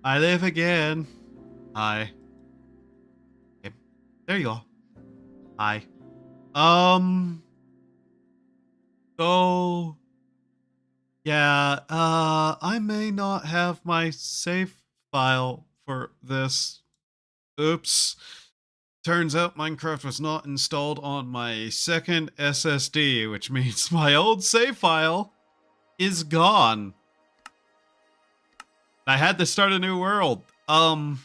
I live again. Hi. Okay. There you go. Hi. Um. So. Yeah. I may not have my save file for this. Oops. Turns out Minecraft was not installed on my second SSD, which means my old save file is gone. I had to start a new world. Not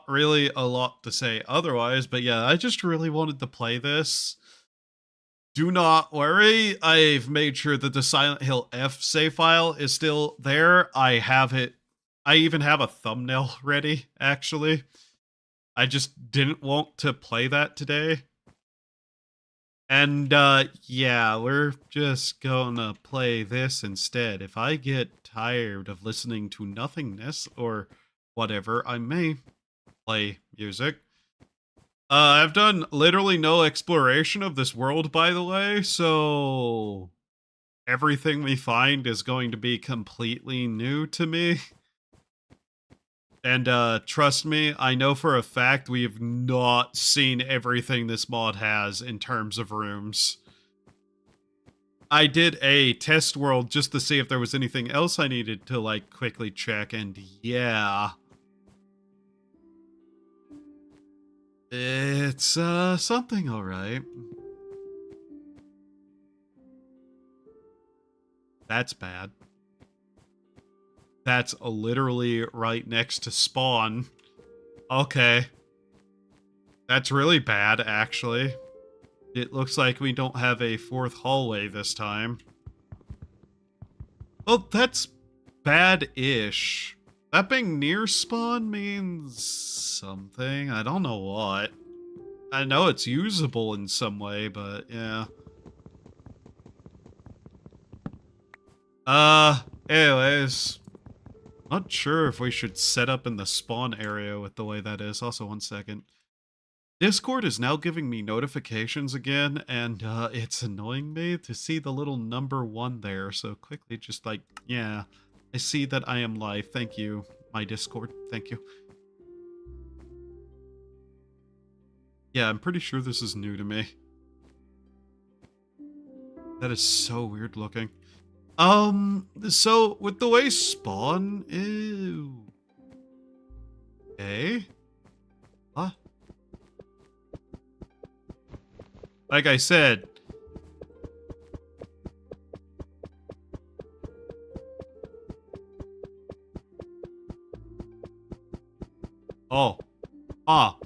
really a lot to say otherwise, but yeah, I just really wanted to play this. Do not worry, I've made sure that the Silent Hill F save file is still there. I have it. I even have a thumbnail ready, actually. I just didn't want to play that today. And, yeah, we're just gonna play this instead. If I get tired of listening to nothingness or whatever, I may play music. I've done literally no exploration of this world, by the way, so everything we find is going to be completely new to me. And, trust me, I know for a fact we have not seen everything this mod has in terms of rooms. I did a test world just to see if there was anything else I needed to, like, quickly check, and yeah. It's, something alright. That's bad. That's literally right next to spawn. Okay. That's really bad, actually. It looks like we don't have a fourth hallway this time. Well, that's bad-ish. That being near spawn means something. I don't know what. I know it's usable in some way, but yeah. Anyways. Not sure if we should set up in the spawn area with the way that is. Also, 1 second. Discord is now giving me notifications again, and it's annoying me to see the little number 1 there. So quickly, just like, yeah, I see that I am live. Thank you, my Discord. Thank you. Yeah, I'm pretty sure this is new to me. That is so weird looking. So with the way spawn, ew. Okay. Huh? Like I said. Oh. Ah.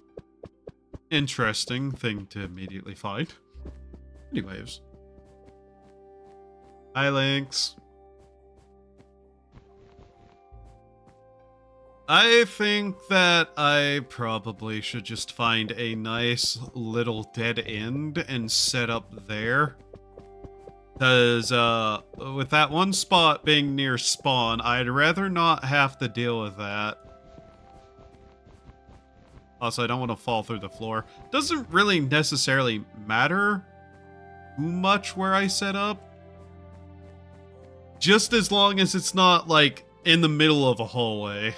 Interesting thing to immediately find. Anyways. Hi, Lynx. I think that I probably should just find a nice little dead end and set up there. Because, with that one spot being near spawn, I'd rather not have to deal with that. Also, I don't want to fall through the floor. Doesn't really necessarily matter too much where I set up. Just as long as it's not, like, in the middle of a hallway.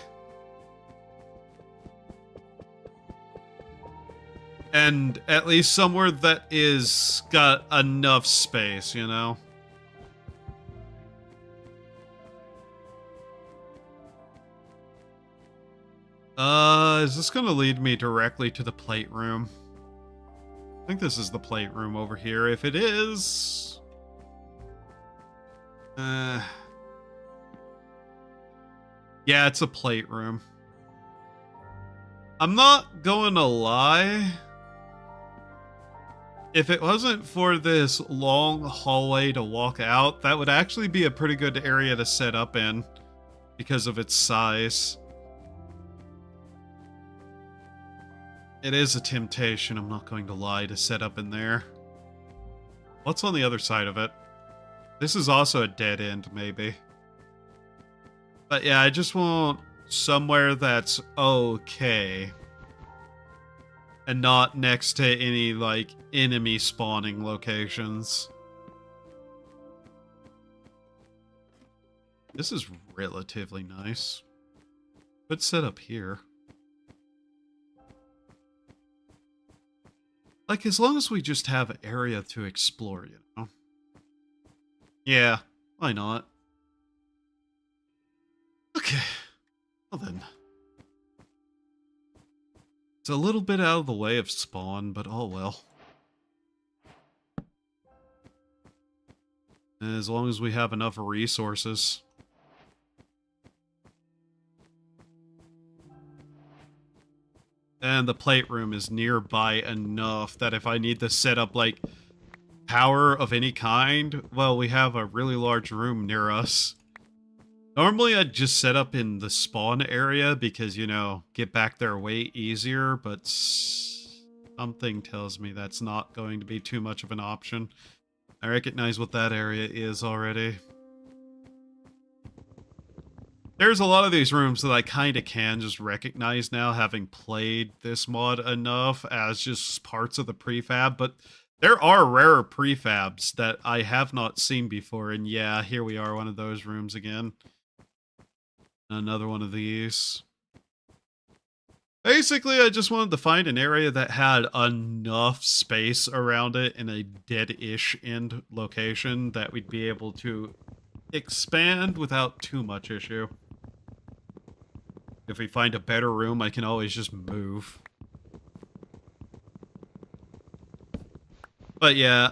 And at least somewhere that is got enough space, you know? Is this gonna lead me directly to the plate room? I think this is the plate room over here. If it is... yeah, it's a plate room. I'm not going to lie. If it wasn't for this long hallway to walk out, that would actually be a pretty good area to set up in because of its size. It is a temptation, I'm not going to lie, to set up in there. What's on the other side of it? This is also a dead end, maybe. But yeah, I just want somewhere that's okay. And not next to any, like, enemy spawning locations. This is relatively nice. Could set up here. Like, as long as we just have an area to explore, you know? Yeah, why not? Okay, well then. It's a little bit out of the way of spawn, but oh well. As long as we have enough resources. And the plate room is nearby enough that if I need to set up, like, power of any kind, well, we have a really large room near us. Normally, I'd just set up in the spawn area because, you know, get back there way easier, but something tells me that's not going to be too much of an option. I recognize what that area is already. There's a lot of these rooms that I kind of can just recognize now, having played this mod enough as just parts of the prefab, but there are rarer prefabs that I have not seen before, and yeah, here we are, one of those rooms again. Another one of these. Basically, I just wanted to find an area that had enough space around it in a dead-ish end location that we'd be able to expand without too much issue. If we find a better room, I can always just move. But yeah,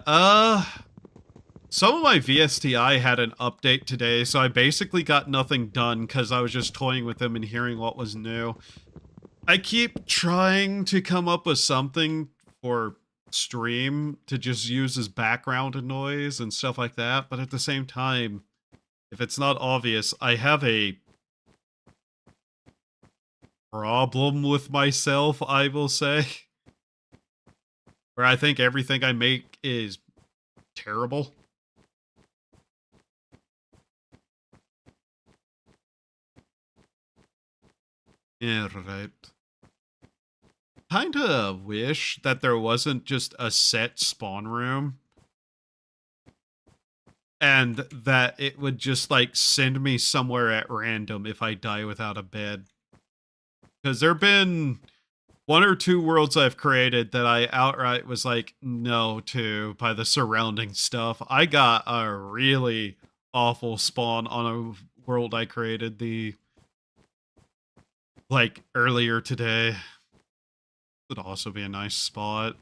some of my VSTI had an update today, so I basically got nothing done because I was just toying with them and hearing what was new. I keep trying to come up with something for stream to just use as background noise and stuff like that, but at the same time, if it's not obvious, I have a problem with myself, I will say. Where I think everything I make is terrible. Yeah, right. Kinda wish that there wasn't just a set spawn room. And that it would just, like, send me somewhere at random if I die without a bed. Because there have been one or two worlds I've created that I outright was like, no to by the surrounding stuff. I got a really awful spawn on a world I created earlier today. Would also be a nice spot.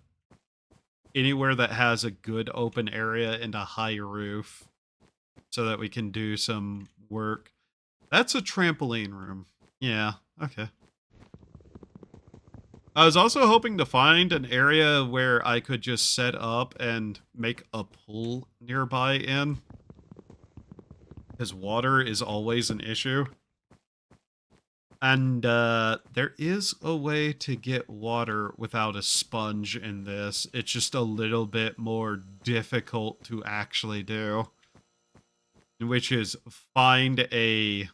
Anywhere that has a good open area and a high roof so that we can do some work. That's a trampoline room. Yeah, okay. I was also hoping to find an area where I could just set up and make a pool nearby in. Because water is always an issue. And there is a way to get water without a sponge in this. It's just a little bit more difficult to actually do. Which is find a,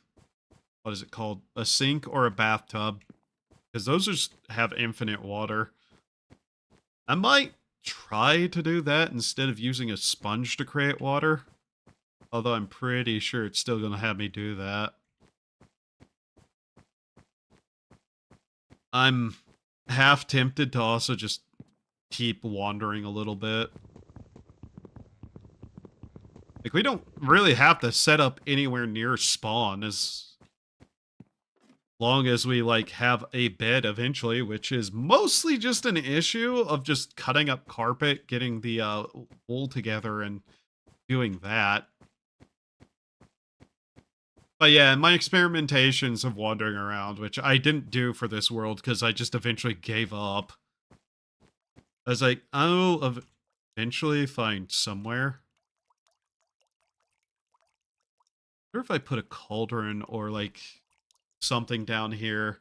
what is it called? A sink or a bathtub. Because those just have infinite water. I might try to do that instead of using a sponge to create water. Although I'm pretty sure it's still going to have me do that. I'm half tempted to also just keep wandering a little bit. Like, we don't really have to set up anywhere near spawn as long as we, like, have a bed eventually, which is mostly just an issue of just cutting up carpet, getting the wool together, and doing that. But yeah, my experimentations of wandering around, which I didn't do for this world because I just eventually gave up. I was like, I'll eventually find somewhere. I wonder if I put a cauldron or, like, something down here.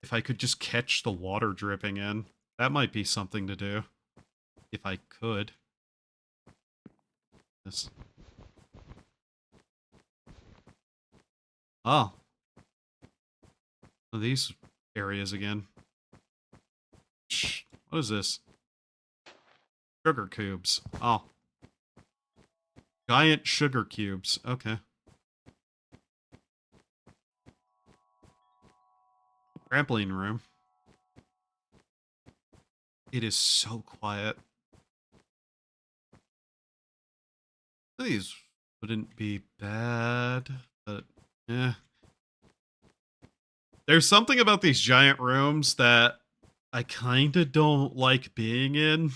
If I could just catch the water dripping in. That might be something to do. If I could. This. Oh. These areas again. Shh. What is this? Sugar cubes. Oh. Giant sugar cubes. Okay. trampoline room. It is so quiet. These wouldn't be bad, but yeah. There's something about these giant rooms that I kind of don't like being in.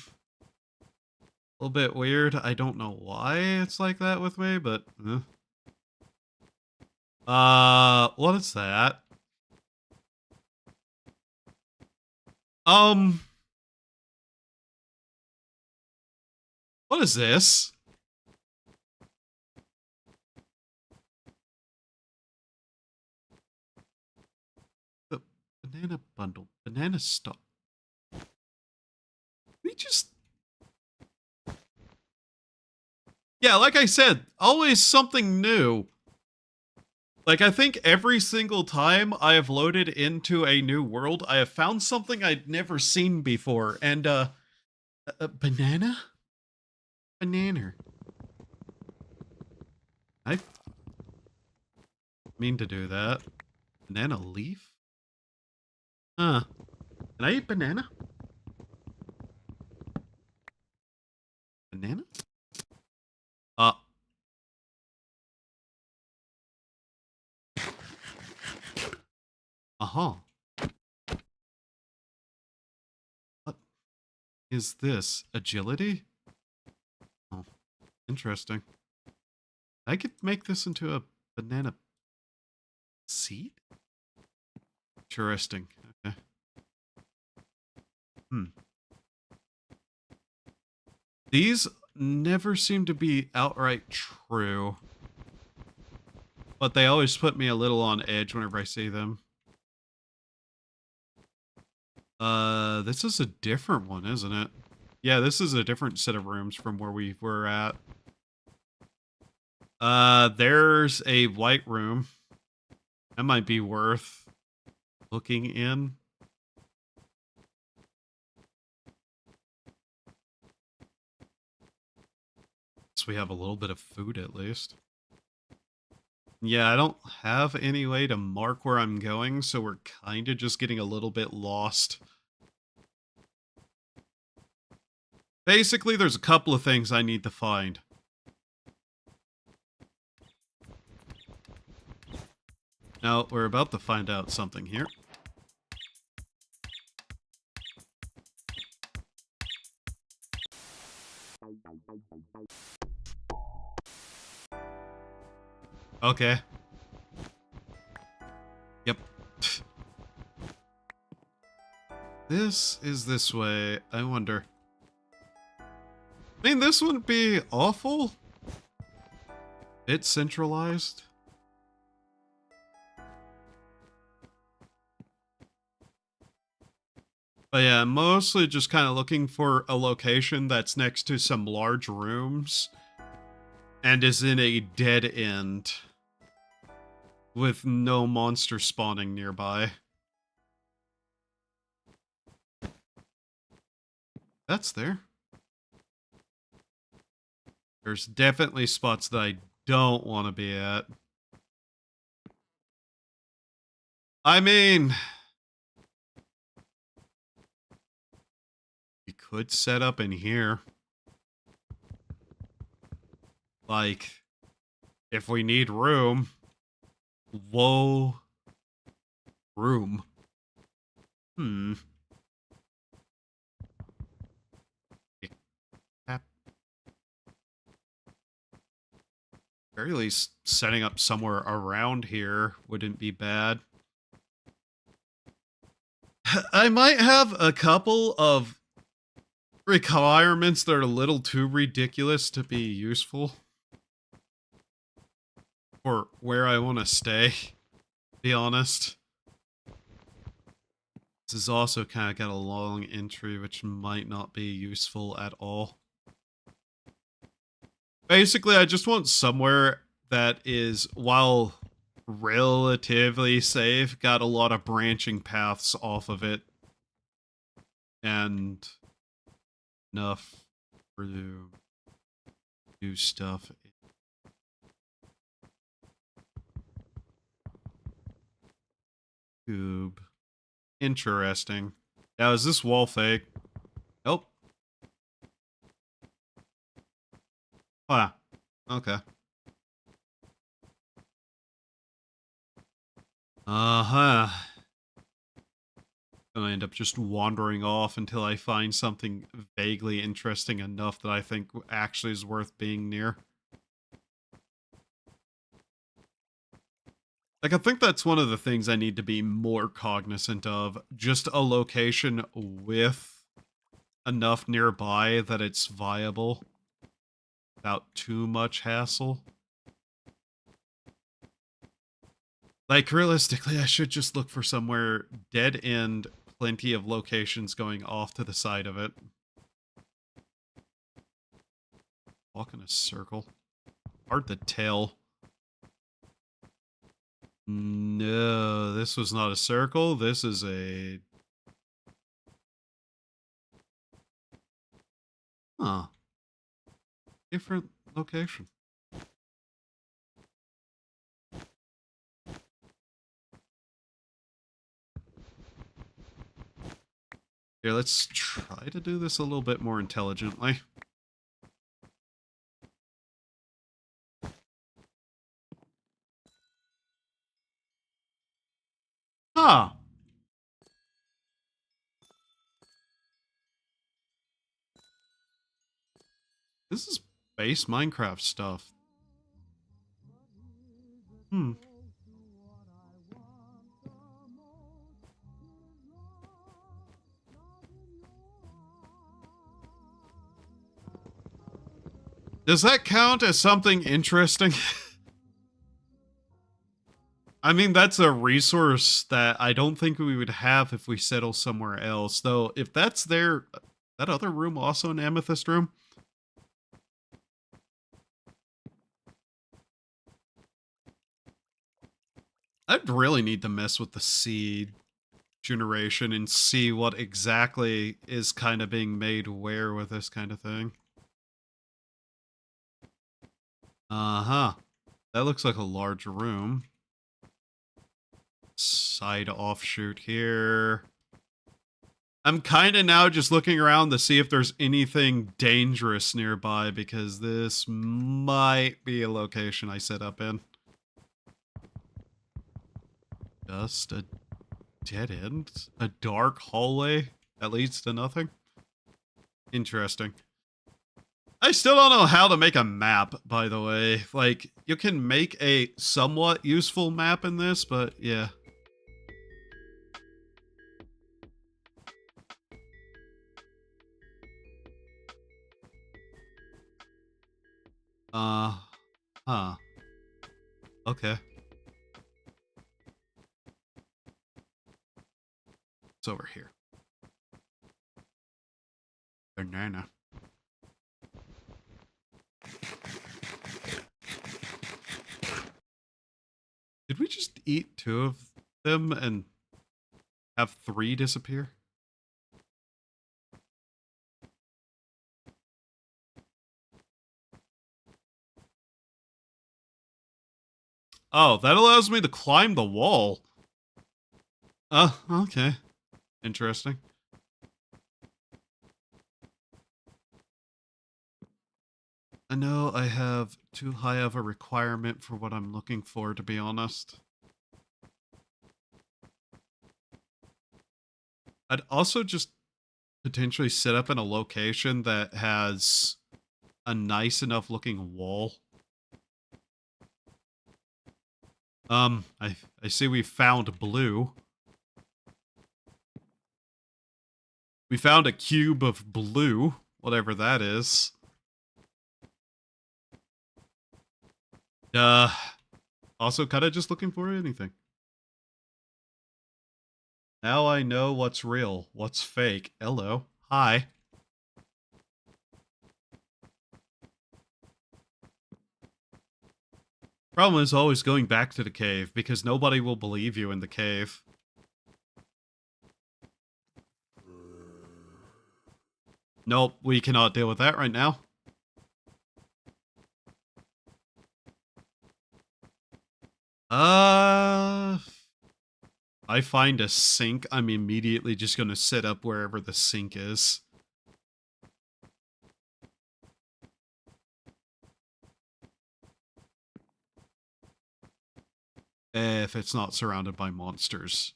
A little bit weird. I don't know why it's like that with me, but what is that? What is this? The banana bundle. Banana stuff. We just... Yeah, like I said, always something new. Like, I think every single time I have loaded into a new world, I have found something I'd never seen before. And, banana? Banana. I mean to do that. Banana leaf? Huh. Can I eat banana? Banana? Uh-huh. What is this? Agility? Oh, interesting. I could make this into a banana seed? Interesting. Okay. These never seem to be outright true. But they always put me a little on edge whenever I see them. This is a different one, isn't it? Yeah, this is a different set of rooms from where we were at. There's a white room. That might be worth looking in. So we have a little bit of food at least. Yeah, I don't have any way to mark where I'm going, so we're kind of just getting a little bit lost. Basically, there's a couple of things I need to find. Now, we're about to find out something here. Okay. Yep. This is this way. I wonder. I mean, this wouldn't be awful. It's centralized. But yeah, mostly just kind of looking for a location that's next to some large rooms and is in a dead end with no monster spawning nearby. That's there. There's definitely spots that I don't want to be at. I mean, we could set up in here. Like, if we need room. Whoa. Room. Very least setting up somewhere around here wouldn't be bad. I might have a couple of requirements that are a little too ridiculous to be useful for where I want to stay, to be honest. This has also kind of got a long entry, which might not be useful at all. Basically, I just want somewhere that is, while relatively safe, got a lot of branching paths off of it. And enough for to do stuff. Tube. Interesting. Now, is this wall fake? Nope. Huh. Okay. Uh-huh. Gonna end up just wandering off until I find something vaguely interesting enough that I think actually is worth being near. Like, I think that's one of the things I need to be more cognizant of. Just a location with enough nearby that it's viable without too much hassle. Like, realistically, I should just look for somewhere dead end, plenty of locations going off to the side of it. Walk in a circle. Hard to tell. No, this was not a circle. This is a... Huh. Different location. Here, let's try to do this a little bit more intelligently. Huh. This is base Minecraft stuff. Hmm. Does that count as something interesting? I mean, that's a resource that I don't think we would have if we settle somewhere else. Though, if that's there, that other room also an amethyst room? I'd really need to mess with the seed generation and see what exactly is kind of being made where with this kind of thing. Uh-huh. That looks like a large room. Side offshoot here. I'm kind of now just looking around to see if there's anything dangerous nearby, because this might be a location I set up in. Just a dead end? A dark hallway that leads to nothing? Interesting. I still don't know how to make a map, by the way. Like, you can make a somewhat useful map in this, but yeah. Huh. Okay. It's over here. Banana. Did we just eat 2 of them and have 3 disappear? Oh, that allows me to climb the wall. Oh, okay. Interesting. I know I have too high of a requirement for what I'm looking for, to be honest. I'd also just potentially set up in a location that has a nice enough looking wall. I see we found blue. We found a cube of blue, whatever that is. Also kind of just looking for anything. Now I know what's real, what's fake. Hello. Hi. Problem is always going back to the cave, because nobody will believe you in the cave. Nope, we cannot deal with that right now. I I find a sink, I'm immediately just going to set up wherever the sink is. If it's not surrounded by monsters.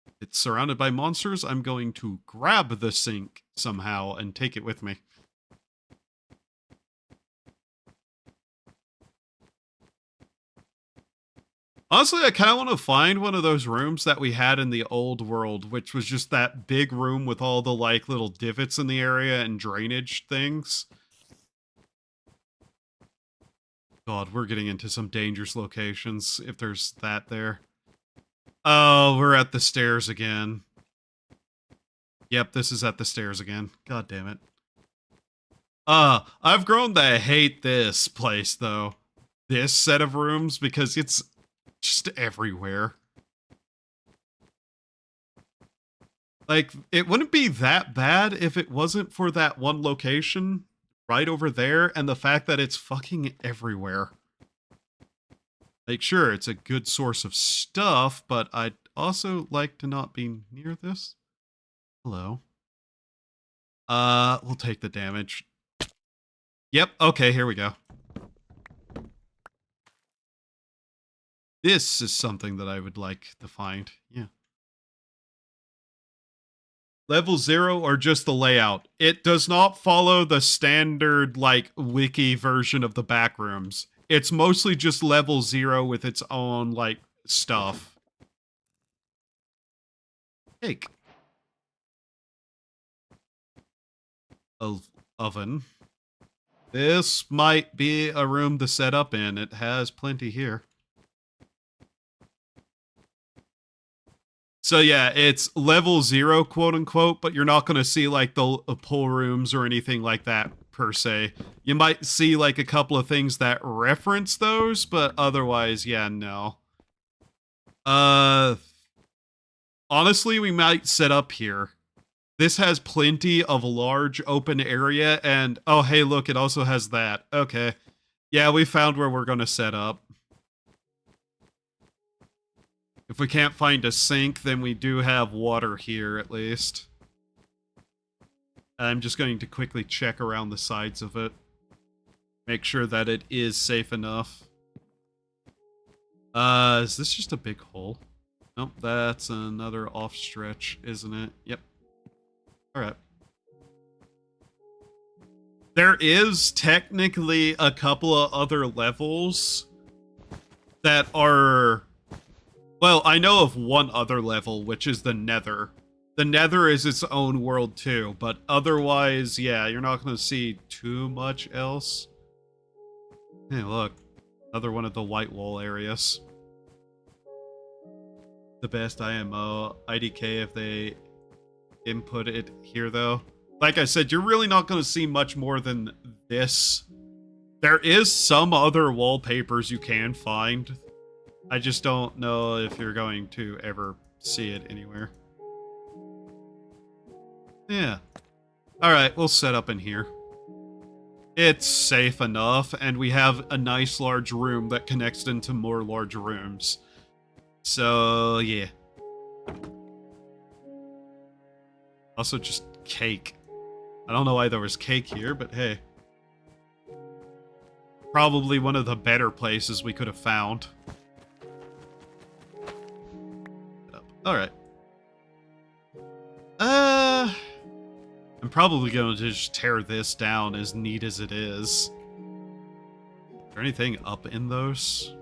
If it's surrounded by monsters, I'm going to grab the sink somehow and take it with me. Honestly, I kind of want to find one of those rooms that we had in the old world, which was just that big room with all the, like, little divots in the area and drainage things. God, we're getting into some dangerous locations if there's that there. Oh, we're at the stairs again. Yep, this is at the stairs again. God damn it. I've grown to hate this place, though. This set of rooms, because it's just everywhere. Like, it wouldn't be that bad if it wasn't for that one location right over there and the fact that it's fucking everywhere. Like, sure, it's a good source of stuff, but I'd also like to not be near this. Hello. We'll take the damage. Yep, okay, here we go. This is something that I would like to find. Yeah. Level 0 or just the layout? It does not follow the standard, like, wiki version of the backrooms. It's mostly just level 0 with its own, like, stuff. Cake. Oven. This might be a room to set up in. It has plenty here. So yeah, it's level 0, quote unquote, but you're not going to see like the pool rooms or anything like that per se. You might see like a couple of things that reference those, but otherwise, yeah, no. Honestly, we might set up here. This has plenty of large open area and, oh, hey, look, it also has that. Okay. Yeah, we found where we're going to set up. If we can't find a sink, then we do have water here, at least. I'm just going to quickly check around the sides of it. Make sure that it is safe enough. Is this just a big hole? Nope, that's another off stretch, isn't it? Yep. Alright. There is technically a couple of other levels that are... Well, I know of one other level, which is the Nether. The Nether is its own world too, but otherwise, yeah, you're not going to see too much else. Hey, look. Another one of the white wall areas. The best IMO, IDK if they input it here, though. Like I said, you're really not going to see much more than this. There is some other wallpapers you can find. I just don't know if you're going to ever see it anywhere. Yeah. Alright, we'll set up in here. It's safe enough, and we have a nice large room that connects into more large rooms. So, yeah. Also, just cake. I don't know why there was cake here, but hey. Probably one of the better places we could have found. Alright. I'm probably going to just tear this down as neat as it is. Is there anything up in those?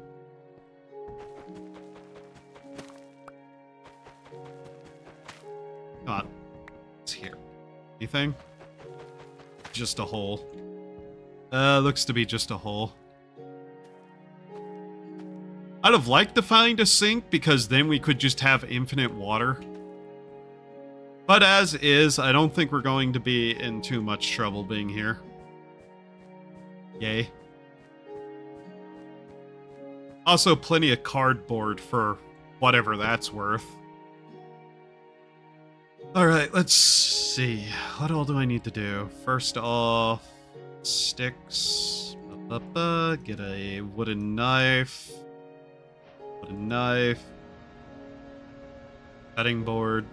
Come on. It's here. Anything? Just a hole. Looks to be just a hole. I'd have liked to find a sink, because then we could just have infinite water. But as is, I don't think we're going to be in too much trouble being here. Yay. Also, plenty of cardboard for whatever that's worth. Alright, let's see. What all do I need to do? First off, sticks. Get a wooden knife. Wooden knife. Cutting board.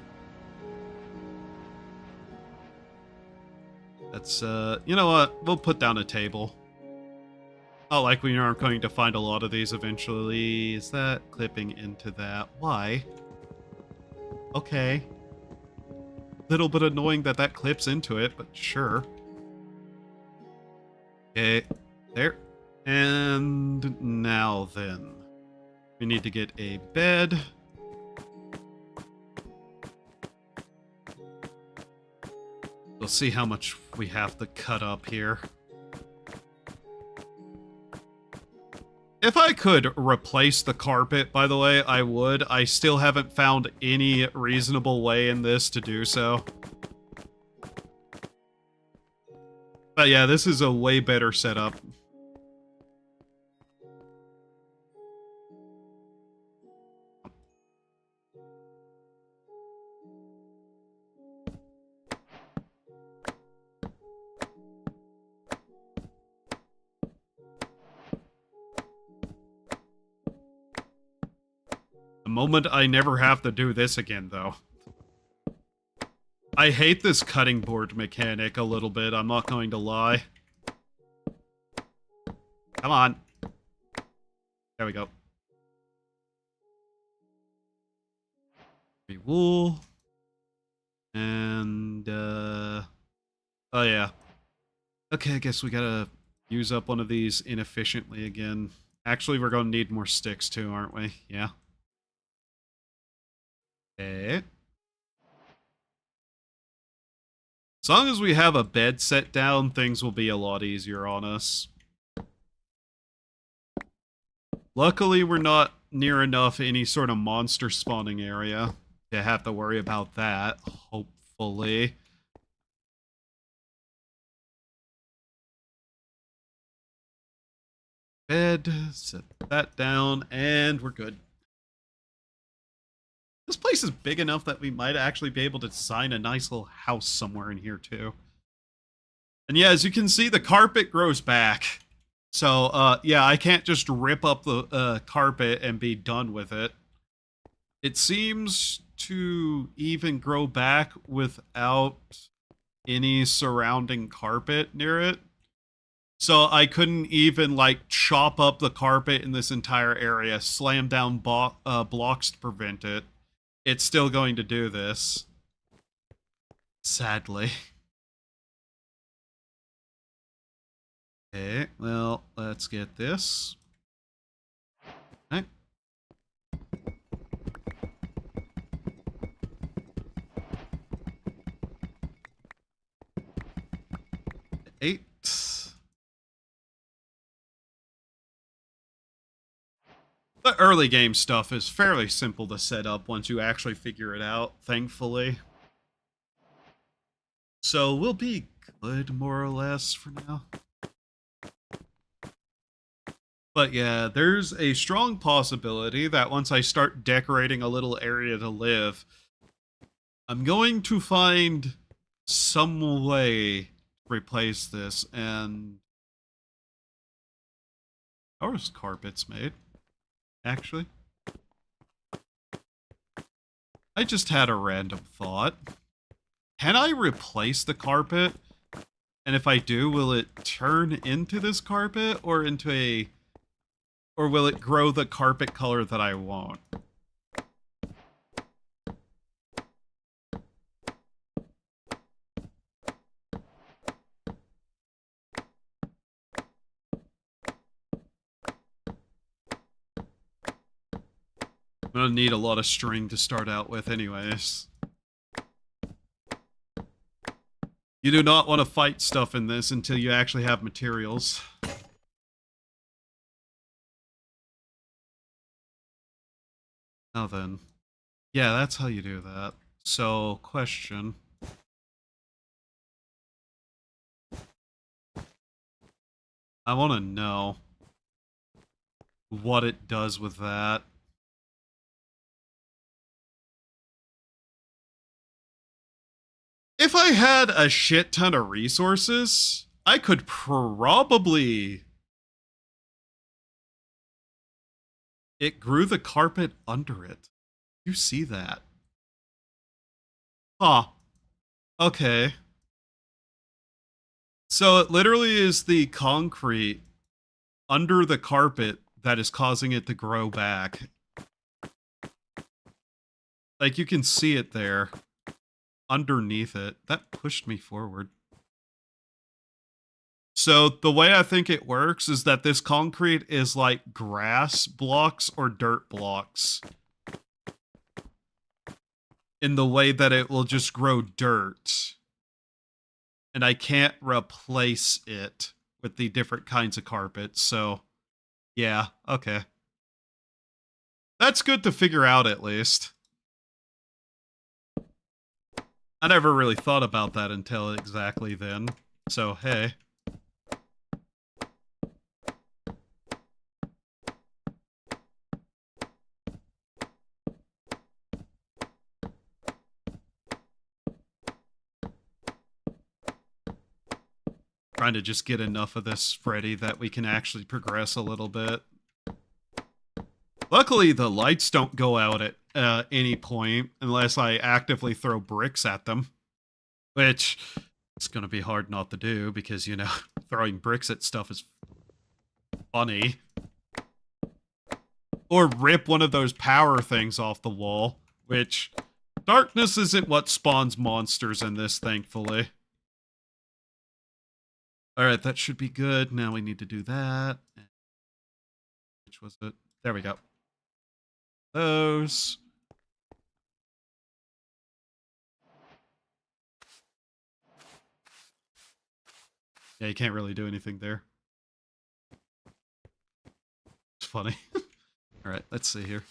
That's, you know what? We'll put down a table. Not like we aren't going to find a lot of these eventually. Is that clipping into that? Why? Okay. Little bit annoying that that clips into it, but sure. Okay, there. And now then. We need to get a bed. We'll see how much we have to cut up here. If I could replace the carpet, by the way, I would. I still haven't found any reasonable way in this to do so. But yeah, this is a way better setup. The moment I never have to do this again, though. I hate this cutting board mechanic a little bit, I'm not going to lie. Come on. There we go. Wool. And, oh yeah. Okay, I guess we gotta use up one of these inefficiently again. Actually, we're gonna need more sticks too, aren't we? Yeah. Okay. As long as we have a bed set down, things will be a lot easier on us. Luckily, we're not near enough any sort of monster spawning area to have to worry about that, hopefully. Bed, set that down, and we're good. This place is big enough that we might actually be able to design a nice little house somewhere in here, too. And yeah, as you can see, the carpet grows back. So, yeah, I can't just rip up the carpet and be done with it. It seems to even grow back without any surrounding carpet near it. So I couldn't even, like, chop up the carpet in this entire area, slam down blocks to prevent it. It's still going to do this. Sadly. Okay, well, let's get this. Okay. Eight. The early game stuff is fairly simple to set up once you actually figure it out, thankfully. So we'll be good, more or less, for now. But yeah, there's a strong possibility that once I start decorating a little area to live, I'm going to find some way to replace this, and how are carpets made? Actually, I just had a random thought. Can I replace the carpet? And if I do, will it turn into this carpet or into a... or will it grow the carpet color that I want? I'm gonna need a lot of string to start out with anyways. You do not want to fight stuff in this until you actually have materials. Now then. Yeah, that's how you do that. So, question. I want to know what it does with that. If I had a shit ton of resources, I could probably... It grew the carpet under it. You see that? Huh. Okay. So it literally is the concrete under the carpet that is causing it to grow back. Like, you can see it there. Underneath it. That pushed me forward. So the way I think it works is that this concrete is like grass blocks or dirt blocks. In the way that it will just grow dirt. And I can't replace it with the different kinds of carpets, so yeah, okay. That's good to figure out, at least. I never really thought about that until exactly then, so hey. Trying to just get enough of this Freddy that we can actually progress a little bit. Luckily, the lights don't go out at any point unless I actively throw bricks at them. Which is going to be hard not to do because, you know, throwing bricks at stuff is funny. Or rip one of those power things off the wall, which darkness isn't what spawns monsters in this, thankfully. Alright, that should be good. Now we need to do that. Which was it? There we go. Those. Yeah, you can't really do anything there. It's funny. Alright, let's see here.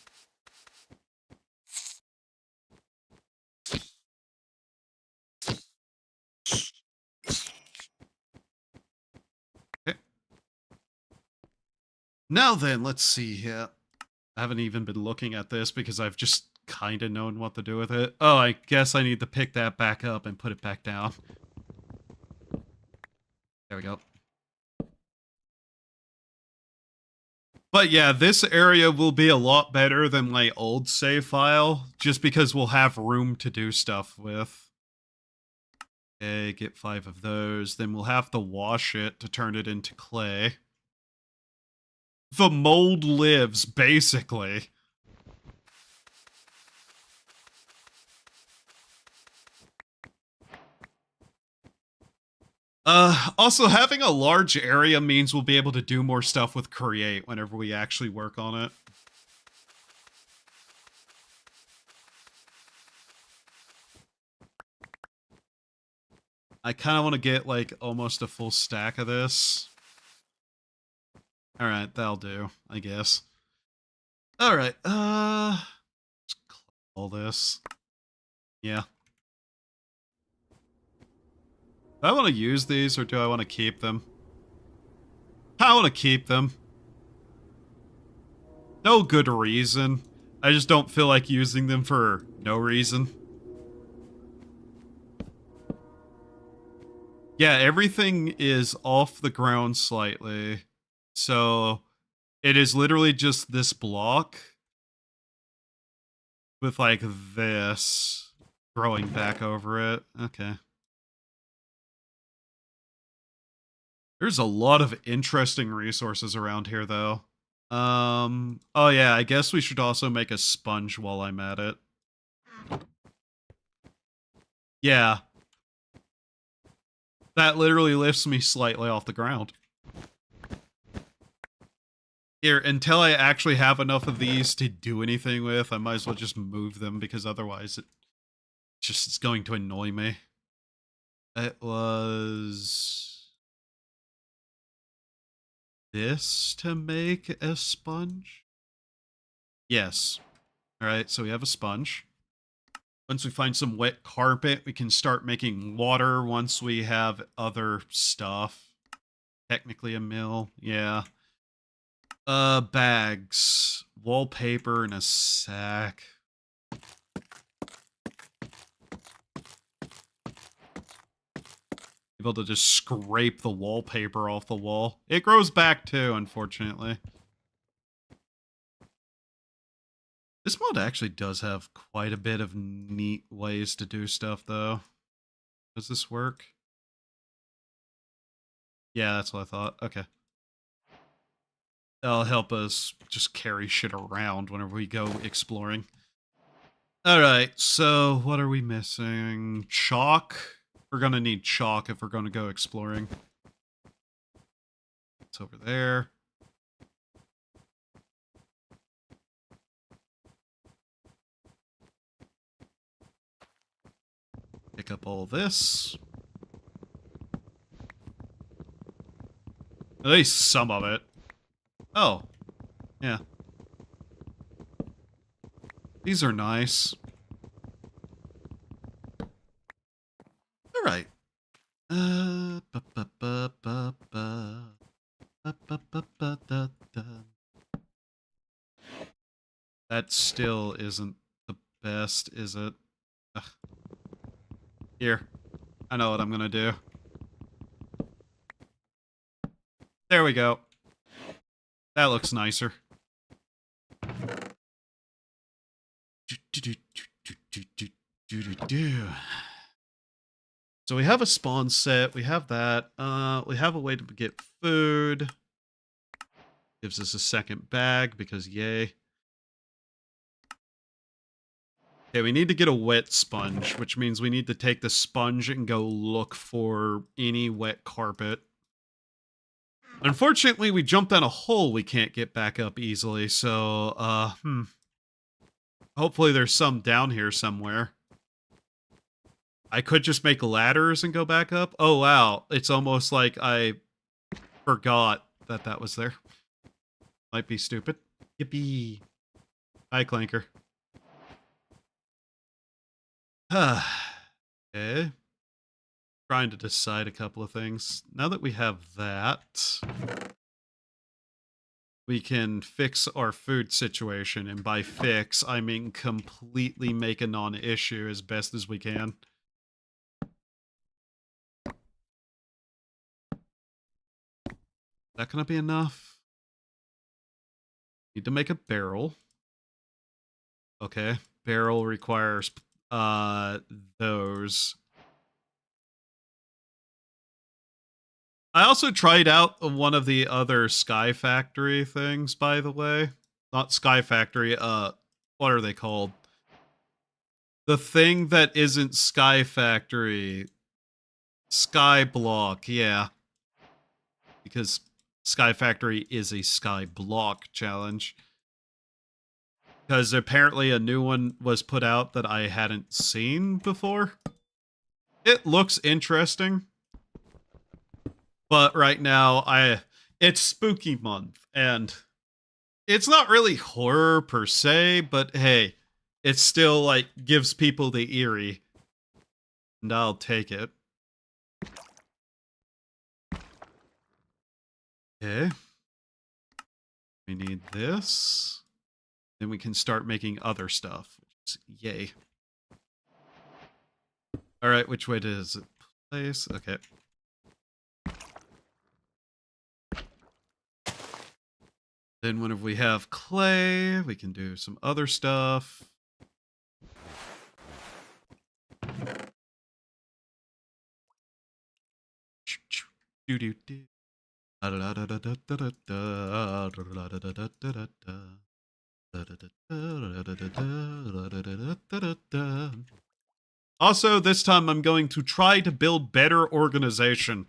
Okay. Now then, let's see here. I haven't even been looking at this because I've just kind of known what to do with it. Oh, I guess I need to pick that back up and put it back down. There we go. But yeah, this area will be a lot better than my old save file, just because we'll have room to do stuff with. Okay, get 5 of those. Then we'll have to wash it to turn it into clay. The mold lives, basically. Also, having a large area means we'll be able to do more stuff with Create whenever we actually work on it. I kind of want to get, like, almost a full stack of this. Alright, that'll do, I guess. Alright, let's clear all this. Yeah. Do I want to use these, or do I want to keep them? I want to keep them. No good reason. I just don't feel like using them for no reason. Yeah, everything is off the ground slightly. So it is literally just this block with like this growing back over it. Okay. There's a lot of interesting resources around here though. Oh yeah, I guess we should also make a sponge while I'm at it. Yeah. That literally lifts me slightly off the ground. Here, until I actually have enough of these to do anything with, I might as well just move them because otherwise it's going to annoy me. It was this to make a sponge? Yes. Alright, so we have a sponge. Once we find some wet carpet, we can start making water once we have other stuff. Technically a mill, yeah. Bags. Wallpaper and a sack. Able to just scrape the wallpaper off the wall. It grows back too, unfortunately. This mod actually does have quite a bit of neat ways to do stuff, though. Does this work? Yeah, that's what I thought. Okay. That'll help us just carry shit around whenever we go exploring. Alright, so what are we missing? Chalk? We're gonna need chalk if we're gonna go exploring. It's over there. Pick up all this. At least some of it. Oh. Yeah. These are nice. Alright. That still isn't the best, is it? Ugh. Here. I know what I'm gonna do. There we go. That looks nicer. So we have a spawn set. We have that. We have a way to get food. Gives us a second bag because yay. Okay, we need to get a wet sponge, which means we need to take the sponge and go look for any wet carpet. Unfortunately, we jumped down a hole we can't get back up easily, so, hopefully there's some down here somewhere. I could just make ladders and go back up. Oh, wow. It's almost like I forgot that that was there. Might be stupid. Yippee. Hi, Clanker. Okay. Trying to decide a couple of things. Now that we have that, we can fix our food situation. And by fix, I mean completely make a non-issue as best as we can. That gonna be enough? Need to make a barrel. Okay. Barrel requires those. I also tried out one of the other Sky Factory things, by the way. Not Sky Factory, what are they called? The thing that isn't Sky Factory. Sky Block, yeah. Because Sky Factory is a Sky Block challenge. Because apparently a new one was put out that I hadn't seen before. It looks interesting. But right now, it's spooky month, and it's not really horror per se, but hey, it still, like, gives people the eerie. And I'll take it. Okay. We need this. Then we can start making other stuff. Yay. Alright, which way does it place? Okay. Then whenever we have clay, we can do some other stuff. Also, this time I'm going to try to build better organization.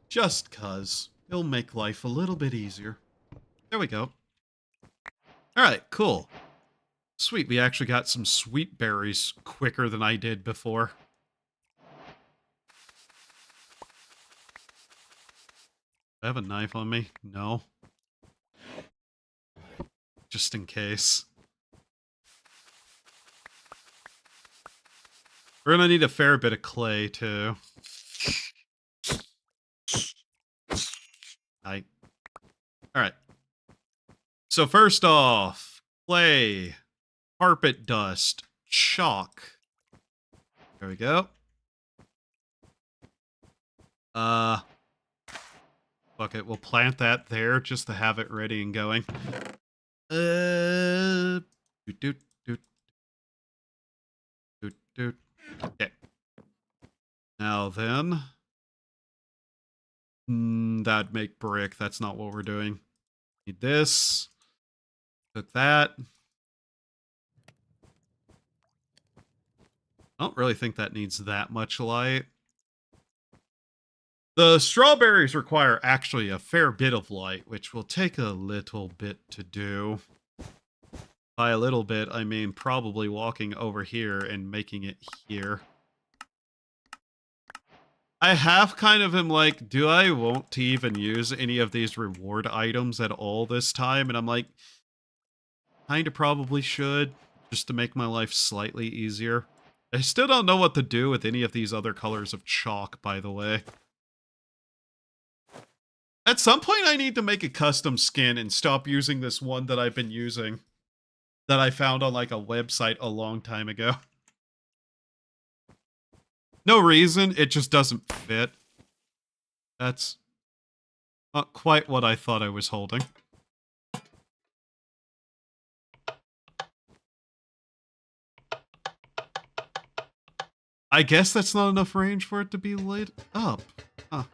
Just cuz. It'll make life a little bit easier. There we go. Alright, cool. Sweet, we actually got some sweet berries quicker than I did before. Do I have a knife on me? No. Just in case. We're gonna need a fair bit of clay, too. Alright. So first off, clay, carpet dust, chalk. There we go. Fuck it. We'll plant that there just to have it ready and going. Doot, doot, doot, doot, doot. Okay. Now then. That'd make brick. That's not what we're doing. Need this. Cook that. I don't really think that needs that much light. The strawberries require actually a fair bit of light, which will take a little bit to do. By a little bit, I mean probably walking over here and making it here. I have kind of am like, do I want to even use any of these reward items at all this time? And I'm like, kind of probably should, just to make my life slightly easier. I still don't know what to do with any of these other colors of chalk, by the way. At some point, I need to make a custom skin and stop using this one that I've been using. That I found on, like, a website a long time ago. No reason, it just doesn't fit. That's not quite what I thought I was holding. I guess that's not enough range for it to be lit up. Huh.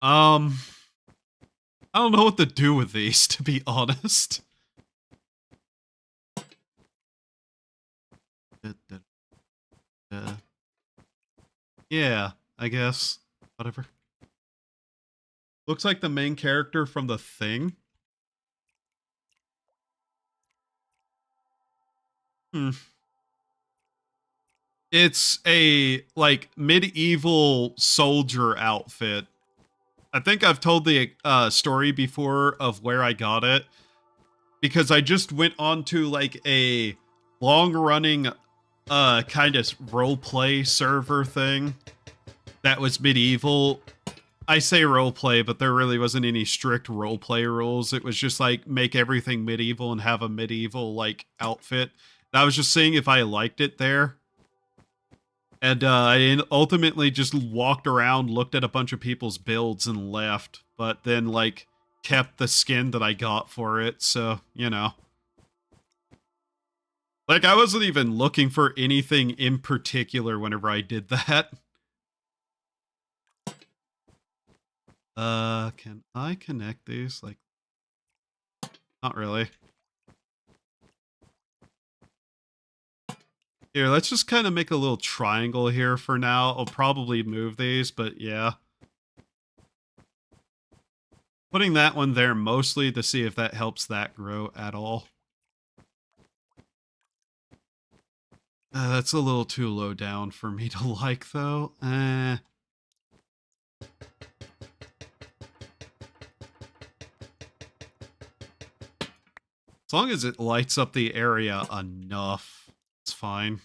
I don't know what to do with these, to be honest. Yeah, I guess. Whatever. Looks like the main character from The Thing. It's a, like, medieval soldier outfit. I think I've told the story before of where I got it. Because I just went on to, like, a long-running kind of roleplay server thing that was medieval. I say roleplay, but there really wasn't any strict roleplay rules. It was just like make everything medieval and have a medieval like outfit. And I was just seeing if I liked it there. And I ultimately just walked around, looked at a bunch of people's builds and left. But then like kept the skin that I got for it. So, you know. Like, I wasn't even looking for anything in particular whenever I did that. Can I connect these? Like, not really. Here, let's just kind of make a little triangle here for now. I'll probably move these, but yeah. Putting that one there mostly to see if that helps that grow at all. That's a little too low down for me to like, though. As long as it lights up the area enough, it's fine.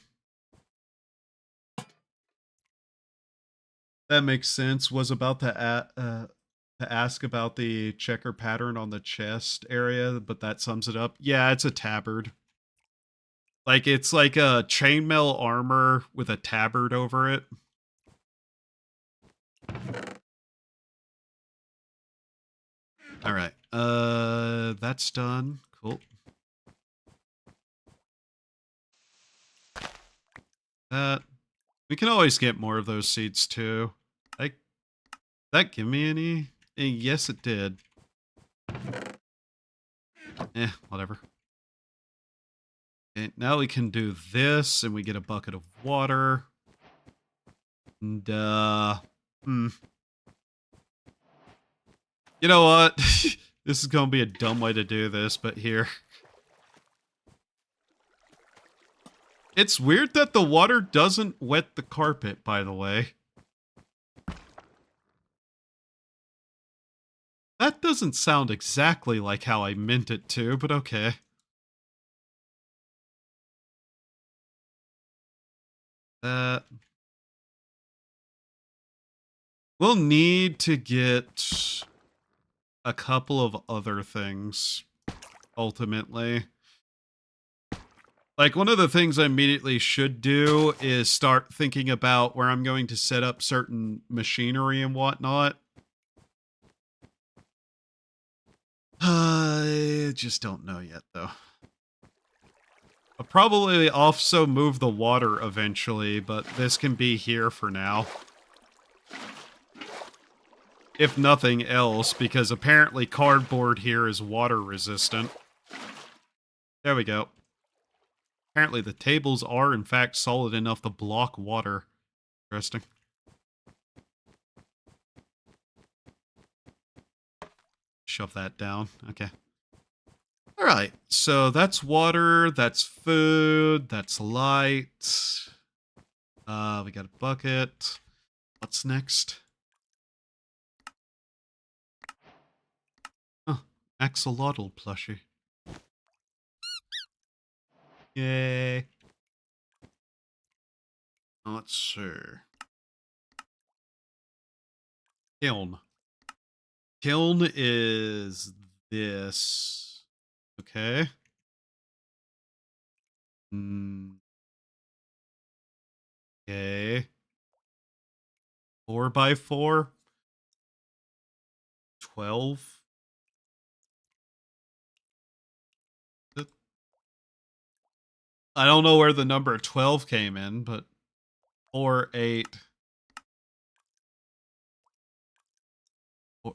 That makes sense. Was about to ask about the checker pattern on the chest area, but that sums it up. Yeah, it's a tabard. Like, it's like a chainmail armor with a tabard over it. Alright, that's done. Cool. We can always get more of those seeds, too. That give me any? Yes, it did. Whatever. Okay, now we can do this, and we get a bucket of water. And, You know what? This is gonna be a dumb way to do this, but here. It's weird that the water doesn't wet the carpet, by the way. That doesn't sound exactly like how I meant it to, but okay. We'll need to get a couple of other things, ultimately. Like, one of the things I immediately should do is start thinking about where I'm going to set up certain machinery and whatnot. I just don't know yet, though. I'll probably also move the water eventually, but this can be here for now. If nothing else, because apparently cardboard here is water resistant. There we go. Apparently the tables are, in fact, solid enough to block water. Interesting. Shove that down. Okay. Alright, so that's water, that's food, that's light. We got a bucket. What's next? Oh, axolotl plushie. Yay. Let's see. Kiln. Kiln is this. Okay. Okay. 4x4. 12. I don't know where the number 12 came in, but 4, 8.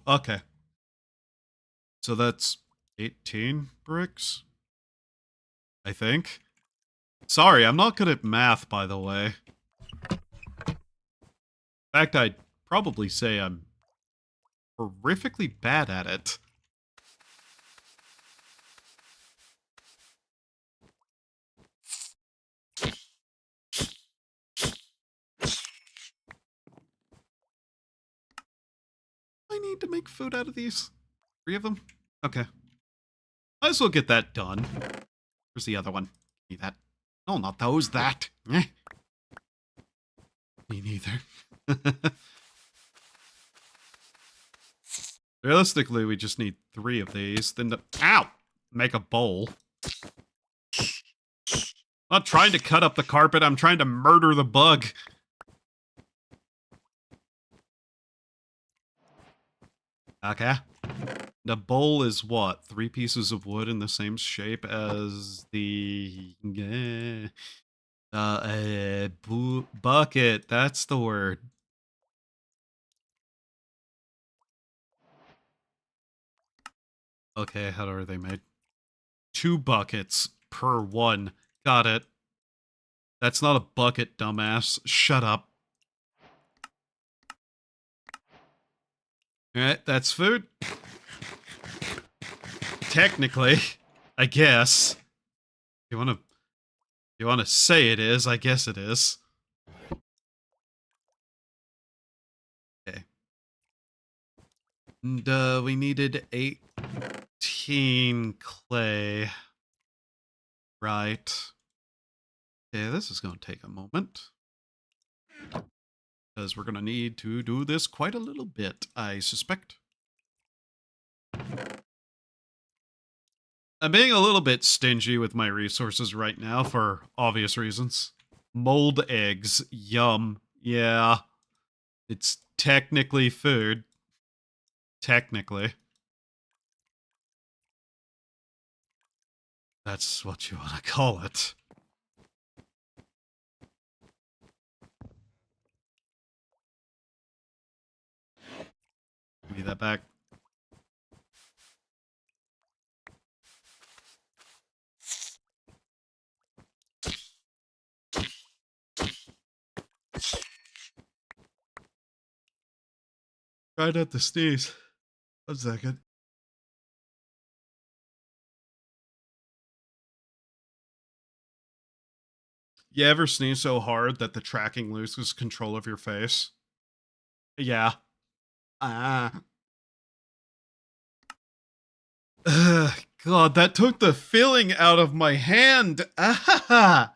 Okay. So that's 18 bricks, I think. Sorry, I'm not good at math, by the way. In fact, I'd probably say I'm horrifically bad at it. I need to make food out of these. 3 of them? Okay. Might as well get that done. Where's the other one? Need that. No, not those. That. Eh. Me neither. Realistically, we just need 3 of these. Then the... Ow! Make a bowl. I'm not trying to cut up the carpet. I'm trying to murder the bug. Okay. The bowl is what? 3 pieces of wood in the same shape as the... bucket. That's the word. Okay, how are they made? 2 buckets per one. Got it. That's not a bucket, dumbass. Shut up. Alright, that's food. Technically, I guess. You wanna say it is, I guess it is. Okay. And we needed 18 clay. Right. Okay, this is gonna take a moment. Because we're gonna need to do this quite a little bit, I suspect. I'm being a little bit stingy with my resources right now for obvious reasons. Mold eggs. Yum. Yeah. It's technically food. Technically. That's what you want to call it. Give me that back. Try not to sneeze. 1 second. You ever sneeze so hard that the tracking loses control of your face? Yeah. Ah. God, that took the feeling out of my hand. Ah.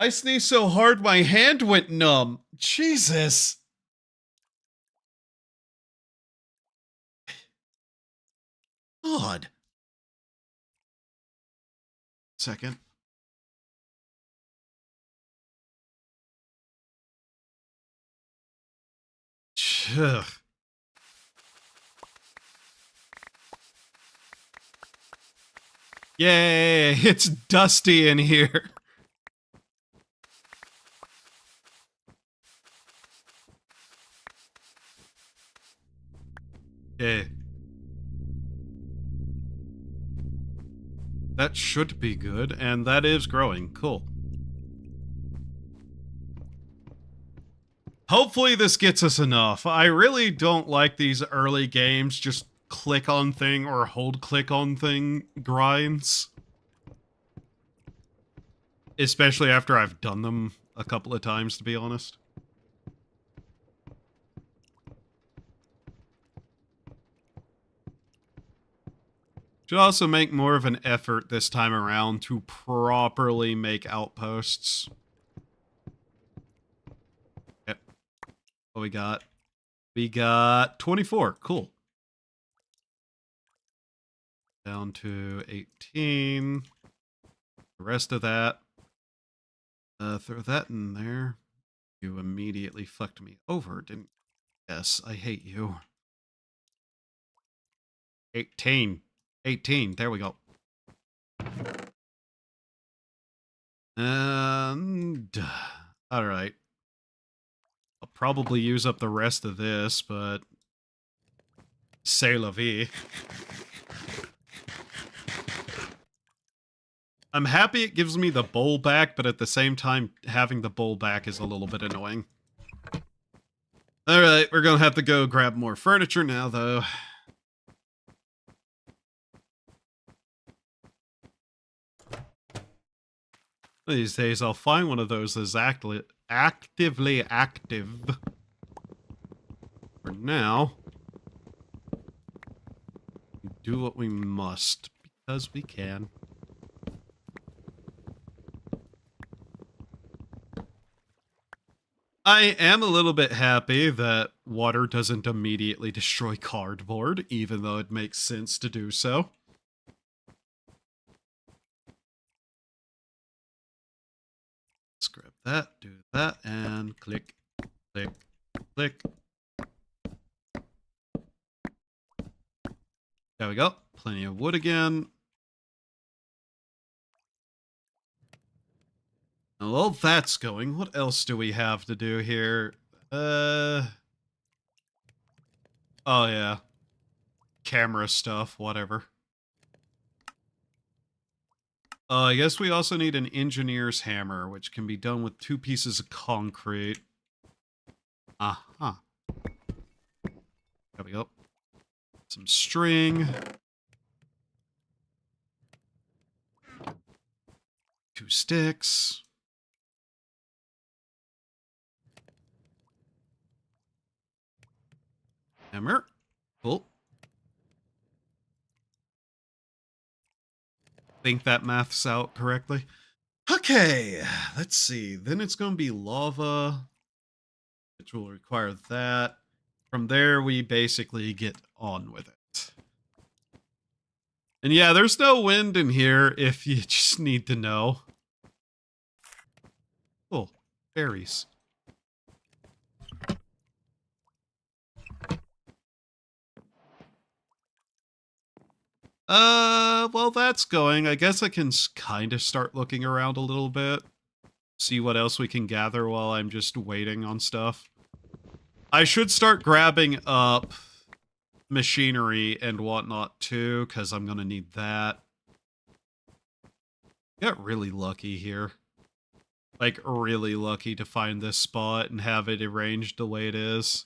I sneezed so hard my hand went numb. Jesus. God. second. Ugh. Yay, it's dusty in here. Okay. That should be good, and that is growing. Cool. Hopefully this gets us enough. I really don't like these early games, just click on thing or hold click on thing grinds. Especially after I've done them a couple of times, to be honest. Should also make more of an effort this time around to properly make outposts. Yep. What we got? We got 24. Cool. Down to 18. The rest of that. Throw that in there. You immediately fucked me over, didn't you? Yes, I hate you. 18. 18. There we go. And all right. I'll probably use up the rest of this, but c'est la vie. I'm happy it gives me the bowl back, but at the same time, having the bowl back is a little bit annoying. All right, we're gonna have to go grab more furniture now, though. These days, I'll find one of those that's actively active. For now, we do what we must, because we can. I am a little bit happy that water doesn't immediately destroy cardboard, even though it makes sense to do so. Let's grab that, do that, and click, click, click. There we go. Plenty of wood again. And while that's going, what else do we have to do here? Oh yeah. Camera stuff, whatever. I guess we also need an engineer's hammer, which can be done with 2 pieces of concrete. There we go. Some string. 2 sticks. Hammer. Cool. Think that maths out correctly. Okay, let's see. Then it's going to be lava, which will require that. From there, we basically get on with it. And yeah, there's no wind in here if you just need to know. Cool. Berries. Well, that's going. I guess I can kind of start looking around a little bit. See what else we can gather while I'm just waiting on stuff. I should start grabbing up machinery and whatnot too, because I'm gonna need that. Got really lucky here. Like, really lucky to find this spot and have it arranged the way it is.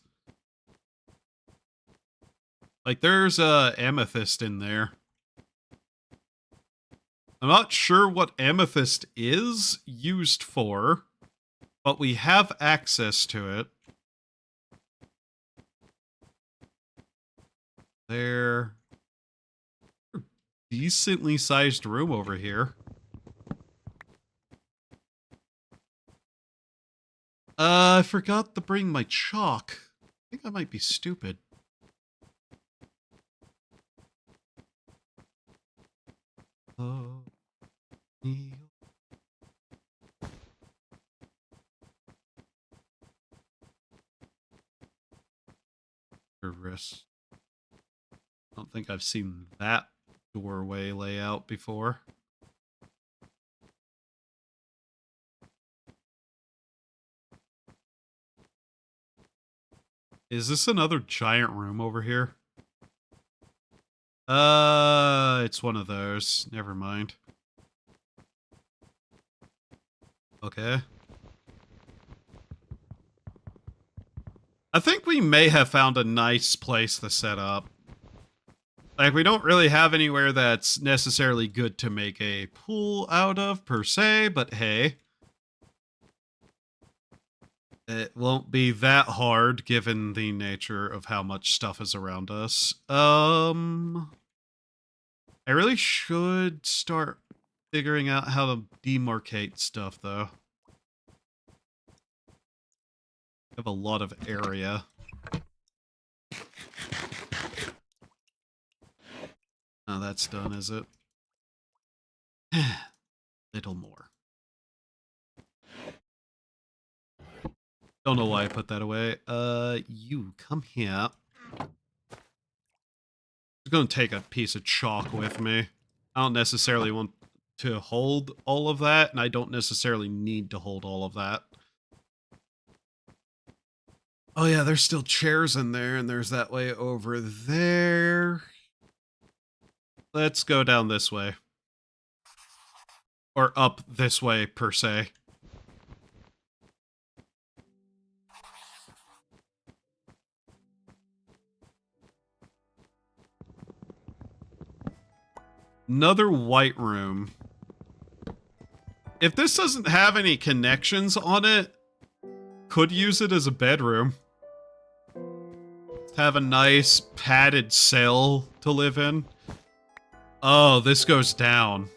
Like, there's a amethyst in there. I'm not sure what amethyst is used for, but we have access to it. There. Decently sized room over here. I forgot to bring my chalk. I think I might be stupid. Oh, Risk. I don't think I've seen that doorway layout before. Is this another giant room over here? It's one of those. Never mind. Okay. I think we may have found a nice place to set up. Like, we don't really have anywhere that's necessarily good to make a pool out of, per se, but hey. It won't be that hard, given the nature of how much stuff is around us. I really should start figuring out how to demarcate stuff, though. I have a lot of area. Oh, that's done, is it? Little more. Don't know why I put that away. You come here. I'm gonna take a piece of chalk with me. I don't necessarily want to hold all of that, and I don't necessarily need to hold all of that. Oh yeah, there's still chairs in there, and there's that way over there. Let's go down this way. Or up this way, per se. Another white room. If this doesn't have any connections on it, could use it as a bedroom. Have a nice padded cell to live in. Oh, this goes down.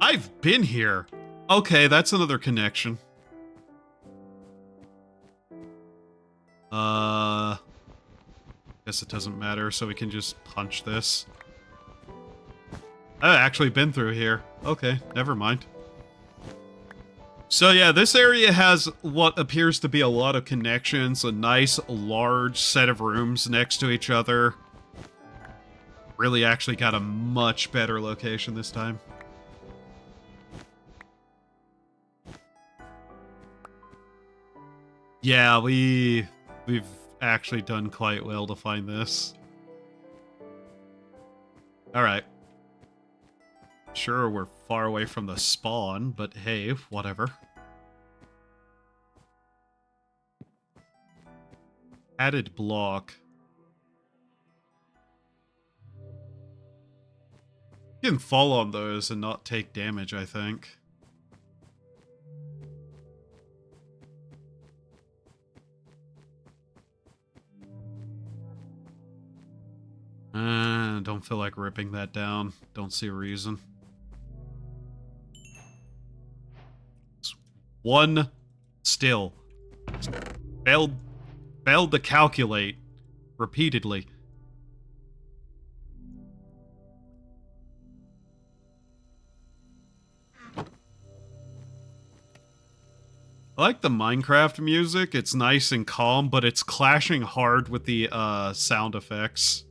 I've been here. Okay, that's another connection. Guess it doesn't matter, so we can just punch this. I've actually been through here. Okay, never mind. So yeah, this area has what appears to be a lot of connections, a nice large set of rooms next to each other. Really actually got a much better location this time. Yeah, we've actually done quite well to find this. Alright. Sure, we're far away from the spawn, but hey, whatever. Added block. You can fall on those and not take damage, I think. Don't feel like ripping that down. Don't see a reason. One still. Failed to calculate repeatedly. I like the Minecraft music. It's nice and calm, but it's clashing hard with the sound effects.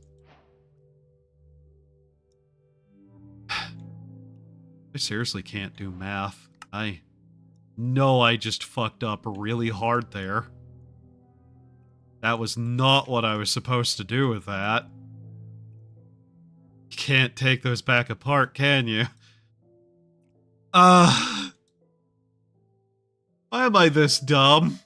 I seriously can't do math. I know I just fucked up really hard there. That was not what I was supposed to do with that. You can't take those back apart, can you? Why am I this dumb?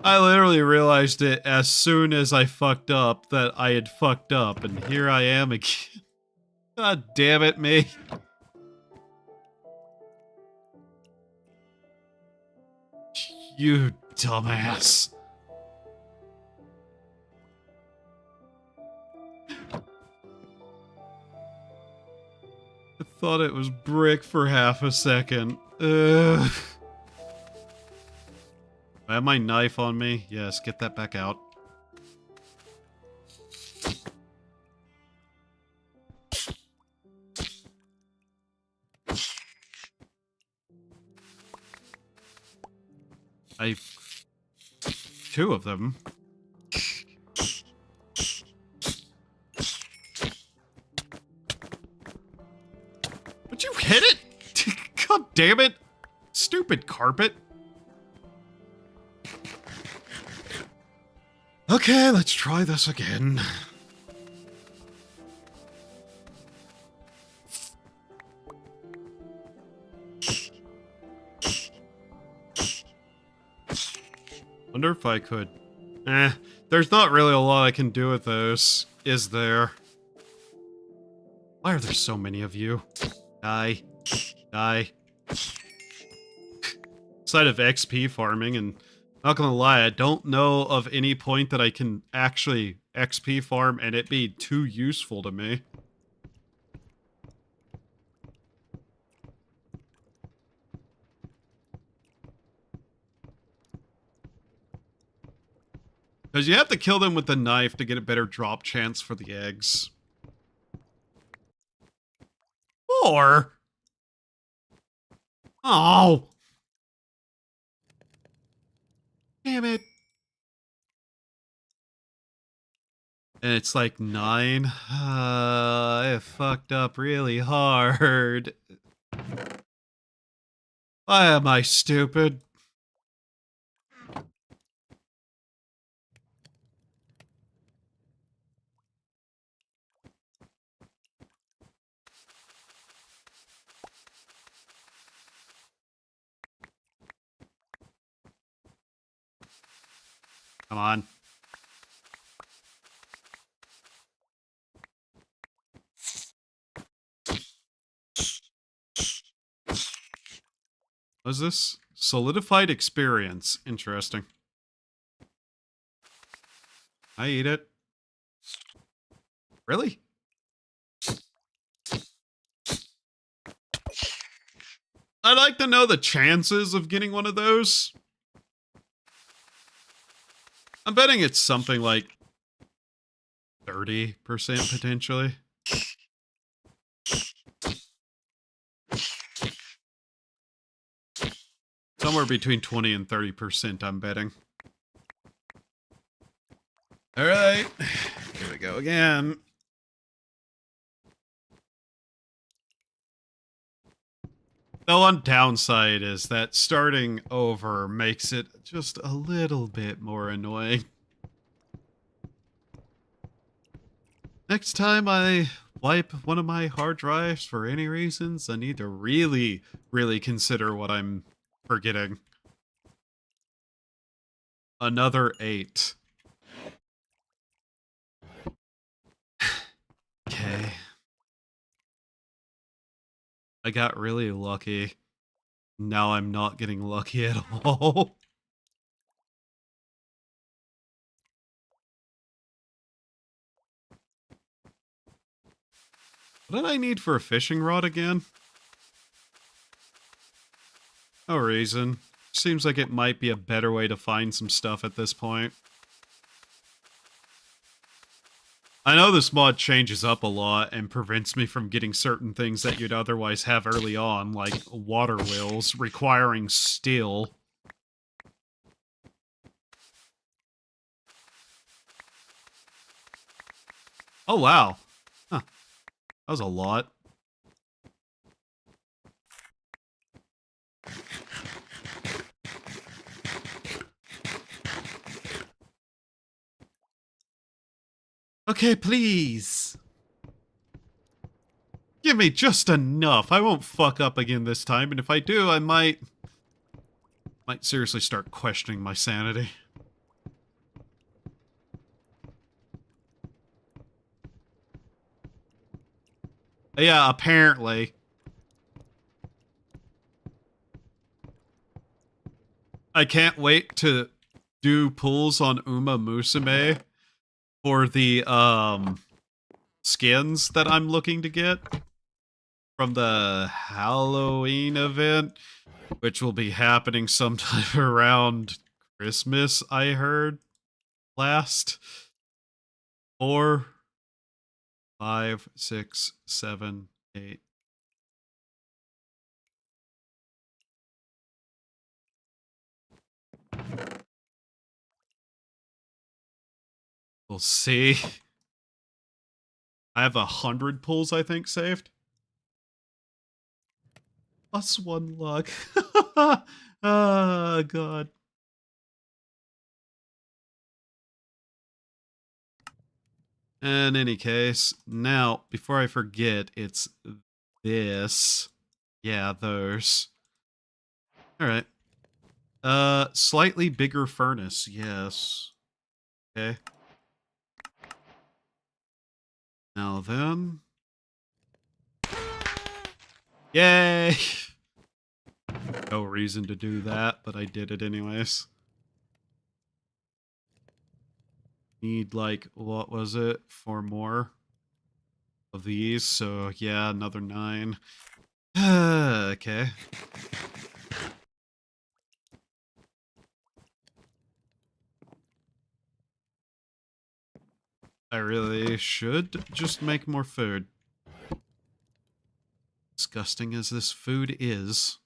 I literally realized it as soon as I fucked up that I had fucked up, and here I am again. God damn it, me. You dumbass. I thought it was brick for half a second. Ugh. I have my knife on me. Yes, get that back out. I... 2 of them. Would you hit it? God damn it. Stupid carpet. Okay, let's try this again. Wonder if I could... there's not really a lot I can do with those, is there? Why are there so many of you? Die. Die. Side of XP farming, and not gonna lie, I don't know of any point that I can actually XP farm and it be too useful to me. Because you have to kill them with the knife to get a better drop chance for the eggs. Or... Oh! Damn it. And it's like 9. I fucked up really hard. Why am I stupid? Come on. What is this? Solidified experience. Interesting. I eat it. Really? I'd like to know the chances of getting one of those. I'm betting it's something like 30% potentially. Somewhere between 20 and 30%, I'm betting. Alright, here we go again. The one downside is that starting over makes it just a little bit more annoying. Next time I wipe one of my hard drives for any reasons, I need to really, really consider what I'm forgetting. Another 8. Okay. I got really lucky. Now I'm not getting lucky at all. What did I need for a fishing rod again? No reason. Seems like it might be a better way to find some stuff at this point. I know this mod changes up a lot and prevents me from getting certain things that you'd otherwise have early on, like water wheels requiring steel. Oh wow. Huh. That was a lot. Okay, please. Give me just enough. I won't fuck up again this time, and if I do, I might seriously start questioning my sanity. Yeah, apparently. I can't wait to do pulls on Uma Musume for the skins that I'm looking to get from the Halloween event, which will be happening sometime around Christmas, I heard last. 4, 5, 6, 7, 8. We'll see. I have 100 pulls, I think, saved. +1 luck. Oh, God. In any case, now, before I forget, it's this. Yeah, those. Alright. Slightly bigger furnace, yes. Okay. Now then. Yay! No reason to do that, but I did it anyways. Need, like, what was it? 4 more of these, so yeah, another 9. Okay. I really should just make more food. Disgusting as this food is.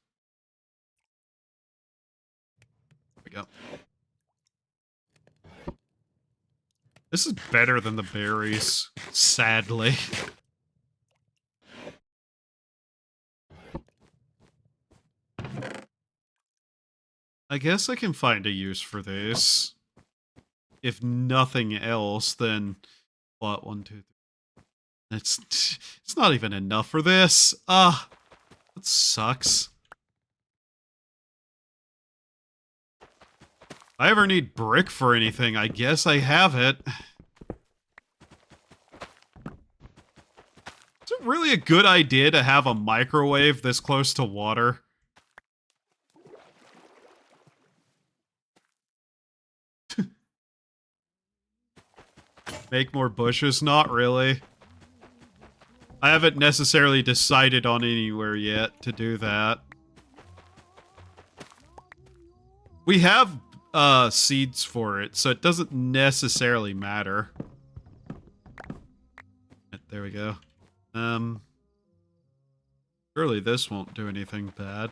There we go. This is better than the berries, sadly. I guess I can find a use for this. If nothing else, then what? 1, 2, 3. It's not even enough for this. Ah, that sucks. If I ever need brick for anything, I guess I have it. Is it really a good idea to have a microwave this close to water? Make more bushes? Not really. I haven't necessarily decided on anywhere yet to do that. We have seeds for it, so it doesn't necessarily matter. There we go. Surely this won't do anything bad.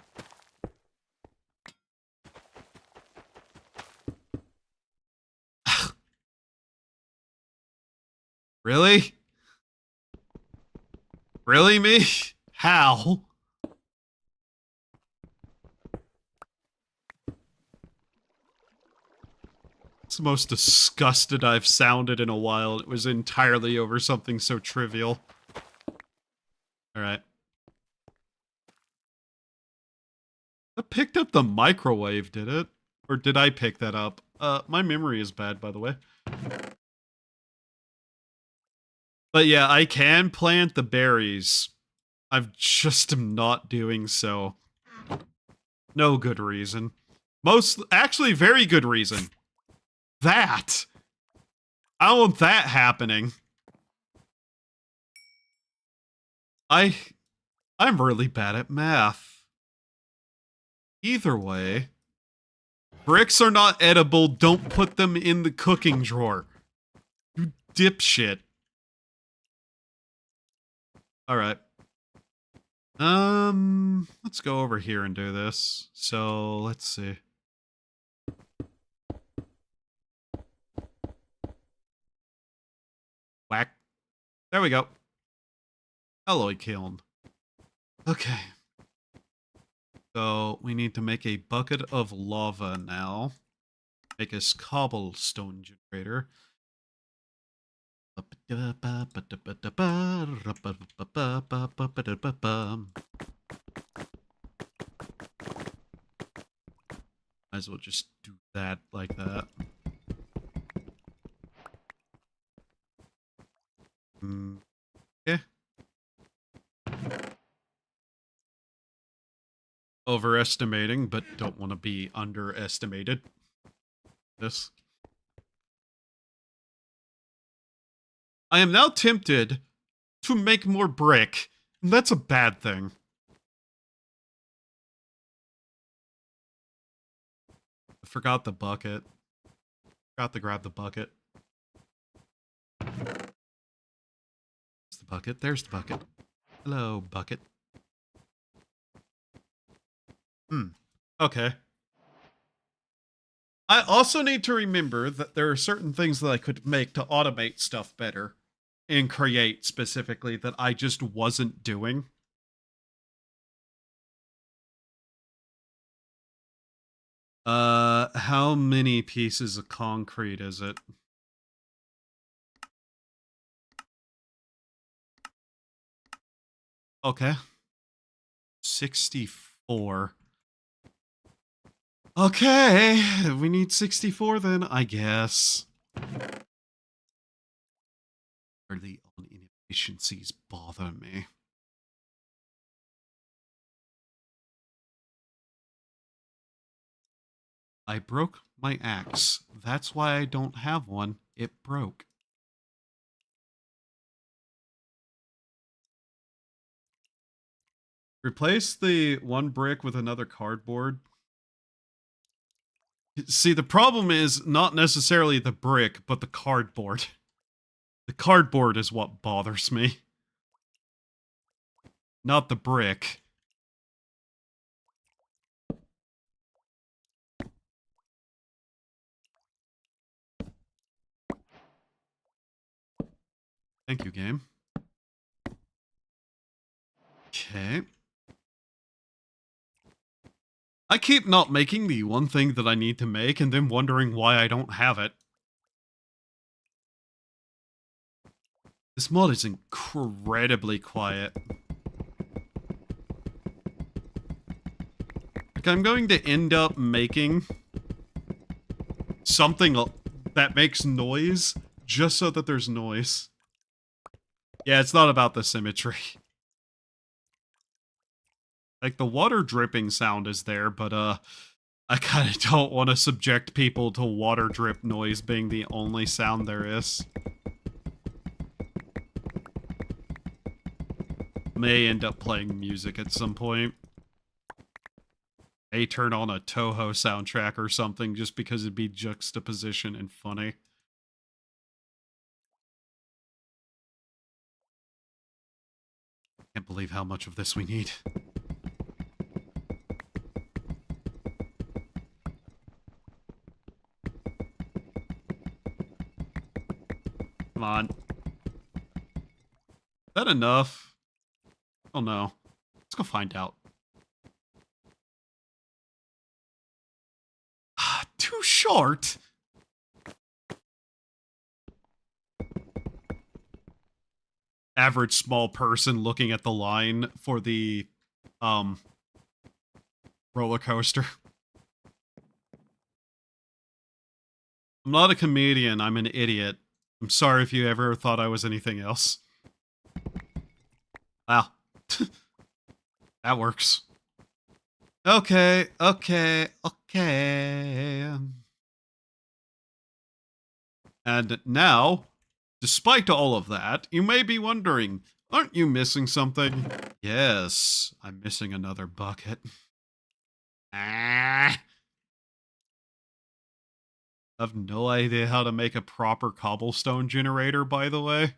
Really? Really, me? How? It's the most disgusted I've sounded in a while. It was entirely over something so trivial. Alright. That picked up the microwave, did it? Or did I pick that up? My memory is bad, by the way. But yeah, I can plant the berries. I've just am not doing so. No good reason. Actually, very good reason. That! I don't want that happening. I'm really bad at math. Either way, bricks are not edible, don't put them in the cooking drawer. You dipshit. Alright. Let's go over here and do this. So, let's see. Whack. There we go. Alloy kiln. Okay. So, we need to make a bucket of lava now. Make us cobblestone generator. Might as well just do that like that. Okay. Overestimating, but don't want to be underestimated. This. I am now tempted to make more brick, and that's a bad thing. I forgot the bucket. Forgot to grab the bucket. There's the bucket. There's the bucket. Hello, bucket. Okay. I also need to remember that there are certain things that I could make to automate stuff better and create specifically that I just wasn't doing. How many pieces of concrete is it? Okay. 64. Okay, we need 64 then, I guess. Early on inefficiencies bother me. I broke my axe. That's why I don't have one. It broke. Replace the one brick with another cardboard. See, the problem is not necessarily the brick, but the cardboard. The cardboard is what bothers me. Not the brick. Thank you, game. Okay. I keep not making the one thing that I need to make and then wondering why I don't have it. This mod is incredibly quiet. Like, I'm going to end up making something that makes noise just so that there's noise. Yeah, it's not about the symmetry. Like, the water dripping sound is there, but, I kind of don't want to subject people to water drip noise being the only sound there is. May end up playing music at some point. May turn on a Toho soundtrack or something just because it'd be juxtaposition and funny. Can't believe how much of this we need. Come on. Is that enough? Oh no. Let's go find out. Too short. Average small person looking at the line for the roller coaster. I'm not a comedian, I'm an idiot. I'm sorry if you ever thought I was anything else. Wow. That works. Okay. And now, despite all of that, you may be wondering, aren't you missing something? Yes, I'm missing another bucket. I have no idea how to make a proper cobblestone generator, by the way.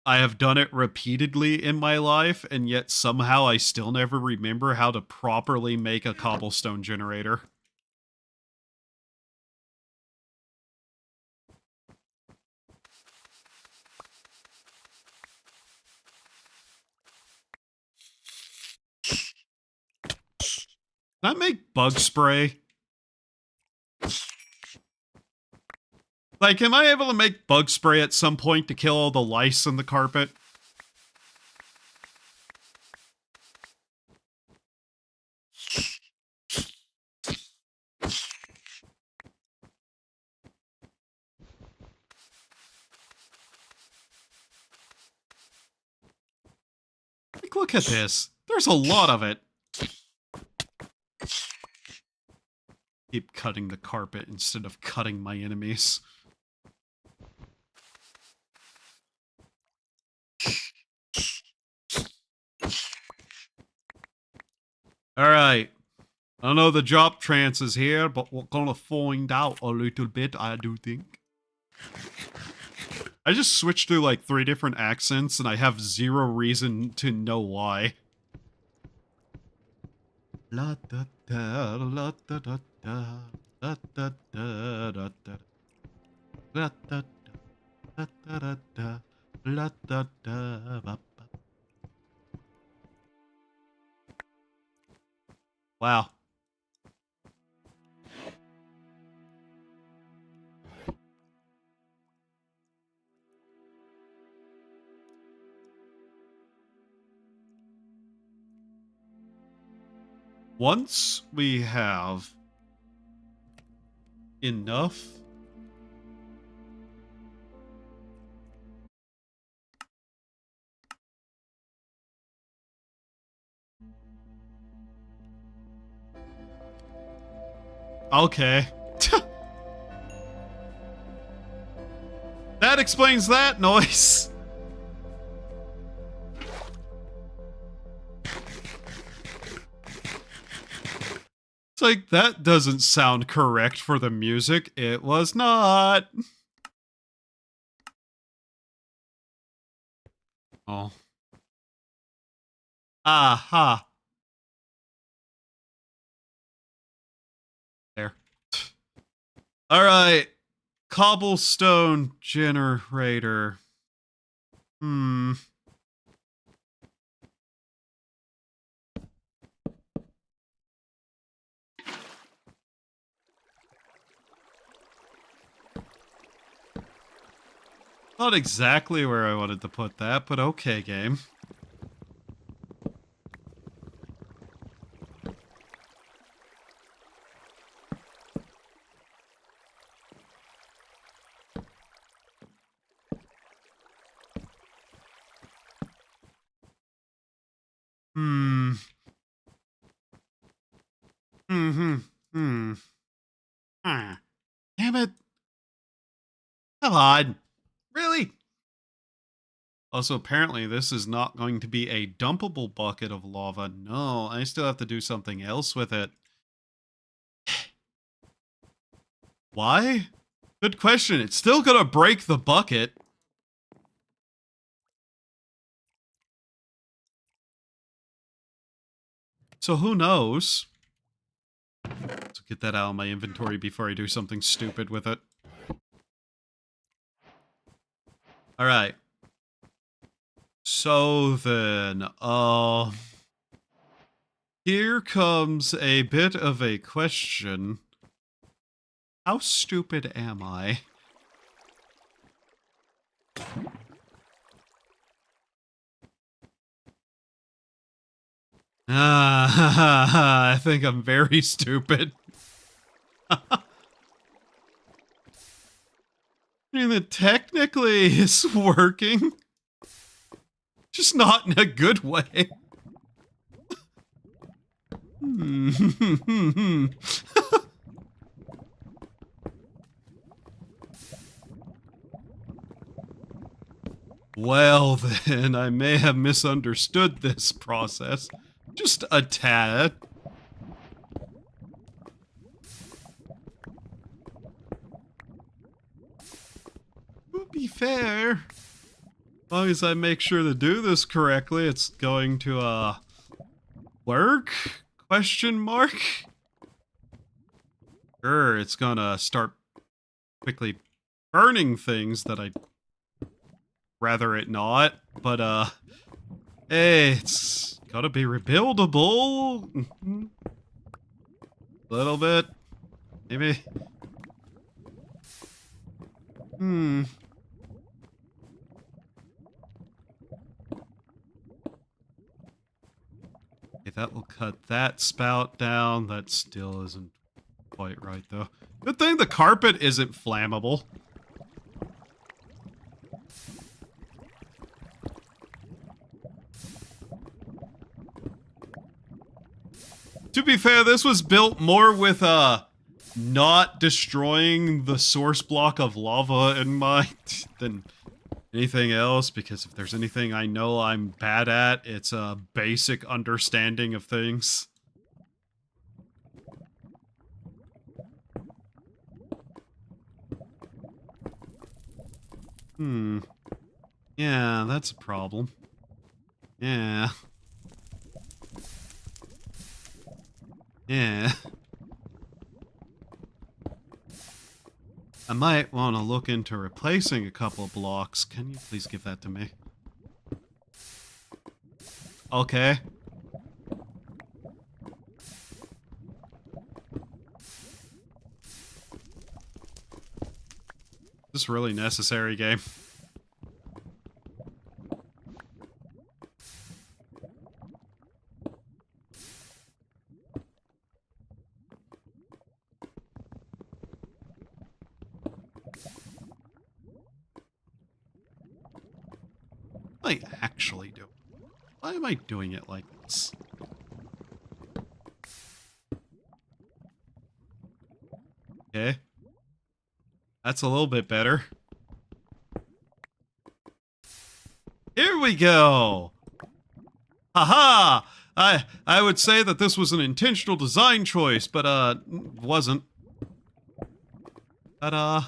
I have done it repeatedly in my life, and yet somehow I still never remember how to properly make a cobblestone generator. Can I make bug spray? Like, am I able to make bug spray at some point to kill all the lice in the carpet? Like, look at this. There's a lot of it. Keep cutting the carpet instead of cutting my enemies. Alright. I know the job trance is here, but we're gonna find out a little bit, I do think. I just switched through like 3 different accents, and I have 0 reason to know why. La da da la da da da. Da, da, da, da, da, da, da, da, da, da, da, la, da, da, ba, ba. Wow. Once we have enough okay. That explains that noise. It's like, that doesn't sound correct for the music. It was not. Oh. Aha. There. Alright. Cobblestone generator. Not exactly where I wanted to put that, but okay, game. Ah, damn it. Come on. Really? Also, apparently, this is not going to be a dumpable bucket of lava. No, I still have to do something else with it. Why? Good question. It's still gonna break the bucket. So who knows? So get that out of my inventory before I do something stupid with it. Alright. So then, here comes a bit of a question. How stupid am I? I think I'm very stupid. I mean, it technically is working. Just not in a good way. Well, then, I may have misunderstood this process. Just a tad. To be fair, as long as I make sure to do this correctly, it's going to, work? Question mark? Sure, it's gonna start quickly burning things that I'd rather it not, but, hey, it's gotta be rebuildable. A little bit. Maybe. Okay, that will cut that spout down. That still isn't quite right, though. Good thing the carpet isn't flammable. To be fair, this was built more with, not destroying the source block of lava in mind than anything else, because if there's anything I know I'm bad at, it's a basic understanding of things. Yeah, that's a problem. Yeah. Yeah. might want to look into replacing a couple of blocks. Can you please give that to me? Okay. Is this really necessary, game? What am I actually doing? Why am I doing it like this? Okay. That's a little bit better. Here we go! Haha! I would say that this was an intentional design choice, but wasn't. But oh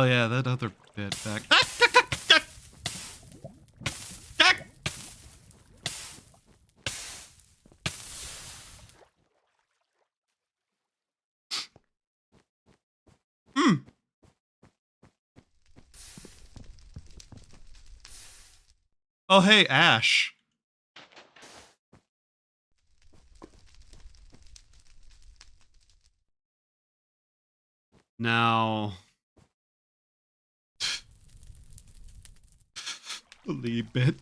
yeah, that other bit back. Oh hey, Ash. Now, the lead bit.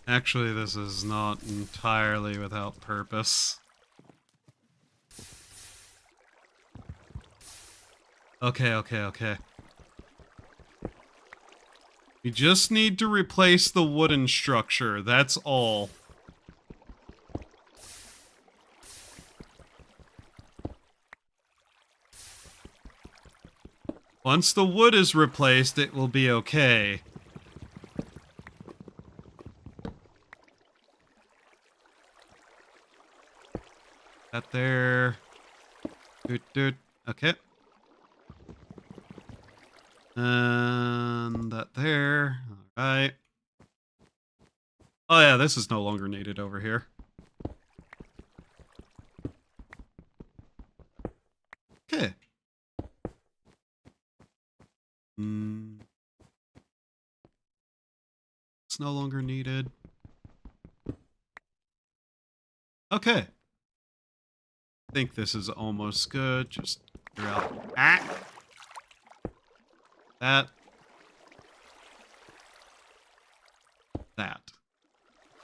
Actually, this is not entirely without purpose. Okay. We just need to replace the wooden structure, that's all. Once the wood is replaced, it will be okay. That there. Okay. And that there. Alright. Oh yeah, this is no longer needed over here. Okay. It's no longer needed. Okay. I think this is almost good. Just figure out that.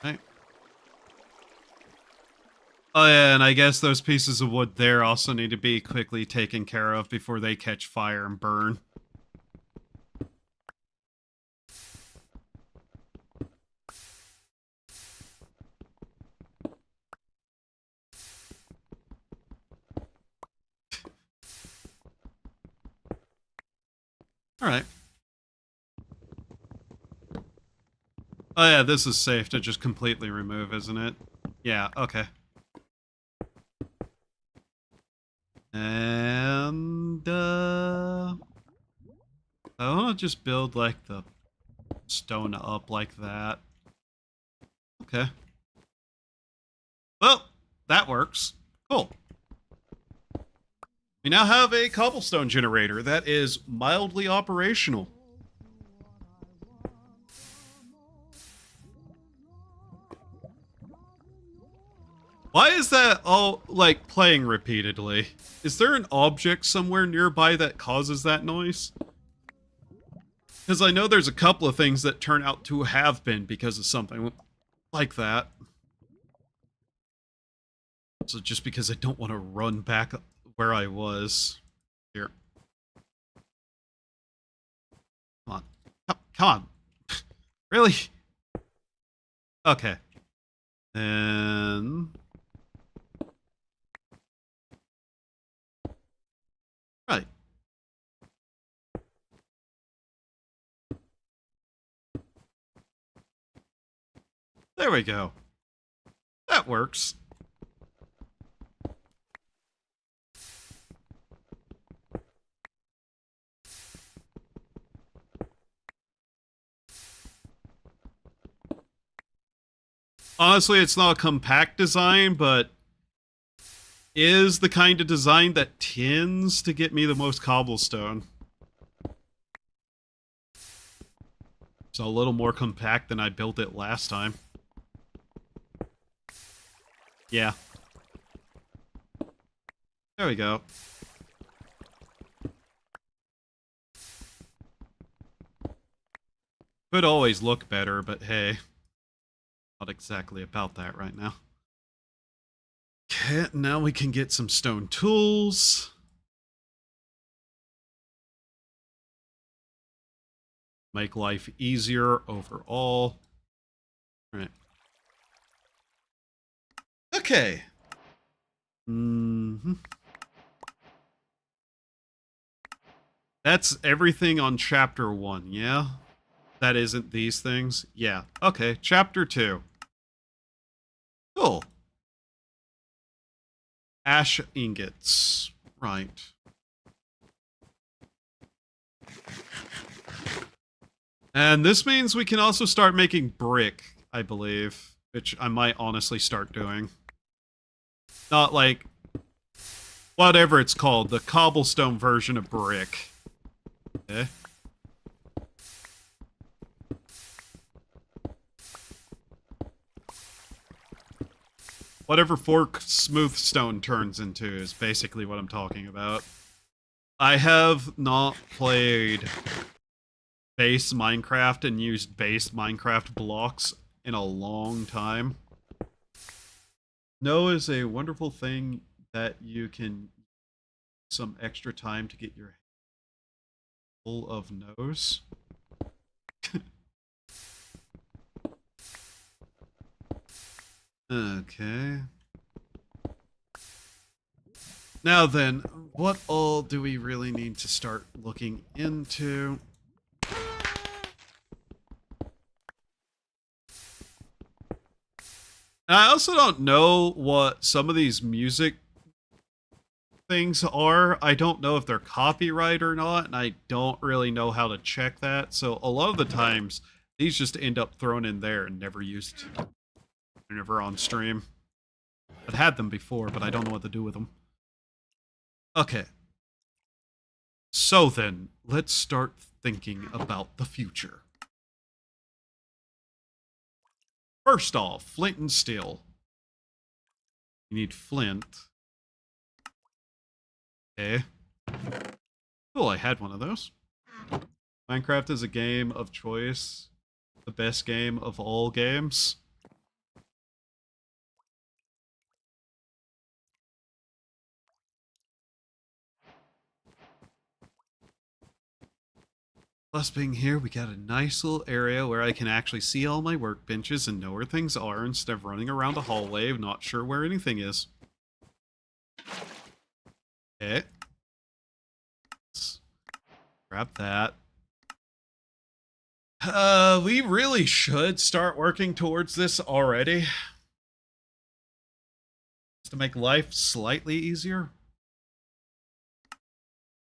Right. Oh yeah, and I guess those pieces of wood there also need to be quickly taken care of before they catch fire and burn. Alright. Oh yeah, this is safe to just completely remove, isn't it? Yeah, okay. And, I want to just build, like, the stone up like that. Okay. Well, that works. Cool. We now have a cobblestone generator that is mildly operational. Why is that all, like, playing repeatedly? Is there an object somewhere nearby that causes that noise? Because I know there's a couple of things that turn out to have been because of something like that. So just because I don't want to run back where I was. Here. Come on. Come on. Really? Okay. Then... Right. There we go. That works. Honestly, it's not a compact design, but is the kind of design that tends to get me the most cobblestone. So a little more compact than I built it last time. Yeah. There we go. Could always look better, but hey. Not exactly about that right now. Okay, now we can get some stone tools. Make life easier overall. All right. Okay. That's everything on chapter 1, yeah? That isn't these things? Yeah. Okay, chapter 2. Cool. Ash ingots. Right. And this means we can also start making brick, I believe. Which I might honestly start doing. Not like... whatever it's called. The cobblestone version of brick. Okay. Whatever fork smooth stone turns into is basically what I'm talking about. I have not played base Minecraft and used base Minecraft blocks in a long time. No is a wonderful thing that you can some extra time to get your head full of nose. Okay. Now then, what all do we really need to start looking into? I also don't know what some of these music things are. I don't know if they're copyright or not, and I don't really know how to check that. So a lot of the times, these just end up thrown in there and never used. They're never on stream. I've had them before, but I don't know what to do with them. Okay. So then, let's start thinking about the future. First off, flint and steel. You need flint. Okay. Cool, I had one of those. Minecraft is a game of choice. The best game of all games. Plus being here, we got a nice little area where I can actually see all my workbenches and know where things are instead of running around a hallway not sure where anything is. Okay. Let's grab that. We really should start working towards this already. Just to make life slightly easier.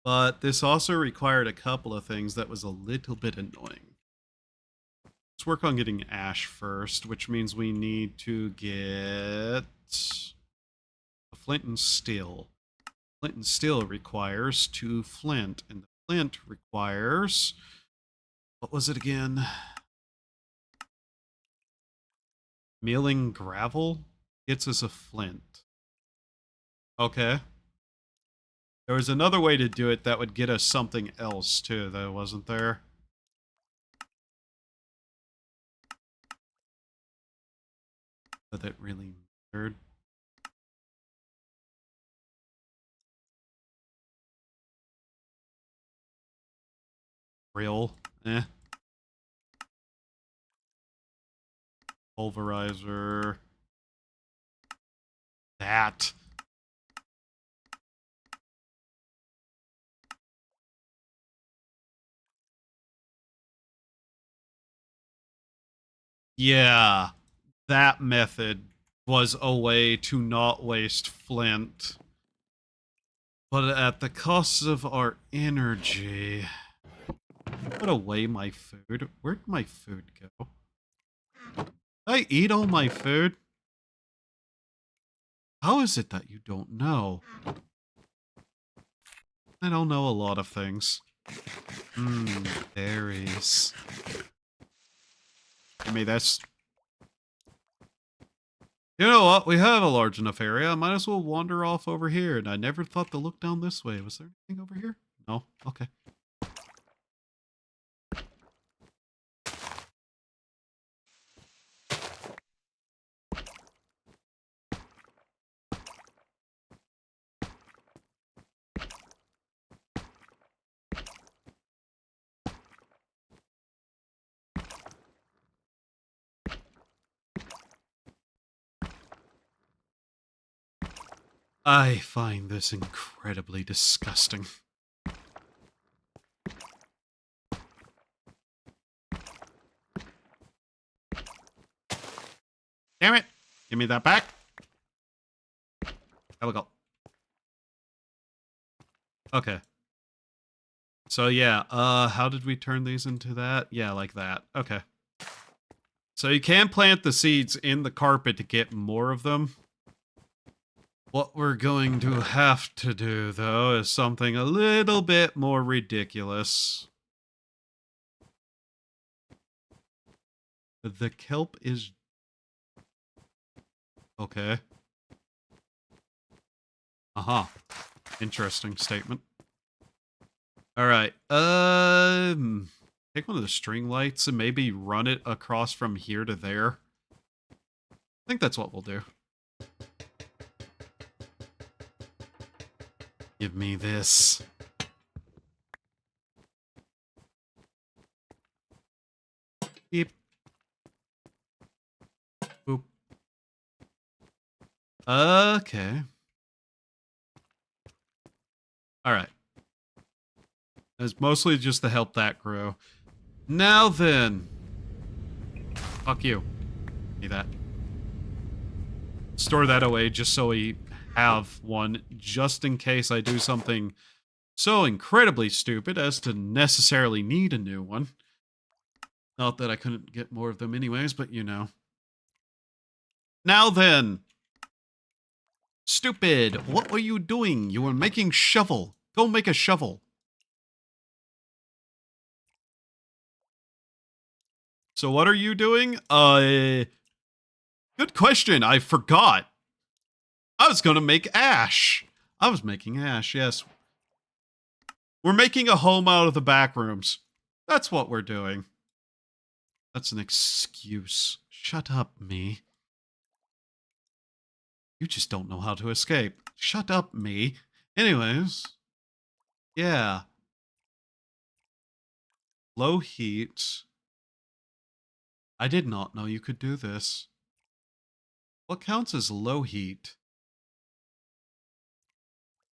But this also required a couple of things that was a little bit annoying. Let's work on getting ash first, which means we need to get a flint and steel. Flint and steel requires 2 flint, and the flint requires... what was it again? Milling gravel gets us a flint. Okay. There was another way to do it that would get us something else too, though, wasn't there? But that really mattered. Real. Pulverizer. That. Yeah. That method was a way to not waste flint. But at the cost of our energy. Put away my food. Where'd my food go? I eat all my food? How is it that you don't know? I don't know a lot of things. Berries. I mean, that's... You know what? We have a large enough area. I might as well wander off over here. And I never thought to look down this way. Was there anything over here? No? Okay. I find this incredibly disgusting. Damn it! Give me that back. There we go. Okay. So yeah, how did we turn these into that? Yeah, like that. Okay. So you can plant the seeds in the carpet to get more of them. What we're going to have to do, though, is something a little bit more ridiculous. The kelp is... Okay. Uh-huh. Interesting statement. Alright, take one of the string lights and maybe run it across from here to there. I think that's what we'll do. Give me this. Beep. Boop. Okay. Alright. It's mostly just to help that grow. Now then. Fuck you. Give me that. Store that away just so we have one, just in case I do something so incredibly stupid as to necessarily need a new one. Not that I couldn't get more of them anyways, but you know. Now then. Stupid, what were you doing? You were making shovel. Go make a shovel. So what are you doing? Good question. I forgot. I was gonna make ash. I was making ash, yes. We're making a home out of the back rooms. That's what we're doing. That's an excuse. Shut up, me. You just don't know how to escape. Shut up, me. Anyways. Yeah. Low heat. I did not know you could do this. What counts as low heat?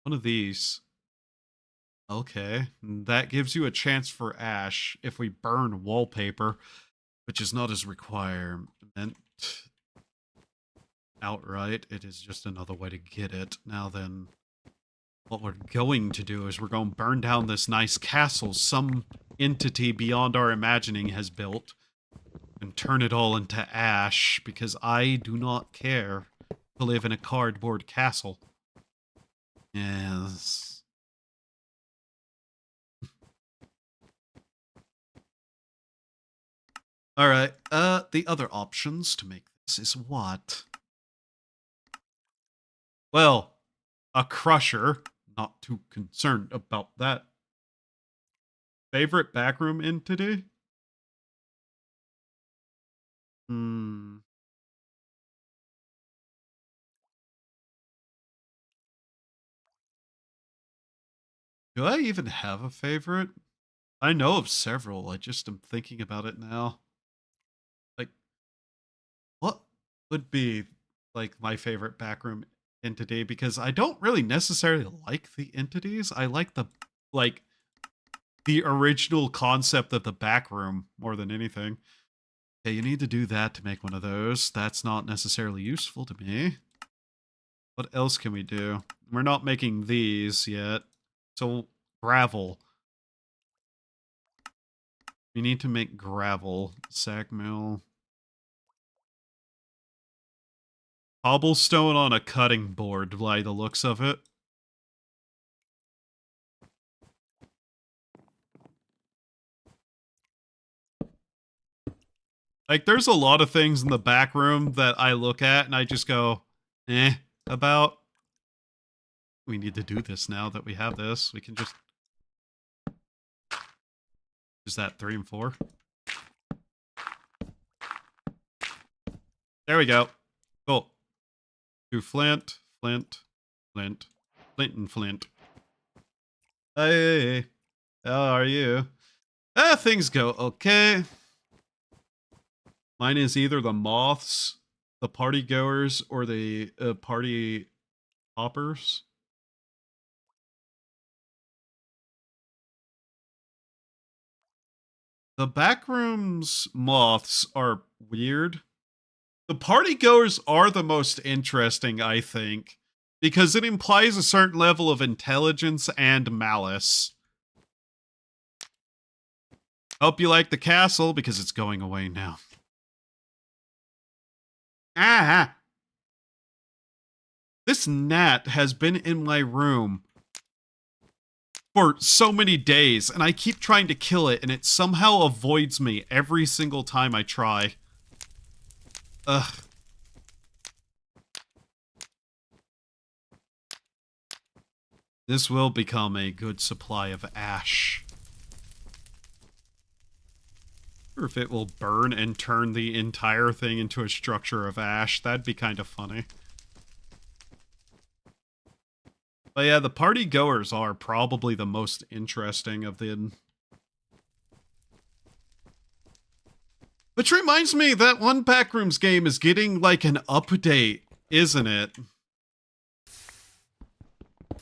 One of these. Okay. That gives you a chance for ash if we burn wallpaper, which is not as requirement outright. It is just another way to get it. Now then, what we're going to do is we're going to burn down this nice castle some entity beyond our imagining has built and turn it all into ash because I do not care to live in a cardboard castle. Yes. Alright, the other options to make this is what? Well, a crusher. Not too concerned about that. Favorite backroom entity? Do I even have a favorite? I know of several. I just am thinking about it now. Like, what would be, like, my favorite backroom entity? Because I don't really necessarily like the entities. I like the, like, the original concept of the backroom more than anything. Okay, you need to do that to make one of those. That's not necessarily useful to me. What else can we do? We're not making these yet. So, gravel. We need to make gravel. Sag mill. Cobblestone on a cutting board, by the looks of it. Like, there's a lot of things in the back room that I look at and I just go, about. We need to do this now that we have this. We can just... Is that 3 and 4? There we go. Cool. Do flint, flint, flint, flint, and flint. Hey, how are you? Things go okay. Mine is either the moths, the party goers, or the party hoppers. The backrooms moths are weird. The party goers are the most interesting, I think, because it implies a certain level of intelligence and malice. Hope you like the castle, because it's going away now. Ah! This gnat has been in my room for so many days, and I keep trying to kill it, and it somehow avoids me every single time I try. Ugh. This will become a good supply of ash. Or if it will burn and turn the entire thing into a structure of ash, that'd be kind of funny. But yeah, the party goers are probably the most interesting of them. Which reminds me, that one Backrooms game is getting like an update, isn't it?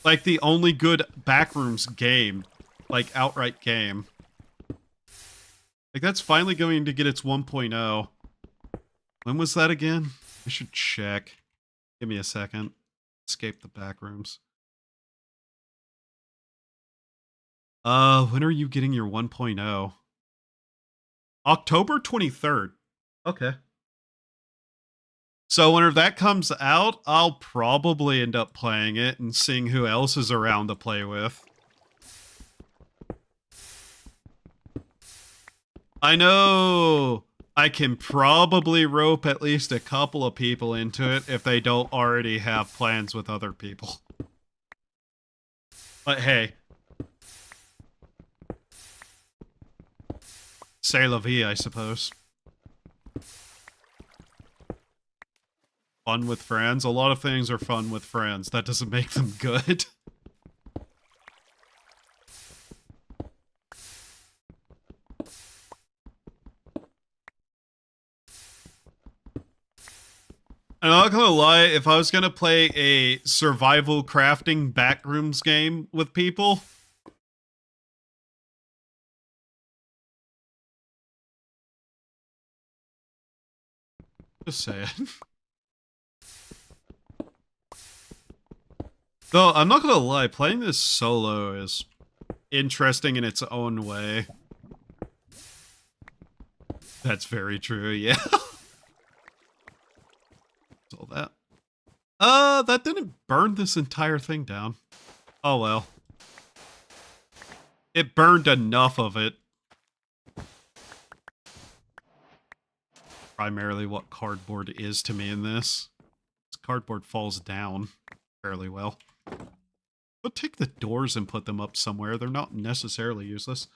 Like the only good Backrooms game, like outright game. Like that's finally going to get its 1.0. When was that again? I should check. Give me a second. Escape the Backrooms. When are you getting your 1.0? October 23rd. Okay. So whenever that comes out, I'll probably end up playing it and seeing who else is around to play with. I know I can probably rope at least a couple of people into it if they don't already have plans with other people. But hey. C'est la vie, I suppose. Fun with friends? A lot of things are fun with friends. That doesn't make them good. I'm not gonna lie, if I was gonna play a survival crafting Backrooms game with people... Just saying. Though, I'm not gonna lie, playing this solo is interesting in its own way. That's very true, yeah. All that. That didn't burn this entire thing down. Oh well. It burned enough of it. Primarily what cardboard is to me in this. This cardboard falls down fairly well. But take the doors and put them up somewhere. They're not necessarily useless.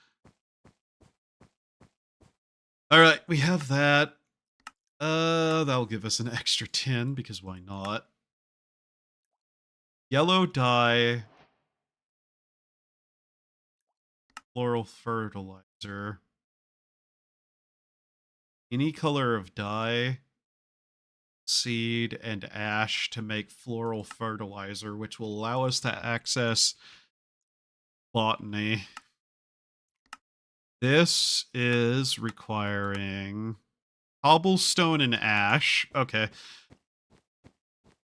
Alright, we have that. That'll give us an extra 10, because why not? Yellow dye. Floral fertilizer. Any color of dye, seed, and ash to make floral fertilizer, which will allow us to access botany. This is requiring cobblestone and ash. Okay.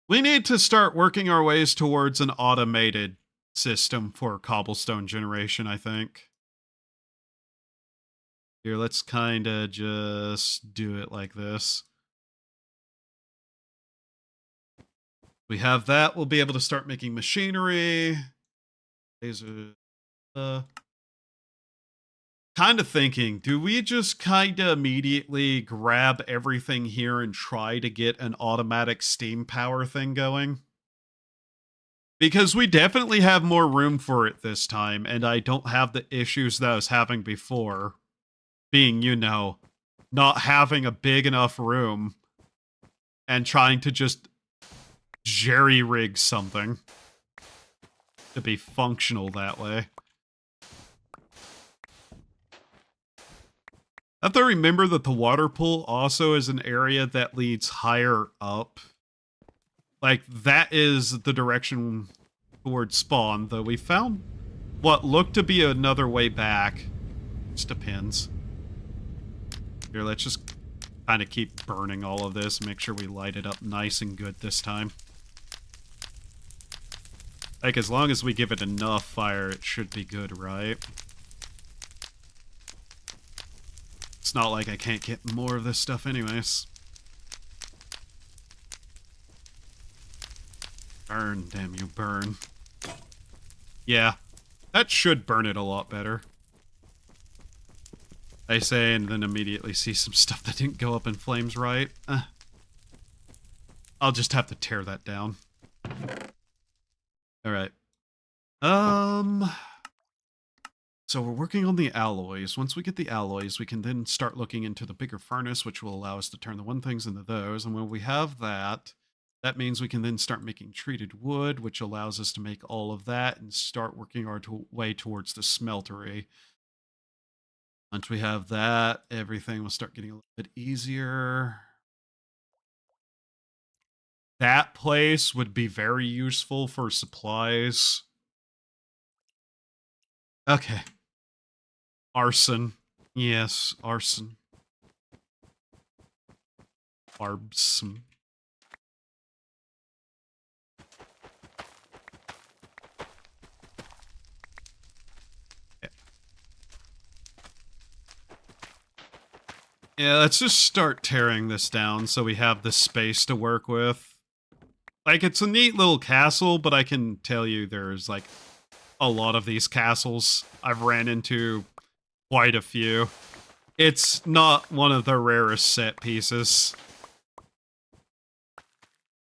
We need to start working our ways towards an automated system for cobblestone generation, I think. Here, let's kind of just do it like this. We have that. We'll be able to start making machinery. Laser. Kind of thinking, do we just kind of immediately grab everything here and try to get an automatic steam power thing going? Because we definitely have more room for it this time, and I don't have the issues that I was having before. Being, you know, not having a big enough room and trying to just jerry-rig something to be functional that way. I have to remember that the water pool also is an area that leads higher up. Like, that is the direction towards spawn, though we found what looked to be another way back. Just depends. Here, let's just kind of keep burning all of this, make sure we light it up nice and good this time. Like, as long as we give it enough fire, it should be good, right? It's not like I can't get more of this stuff anyways. Burn, damn you, burn. Yeah, that should burn it a lot better. I say, and then immediately see some stuff that didn't go up in flames right. I'll just have to tear that down. Alright. So we're working on the alloys. Once we get the alloys, we can then start looking into the bigger furnace, which will allow us to turn the one things into those. And when we have that, that means we can then start making treated wood, which allows us to make all of that and start working our way towards the smeltery. Once we have that, everything will start getting a little bit easier. That place would be very useful for supplies. Okay. Arson. Yes, arson. Arson. Yeah, let's just start tearing this down so we have the space to work with. Like, it's a neat little castle, but I can tell you there's, like, a lot of these castles. I've ran into quite a few. It's not one of the rarest set pieces.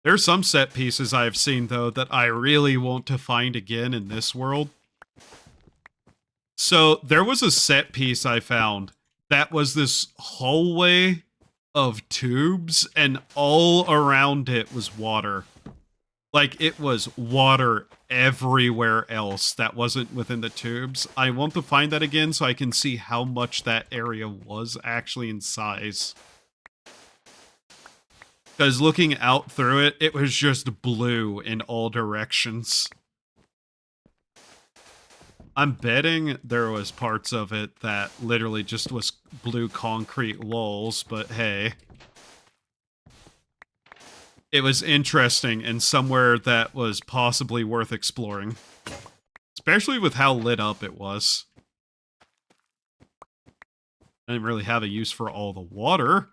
There's some set pieces I've seen, though, that I really want to find again in this world. So, there was a set piece I found that was this hallway of tubes, and all around it was water. Like, it was water everywhere else that wasn't within the tubes. I want to find that again so I can see how much that area was actually in size. Because looking out through it, it was just blue in all directions. I'm betting there was parts of it that literally just was blue concrete walls, but hey. It was interesting and somewhere that was possibly worth exploring. Especially with how lit up it was. I didn't really have a use for all the water.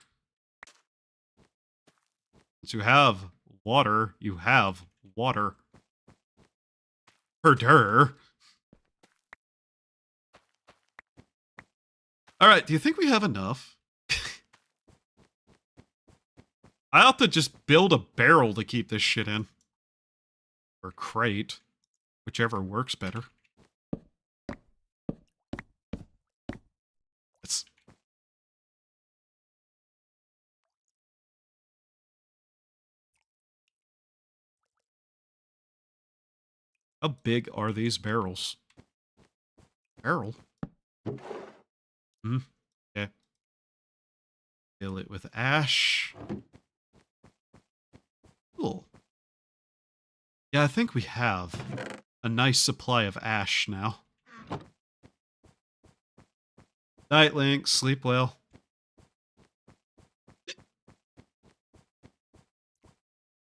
Once you have water, you have water. Herder. Alright, do you think we have enough? I ought to just build a barrel to keep this shit in. Or crate. Whichever works better. It's... How big are these barrels? Barrel? Okay. Fill it with ash. Cool. Yeah, I think we have a nice supply of ash now. Night, Link. Sleep well.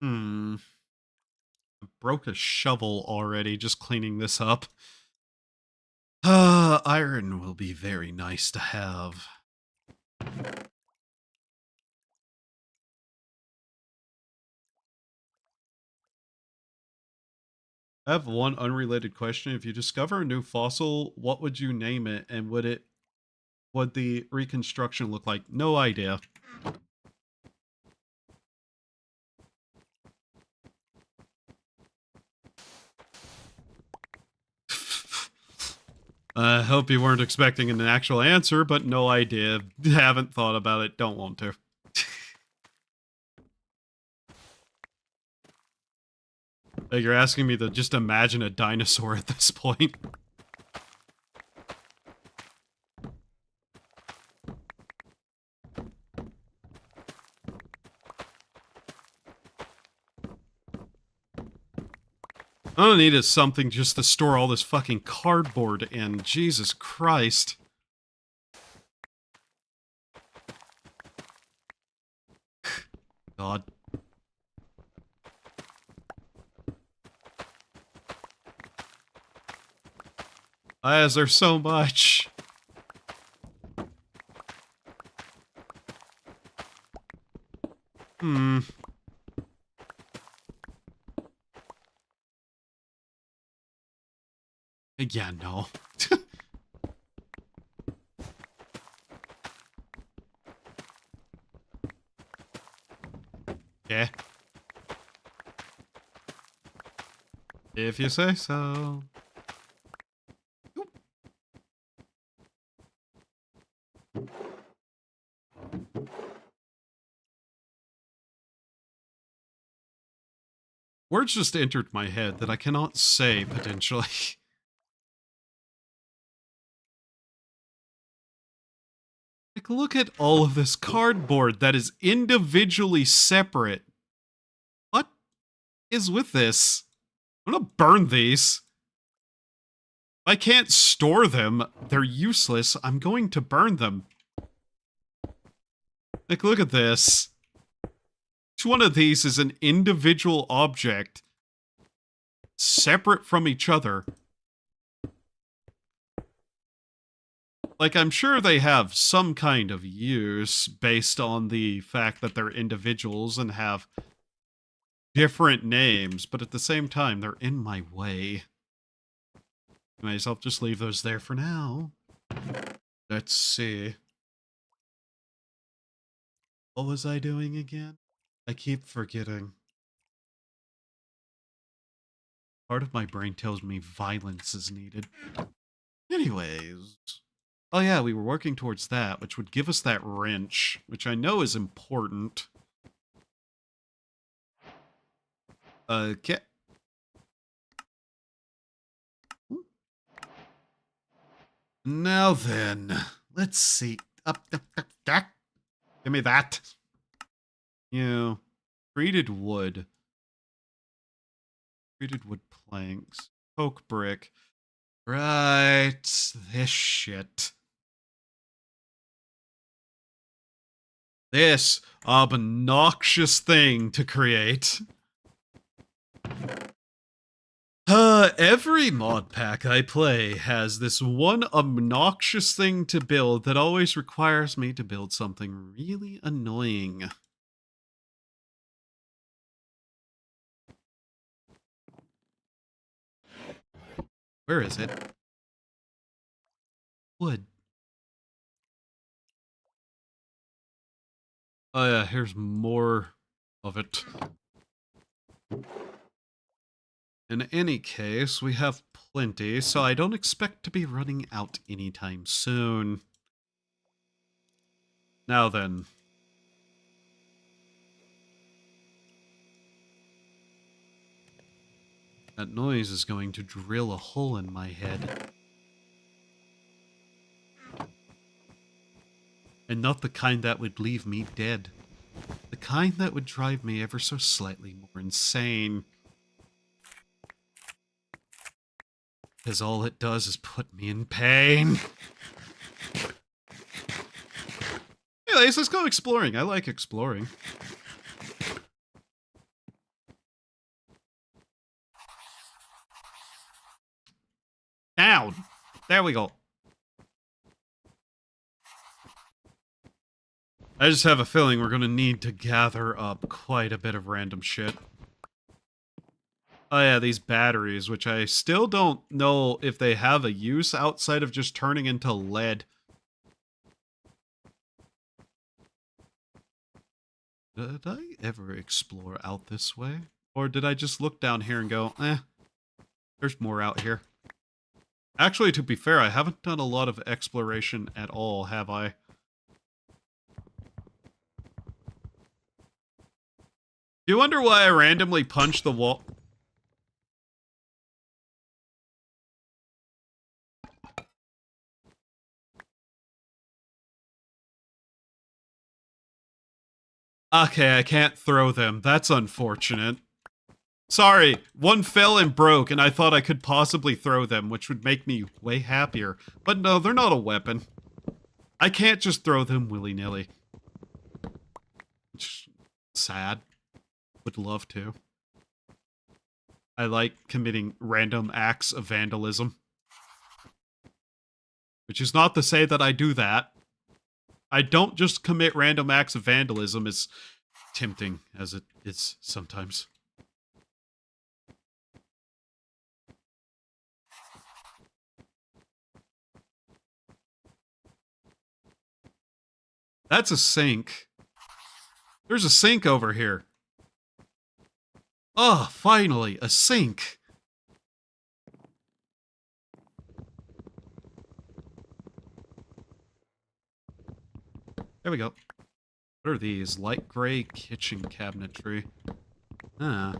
I broke a shovel already just cleaning this up. Iron will be very nice to have. I have one unrelated question. If you discover a new fossil, what would you name it, and would the reconstruction look like? No idea. I hope you weren't expecting an actual answer, but no idea. Haven't thought about it. Don't want to. Like, you're asking me to just imagine a dinosaur at this point. All I need is something just to store all this fucking cardboard in. Jesus Christ. God. Why is there so much? Yeah, no. Yeah. If you say so. Words just entered my head that I cannot say, potentially. Like, look at all of this cardboard that is individually separate. What is with this? I'm gonna burn these. If I can't store them, they're useless. I'm going to burn them. Like, look at this. Each one of these is an individual object, separate from each other. Like, I'm sure they have some kind of use based on the fact that they're individuals and have different names, but at the same time, they're in my way. Anyways, I'll just leave those there for now. Let's see. What was I doing again? I keep forgetting. Part of my brain tells me violence is needed. Anyways. Oh yeah, we were working towards that, which would give us that wrench, which I know is important. Okay. Now then, let's see. Give me that. You treated wood. Treated wood planks. Oak brick. Right. This shit. This obnoxious thing to create. Every mod pack I play has this one obnoxious thing to build that always requires me to build something really annoying. Where is it? Wood. Oh yeah, here's more of it. In any case, we have plenty, so I don't expect to be running out anytime soon. Now then. That noise is going to drill a hole in my head. And not the kind that would leave me dead. The kind that would drive me ever so slightly more insane. Because all it does is put me in pain. Anyways, let's go exploring. I like exploring. Down! There we go. I just have a feeling we're gonna need to gather up quite a bit of random shit. Oh yeah, these batteries, which I still don't know if they have a use outside of just turning into lead. Did I ever explore out this way? Or did I just look down here and go, there's more out here? Actually, to be fair, I haven't done a lot of exploration at all, have I? Do you wonder why I randomly punched the wall? Okay, I can't throw them. That's unfortunate. Sorry, one fell and broke, and I thought I could possibly throw them, which would make me way happier. But no, they're not a weapon. I can't just throw them willy-nilly. Sad. Would love to. I like committing random acts of vandalism. Which is not to say that I do that. I don't just commit random acts of vandalism, as tempting as it is sometimes. That's a sink. There's a sink over here. Oh, finally, a sink. There we go. What are these? Light gray kitchen cabinetry. Ah.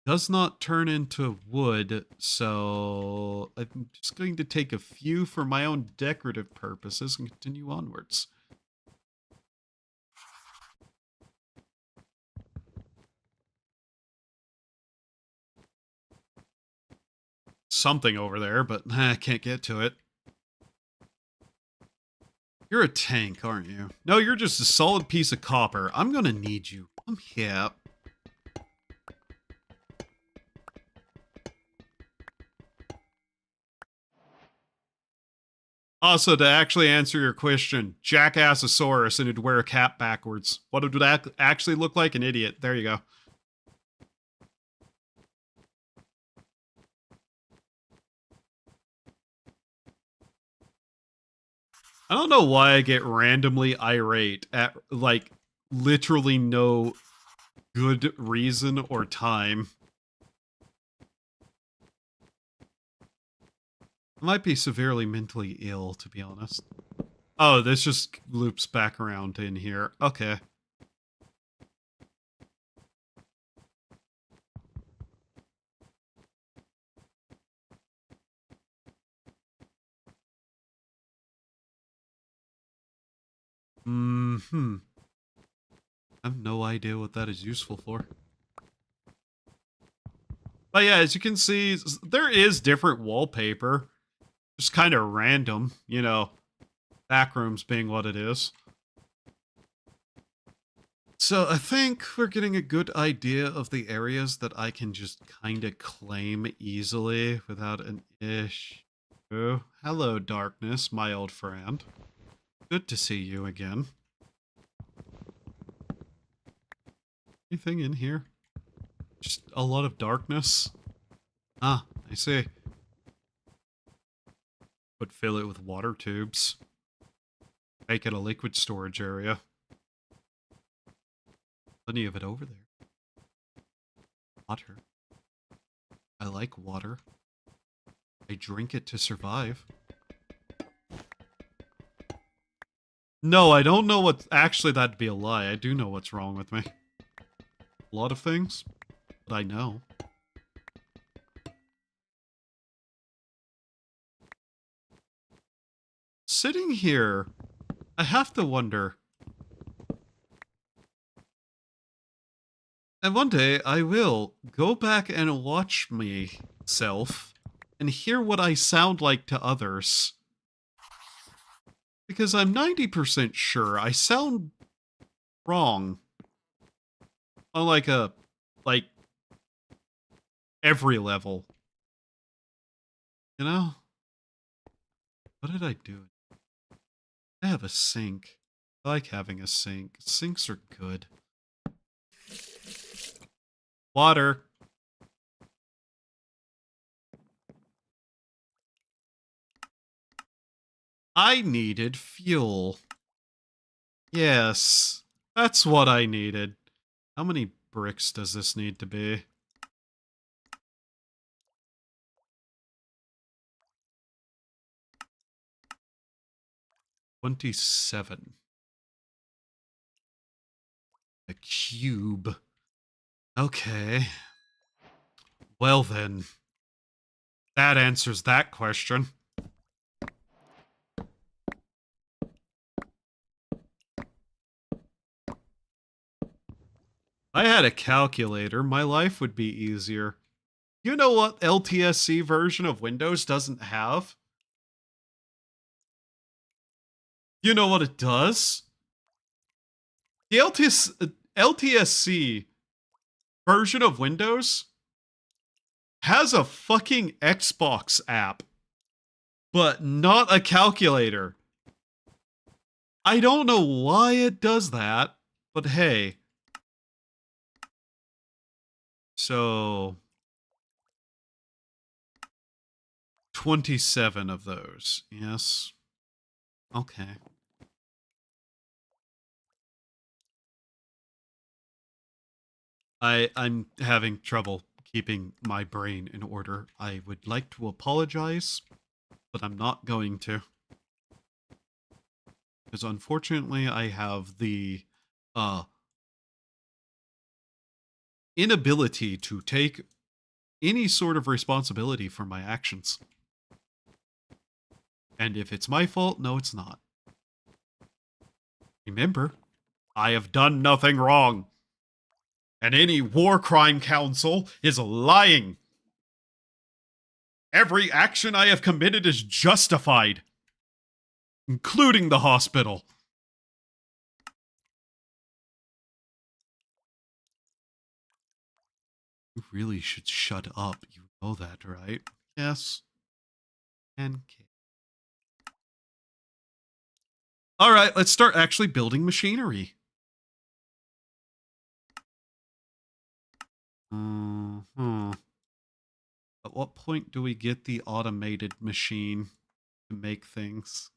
Does not turn into wood, so I'm just going to take a few for my own decorative purposes and continue onwards. Something over there, but I can't get to it. You're a tank, aren't you? No, you're just a solid piece of copper. I'm gonna need you. I'm here. Also, to actually answer your question, Jackassosaurus, and it'd wear a cap backwards. What would that actually look like? An idiot. There you go. I don't know why I get randomly irate at, like, literally no good reason or time. I might be severely mentally ill, to be honest. Oh, this just loops back around in here. Okay. I have no idea what that is useful for. But yeah, as you can see, there is different wallpaper. Just kind of random, you know, backrooms being what it is. So I think we're getting a good idea of the areas that I can just kind of claim easily without an issue. Hello, darkness, my old friend. Good to see you again. Anything in here? Just a lot of darkness. Ah, I see. But fill it with water tubes. Make it a liquid storage area. Plenty of it over there. Water. I like water. I drink it to survive. No, I don't know what... Actually, that'd be a lie. I do know what's wrong with me. A lot of things, but I know. Sitting here, I have to wonder. And one day, I will go back and watch myself and hear what I sound like to others. Because I'm 90% sure I sound wrong. On like every level. You know? What did I do? I have a sink. I like having a sink. Sinks are good. Water. I needed fuel. Yes, that's what I needed. How many bricks does this need to be? $27. A cube. Okay. Well then. That answers that question. If I had a calculator, my life would be easier. You know what LTSC version of Windows doesn't have? You know what it does? The LTSC version of Windows has a fucking Xbox app, but not a calculator. I don't know why it does that, but hey. So 27 of those. Yes. Okay. I'm having trouble keeping my brain in order. I would like to apologize, but I'm not going to. Because unfortunately I have the inability to take any sort of responsibility for my actions. And if it's my fault, no, it's not. Remember, I have done nothing wrong. And any war crime council is lying. Every action I have committed is justified, including the hospital. You really should shut up. You know that, right? Yes. 10K. All right, let's start actually building machinery. At what point do we get the automated machine to make things?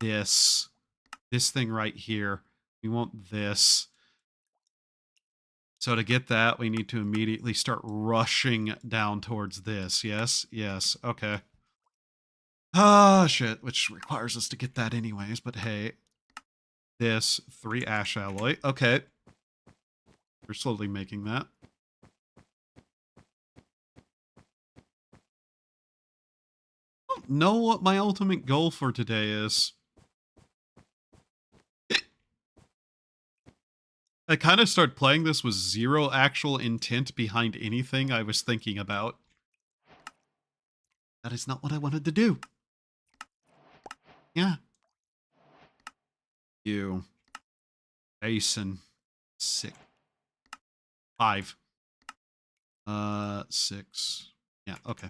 This thing right here. We want this. So to get that, we need to immediately start rushing down towards this. Yes? Yes. Okay. Ah, shit. Which requires us to get that anyways, but hey. This, 3 ash alloy. Okay. We're slowly making that. I don't know what my ultimate goal for today is. I kind of started playing this with zero actual intent behind anything I was thinking about. That is not what I wanted to do. Yeah. You. Basin. 6. 5. 6. Yeah, okay.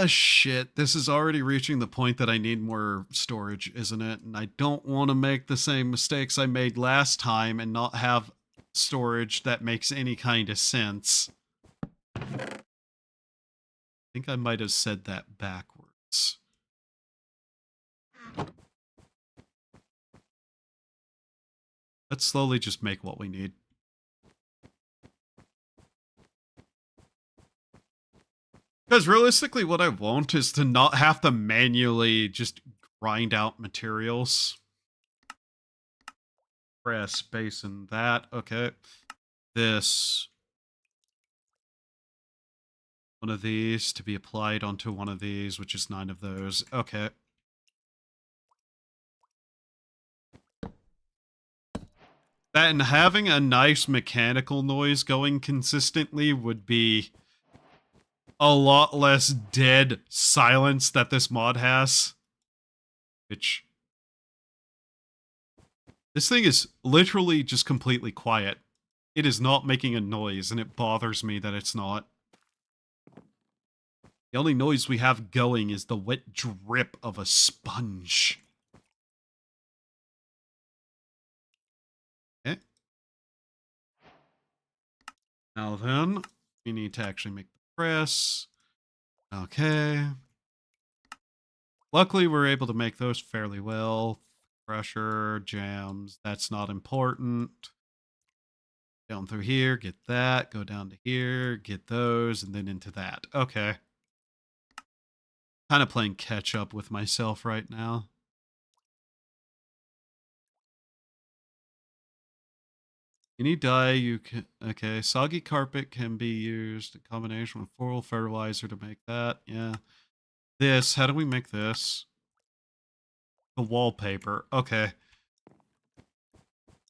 Shit. This is already reaching the point that I need more storage, isn't it? And I don't want to make the same mistakes I made last time and not have storage that makes any kind of sense. I think I might have said that backwards. Let's slowly just make what we need. Because realistically, what I want is to not have to manually just grind out materials. Press space and that. Okay. This. One of these to be applied onto one of these, which is 9 of those. Okay. That and having a nice mechanical noise going consistently would be a lot less dead silence that this mod has. Which... This thing is literally just completely quiet. It is not making a noise, and it bothers me that it's not. The only noise we have going is the wet drip of a sponge. Okay. Now then, we need to actually make the press. Okay. Luckily, we're able to make those fairly well. Pressure, jams, that's not important. Down through here, get that. Go down to here, get those, and then into that. Okay. Kind of playing catch up with myself right now. Any dye you can... Okay, soggy carpet can be used in combination with floral fertilizer to make that. Yeah. This, how do we make this? The wallpaper. Okay.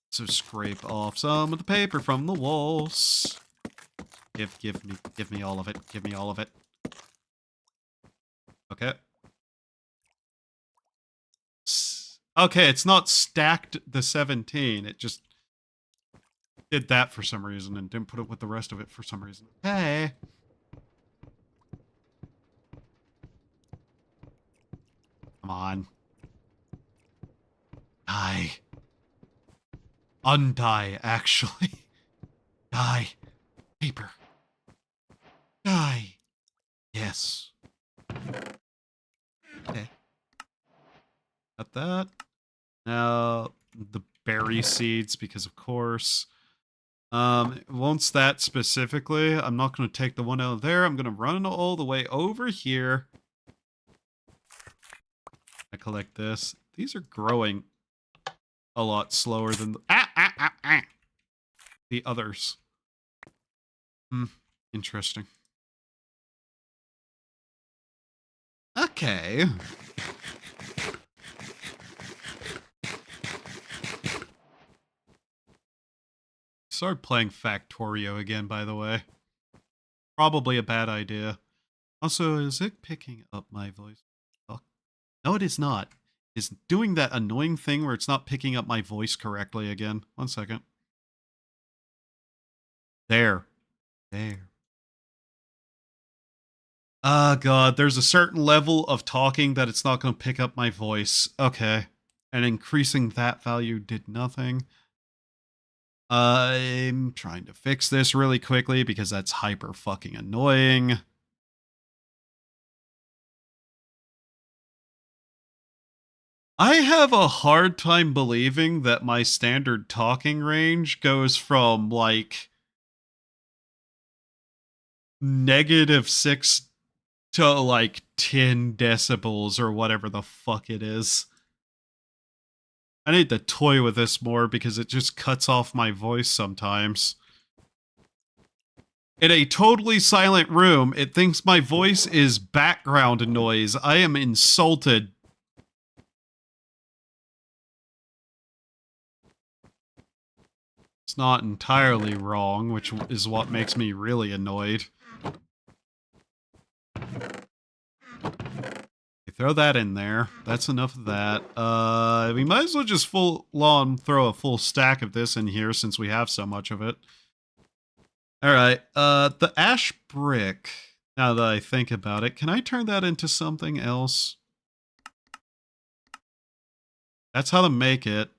So scrape off some of the paper from the walls. Give me all of it. Give me all of it. Okay. Okay, it's not stacked the 17. It just did that for some reason and didn't put it with the rest of it for some reason. Hey. Come on. Die. Undie, actually. Die. Paper. Die. Yes. Okay. Got that. Now, the berry seeds, because of course. Once that specifically, I'm not going to take the one out of there. I'm going to run all the way over here. I collect this. These are growing a lot slower than the others. Interesting. Okay. Started playing Factorio again, by the way. Probably a bad idea. Also, is it picking up my voice? Oh. No, it is not. It's doing that annoying thing where it's not picking up my voice correctly again. 1 second. There. There. God, there's a certain level of talking that it's not going to pick up my voice. Okay. And increasing that value did nothing. I'm trying to fix this really quickly because that's hyper fucking annoying. I have a hard time believing that my standard talking range goes from like -6 to like 10 decibels or whatever the fuck it is. I need to toy with this more because it just cuts off my voice sometimes. In a totally silent room, it thinks my voice is background noise. I am insulted. It's not entirely wrong, which is what makes me really annoyed. Throw that in there. That's enough of that. We might as well just full-on throw a full stack of this in here since we have so much of it. Alright, the ash brick, now that I think about it, can I turn that into something else? That's how to make it.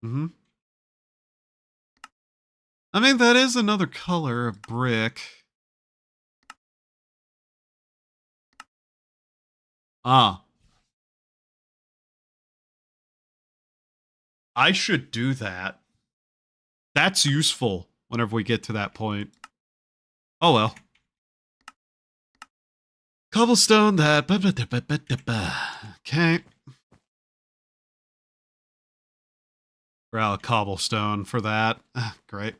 I mean, that is another color of brick. Ah. I should do that. That's useful whenever we get to that point. Oh well. Cobblestone that. Okay. We're out of cobblestone for that. Great.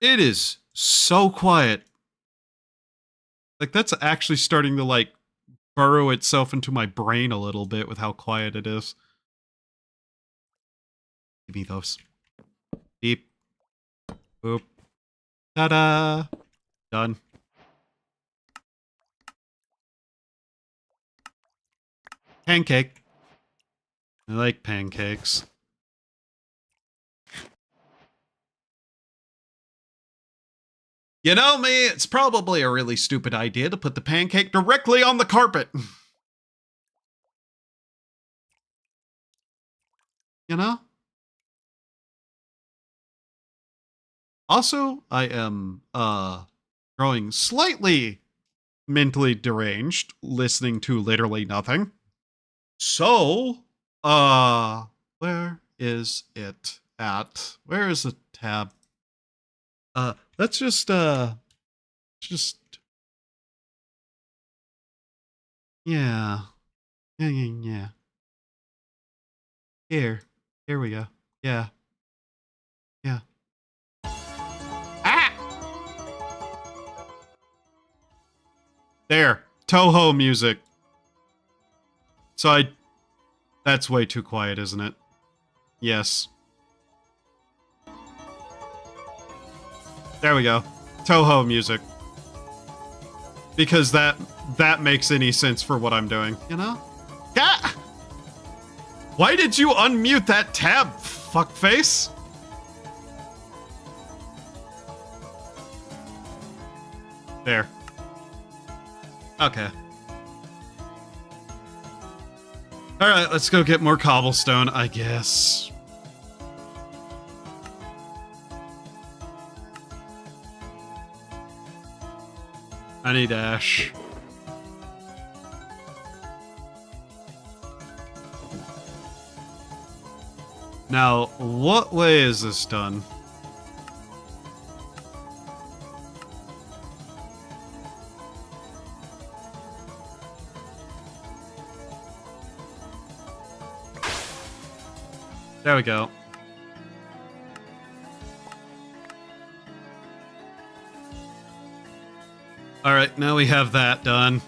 It is so quiet. Like, that's actually starting to, like, burrow itself into my brain a little bit with how quiet it is. Give me those. Beep. Boop. Ta-da! Done. Pancake. I like pancakes. You know me, it's probably a really stupid idea to put the pancake directly on the carpet. You know? Also, I am, growing slightly mentally deranged, listening to literally nothing. So, where is it at? Where is the tab? Let's just, yeah. Yeah. Here we go. Yeah. Yeah. Ah! There. Toho music. So that's way too quiet, isn't it? Yes. There we go. Toho music. Because that makes any sense for what I'm doing, you know? Ah! Why did you unmute that tab, fuckface? There. Okay. Alright, let's go get more cobblestone, I guess. I need ash. Now, what way is this done? There we go. Alright, now we have that done.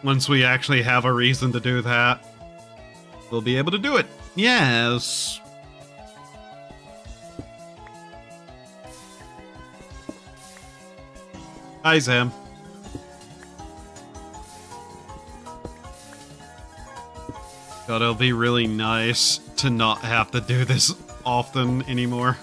Once we actually have a reason to do that, we'll be able to do it. Yes. Hi, Sam. God, it'll be really nice to not have to do this often anymore.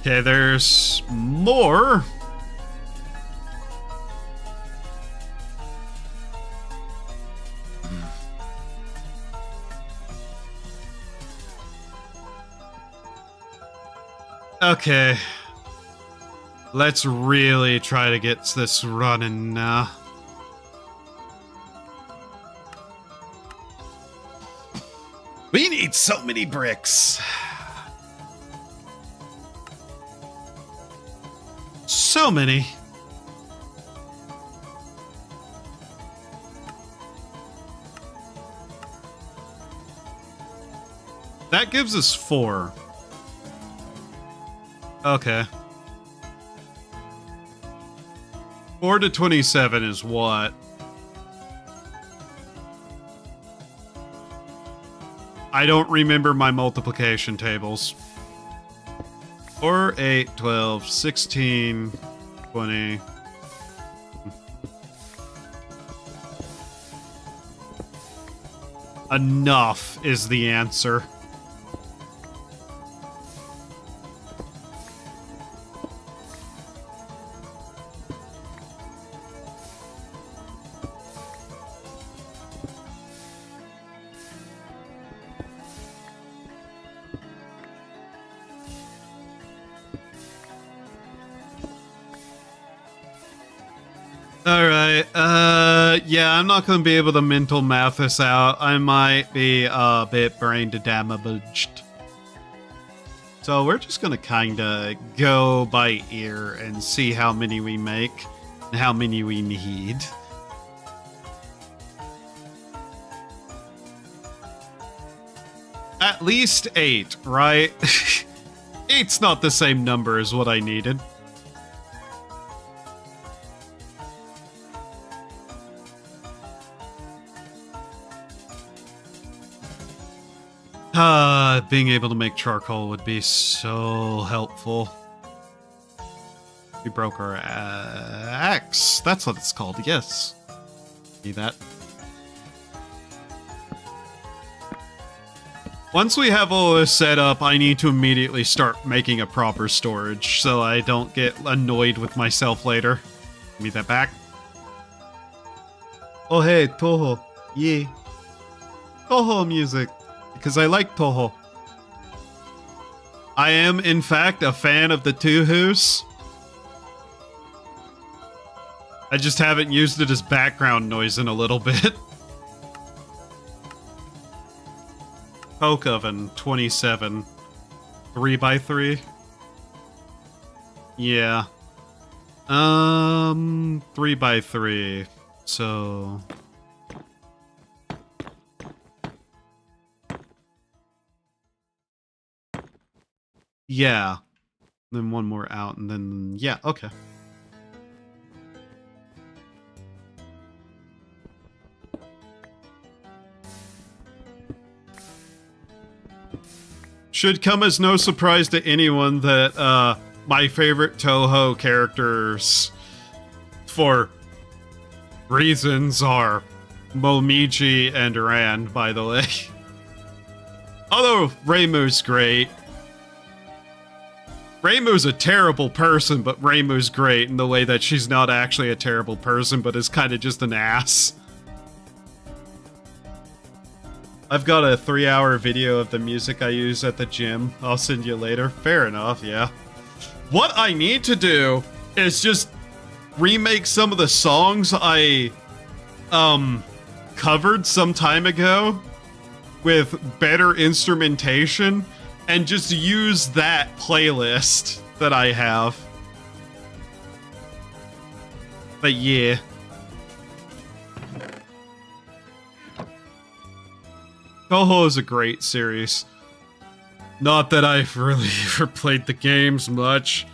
Okay, there's more. Okay. Let's really try to get this running now. We need so many bricks. So many. That gives us 4. Okay. 4 to 27 is what? I don't remember my multiplication tables. 4, 8, 12, 16, 20. Enough is the answer. Alright, yeah, I'm not gonna be able to mental math this out. I might be a bit brain damaged. So we're just gonna kinda go by ear and see how many we make and how many we need. At least 8, right? 8's not the same number as what I needed. Being able to make charcoal would be so helpful. We broke our axe. That's what it's called, yes. Need that. Once we have all this set up, I need to immediately start making a proper storage so I don't get annoyed with myself later. Give me that back. Oh hey, Toho. Yeah. Toho music. Because I like Toho. I am, in fact, a fan of the Tuhus. I just haven't used it as background noise in a little bit. Poke oven, 27. 3x3? Yeah. 3x3. So... yeah. Then one more out, and then... yeah, okay. Should come as no surprise to anyone that my favorite Toho characters, for reasons, are Momiji and Rand, by the way. Although Reimu's great. Reimu's a terrible person, but Reimu's great in the way that she's not actually a terrible person, but is kind of just an ass. I've got a 3-hour video of the music I use at the gym. I'll send you later. Fair enough, yeah. What I need to do is just remake some of the songs I covered some time ago with better instrumentation and just use that playlist that I have. But yeah. Toho is a great series. Not that I've really ever played the games much,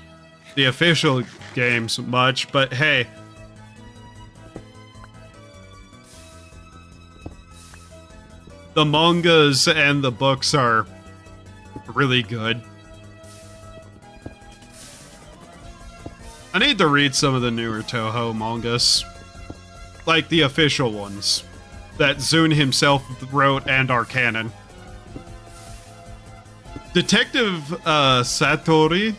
the official games much, but hey. The mangas and the books are really good. I need to read some of the newer Toho mangas. Like the official ones that Zune himself wrote and are canon. Detective Satori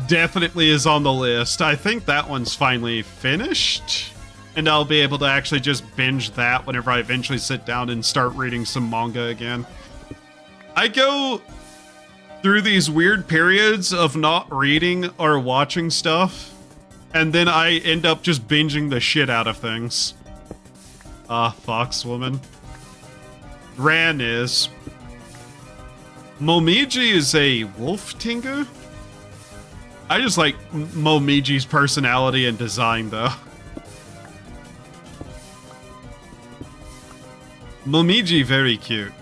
definitely is on the list. I think that one's finally finished, and I'll be able to actually just binge that whenever I eventually sit down and start reading some manga again. I go through these weird periods of not reading or watching stuff, and then I end up just binging the shit out of things. Foxwoman. Ran is. Momiji is a wolf tingu? I just like Momiji's personality and design, though. Momiji, very cute.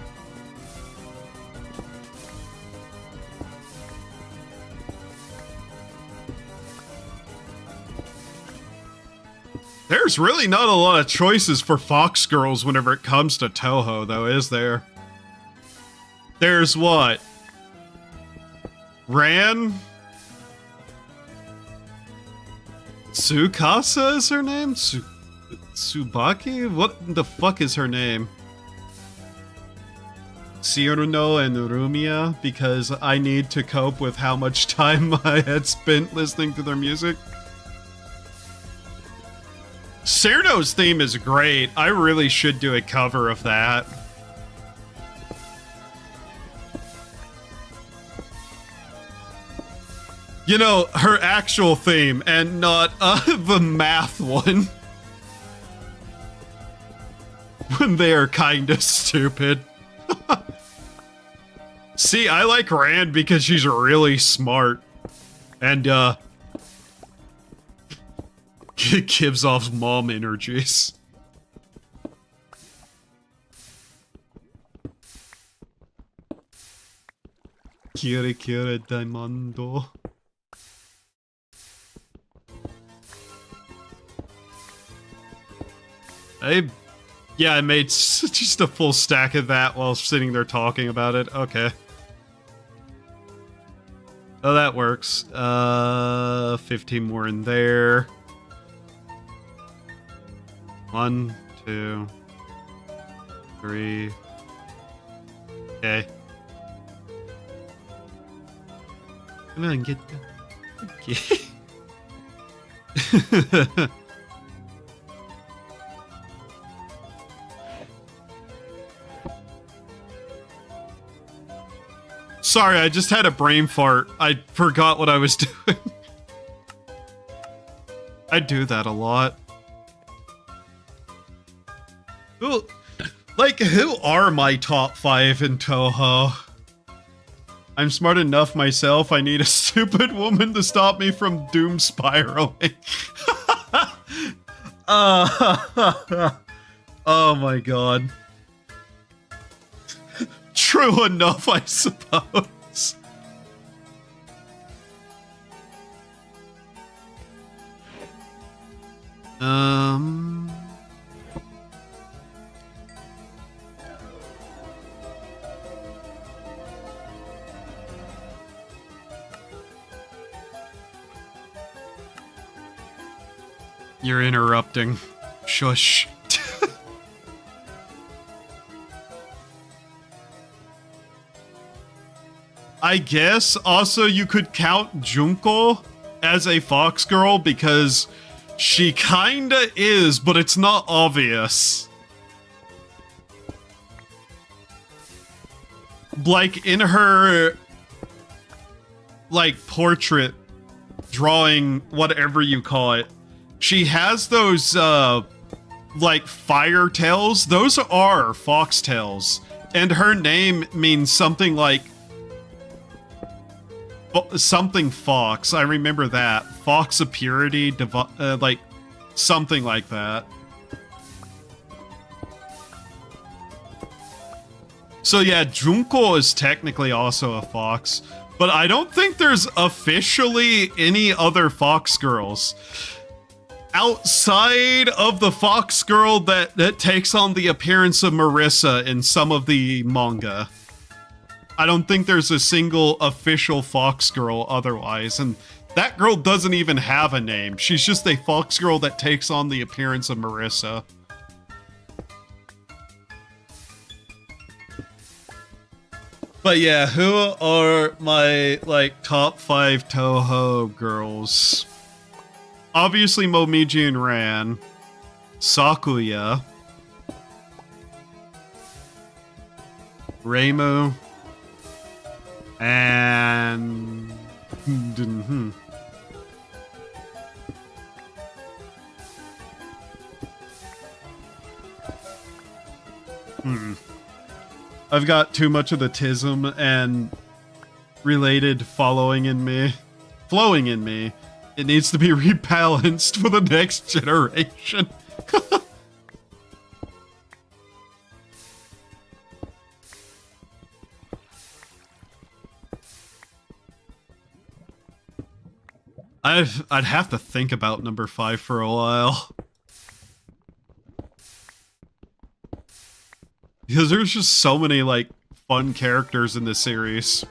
There's really not a lot of choices for Fox girls whenever it comes to Toho, though, is there? There's what? Ran? Tsukasa is her name? Tsubaki? What the fuck is her name? Cyrano and Rumia, because I need to cope with how much time I had spent listening to their music. Cyrano's theme is great. I really should do a cover of that. You know, her actual theme, and not the math one. When they are kinda stupid. See, I like Rand because she's really smart. And, gives off mom energies. Kire kire diamando. I Yeah, I made just a full stack of that while sitting there talking about it. Okay. Oh, that works. 15 more in there. 1, 2, 3. Okay. Come on, get the... Okay. Sorry, I just had a brain fart. I forgot what I was doing. I do that a lot. Who are my top 5 in Toho? I'm smart enough myself. I need a stupid woman to stop me from doom spiraling. Oh my god. True enough, I suppose. You're interrupting. Shush. I guess also you could count Junko as a fox girl because she kinda is, but it's not obvious. Like in her like portrait drawing, whatever you call it, she has those like fire tails. Those are fox tails, and her name means something like something fox. I remember that. Fox of Purity, like something like that. So yeah, Junko is technically also a fox, but I don't think there's officially any other fox girls outside of the fox girl that takes on the appearance of Marissa in some of the manga. I don't think there's a single official fox girl otherwise, and that girl doesn't even have a name. She's just a fox girl that takes on the appearance of Marissa. But yeah, who are my, like, top 5 Toho girls? Obviously Momiji and Ran, Sakuya, Reimu, and I've got too much of the tism and related flowing in me. It needs to be rebalanced for the next generation. I'd have to think about number 5 for a while. Because there's just so many, like, fun characters in this series.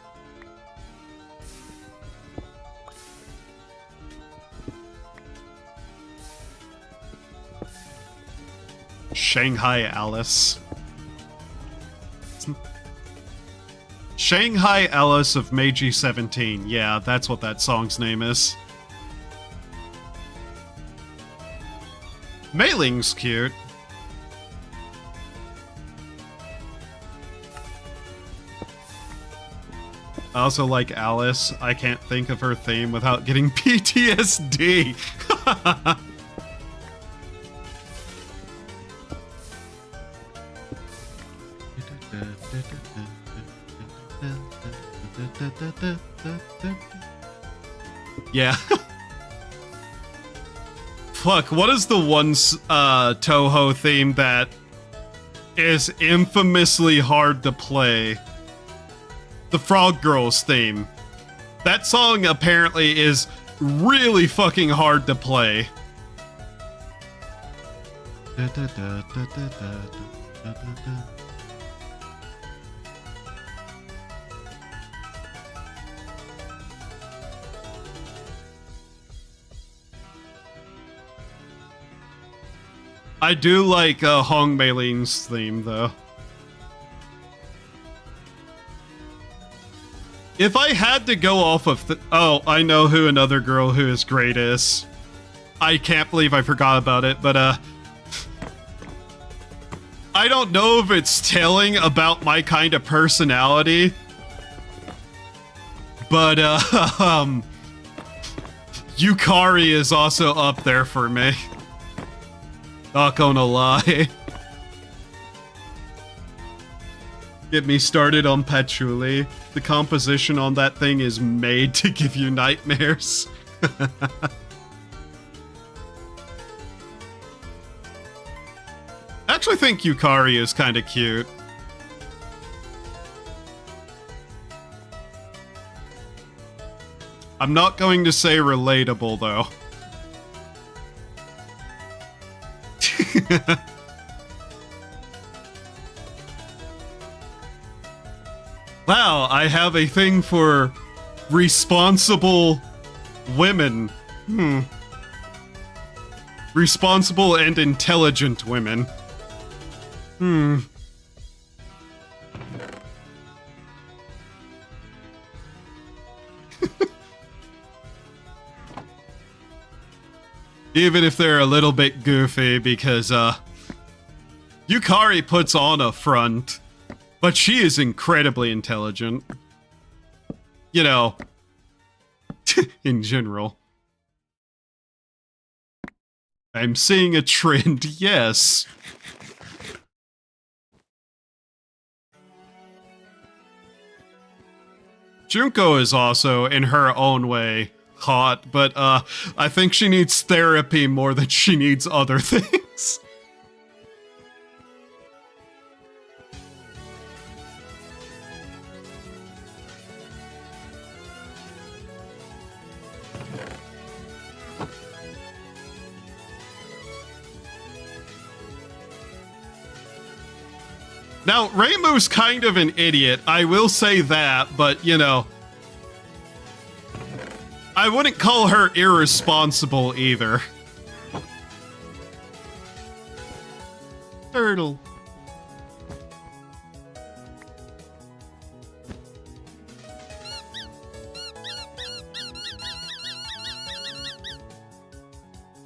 Shanghai Alice. Shanghai Alice of Meiji 17. Yeah, that's what that song's name is. Mei Ling's cute. I also like Alice. I can't think of her theme without getting PTSD. Yeah. Fuck, what is the one Toho theme that is infamously hard to play? The Frog Girls theme. That song apparently is really fucking hard to play. I do like Hong Mei-lin's theme, though. If I had to go off of oh, I know who another girl who is great is. I can't believe I forgot about it, but I don't know if it's telling about my kind of personality, but Yukari is also up there for me. Not gonna lie. Get me started on Patchouli. The composition on that thing is made to give you nightmares. I actually think Yukari is kind of cute. I'm not going to say relatable, though. Wow, I have a thing for responsible women. Responsible and intelligent women. Even if they're a little bit goofy, because Yukari puts on a front, but she is incredibly intelligent. You know, in general. I'm seeing a trend, yes. Junko is also, in her own way, hot, but I think she needs therapy more than she needs other things. Now, Reimu's kind of an idiot, I will say that, but, you know, I wouldn't call her irresponsible either. Turtle.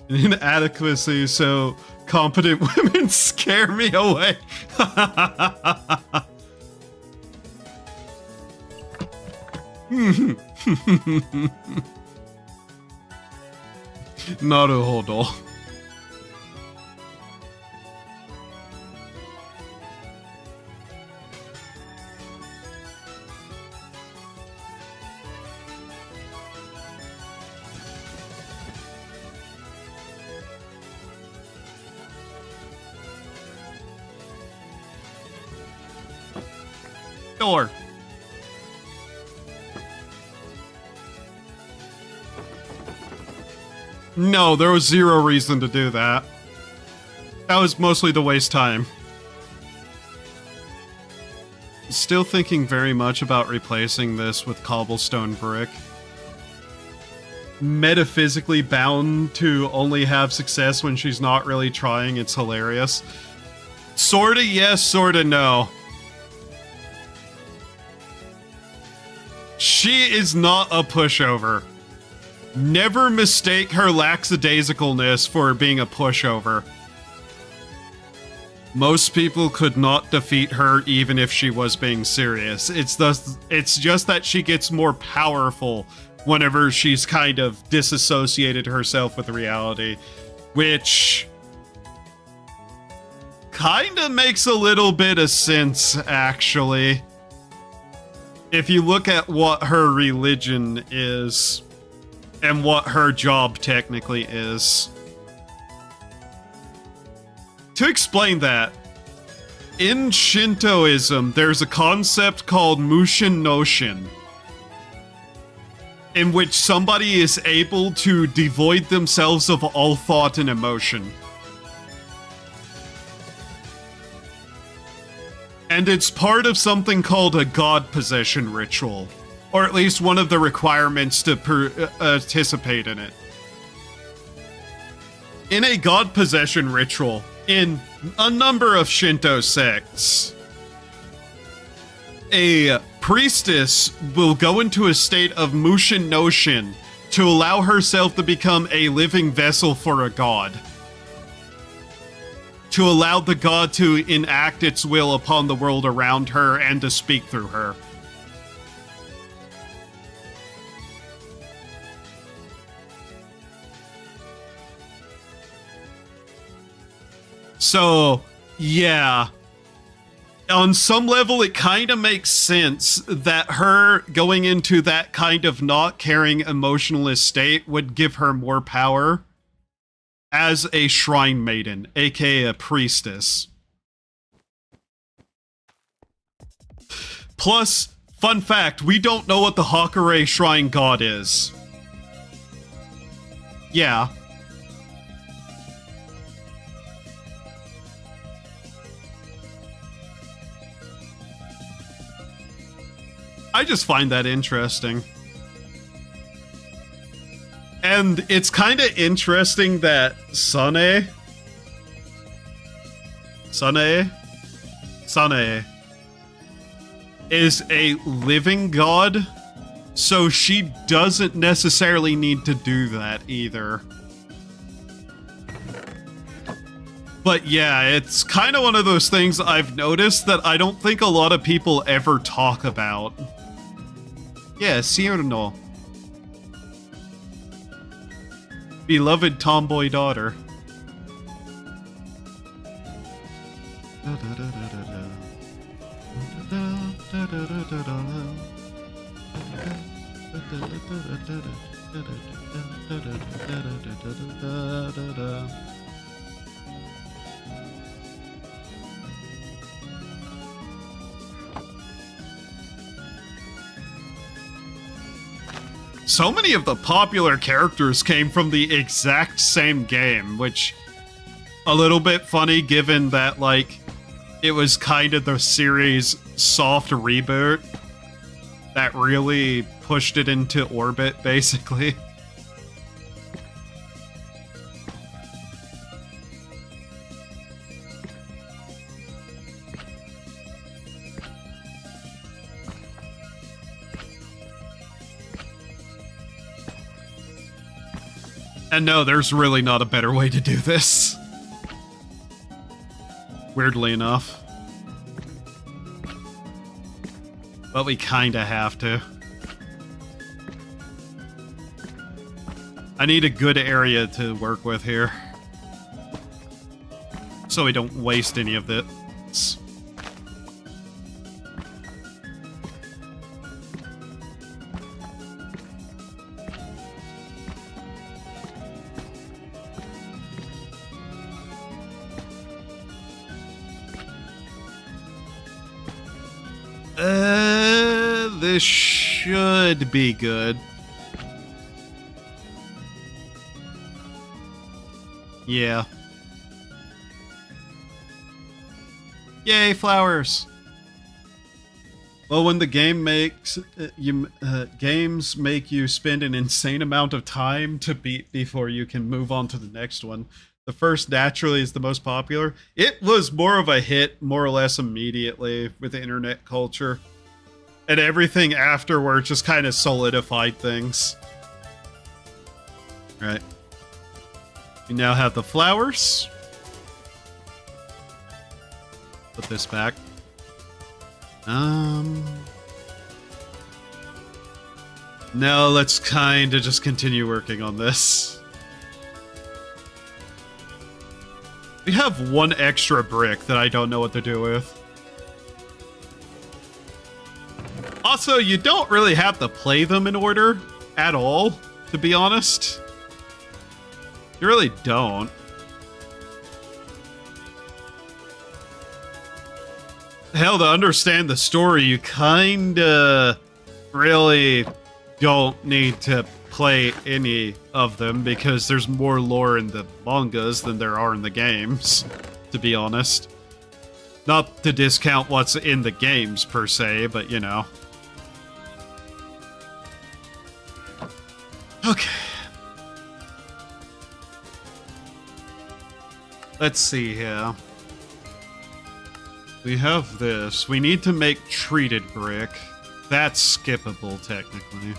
Inadequacy, so competent women scare me away. Naruhodo. Door. No, there was zero reason to do that. That was mostly to waste time. Still thinking very much about replacing this with cobblestone brick. Metaphysically bound to only have success when she's not really trying, it's hilarious. Sorta yes, sorta no. She is not a pushover. Never mistake her lackadaisicalness for being a pushover. Most people could not defeat her even if she was being serious. It's just that she gets more powerful whenever she's kind of disassociated herself with reality, which kind of makes a little bit of sense, actually. If you look at what her religion is, and what her job technically is. To explain that, in Shintoism, there's a concept called Mushin no Shin, in which somebody is able to devoid themselves of all thought and emotion. And it's part of something called a god possession ritual. Or at least one of the requirements to participate in it. In a god possession ritual, in a number of Shinto sects, a priestess will go into a state of Mushin no Shin to allow herself to become a living vessel for a god. To allow the god to enact its will upon the world around her and to speak through her. So, yeah. On some level, it kind of makes sense that her going into that kind of not caring emotionalist state would give her more power as a shrine maiden, aka a priestess. Plus, fun fact, we don't know what the Hakure Shrine God is. Yeah. I just find that interesting. And it's kind of interesting that Sane is a living god, so she doesn't necessarily need to do that either. But yeah, it's kind of one of those things I've noticed that I don't think a lot of people ever talk about. Yeah, Cyrano. Beloved tomboy daughter. So many of the popular characters came from the exact same game, which a little bit funny given that, like, it was kind of the series' soft reboot that really pushed it into orbit, basically. And no, there's really not a better way to do this. Weirdly enough. But we kinda have to. I need a good area to work with here. So we don't waste any of this. This should be good. Yeah. Yay, flowers! Well, when the game makes games make you spend an insane amount of time to beat before you can move on to the next one. The first naturally is the most popular. It was more of a hit, more or less immediately, with the internet culture. And everything afterward just kind of solidified things. Right. We now have the flowers. Put this back. Now let's kind of just continue working on this. We have one extra brick that I don't know what to do with. Also, you don't really have to play them in order at all, to be honest. You really don't. Hell, to understand the story, you kinda really don't need to play any of them because there's more lore in the mangas than there are in the games, to be honest. Not to discount what's in the games, per se, but you know. Okay. Let's see here. We have this. We need to make treated brick. That's skippable, technically.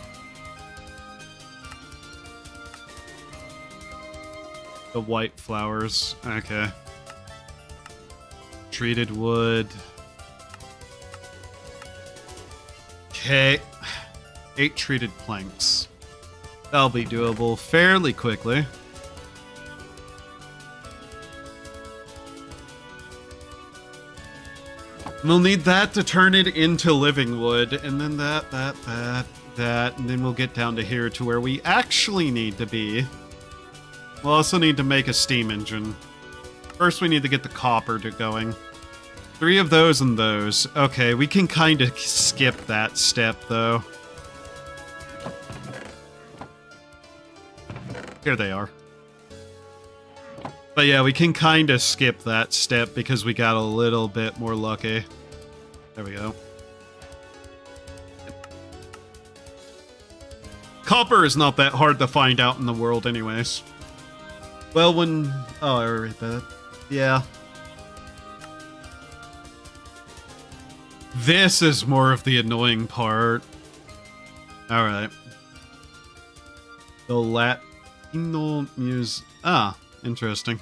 The white flowers. Okay. Treated wood. Okay. 8 treated planks. That'll be doable fairly quickly. We'll need that to turn it into living wood, and then that, and then we'll get down to here to where we actually need to be. We'll also need to make a steam engine. First, we need to get the copper going. 3 of those and those. Okay, we can kind of skip that step, though. Here they are. But yeah, we can kind of skip that step because we got a little bit more lucky. There we go. Copper is not that hard to find out in the world anyways. Well, when... Oh, I read that. Yeah. This is more of the annoying part. Alright. The Latino Muse... Ah. Interesting.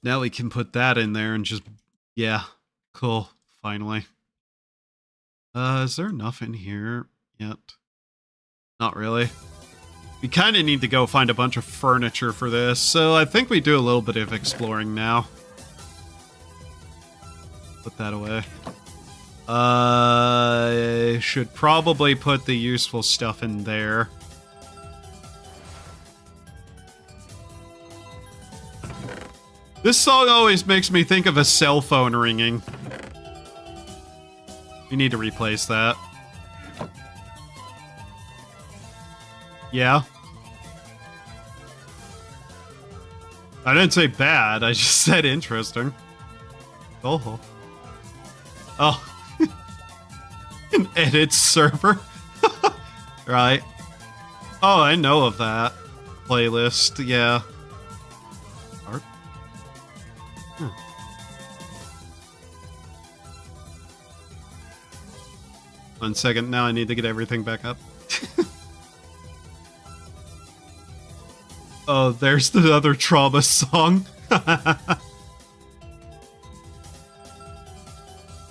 Now we can put that in there and just... Yeah. Cool. Finally. Is there enough in here yet? Not really. We kind of need to go find a bunch of furniture for this, so I think we do a little bit of exploring now. Put that away. I should probably put the useful stuff in there. This song always makes me think of a cell phone ringing. We need to replace that. Yeah. I didn't say bad, I just said interesting. Oh. Oh. An edit server? Right. Oh, I know of that. Playlist, yeah. Art? Hmm. One second, now I need to get everything back up. Oh, there's the other trauma song.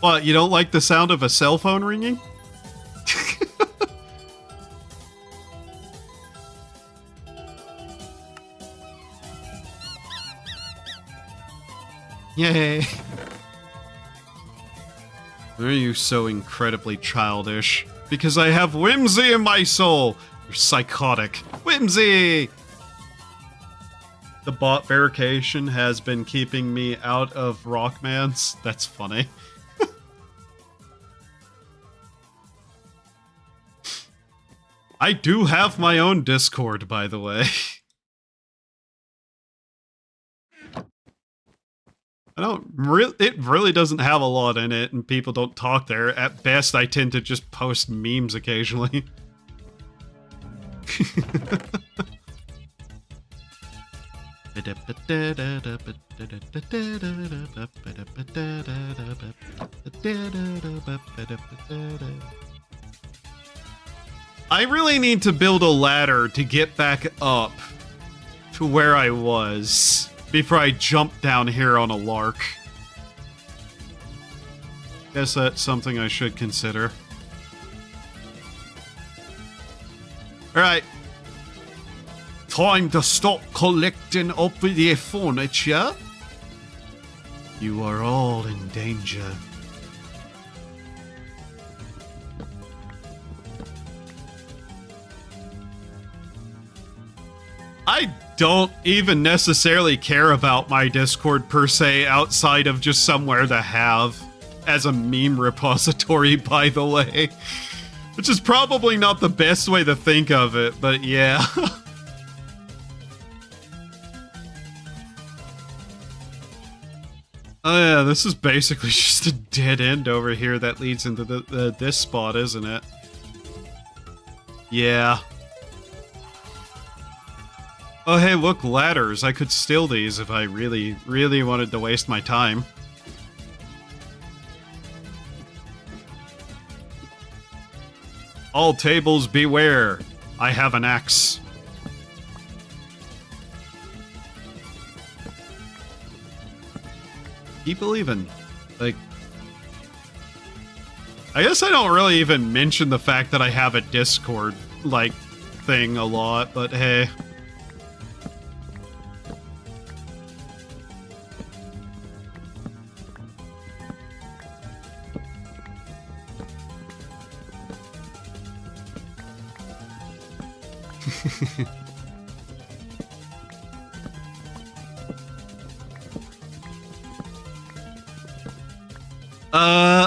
What, you don't like the sound of a cell phone ringing? Yay! Why are you so incredibly childish? Because I have whimsy in my soul! You're psychotic. Whimsy! The bot verification has been keeping me out of Rockmans. That's funny. I do have my own Discord, by the way. It really doesn't have a lot in it, and people don't talk there. At best, I tend to just post memes occasionally. I really need to build a ladder to get back up to where I was before I jump down here on a lark. Guess that's something I should consider. Alright. Time to stop collecting up the furniture. You are all in danger. I don't even necessarily care about my Discord per se, outside of just somewhere to have as a meme repository, by the way. Which is probably not the best way to think of it, but yeah. Oh yeah, this is basically just a dead end over here that leads into this spot, isn't it? Yeah. Oh hey, look, ladders. I could steal these if I really, really wanted to waste my time. All tables beware. I have an axe. Keep believing. Like, I guess I don't really even mention the fact that I have a Discord, like, thing a lot, but hey.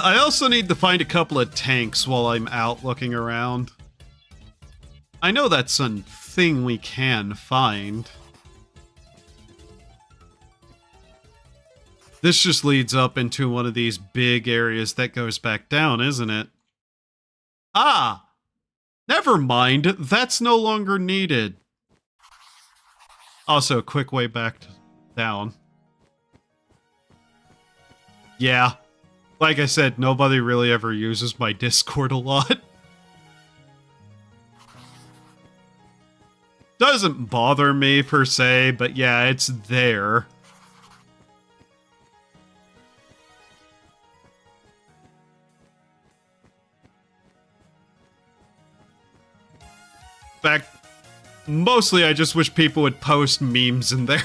I also need to find a couple of tanks while I'm out looking around. I know that's a thing we can find. This just leads up into one of these big areas that goes back down, isn't it? Ah! Never mind, that's no longer needed. Also, a quick way back down. Yeah. Like I said, nobody really ever uses my Discord a lot. Doesn't bother me per se, but yeah, it's there. In fact, mostly I just wish people would post memes in there.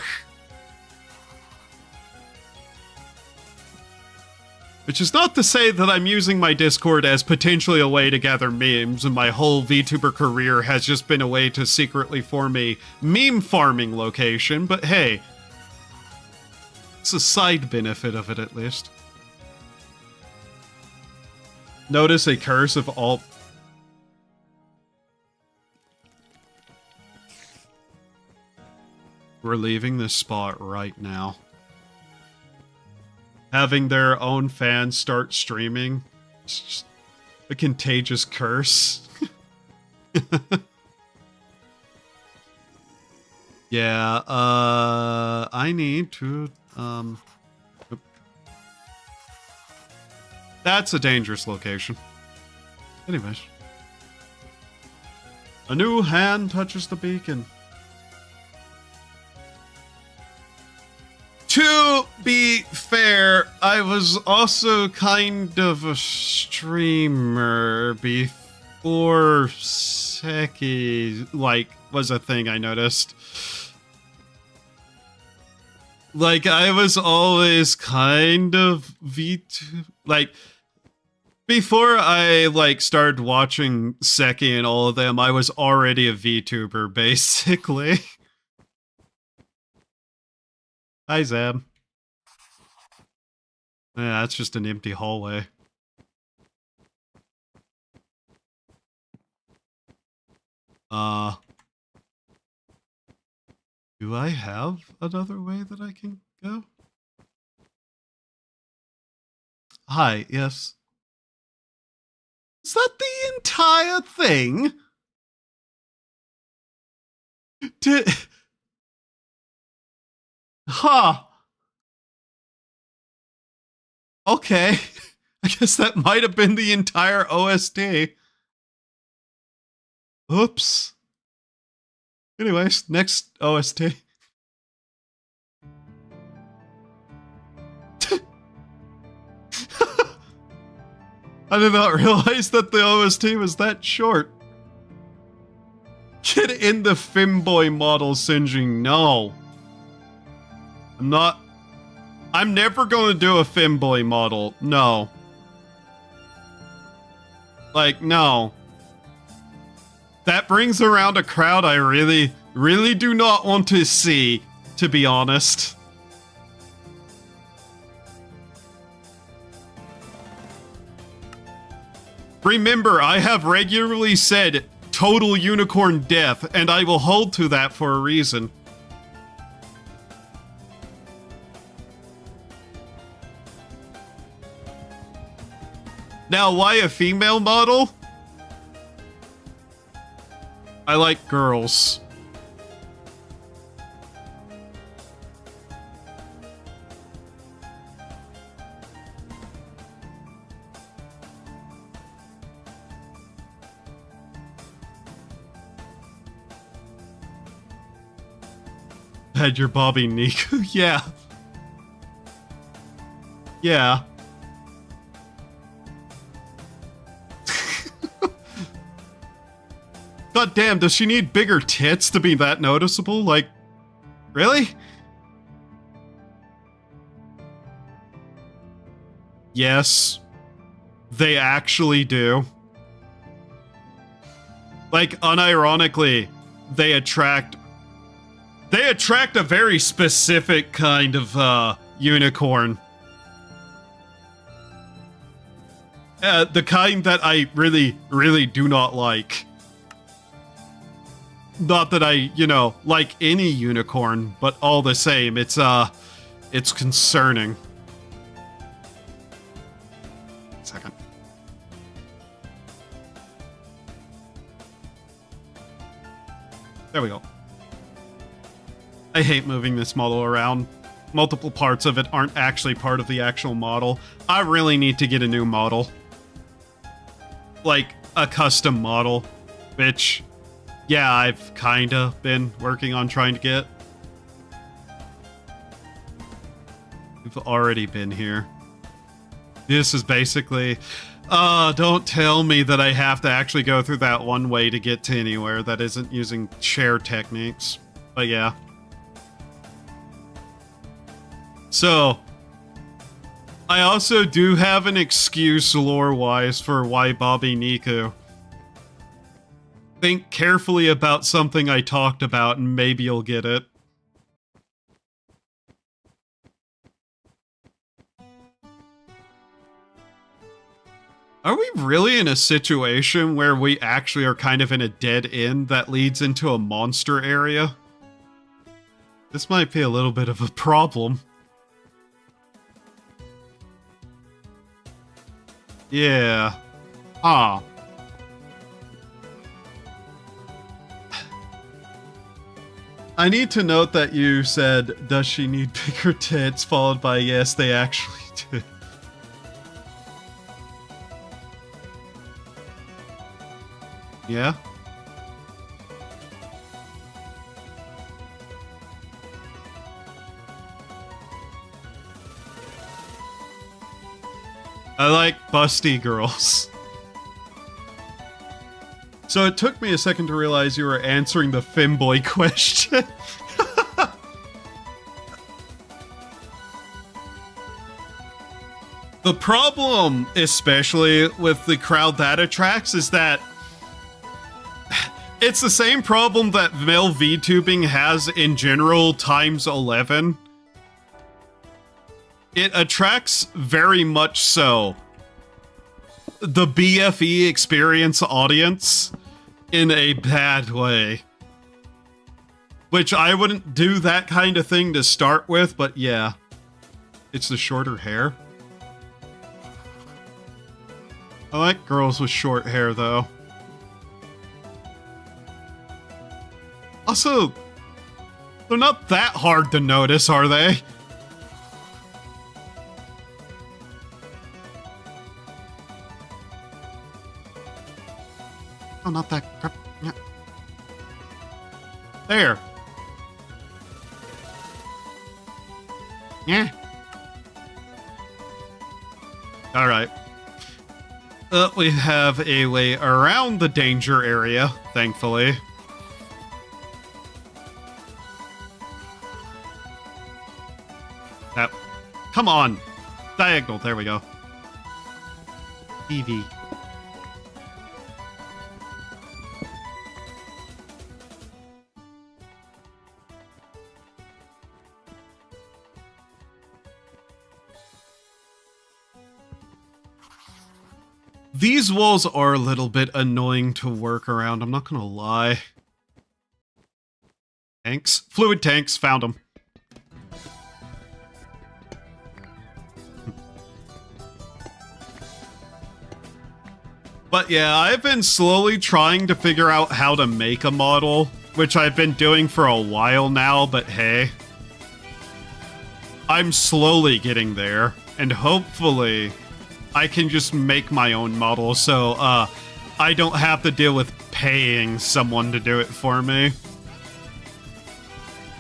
Which is not to say that I'm using my Discord as potentially a way to gather memes, and my whole VTuber career has just been a way to secretly form a meme farming location, but hey, it's a side benefit of it at least. Notice a curse of all... We're leaving this spot right now. Having their own fans start streaming. It's just a contagious curse. Yeah, I need to, That's a dangerous location. Anyways. A new hand touches the beacon. To be fair, I was also kind of a streamer before Seki, like, was a thing I noticed. Like, I was always kind of VTube, like, before I, like, started watching Seki and all of them, I was already a VTuber, basically. Hi, Zab. Yeah, that's just an empty hallway. Do I have another way that I can go? Hi, yes. Is that the entire thing? Huh. Okay. I guess that might have been the entire OST. Oops. Anyways, next OST. I did not realize that the OST was that short. Get in the femboy model, Sinjin. No. I'm never going to do a femboy model. No. Like, no. That brings around a crowd I really, really do not want to see, to be honest. Remember, I have regularly said total unicorn death, and I will hold to that for a reason. Now, why a female model? I like girls. Had your BABINIKU. Yeah. Yeah. God damn, does she need bigger tits to be that noticeable? Like, really? Yes. They actually do. Like, unironically, they attract a very specific kind of, unicorn. The kind that I really, really do not like. Not that I, you know, like any unicorn, but all the same, it's concerning. Second. There we go. I hate moving this model around. Multiple parts of it aren't actually part of the actual model. I really need to get a new model. Like, a custom model. Which, yeah, I've kinda been working on trying to get. We've already been here. This is basically... don't tell me that I have to actually go through that one way to get to anywhere that isn't using share techniques. But yeah. So, I also do have an excuse lore-wise for why BABINIKU. Think carefully about something I talked about and maybe you'll get it. Are we really in a situation where we actually are kind of in a dead end that leads into a monster area? This might be a little bit of a problem. Yeah. Huh. I need to note that you said, does she need bigger tits, followed by, yes, they actually do. Yeah? I like busty girls. So it took me a second to realize you were answering the femboy question. The problem, especially with the crowd that attracts, is that it's the same problem that male VTubing has in general times 11. It attracts very much so the BFE experience audience in a bad way. Which I wouldn't do that kind of thing to start with, but yeah. It's the shorter hair. I like girls with short hair, though. Also, they're not that hard to notice, are they? Oh, not that. Yeah. There. Yeah. Alright. We have a way around the danger area, thankfully. Come on! Diagonal, there we go. EV. These walls are a little bit annoying to work around, I'm not gonna lie. Tanks? Fluid tanks, found them. But yeah, I've been slowly trying to figure out how to make a model, which I've been doing for a while now, but hey. I'm slowly getting there, and hopefully I can just make my own model so I don't have to deal with paying someone to do it for me.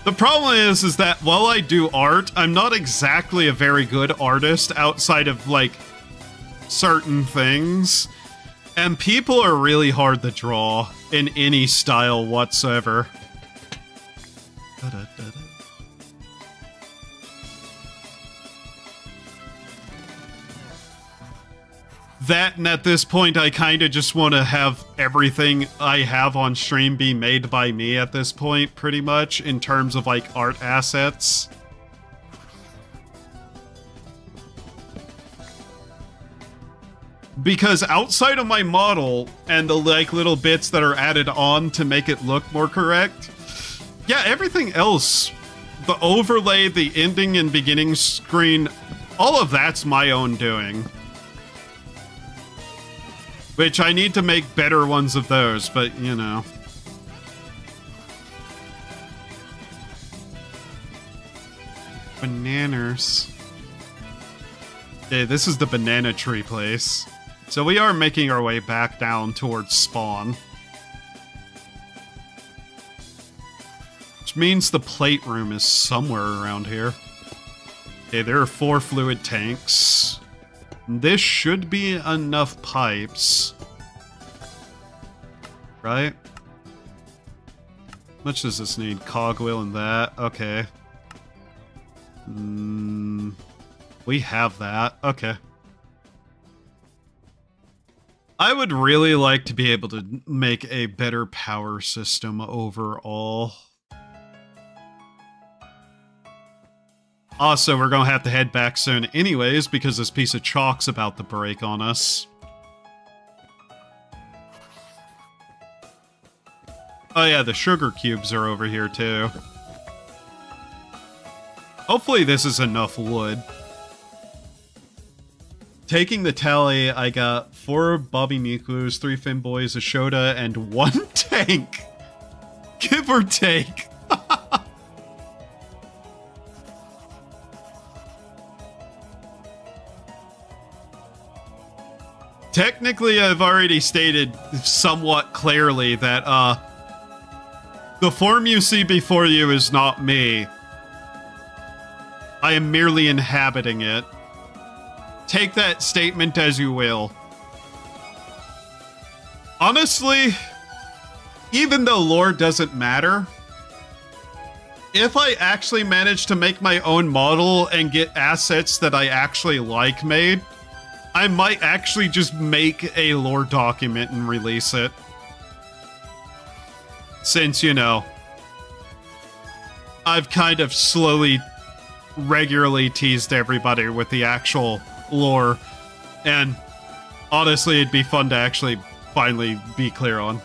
The problem is that while I do art, I'm not exactly a very good artist outside of, like, certain things. And people are really hard to draw in any style whatsoever. That, and at this point, I kind of just want to have everything I have on stream be made by me at this point, pretty much, in terms of, like, art assets. Because outside of my model, and the, like, little bits that are added on to make it look more correct, yeah, everything else, the overlay, the ending and beginning screen, all of that's my own doing. Which I need to make better ones of those, but, you know. Bananas. Okay, this is the banana tree place. So we are making our way back down towards spawn. Which means the plate room is somewhere around here. Okay, there are 4 fluid tanks. This should be enough pipes. Right? How much does this need? Cogwheel and that. Okay. We have that. Okay. I would really like to be able to make a better power system overall. Also, we're gonna have to head back soon anyways, because this piece of chalk's about to break on us. Oh yeah, the sugar cubes are over here too. Hopefully this is enough wood. Taking the tally, I got 4 BABINIKUs, 3 Finboys, a Shota, and 1 tank. Give or take. Technically, I've already stated somewhat clearly that, the form you see before you is not me. I am merely inhabiting it. Take that statement as you will. Honestly, even though lore doesn't matter, if I actually manage to make my own model and get assets that I actually like made, I might actually just make a lore document and release it. Since, you know, I've kind of slowly, regularly teased everybody with the actual lore, and honestly, it'd be fun to actually finally be clear on.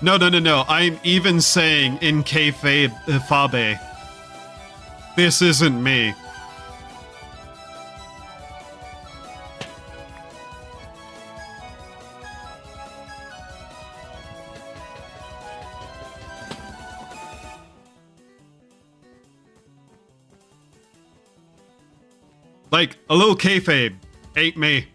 No, I'm even saying in kayfabe, fabe. This isn't me. Like, a little kayfabe. Ain't me.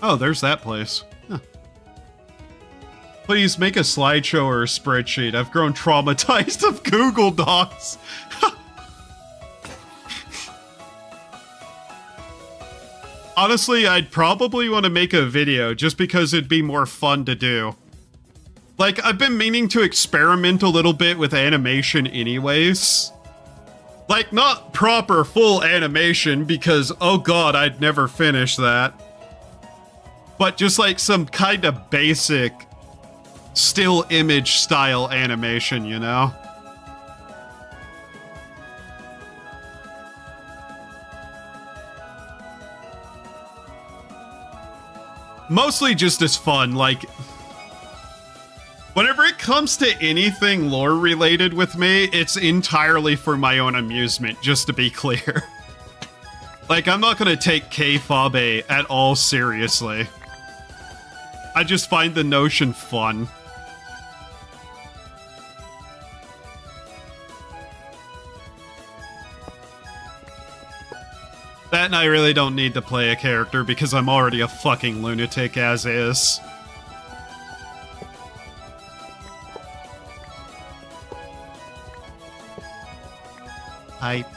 Oh, there's that place. Huh. Please make a slideshow or a spreadsheet. I've grown traumatized of Google Docs. Honestly, I'd probably want to make a video just because it'd be more fun to do. Like, I've been meaning to experiment a little bit with animation anyways. Like, not proper full animation because, oh god, I'd never finish that. But just like some kind of basic still image style animation, you know? Mostly just as fun, like... Whenever it comes to anything lore related with me, it's entirely for my own amusement, just to be clear. Like, I'm not gonna take K-Fabe at all seriously. I just find the notion fun. That and I really don't need to play a character because I'm already a fucking lunatic as is. Hype.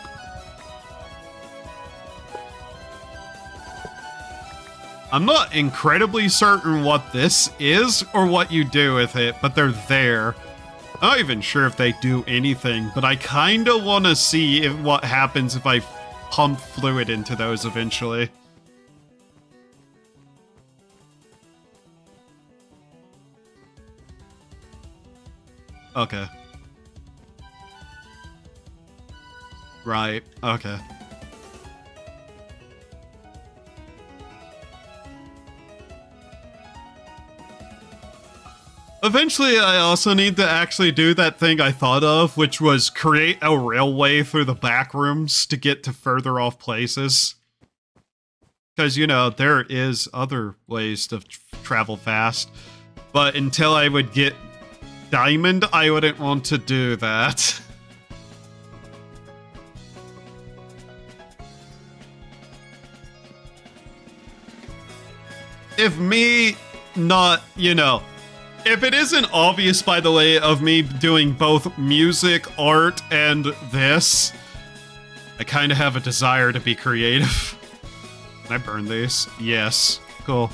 I'm not incredibly certain what this is or what you do with it, but they're there. I'm not even sure if they do anything, but I kinda wanna see what happens if I pump fluid into those eventually. Okay. Right, okay. Eventually, I also need to actually do that thing I thought of, which was create a railway through the back rooms to get to further off places. Because, you know, there is other ways to travel fast. But until I would get diamond, I wouldn't want to do that. If me not, you know, if it isn't obvious by the way of me doing both music, art, and this, I kind of have a desire to be creative. Can I burn these? Yes. Cool.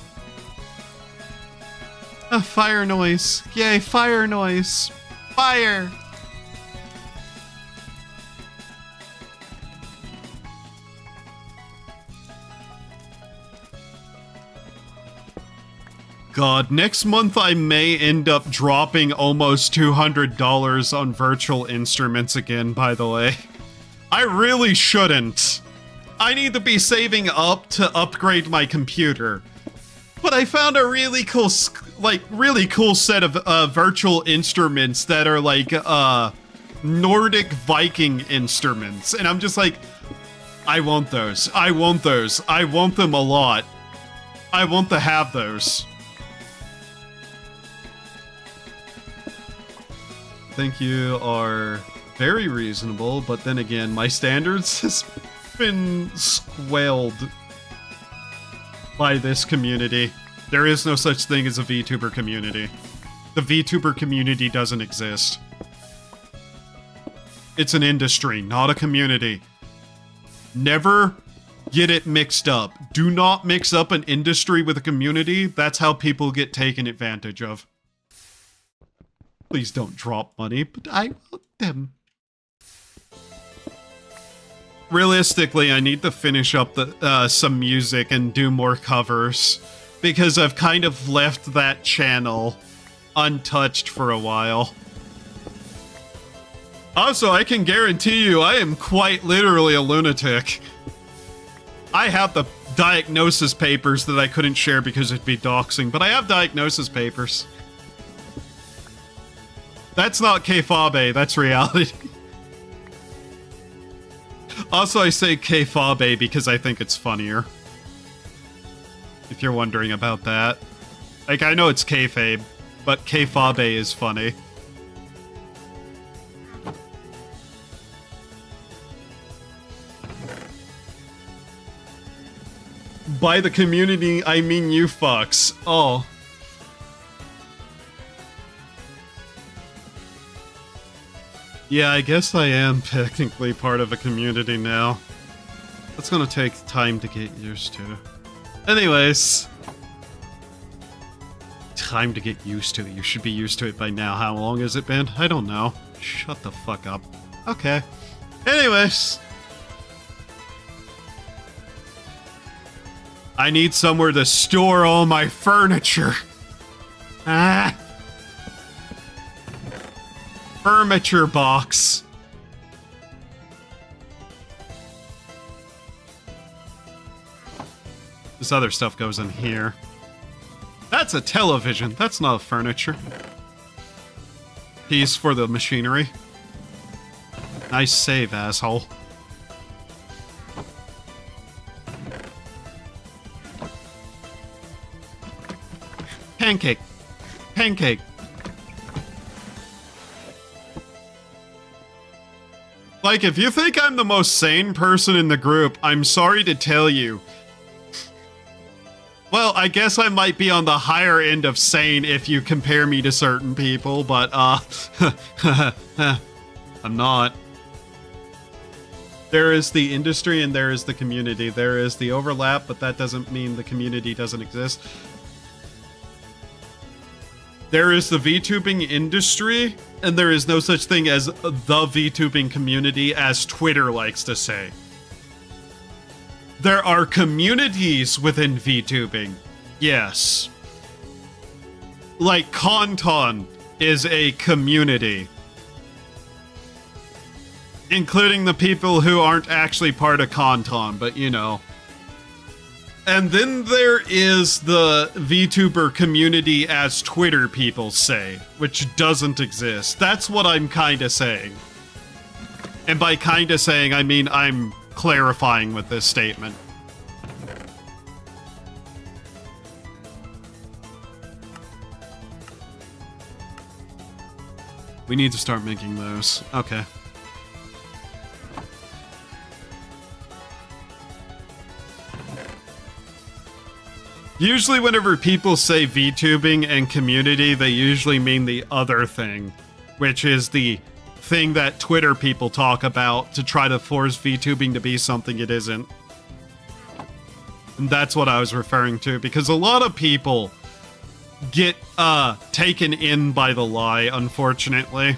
A fire noise. Yay, fire noise. Fire! God, next month I may end up dropping almost $200 on virtual instruments again, by the way. I really shouldn't. I need to be saving up to upgrade my computer. But I found a really cool, set of virtual instruments that are like, Nordic Viking instruments. And I'm just like, I want those. I want those. I want them a lot. I want to have those. I think you are very reasonable, but then again, my standards has been squelched by this community. There is no such thing as a VTuber community. The VTuber community doesn't exist. It's an industry, not a community. Never get it mixed up. Do not mix up an industry with a community. That's how people get taken advantage of. Please don't drop money, but I want them. Realistically, I need to finish up the some music and do more covers, because I've kind of left that channel untouched for a while. Also, I can guarantee you I am quite literally a lunatic. I have the diagnosis papers that I couldn't share because it'd be doxing, but I have diagnosis papers. That's not K-Fabe, that's reality. Also, I say K-Fabe because I think it's funnier. If you're wondering about that. Like, I know it's kayfabe, but K-Fabe is funny. By the community, I mean you fucks. Oh. Yeah, I guess I am technically part of a community now. That's gonna take time to get used to. Anyways. Time to get used to it. You should be used to it by now. How long has it been? I don't know. Shut the fuck up. Okay. Anyways. I need somewhere to store all my furniture. Ah. Furniture box. This other stuff goes in here. That's a television. That's not furniture. piece for the machinery. Nice save, asshole. Pancake. Pancake. Like, if you think I'm the most sane person in the group, I'm sorry to tell you. Well, I guess I might be on the higher end of sane if you compare me to certain people, but, I'm not. There is the industry and there is the community. There is the overlap, but that doesn't mean the community doesn't exist. There is the VTubing industry, and there is no such thing as the VTubing community, as Twitter likes to say. There are communities within VTubing. Yes. Like, Conton is a community. Including the people who aren't actually part of Conton, but you know. And then there is the VTuber community, as Twitter people say, which doesn't exist. That's what I'm kinda saying. And by kinda saying, I mean I'm clarifying with this statement. We need to start making those. Okay. Usually whenever people say VTubing and community, they usually mean the other thing, which is the thing that Twitter people talk about to try to force VTubing to be something it isn't. And that's what I was referring to, because a lot of people get taken in by the lie, unfortunately.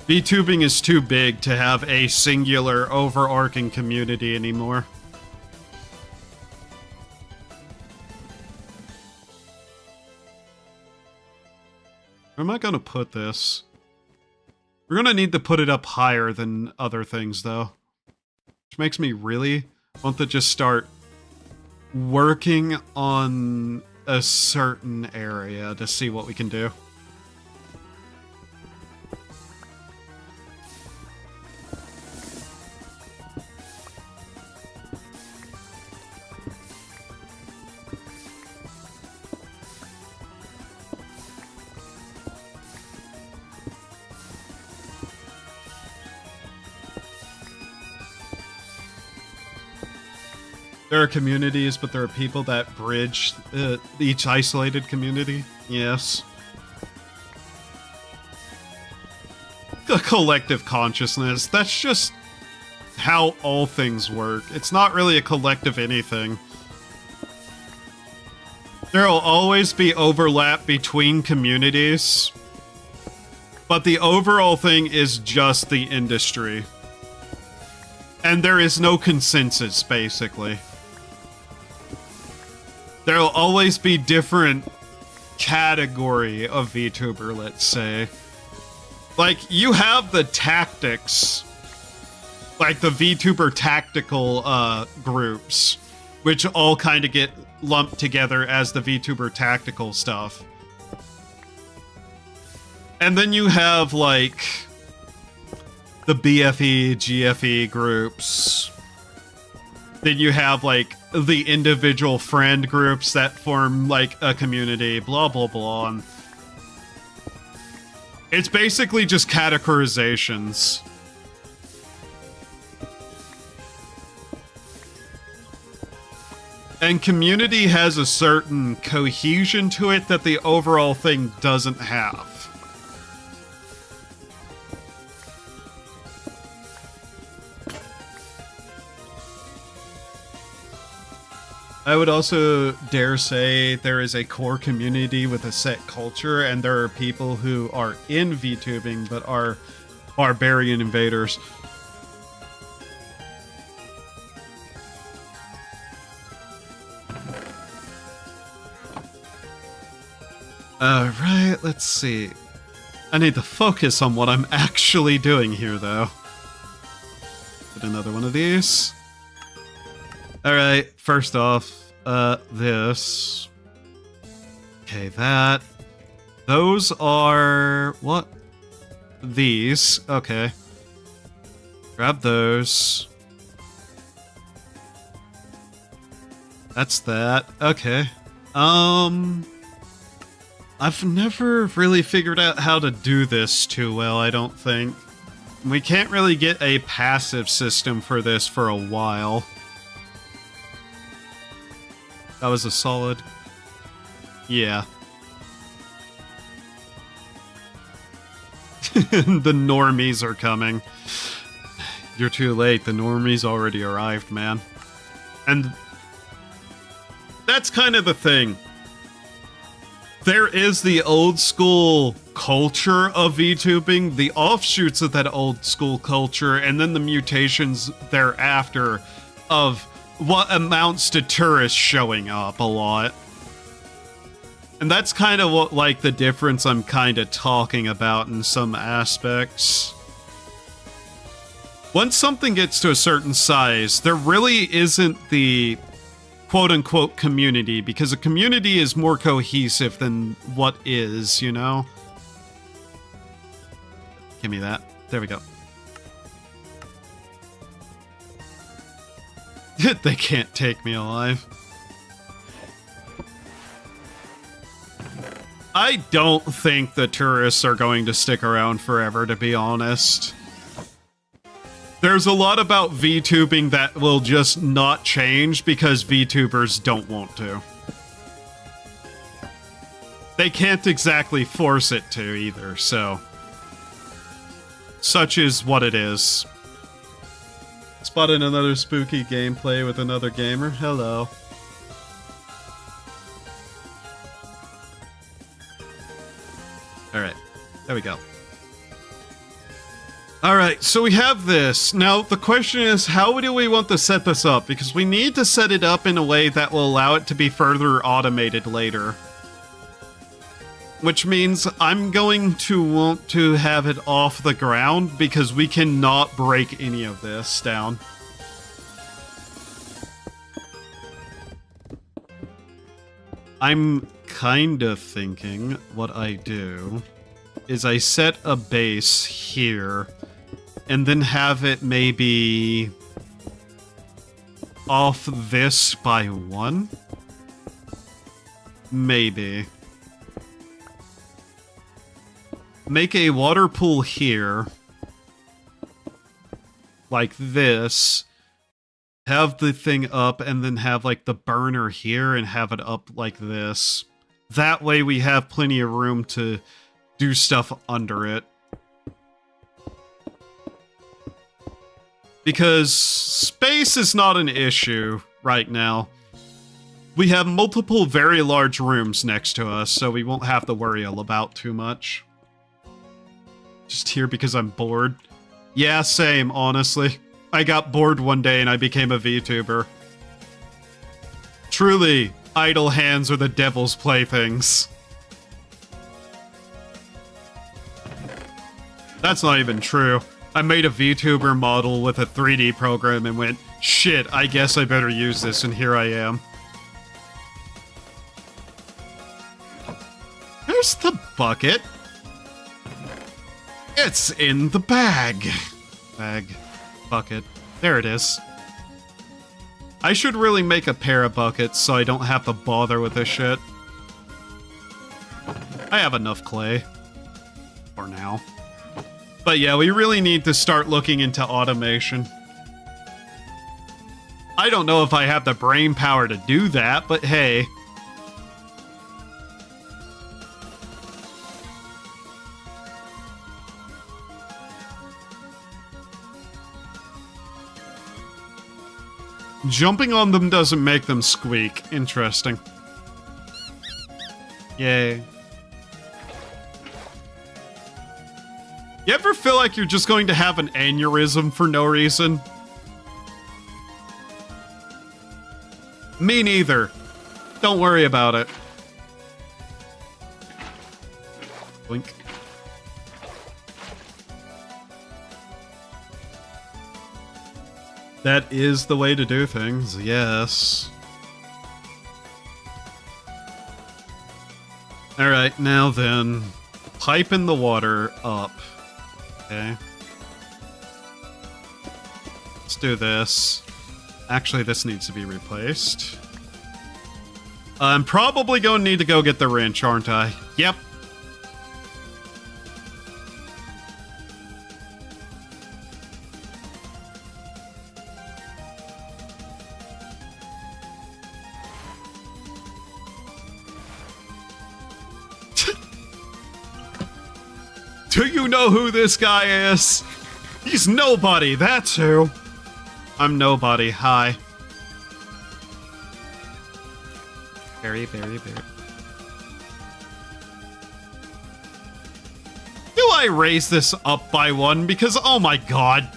VTubing is too big to have a singular overarching community anymore. Where am I going to put this? We're going to need to put it up higher than other things, though. Which makes me really want to just start working on a certain area to see what we can do. There are communities, but there are people that bridge each isolated community. Yes. A collective consciousness. That's just how all things work. It's not really a collective anything. There will always be overlap between communities, but the overall thing is just the industry. And there is no consensus, basically. There will always be different category of VTuber, let's say. Like, you have the tactics, like the VTuber tactical groups, which all kind of get lumped together as the VTuber tactical stuff. And then you have, like, the BFE, GFE groups. Then you have, like, the individual friend groups that form, like, a community, blah, blah, blah. And it's basically just categorizations. And community has a certain cohesion to it that the overall thing doesn't have. I would also dare say there is a core community with a set culture, and there are people who are in VTubing but are barbarian invaders. Alright, let's see. I need to focus on what I'm actually doing here, though. Put another one of these. Alright, first off, this. Okay, that. Those are... what? These. Okay. Grab those. That's that. Okay. I've never really figured out how to do this too well, I don't think. We can't really get a passive system for this for a while. That was a solid... yeah. The normies are coming. You're too late. The normies already arrived, man. And that's kind of the thing. There is the old school culture of VTubing, the offshoots of that old school culture, and then the mutations thereafter of what amounts to tourists showing up a lot. And that's kind of what, like, the difference I'm kind of talking about in some aspects. Once something gets to a certain size, there really isn't the quote-unquote community, because a community is more cohesive than what is, you know? Give me that. There we go. They can't take me alive. I don't think the tourists are going to stick around forever, to be honest. There's a lot about VTubing that will just not change because VTubers don't want to. They can't exactly force it to either, so... such is what it is. Spotted another spooky gameplay with another gamer. Hello. Alright, there we go. Alright, so we have this. Now, the question is, how do we want to set this up? Because we need to set it up in a way that will allow it to be further automated later. Which means I'm going to want to have it off the ground, because we cannot break any of this down. I'm kind of thinking what I do is I set a base here, and then have it maybe off this by 1? Maybe. Make a water pool here, like this. Have the thing up, and then have like the burner here, and have it up like this. That way we have plenty of room to do stuff under it. Because space is not an issue right now. We have multiple very large rooms next to us, so we won't have to worry about too much. Just here because I'm bored. Yeah, same, honestly. I got bored one day and I became a VTuber. Truly, idle hands are the devil's playthings. That's not even true. I made a VTuber model with a 3D program and went, shit, I guess I better use this, and here I am. There's the bucket. It's in the bag. Bag. Bucket. There it is. I should really make a pair of buckets so I don't have to bother with this shit. I have enough clay. For now. But yeah, we really need to start looking into automation. I don't know if I have the brain power to do that, but hey. Jumping on them doesn't make them squeak. Interesting. Yay. You ever feel like you're just going to have an aneurysm for no reason? Me neither. Don't worry about it. Blink. That is the way to do things, yes. Alright, now then. Pipe in the water up. Okay. Let's do this. Actually, this needs to be replaced. I'm probably going to need to go get the wrench, aren't I? Yep. Do you know who this guy is? He's nobody, that's who. I'm nobody, hi. Berry. Do I raise this up by one? Because, oh my god.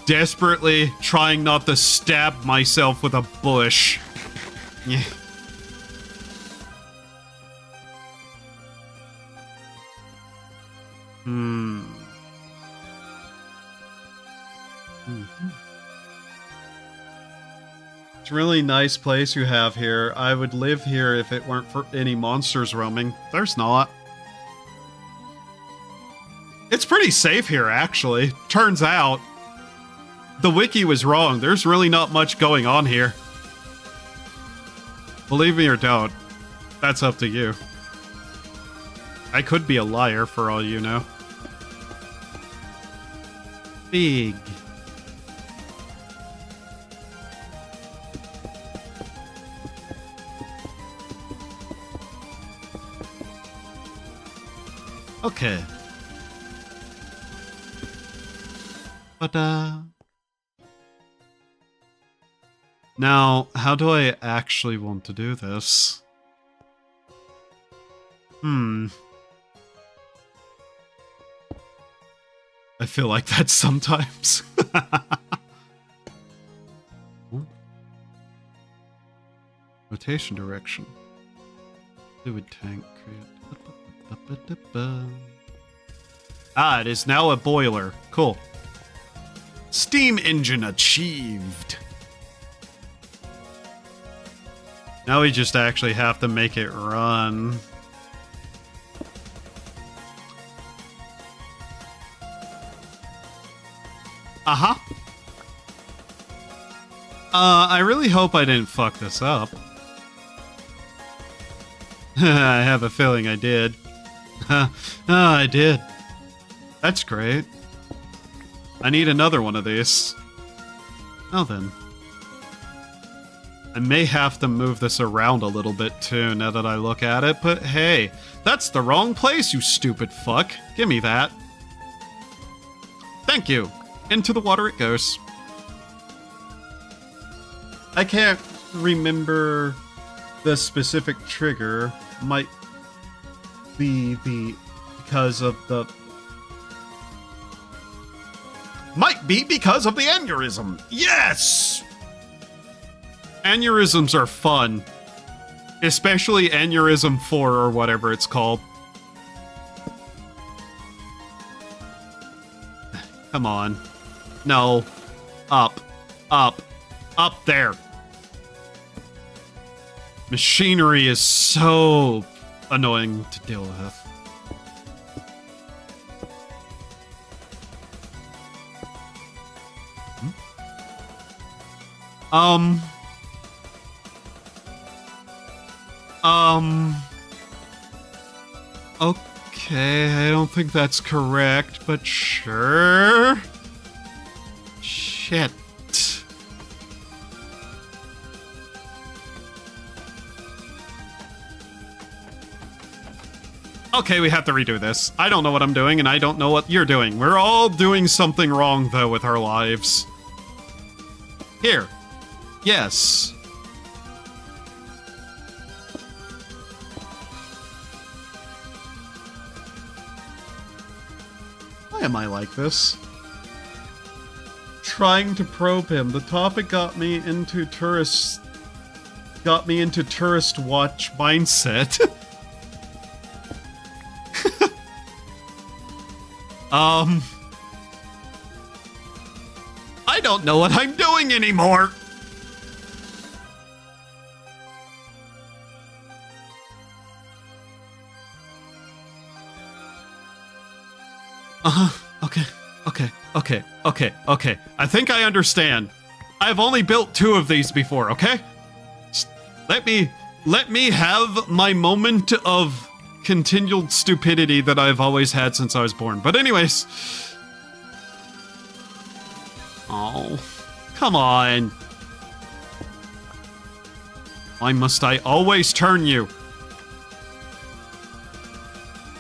Desperately trying not to stab myself with a bush. Yeah. It's a really nice place you have here. I would live here if it weren't for any monsters roaming. There's not. It's pretty safe here, actually. Turns out, the wiki was wrong. There's really not much going on here. Believe me or don't. That's up to you. I could be a liar for all you know. Big. Okay. But, now, how do I actually want to do this? I feel like that sometimes. Rotation direction. Fluid tank create. Ah, it is now a boiler. Cool. Steam engine achieved. Now we just actually have to make it run. Uh-huh. I really hope I didn't fuck this up. I have a feeling I did. I did. That's great. I need another one of these. Well then. I may have to move this around a little bit too, now that I look at it, but hey, that's the wrong place, you stupid fuck. Give me that. Thank you. Into the water it goes. I can't remember the specific trigger. Might be because of the aneurysm. Yes! Aneurysms are fun. Especially aneurysm 4 or whatever it's called. Come on. No. Up. Up there. Machinery is so annoying to deal with. Okay, I don't think that's correct, but sure. Shit. Okay, we have to redo this. I don't know what I'm doing, and I don't know what you're doing. We're all doing something wrong, though, with our lives. Here. Yes. Why am I like this? Trying to probe him. The topic got me into tourist watch mindset. I don't know what I'm doing anymore. Okay. Okay. I think I understand. I've only built 2 of these before, okay? Just let me have my moment of continued stupidity that I've always had since I was born. But anyways. Oh, come on. Why must I always turn you?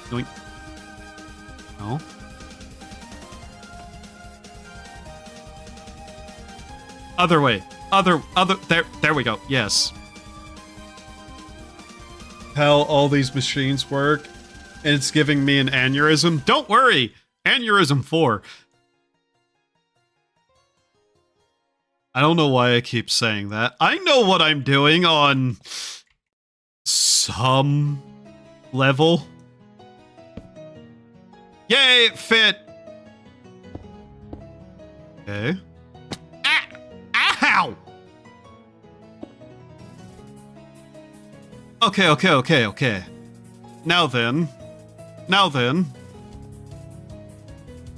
Doink. No. Other way. There we go. Yes. How all these machines work, and it's giving me an aneurysm. Don't worry. Aneurysm 4. I don't know why I keep saying that. I know what I'm doing on some level. Yay, it fit. Okay. Ow! Okay. Now then.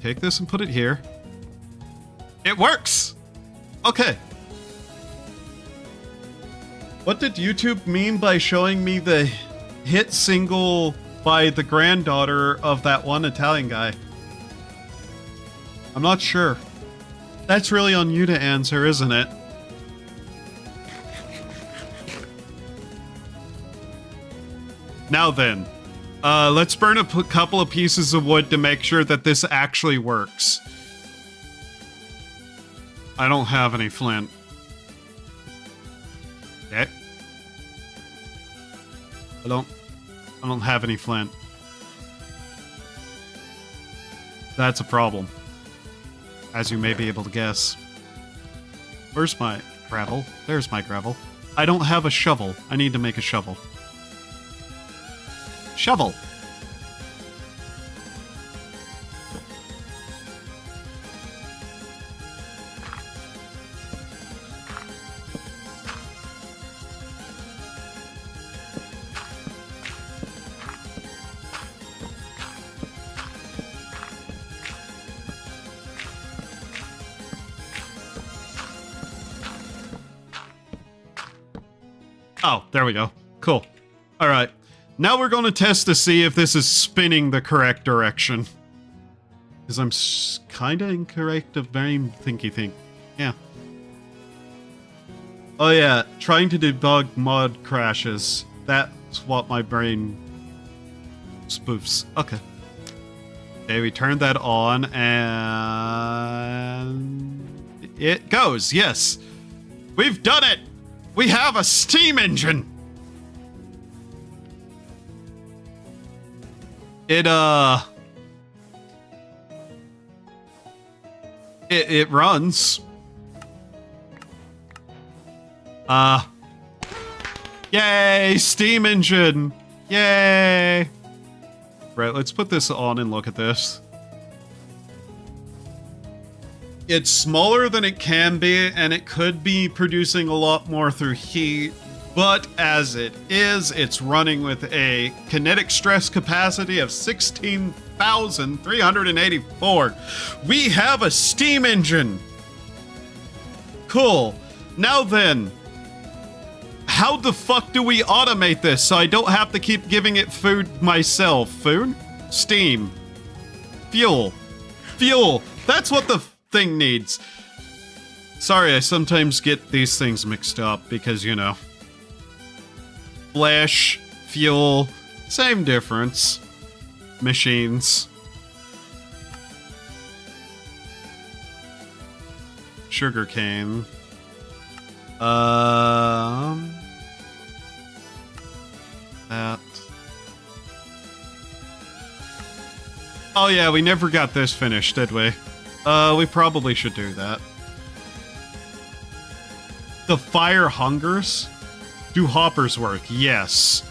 Take this and put it here. It works! Okay. What did YouTube mean by showing me the hit single by the granddaughter of that one Italian guy? I'm not sure. That's really on you to answer, isn't it? Now then, let's burn a couple of pieces of wood to make sure that this actually works. I don't have any flint. Okay. I don't have any flint. That's a problem, as you may be able to guess. Where's my gravel? There's my gravel. I don't have a shovel. I need to make a shovel. Shovel! Oh, there we go. Cool. All right. Now we're going to test to see if this is spinning the correct direction. Because I'm kind of incorrect of very thinky. Yeah. Oh yeah, trying to debug mod crashes. That's what my brain spoofs. Okay. Okay, we turned that on and it goes. Yes. We've done it. We have a steam engine. It runs. Yay, steam engine. Yay. Right, let's put this on and look at this. It's smaller than it can be, and it could be producing a lot more through heat, but as it is, it's running with a kinetic stress capacity of 16,384. We have a steam engine. Cool. Now then, how the fuck do we automate this so I don't have to keep giving it food myself? Food? Steam. Fuel. Fuel. That's what the thing needs. Sorry, I sometimes get these things mixed up because, you know. Flesh, fuel, same difference. Machines. Sugarcane. That. Oh yeah, we never got this finished, did we? We probably should do that. The fire hungers? Do hoppers work? Yes.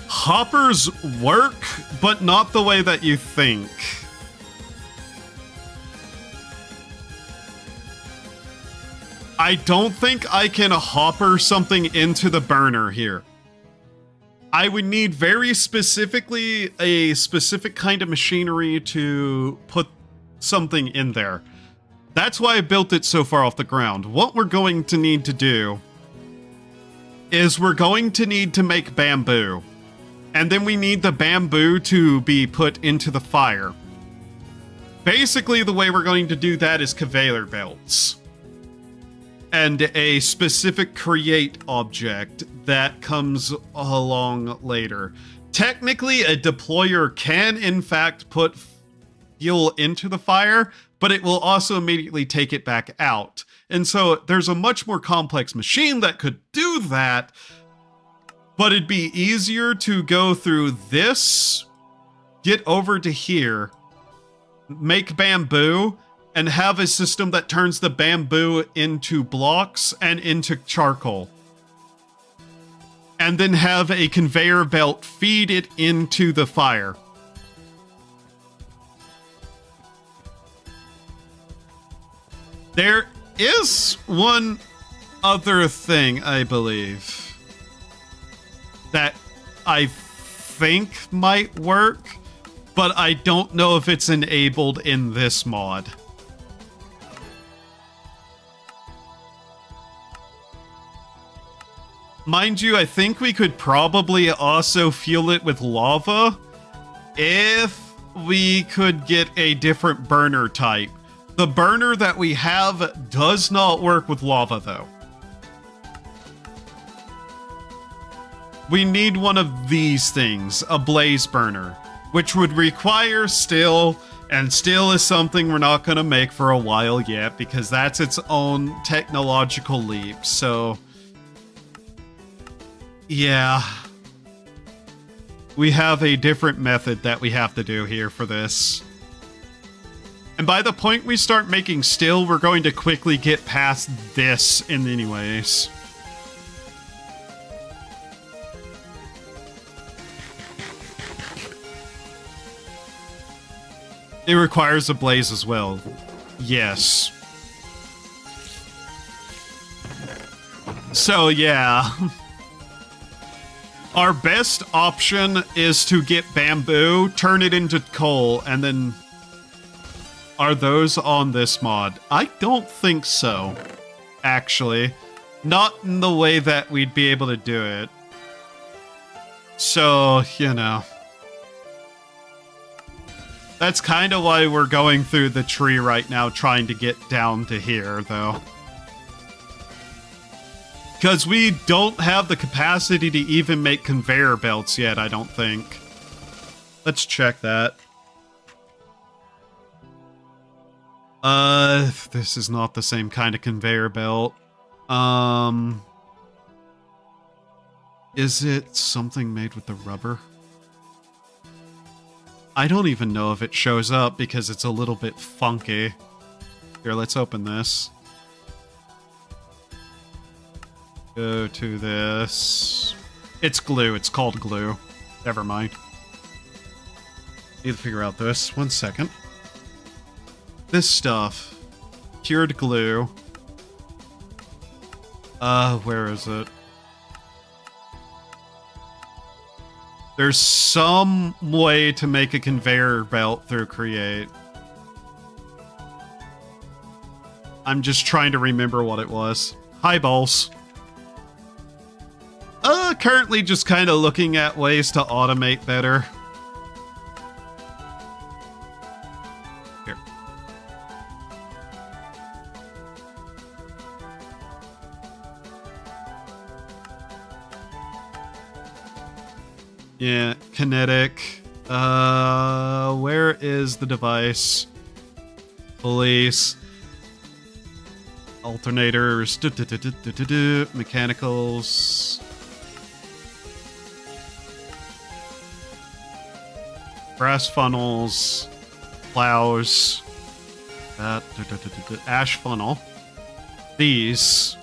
Hoppers work, but not the way that you think. I don't think I can hopper something into the burner here. I would need very specifically a specific kind of machinery to put something in there. That's why I built it so far off the ground. What we're going to need to do is we're going to need to make bamboo. And then we need the bamboo to be put into the fire. Basically, the way we're going to do that is conveyor belts. And a specific create object that comes along later. Technically, a deployer can, in fact, put fuel into the fire, but it will also immediately take it back out. And so there's a much more complex machine that could do that, but it'd be easier to go through this, get over to here, make bamboo, and have a system that turns the bamboo into blocks and into charcoal. And then have a conveyor belt feed it into the fire. There is one other thing, I believe, that I think might work, but I don't know if it's enabled in this mod. Mind you, I think we could probably also fuel it with lava if we could get a different burner type. The burner that we have does not work with lava, though. We need one of these things, a blaze burner, which would require steel, and steel is something we're not going to make for a while yet, because that's its own technological leap, so... yeah. We have a different method that we have to do here for this. And by the point we start making steel, we're going to quickly get past this in anyways. It requires a blaze as well. Yes. So, yeah. Our best option is to get bamboo, turn it into coal, and then... Are those on this mod? I don't think so, actually. Not in the way that we'd be able to do it. So, you know. That's kind of why we're going through the tree right now, trying to get down to here, though. Because we don't have the capacity to even make conveyor belts yet, I don't think. Let's check that. This is not the same kind of conveyor belt. Is it something made with the rubber? I don't even know if it shows up because it's a little bit funky. Here, let's open this. Go to this. It's glue. It's called glue. Never mind. Need to figure out this. 1 second. This stuff. Cured glue. Where is it? There's some way to make a conveyor belt through Create. I'm just trying to remember what it was. Highballs. Currently just kind of looking at ways to automate better. Here. Yeah, kinetic. Where is the device? Police. Alternators. Mechanicals. Brass funnels. Plows. That. Ash funnel. These.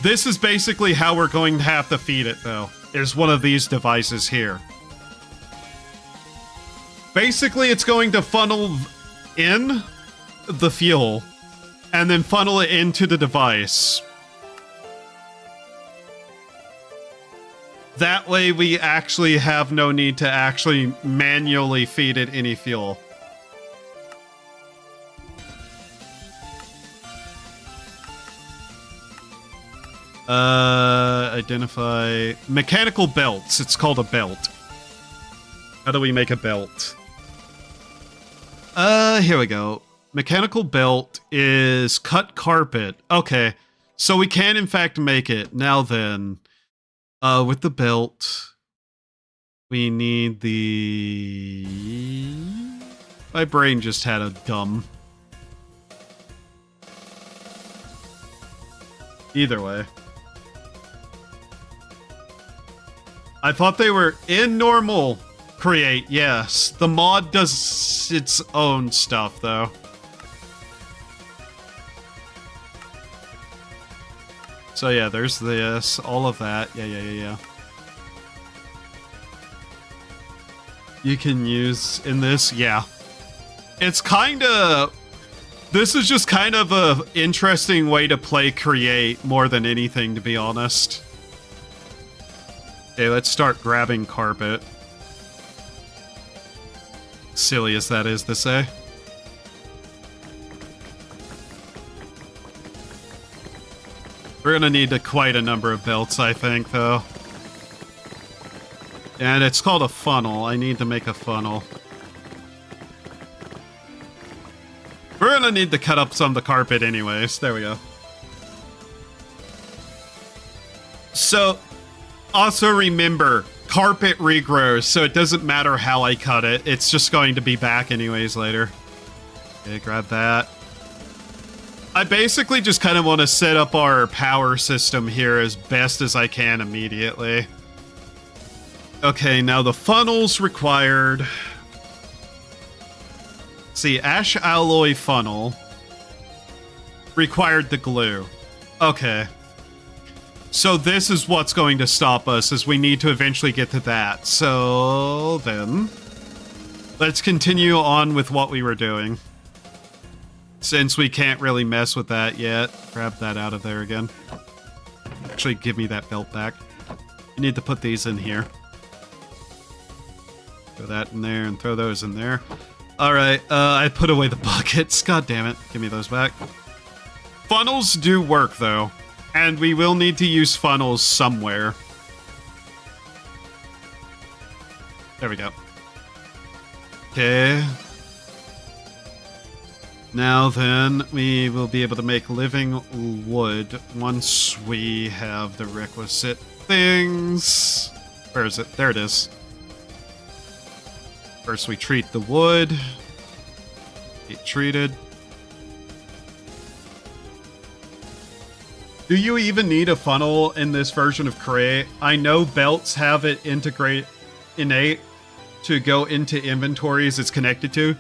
This is basically how we're going to have to feed it, though. Is one of these devices here. Basically, it's going to funnel in the fuel and then funnel it into the device. That way we actually have no need to actually manually feed it any fuel. Identify mechanical belts. It's called a belt. How do we make a belt? Here we go. Mechanical belt is cut carpet. Okay, so we can in fact make it. Now then, with the belt, we need the... My brain just had a dumb... Either way. I thought they were in normal create, yes. The mod does its own stuff, though. So yeah, there's this, all of that. Yeah. You can use in this, yeah. It's kinda... This is just kind of a interesting way to play create more than anything, to be honest. Okay, let's start grabbing carpet. Silly as that is to say. We're gonna need quite a number of belts, I think, though. And it's called a funnel. I need to make a funnel. We're gonna need to cut up some of the carpet anyways. There we go. So, also remember, carpet regrows, so it doesn't matter how I cut it. It's just going to be back anyways later. Okay, grab that. I basically just kind of want to set up our power system here as best as I can immediately. Okay, now the funnel's required. See, ash alloy funnel required the glue. Okay. So this is what's going to stop us, is we need to eventually get to that. So then, let's continue on with what we were doing. Since we can't really mess with that yet. Grab that out of there again. Actually, give me that belt back. You need to put these in here. Throw that in there and throw those in there. Alright, I put away the buckets. God damn it. Give me those back. Funnels do work, though. And we will need to use funnels somewhere. There we go. Okay. Now then, we will be able to make living wood once we have the requisite things. Where is it? There it is. First we treat the wood. Get treated. Do you even need a funnel in this version of Create? I know belts have it innate to go into inventories it's connected to.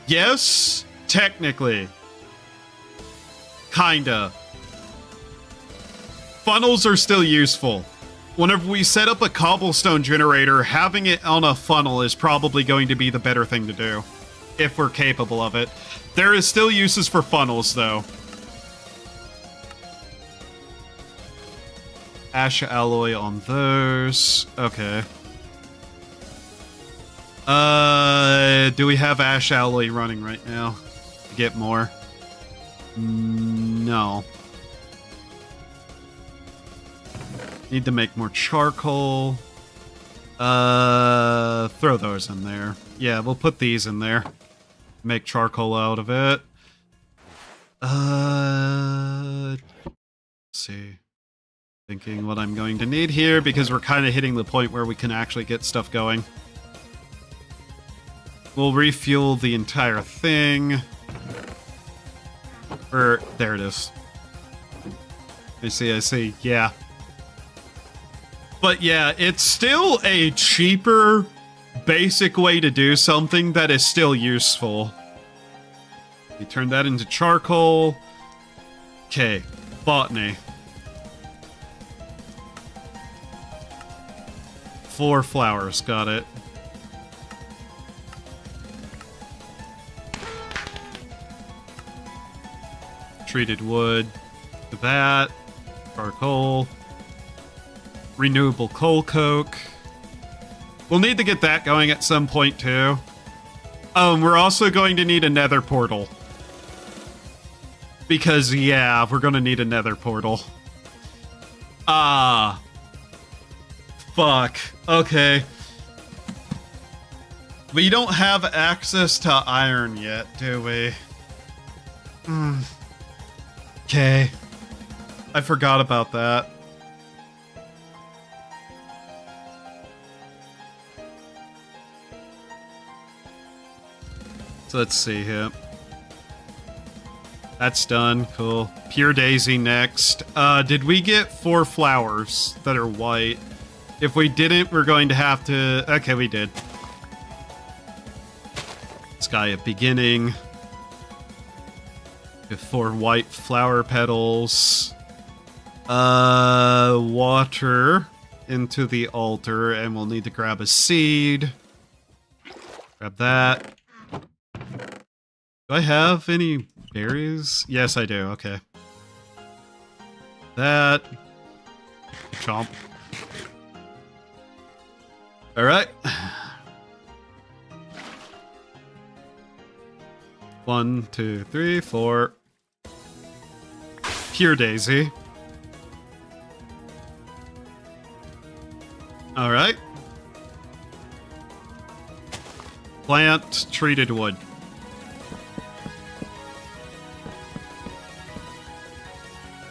Yes, technically. Kinda. Funnels are still useful. Whenever we set up a cobblestone generator, having it on a funnel is probably going to be the better thing to do. If we're capable of it. There is still uses for funnels, though. Ash alloy on those. Okay. Do we have ash alloy running right now? Get more? No. Need to make more charcoal. Throw those in there. Yeah, we'll put these in there. Make charcoal out of it. Let's see. Thinking what I'm going to need here, because we're kind of hitting the point where we can actually get stuff going. We'll refuel the entire thing. There it is. I see, yeah. But yeah, it's still a cheaper, basic way to do something that is still useful. You turn that into charcoal. Okay, botany. 4 flowers, got it. Treated wood. That. Charcoal. Renewable coal coke. We'll need to get that going at some point, too. We're also going to need a nether portal. Because, yeah, we're going to need a nether portal. Ah. Fuck. Okay. We don't have access to iron yet, do we? Okay. I forgot about that. So let's see here. That's done. Cool. Pure Daisy next. Did we get 4 flowers that are white? If we didn't, we're going to have to... Okay, we did. Sky at beginning. With 4 white flower petals. Water into the altar, and we'll need to grab a seed. Grab that. Do I have any berries? Yes, I do. Okay. That. Chomp. Alright. 1, 2, 3, 4. Pure Daisy. Alright. Plant treated wood.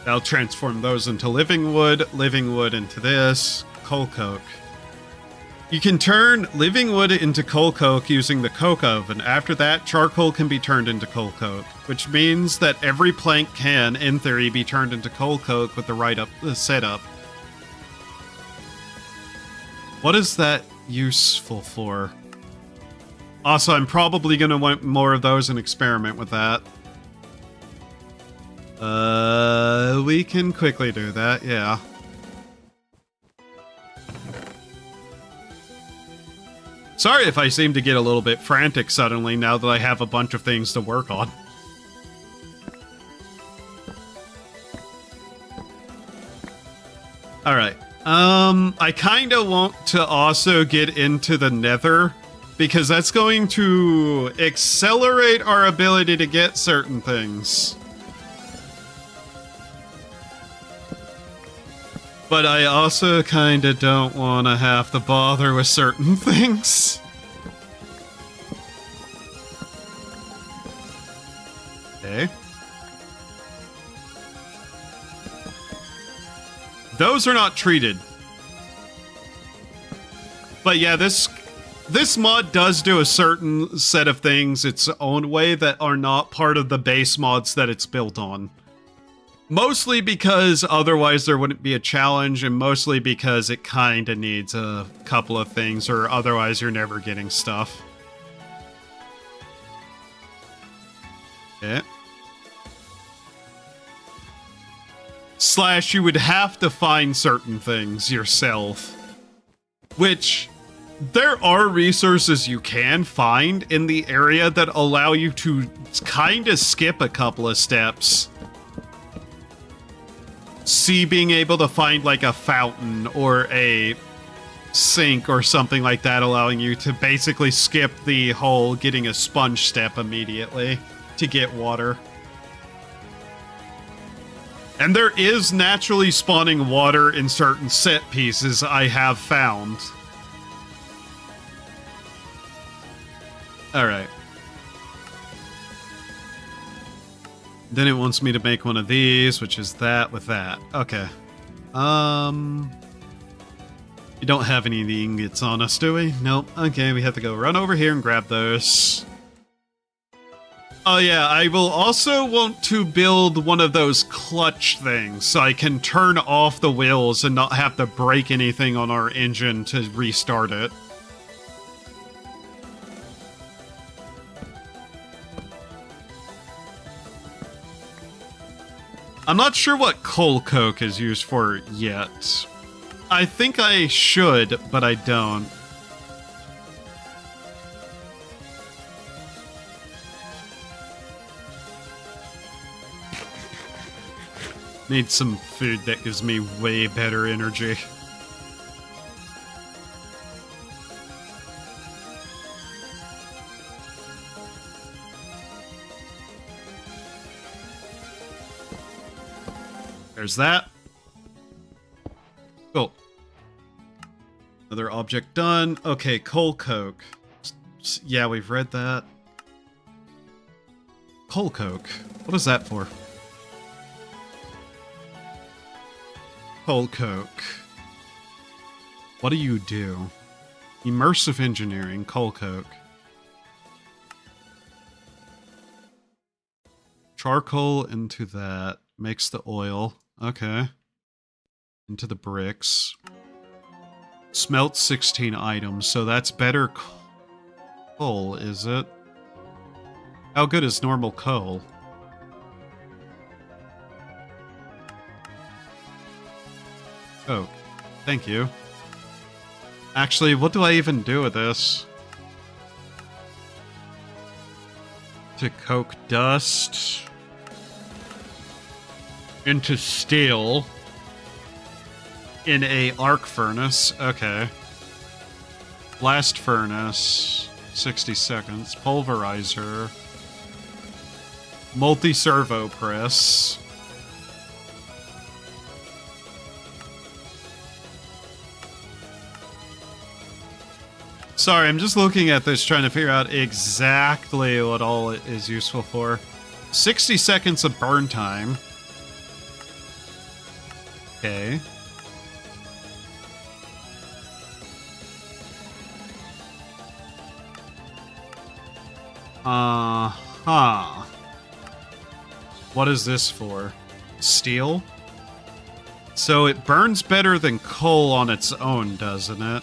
I'll transform those into living wood into this, coal coke. You can turn living wood into coal coke using the coke oven. After that, charcoal can be turned into coal coke, which means that every plank can, in theory, be turned into coal coke with the right setup. What is that useful for? Also, I'm probably going to want more of those and experiment with that. We can quickly do that, yeah. Sorry if I seem to get a little bit frantic suddenly now that I have a bunch of things to work on. Alright. I kinda want to also get into the Nether, because that's going to accelerate our ability to get certain things. But I also kinda don't want to have to bother with certain things. Okay. Those are not treated. But yeah, this mod does do a certain set of things its own way that are not part of the base mods that it's built on. Mostly because otherwise there wouldn't be a challenge, and mostly because it kinda needs a couple of things, or otherwise you're never getting stuff. Okay. Slash, you would have to find certain things yourself. Which, there are resources you can find in the area that allow you to kinda skip a couple of steps. See, being able to find like a fountain or a sink or something like that, allowing you to basically skip the whole getting a sponge step immediately to get water. And there is naturally spawning water in certain set pieces I have found. Alright. Then it wants me to make one of these, which is that with that. Okay. We don't have any of the ingots on us, do we? Nope. Okay, we have to go run over here and grab those. Oh yeah, I will also want to build one of those clutch things so I can turn off the wheels and not have to break anything on our engine to restart it. I'm not sure what coal coke is used for yet. I think I should, but I don't. Need some food that gives me way better energy. There's that. object done. Okay, coal coke. Yeah, we've read that. Coal coke. What is that for? Coal coke. What do you do? Immersive engineering, coal coke. Charcoal into that. Makes the oil. Okay. Into the bricks. Smelt 16 items, so that's better coal, is it? How good is normal coal? Coke. Thank you. Actually, what do I even do with this? To coke dust into steel in a arc furnace. Okay. Blast furnace, 60 seconds. Pulverizer. Multi-servo press. Sorry, I'm just looking at this, trying to figure out exactly what all it is useful for. 60 seconds of burn time. Okay. Uh-huh. What is this for? Steel? So it burns better than coal on its own, doesn't it?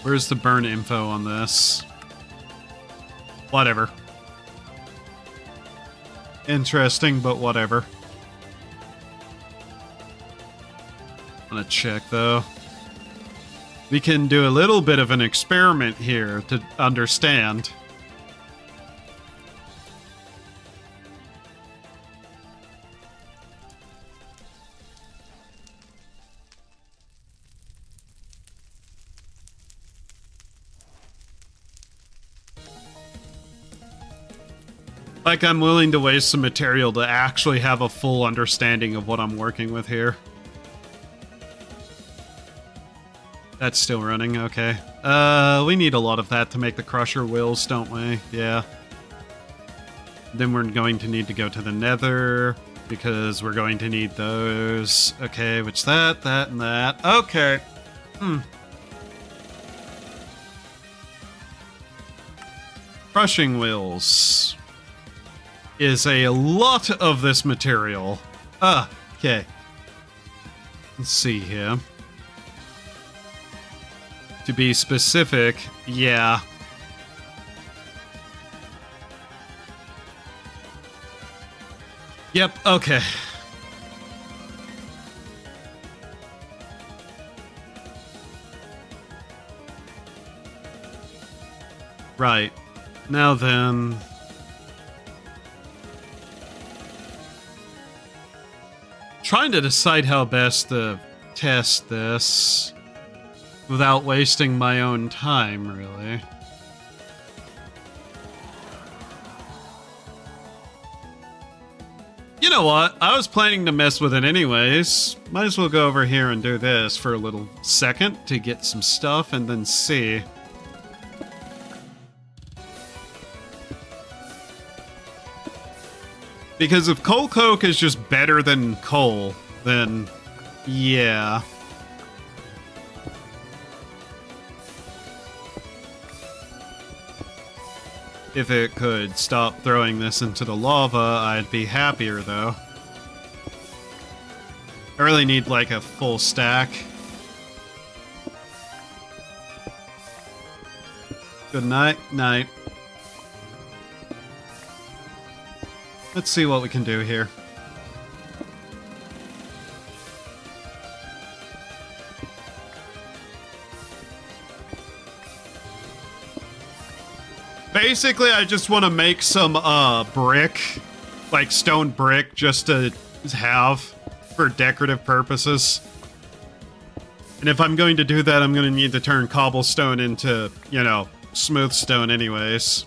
Where's the burn info on this? Whatever. Interesting, but whatever. I'm gonna check, though. We can do a little bit of an experiment here to understand. Like, I'm willing to waste some material to actually have a full understanding of what I'm working with here. That's still running, okay. We need a lot of that to make the crusher wheels, don't we? Yeah. Then we're going to need to go to the nether, because we're going to need those. Okay, which that, and that. Okay. Crushing wheels is a lot of this material. Okay. Let's see here. To be specific, yeah. Yep, okay. Right. Now then... trying to decide how best to test this without wasting my own time, really. You know what? I was planning to mess with it anyways. Might as well go over here and do this for a little second to get some stuff and then see. Because if coal coke is just better than coal, then yeah. If it could stop throwing this into the lava, I'd be happier though. I really need like a full stack. Good night, night. Let's see what we can do here. Basically, I just want to make some brick, like stone brick, just to have for decorative purposes. And if I'm going to do that, I'm going to need to turn cobblestone into, you know, smooth stone anyways.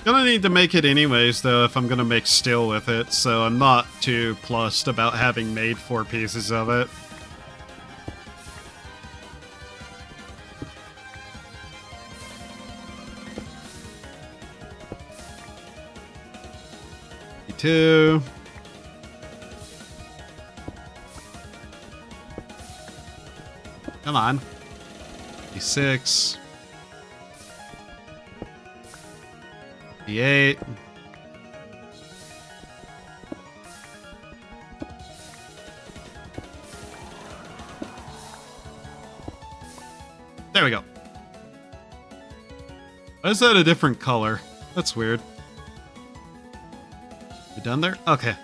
Gonna need to make it anyways, though, if I'm gonna make steel with it, so I'm not too plussed about having made 4 pieces of it. Two. Come on. 6. 8. There we go. Why is that a different color? That's weird. You done there? Okay.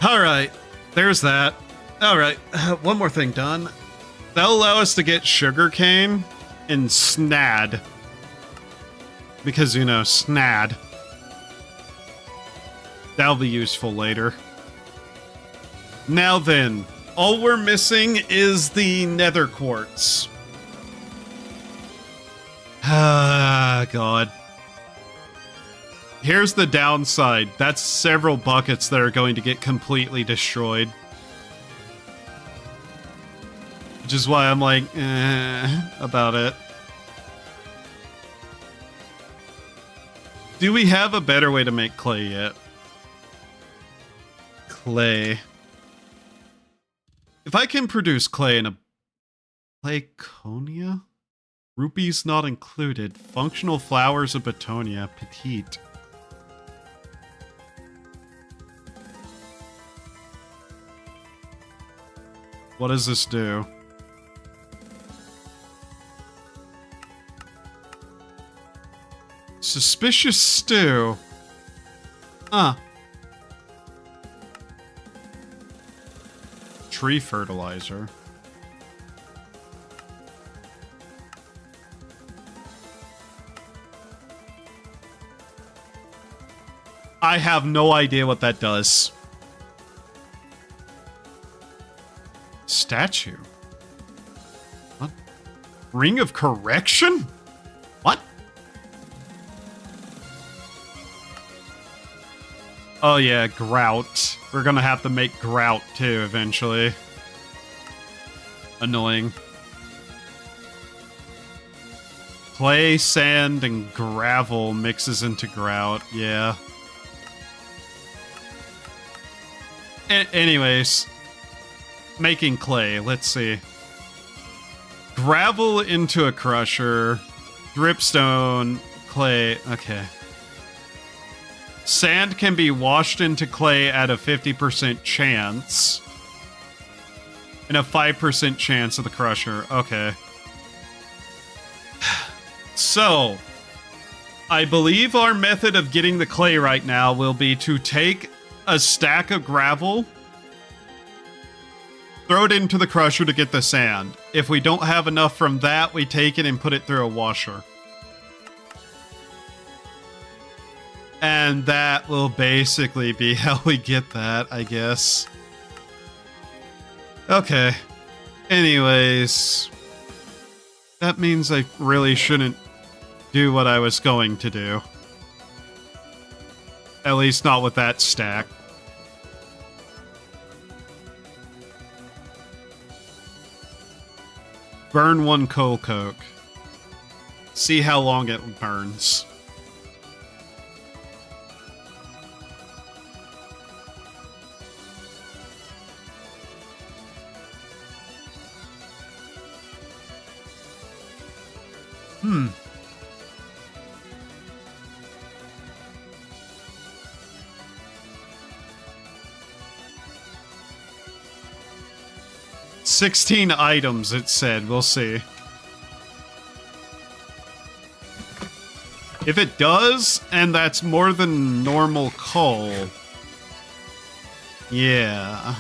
Alright. There's that. Alright. One more thing done. That'll allow us to get sugarcane and snad. Because, you know, snad. That'll be useful later. Now then, all we're missing is the nether quartz. Ah, God. Here's the downside. That's several buckets that are going to get completely destroyed. Which is why I'm like, about it. Do we have a better way to make clay yet? Clay. If I can produce clay in a Clayconia? Rupees not included. Functional flowers of Betonia. Petite. What does this do? Suspicious stew. Tree fertilizer. I have no idea what that does. Statue. What? Ring of correction? What? Oh yeah, grout. We're gonna have to make grout too eventually. Annoying. Clay, sand, and gravel mixes into grout. Yeah. Anyways. Making clay. Let's see. Gravel into a crusher. Dripstone. Clay. Okay. Sand can be washed into clay at a 50% chance. And a 5% chance of the crusher. Okay. So, I believe our method of getting the clay right now will be to take a stack of gravel, throw it into the crusher to get the sand. If we don't have enough from that, we take it and put it through a washer. And that will basically be how we get that, I guess. Okay. Anyways. That means I really shouldn't do what I was going to do. At least not with that stack. Burn 1 coal coke. See how long it burns. Hmm. "16 items," it said. We'll see. If it does, and that's more than normal coal. Yeah.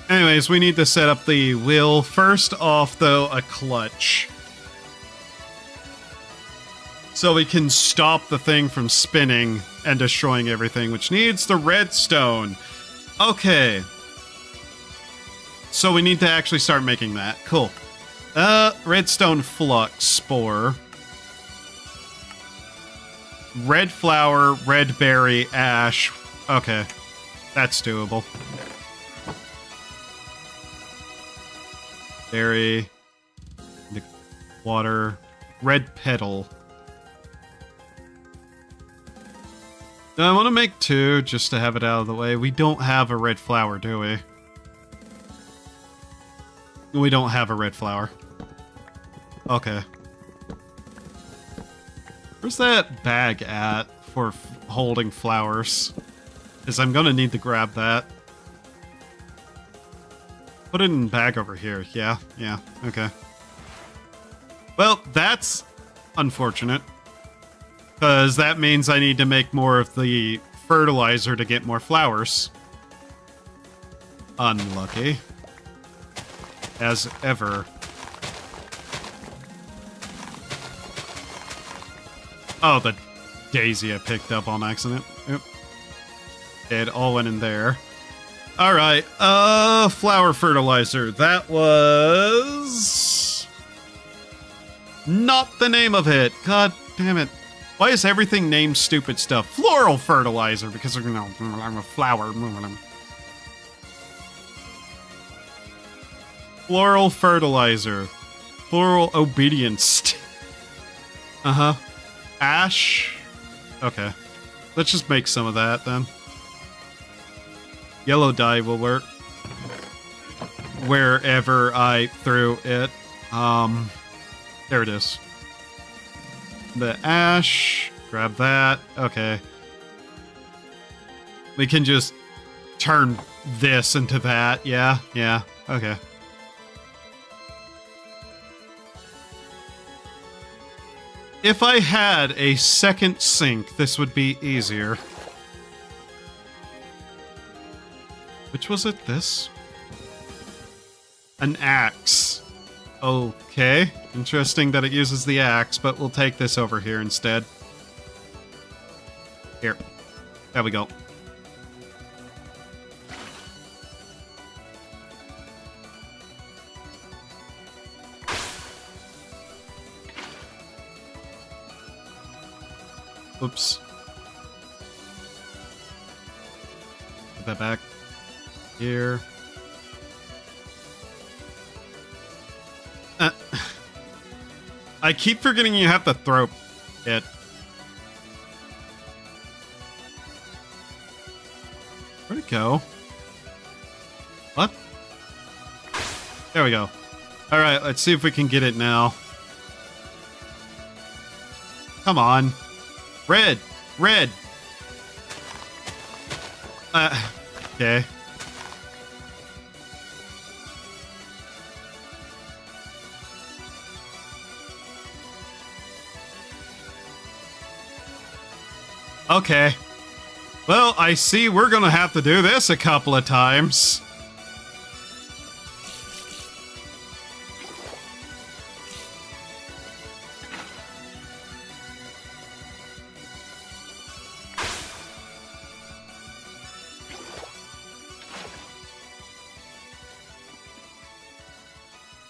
Anyways, we need to set up the wheel. First off, though, a clutch. So we can stop the thing from spinning and destroying everything, which needs the redstone. Okay, So we need to actually start making that. Cool. Redstone flux spore. Red flower, red berry, ash. Okay. That's doable. Berry. Water. Red petal. I want to make 2 just to have it out of the way. We don't have a red flower, do we? We don't have a red flower. Okay. Where's that bag at for holding flowers? Because I'm gonna need to grab that. Put it in the bag over here. Yeah, okay. Well, that's unfortunate. Because that means I need to make more of the fertilizer to get more flowers. Unlucky. As ever. Oh, the daisy I picked up on accident. Oop. It all went in there. Alright, flower fertilizer. That was... not the name of it. God damn it. Why is everything named stupid stuff? Floral fertilizer, because, you know, I'm a flower. Floral fertilizer. Floral obedience. Uh-huh. Ash. Okay. Let's just make some of that, then. Yellow dye will work. Wherever I threw it. There it is. The ash. Grab that. Okay. We can just turn this into that. Yeah. Okay. If I had a second sink, this would be easier. Which was it? This? An axe. Okay. Interesting that it uses the axe, but we'll take this over here instead. Here. There we go. Oops. Put that back here. I keep forgetting you have to throw it. Where'd it go? What? There we go. Alright, let's see if we can get it now. Come on. Red! Red! Okay. Okay. Well, I see we're gonna have to do this a couple of times.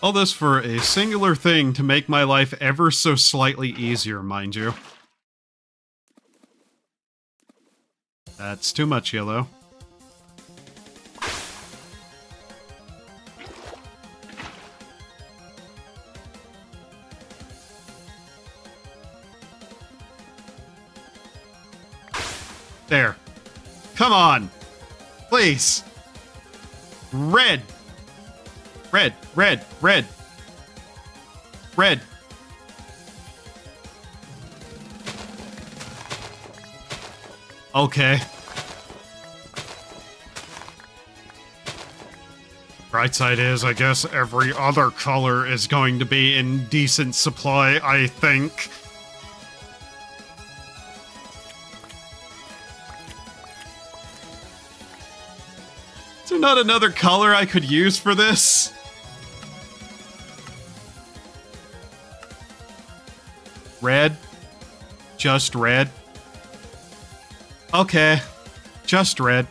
All this for a singular thing to make my life ever so slightly easier, mind you. That's too much yellow. There. Come on. Please. Red. Red, red, red. Red. Okay. Bright side is, I guess every other color is going to be in decent supply, I think. Is there not another color I could use for this? Red? Just red? Okay. Just red.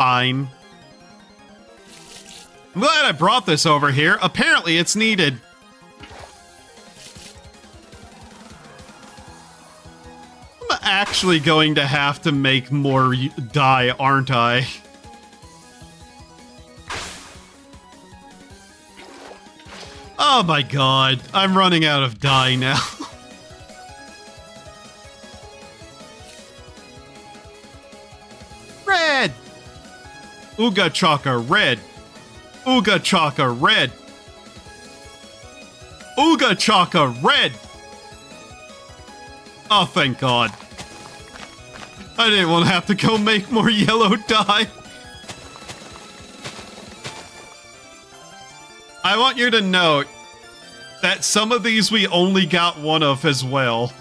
fine. I'm glad I brought this over here. Apparently, it's needed. I'm actually going to have to make more dye, aren't I? Oh my god, I'm running out of dye now. Red! Ooga chaka red. Ooga chaka red. Ooga chaka red. Oh, thank god. I didn't want to have to go make more yellow dye. I want you to note that some of these we only got one of as well.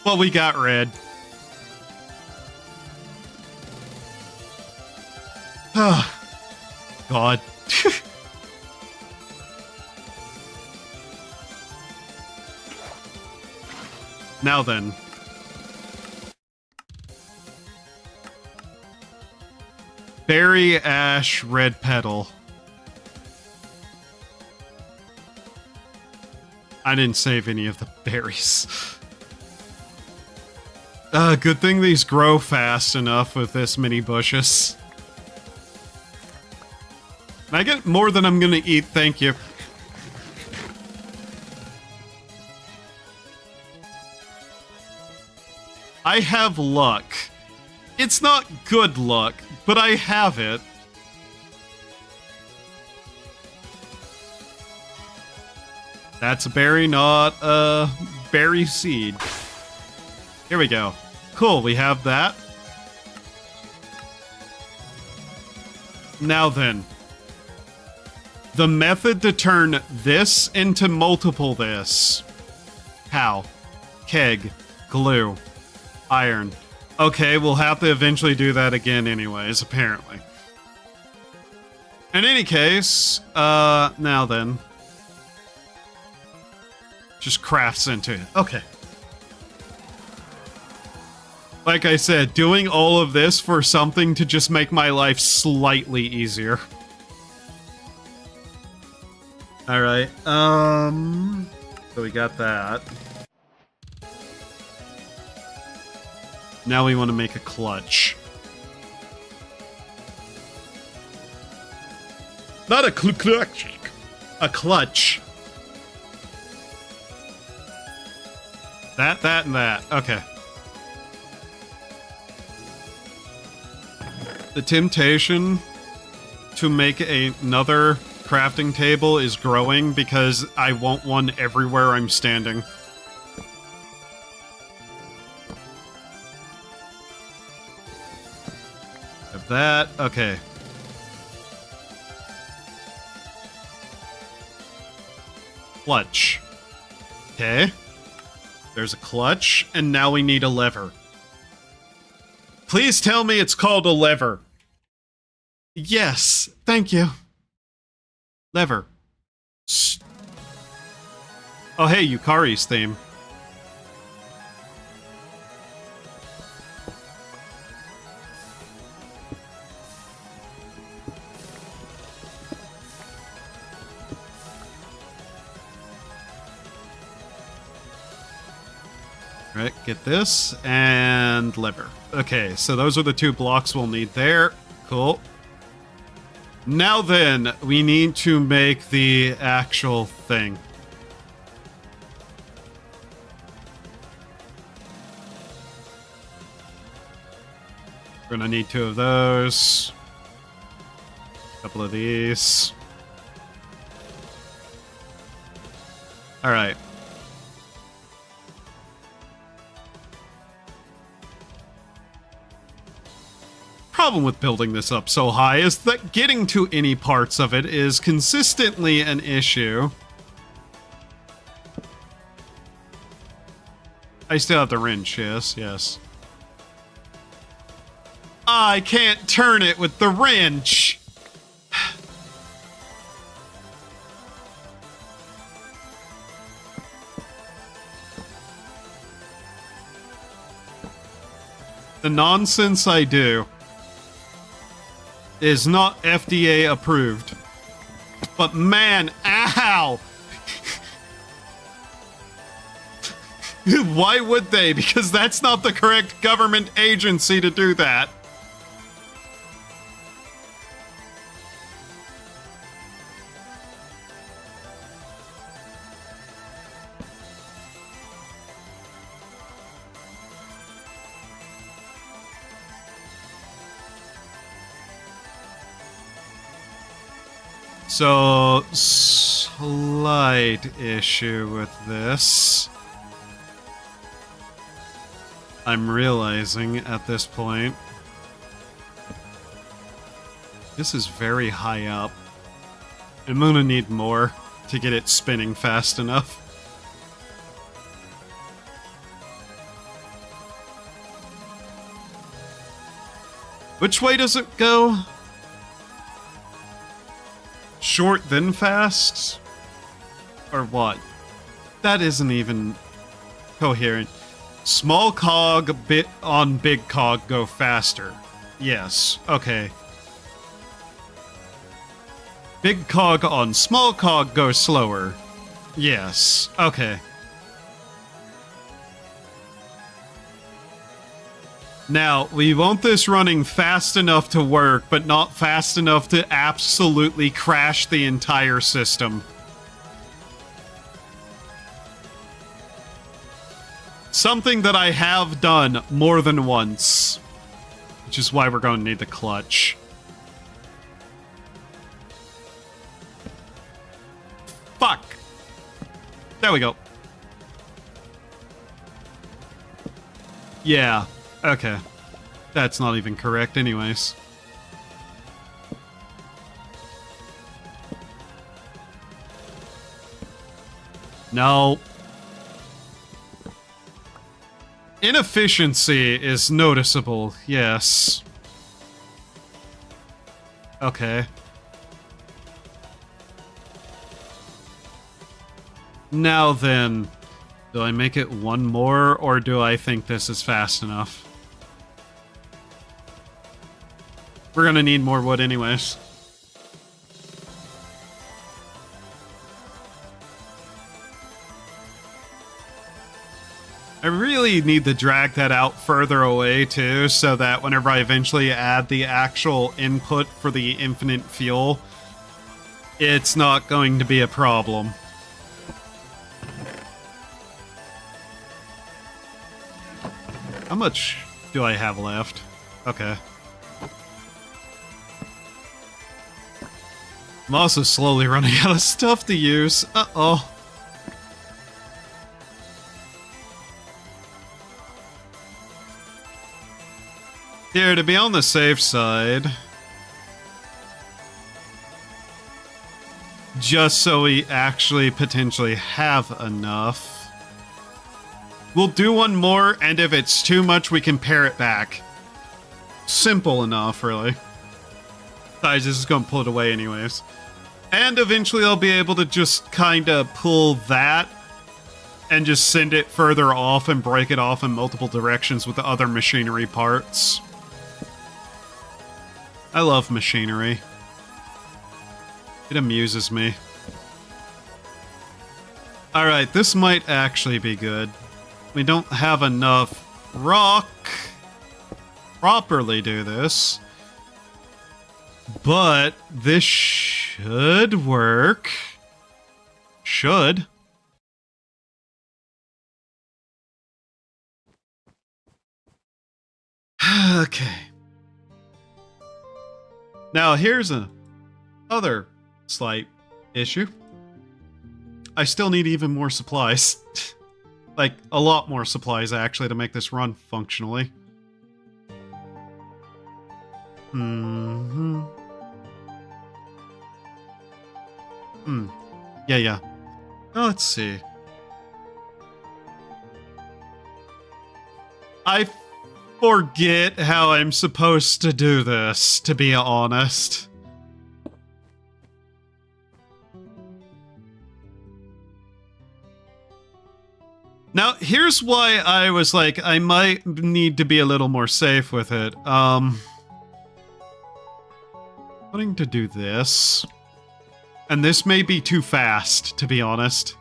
Well, we got red. God. Now then. Berry, ash, red petal. I didn't save any of the berries. Good thing these grow fast enough with this many bushes. Can I get more than I'm gonna eat? Thank you. I have luck. It's not good luck, but I have it. That's a berry, not a berry seed. Here we go. Cool, we have that. Now then. The method to turn this into multiple this. How? Keg. Glue. Iron. Okay, we'll have to eventually do that again anyways, apparently. In any case, now then. Just crafts into it. Okay. Like I said, doing all of this for something to just make my life slightly easier. Alright, so we got that. Now we want to make a clutch. Not a clutch. A clutch. That, and that. Okay. The temptation to make another crafting table is growing because I want one everywhere I'm standing. Have that. Okay. Clutch. Okay. There's a clutch, and now we need a lever. Please tell me it's called a lever. Yes, thank you. Lever. Oh, hey, Yukari's theme. Right, get this, and lever. Okay, so those are the two blocks we'll need there. Cool. Now then, we need to make the actual thing. We're gonna need 2 of those. A couple of these. Alright. Problem with building this up so high is that getting to any parts of it is consistently an issue. I still have the wrench, yes. I can't turn it with the wrench! The nonsense I do. is not FDA approved. But man, ow! Why would they? Because that's not the correct government agency to do that. So, slight issue with this. I'm realizing at this point. This is very high up. I'm gonna need more to get it spinning fast enough. Which way does it go? Short then fast? Or what? That isn't even coherent. Small cog bit on big cog go faster. Yes, okay. Big cog on small cog go slower. Yes, okay. Now, we want this running fast enough to work, but not fast enough to absolutely crash the entire system. Something that I have done more than once. Which is why we're going to need the clutch. Fuck! There we go. Yeah. Okay. That's not even correct anyways. No. Inefficiency is noticeable, yes. Okay. Now then, do I make it one more, or do I think this is fast enough? We're gonna need more wood anyways. I really need to drag that out further away too, so that whenever I eventually add the actual input for the infinite fuel, it's not going to be a problem. How much do I have left? Okay. I'm also slowly running out of stuff to use. Uh-oh. Here, to be on the safe side, just so we actually potentially have enough, we'll do one more, and if it's too much, we can pare it back. Simple enough, really. Besides, this is going to pull it away anyways. And eventually I'll be able to just kind of pull that and just send it further off and break it off in multiple directions with the other machinery parts. I love machinery. It amuses me. Alright, this might actually be good. We don't have enough rock to properly do this. But this should work. Should. Okay. Now here's another slight issue. I still need even more supplies. Like, a lot more supplies, actually, to make this run functionally. Yeah. Oh, let's see. I forget how I'm supposed to do this, to be honest. Now, here's why I was like, I might need to be a little more safe with it. wanting to do this. And this may be too fast, to be honest.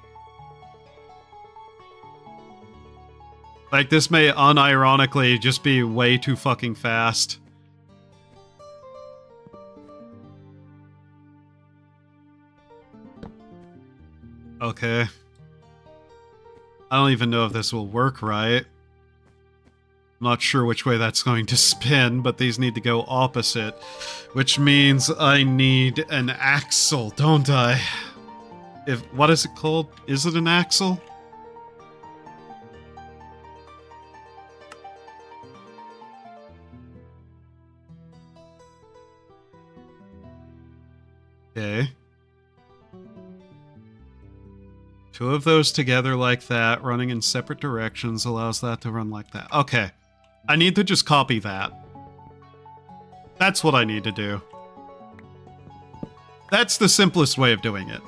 Like, this may unironically just be way too fucking fast. Okay. I don't even know if this will work right. I'm not sure which way that's going to spin, but these need to go opposite. Which means I need an axle, don't I? What is it called? Is it an axle? Okay. Two of those together like that, running in separate directions, allows that to run like that. Okay. I need to just copy that. That's what I need to do. That's the simplest way of doing it.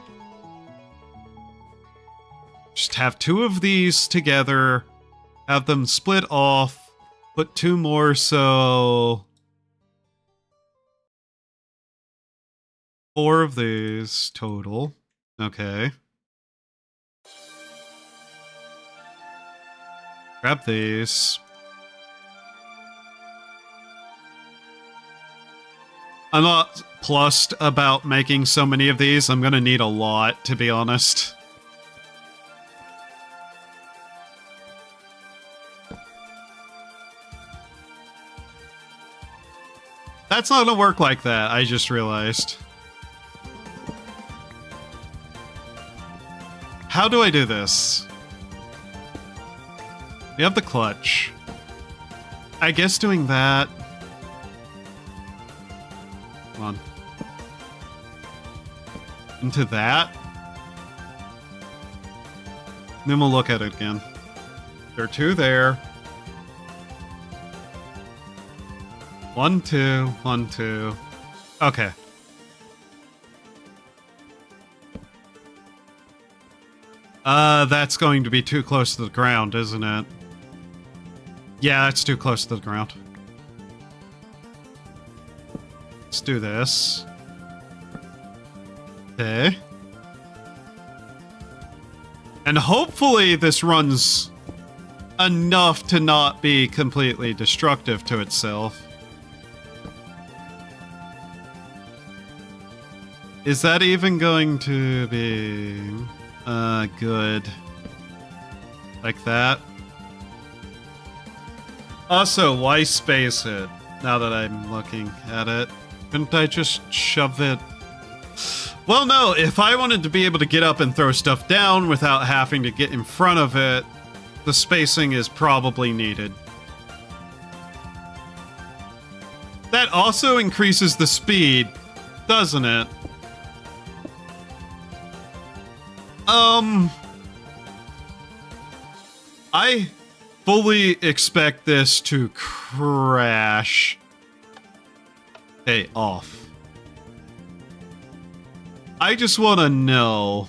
Just have two of these together, have them split off, put two more, so... 4 of these total. Okay. Grab these. I'm not plussed about making so many of these. I'm gonna need a lot, to be honest. That's not gonna work like that, I just realized. How do I do this? We have the clutch. I guess doing that... Come on. Into that? Then we'll look at it again. There are 2 there. 1, 2, 1, 2. Okay. That's going to be too close to the ground, isn't it? Yeah, it's too close to the ground. Let's do this. Okay. And hopefully this runs enough to not be completely destructive to itself. Is that even going to be... good. Like that. Also, why space it? Now that I'm looking at it. Couldn't I just shove it? Well, no, if I wanted to be able to get up and throw stuff down without having to get in front of it, the spacing is probably needed. That also increases the speed, doesn't it? I fully expect this to crash. Hey, off. I just want to know.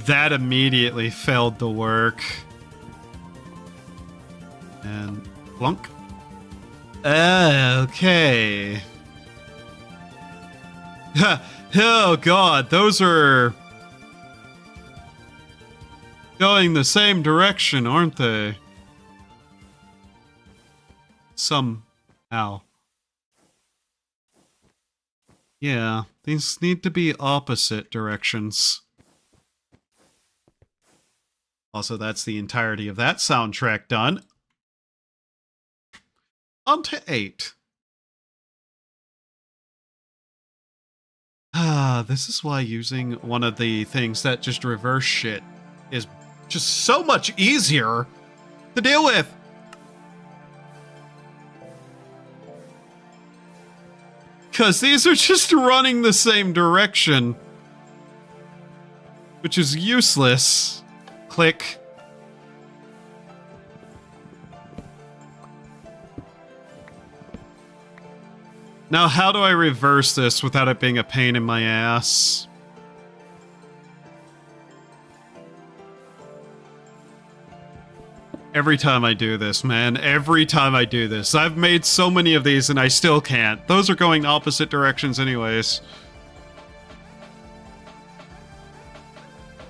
That immediately failed to work. And plunk. Okay. Oh god, those are going the same direction, aren't they? Somehow. Yeah, these need to be opposite directions. Also, that's the entirety of that soundtrack done. On to 8. This is why using one of the things that just reverse shit is just so much easier to deal with. Because these are just running the same direction, which is useless. Click. Now, how do I reverse this without it being a pain in my ass? Every time I do this, man. Every time I do this. I've made so many of these and I still can't. Those are going opposite directions anyways.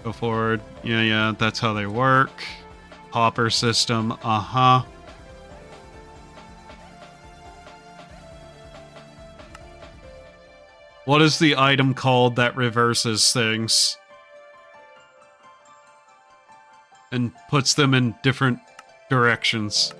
Go forward. Yeah, that's how they work. Hopper system. Uh-huh. What is the item called that reverses things? And puts them in different directions.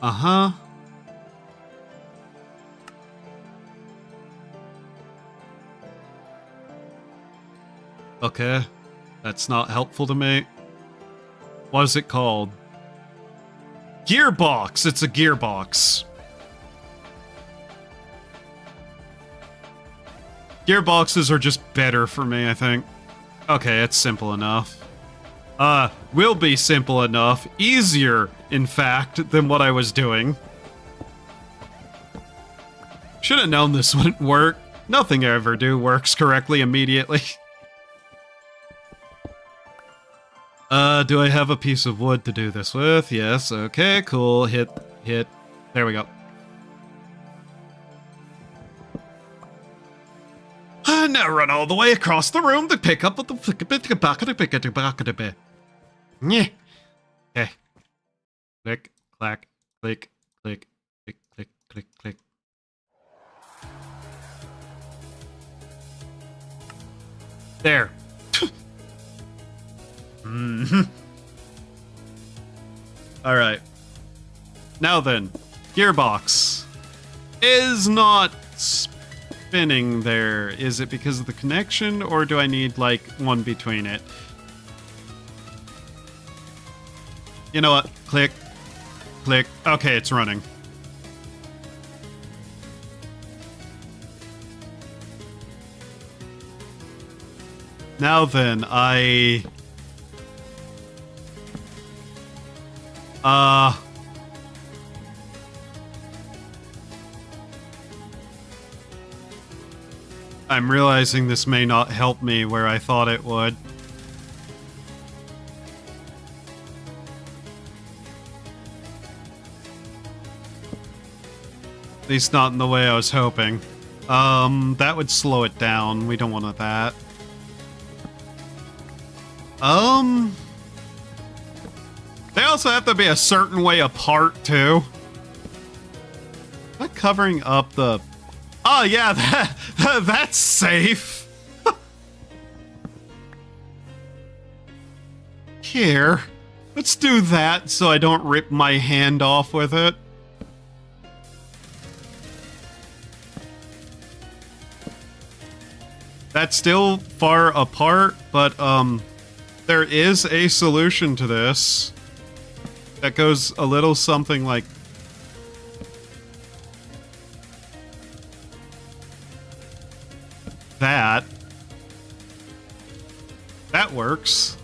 Uh-huh. Okay. That's not helpful to me. What is it called? Gearbox! It's a gearbox. Gearboxes are just better for me, I think. Okay, it's simple enough. Will be simple enough. Easier, in fact, than what I was doing. Should have known this wouldn't work. Nothing I ever do works correctly immediately. Do I have a piece of wood to do this with? Yes, okay, cool. Hit. There we go. Now run all the way across the room to pick up the yeah. Okay. Click, clack, click, click, click, click, click, click. There. Alright. Now then, gearbox is not spinning there. Is it because of the connection, or do I need, like, one between it? You know what? Click. Click. Okay, it's running. Now then, I'm realizing this may not help me where I thought it would. At least not in the way I was hoping. That would slow it down. We don't want that. They also have to be a certain way apart, too. Am I covering up the... Oh, yeah, that's safe. Here. Let's do that so I don't rip my hand off with it. That's still far apart, but, there is a solution to this that goes a little something like that. That works.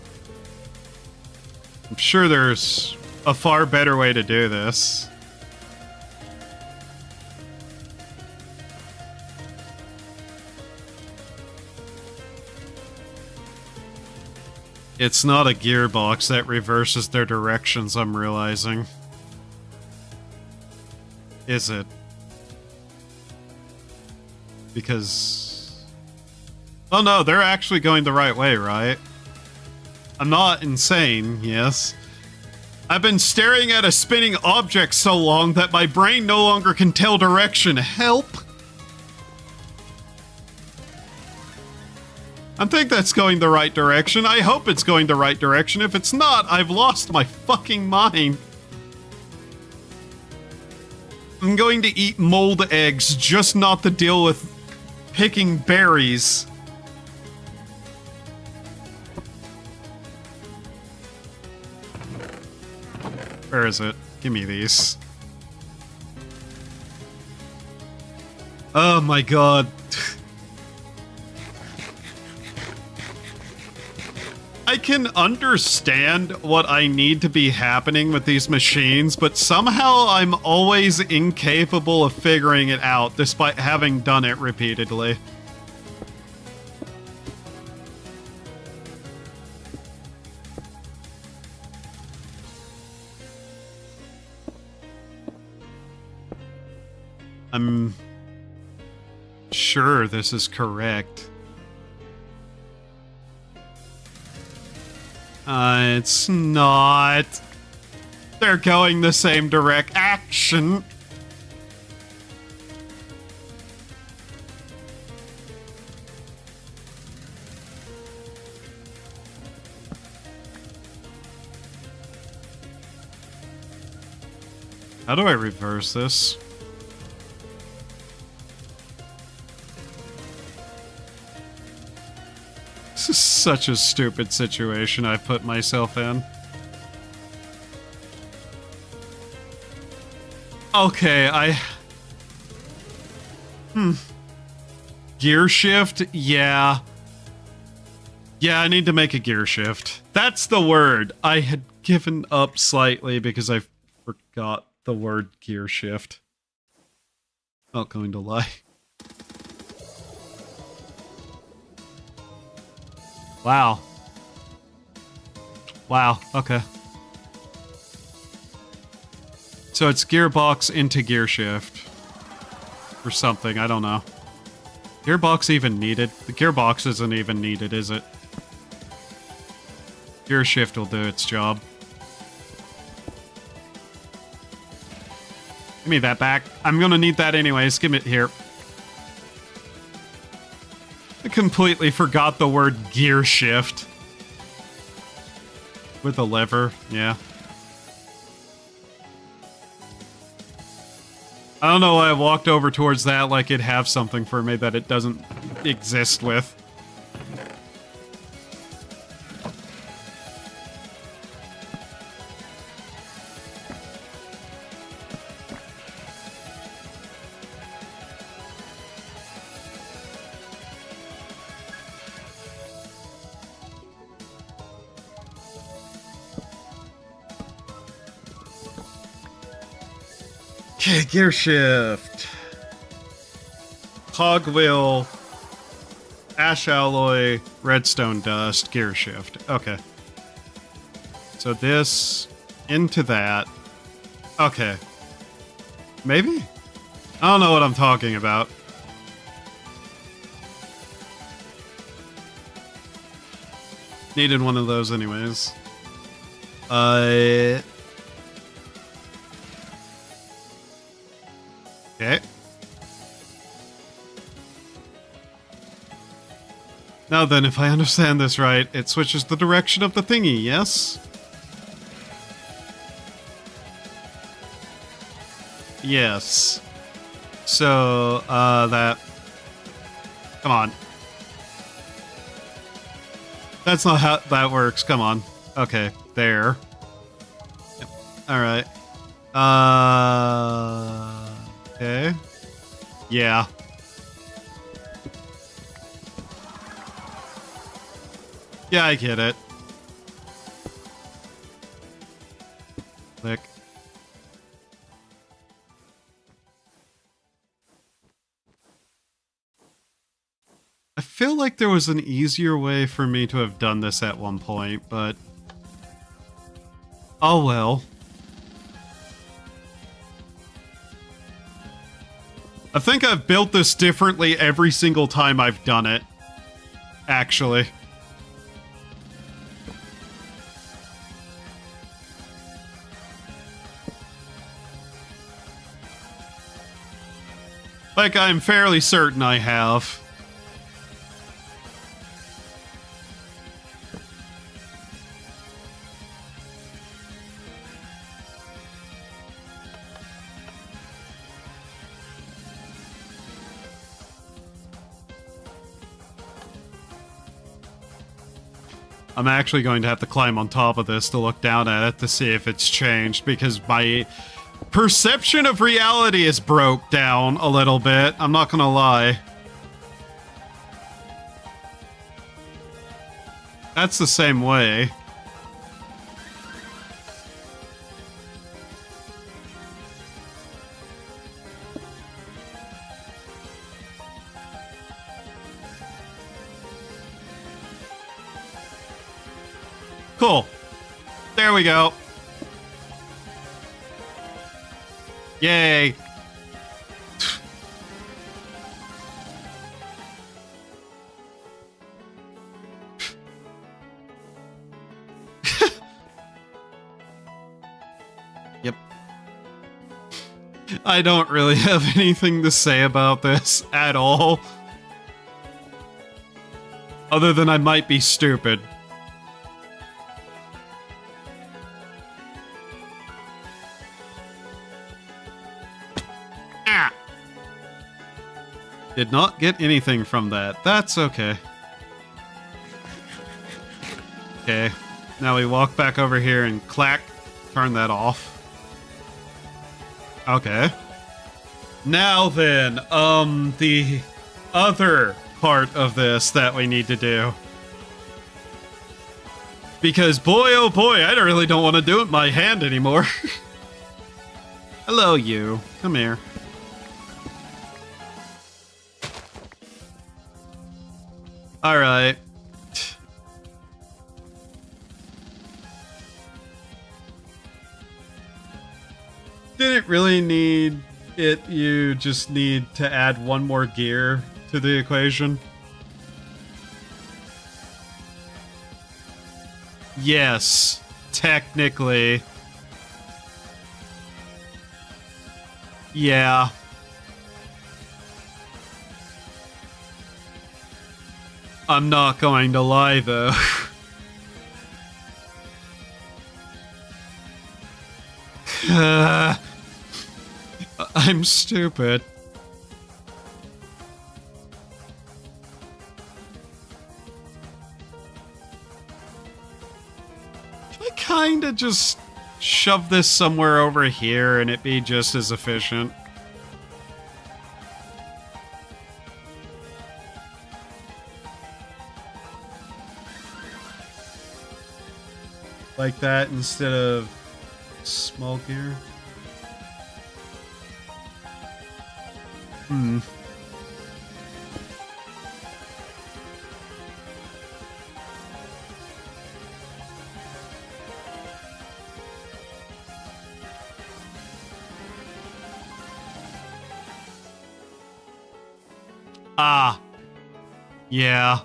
I'm sure there's a far better way to do this. It's not a gearbox that reverses their directions, I'm realizing. Is it? Because... Oh no, they're actually going the right way, right? I'm not insane, yes. I've been staring at a spinning object so long that my brain no longer can tell direction. Help! I think that's going the right direction. I hope it's going the right direction. If it's not, I've lost my fucking mind. I'm going to eat mold eggs, just not to deal with picking berries. Where is it? Give me these. Oh my god. I can understand what I need to be happening with these machines, but somehow I'm always incapable of figuring it out, despite having done it repeatedly. I'm sure this is correct. It's not. They're going the same direction. How do I reverse this? This is such a stupid situation I've put myself in. Okay, Gear shift? Yeah. Yeah, I need to make a gear shift. That's the word. I had given up slightly because I forgot the word gear shift. Not going to lie. Wow. Wow, okay. So it's gearbox into gear shift. Or something, I don't know. Gearbox even needed? The gearbox isn't even needed, is it? Gear shift will do its job. Give me that back. I'm gonna need that anyways. Give it here. I completely forgot the word gear shift. With a lever, yeah. I don't know why I walked over towards that like it'd have something for me that it doesn't exist with. Okay, gear shift. Cogwheel, ash alloy, redstone dust, gear shift. Okay. So this into that. Okay. Maybe? I don't know what I'm talking about. Needed one of those anyways. Okay. Now then, if I understand this right, it switches the direction of the thingy, yes? Yes. So, that... Come on. That's not how that works, come on. Okay, there. Yep. Alright. Okay. Yeah. Yeah, I get it. Click. I feel like there was an easier way for me to have done this at one point, but... Oh well. I think I've built this differently every single time I've done it. Actually. Like, I'm fairly certain I have. I'm actually going to have to climb on top of this to look down at it to see if it's changed, because my perception of reality is broke down a little bit. I'm not gonna lie. That's the same way. Cool. There we go. Yay. Yep. I don't really have anything to say about this at all. Other than I might be stupid. Did not get anything from that. That's okay. Okay. Now we walk back over here and clack. Turn that off. Okay. Now then, the other part of this that we need to do. Because boy, oh boy, I really don't want to do it with my hand anymore. Hello, you. Come here. Alright. Didn't really need it. You just need to add one more gear to the equation. Yes, technically. Yeah. I'm not going to lie, though. I'm stupid. Can I kinda just shove this somewhere over here and it be just as efficient? Like that instead of small gear? Hmm. Ah. Yeah.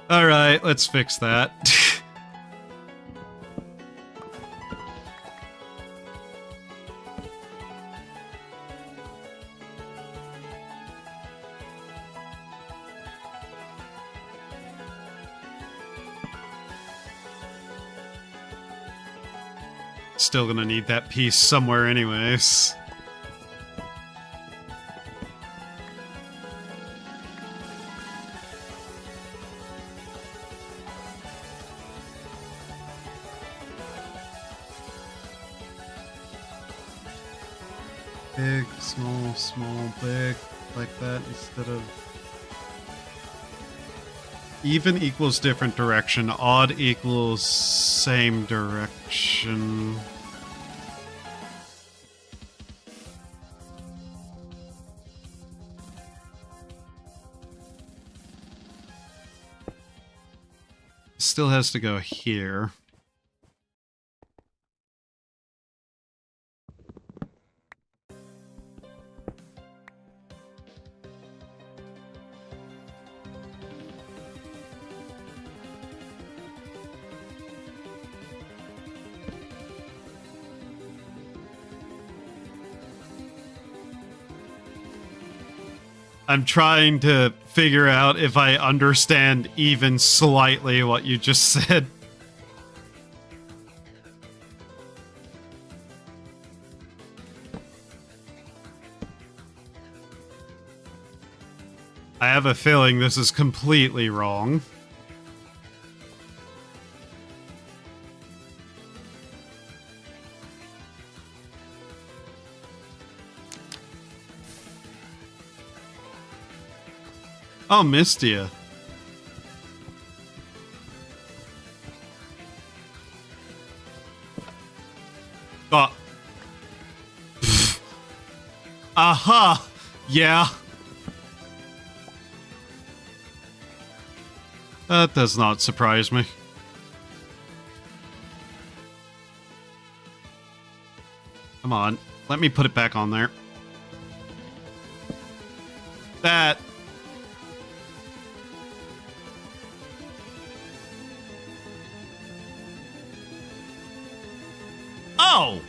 Alright, let's fix that. Still gonna need that piece somewhere anyways. Big, small, small, big, like that instead of... Even equals different direction, odd equals same direction. Still has to go here. I'm trying to figure out if I understand even slightly what you just said. I have a feeling this is completely wrong. Oh, Mistia. Oh. Aha! Yeah. That does not surprise me. Come on. Let me put it back on there. That... Oh!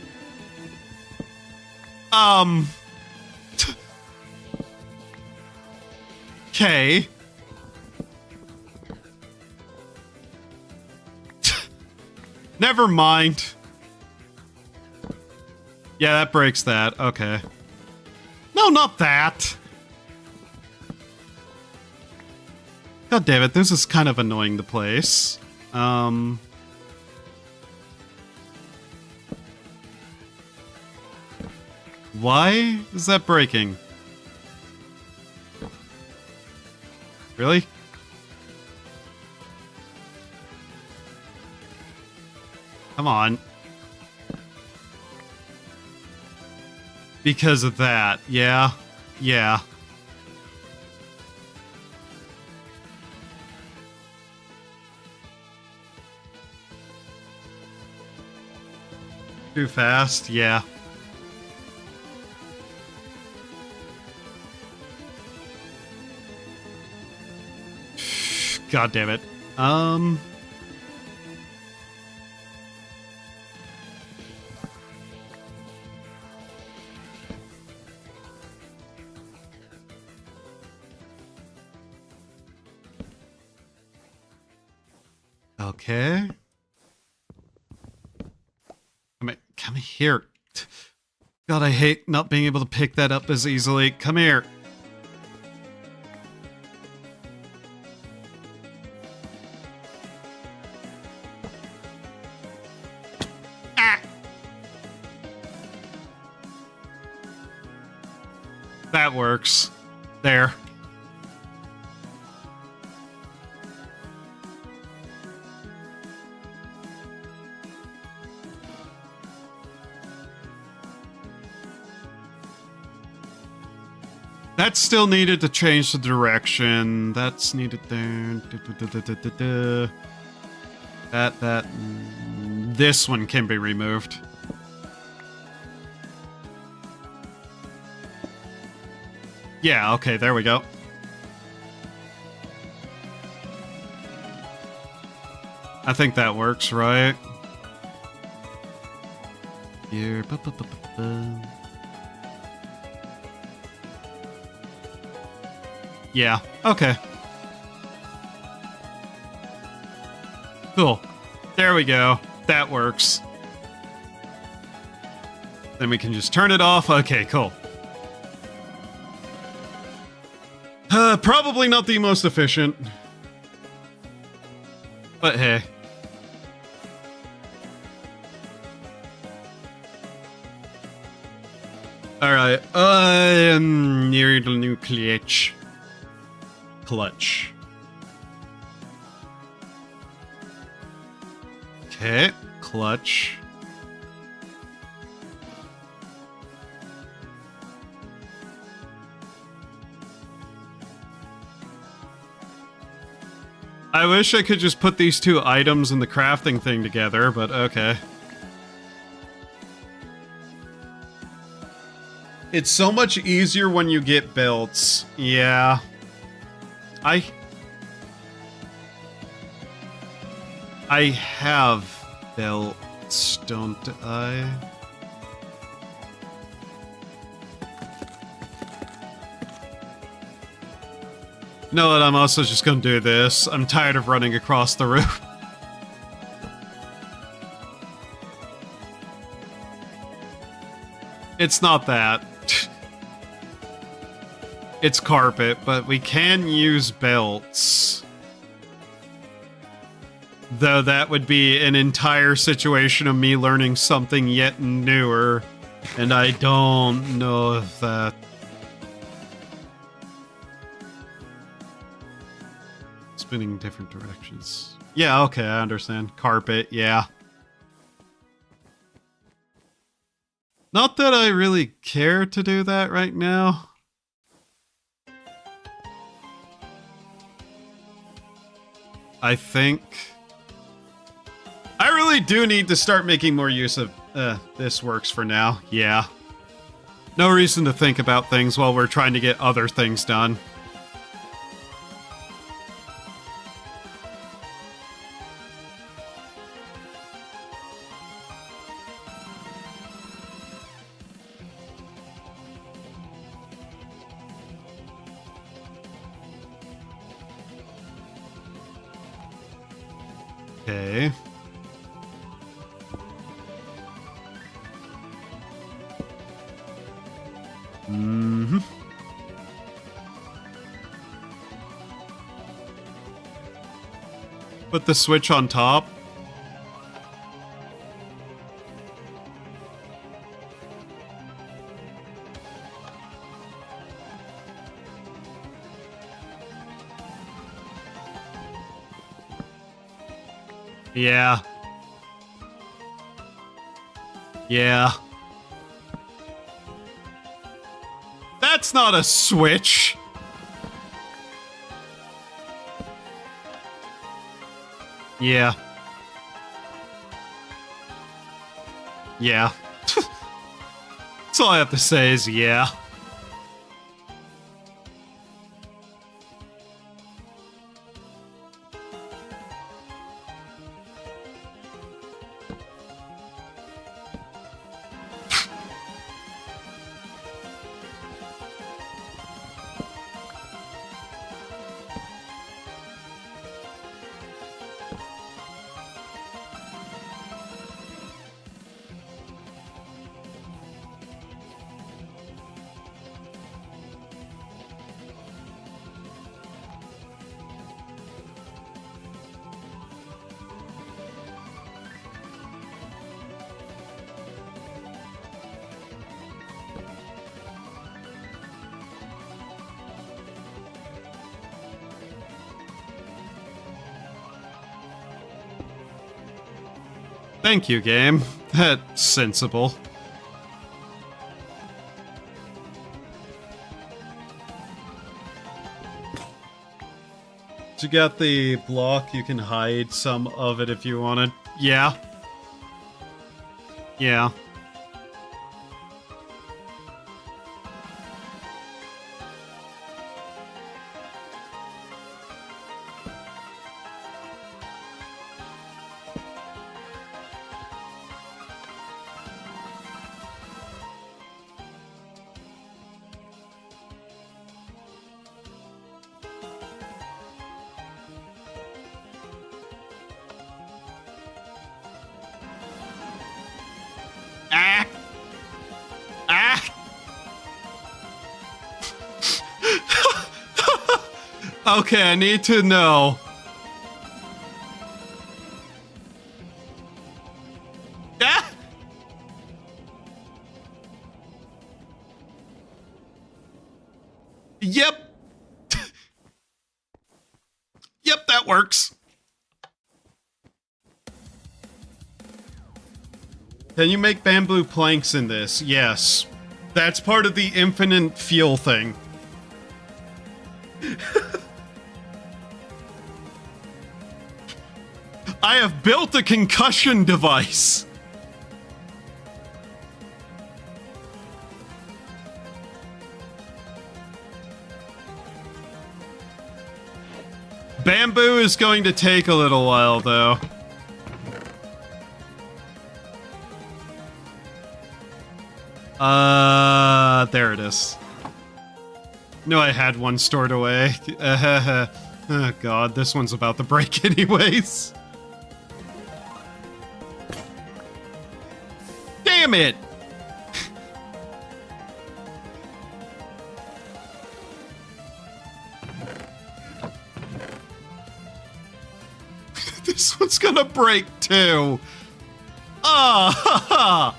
Okay. Never mind. Yeah, that breaks that. Okay. No, not that. God damn it, this is kind of annoying the place. Why is that breaking? Really? Come on. Because of that. Yeah. Yeah. Too fast? Yeah. God damn it. Okay. Come here. God, I hate not being able to pick that up as easily. Come here. Ah! That works. There. That still needed to change the direction. That's needed there. This one can be removed. Yeah, okay, there we go. I think that works, right? Here. Yeah, okay. Cool. There we go. That works. Then we can just turn it off. Okay, cool. Probably not the most efficient. But hey. Alright, near the new clutch. Okay, clutch. I wish I could just put these two items in the crafting thing together, but okay. It's so much easier when you get belts. Yeah. I have belts, don't I? You know what, I'm also just gonna do this. I'm tired of running across the roof. It's not that. It's carpet, but we can use belts. Though that would be an entire situation of me learning something yet newer. And I don't know if that... Spinning different directions. Yeah, okay, I understand. Carpet, yeah. Not that I really care to do that right now. I think I really do need to start making more use of this works for now. Yeah. No reason to think about things while we're trying to get other things done. Okay. Mm-hmm. Put the switch on top. Yeah. Yeah. That's not a switch. Yeah. Yeah. That's all I have to say is yeah. Thank you, game. That's sensible. You got the block, you can hide some of it if you wanted. Yeah. Yeah. Okay, I need to know. Ah! Yep. Yep, that works. Can you make bamboo planks in this? Yes. That's part of the infinite fuel thing. I have built a concussion device. Bamboo is going to take a little while, though. There it is. No, I had one stored away. Oh god, this one's about to break anyways. Damn it! This one's gonna break too. Ah!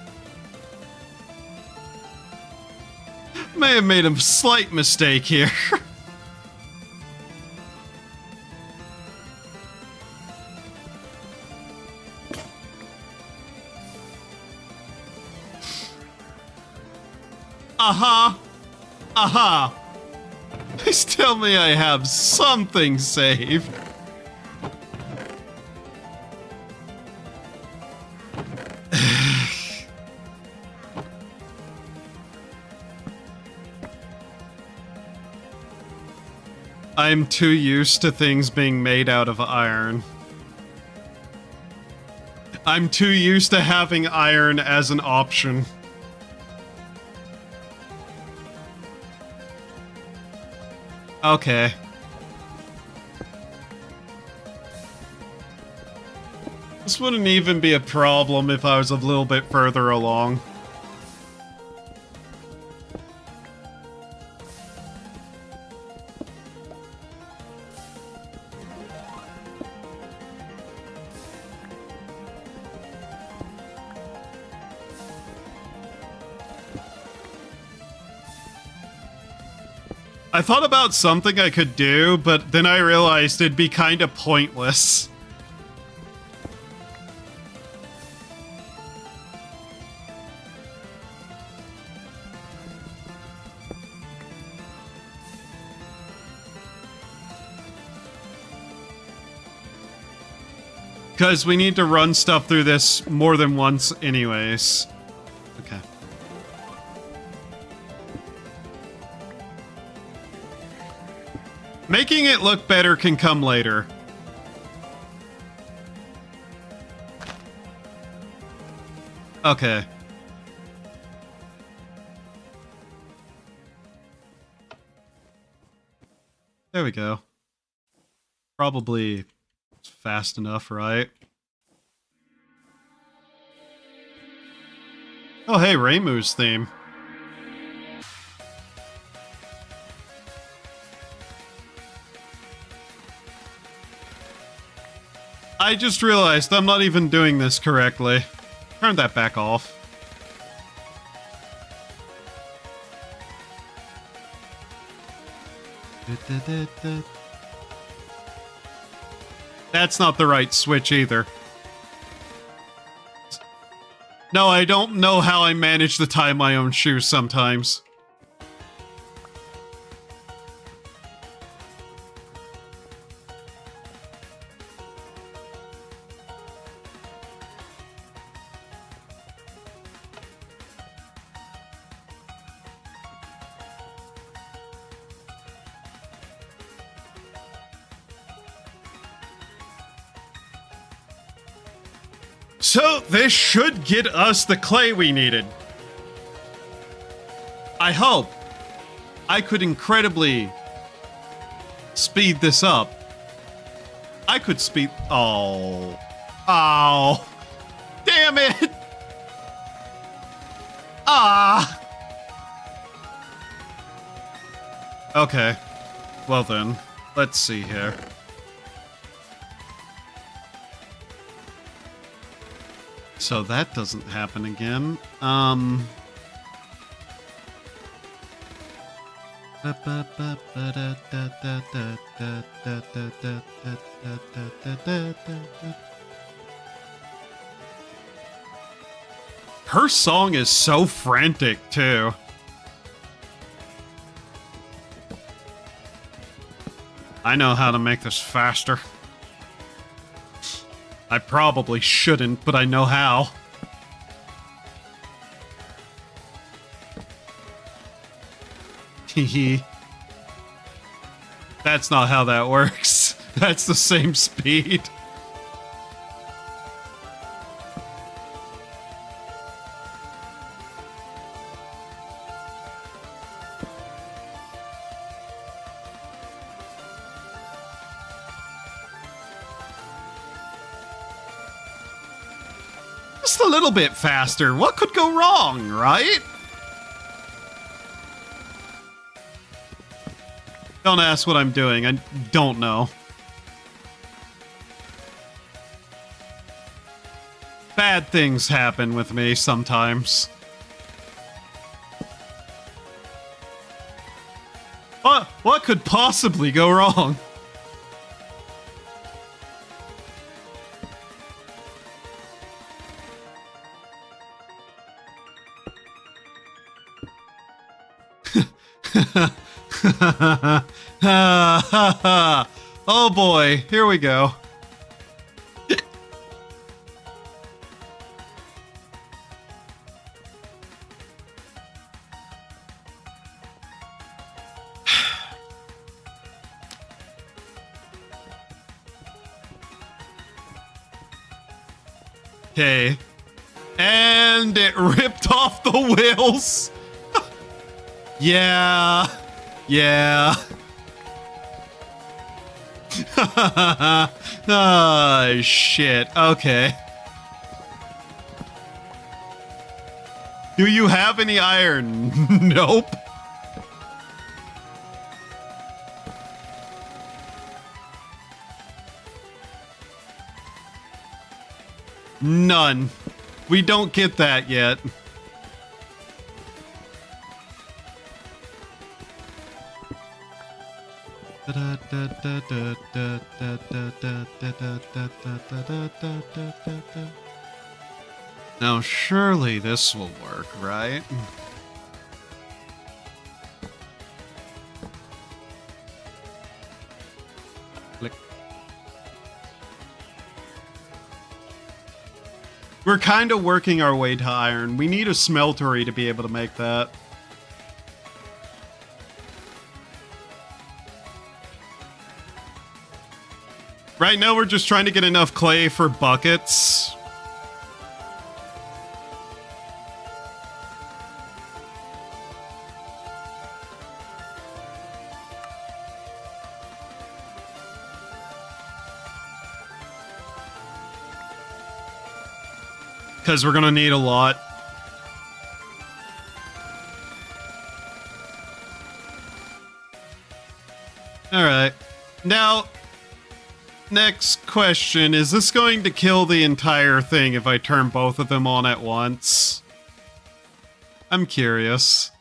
May have made a slight mistake here. Uh-huh. Uh-huh. Please tell me I have something saved. I'm too used to things being made out of iron. I'm too used to having iron as an option. Okay. This wouldn't even be a problem if I was a little bit further along. I thought about something I could do, but then I realized it'd be kind of pointless. Because we need to run stuff through this more than once anyways. Okay. Making it look better can come later. Okay. There we go. Probably fast enough, right? Oh, hey, Reimu's theme. I just realized I'm not even doing this correctly. Turn that back off. That's not the right switch either. No, I don't know how I manage to tie my own shoes sometimes. So, this should get us the clay we needed. I hope. I could incredibly speed this up. I could speed... Oh. Oh. Damn it! Ah! Okay. Well then, let's see here. So that doesn't happen again. Her song is so frantic, too. I know how to make this faster. I probably shouldn't, but I know how. Hehe. That's not how that works. That's the same speed. Just a little bit faster. What could go wrong, right? Don't ask what I'm doing. I don't know. Bad things happen with me sometimes. What could possibly go wrong? Oh boy, here we go. Okay. And it ripped off the wheels. Yeah. Yeah. Oh, shit. Okay. Do you have any iron? Nope. None. We don't get that yet. Now surely this will work, right? Click. We're kind of working our way to iron. We need a smeltery to be able to make that. Right now we're just trying to get enough clay for buckets. Because we're gonna need a lot. Alright. Now, next question. Is this going to kill the entire thing if I turn both of them on at once? I'm curious.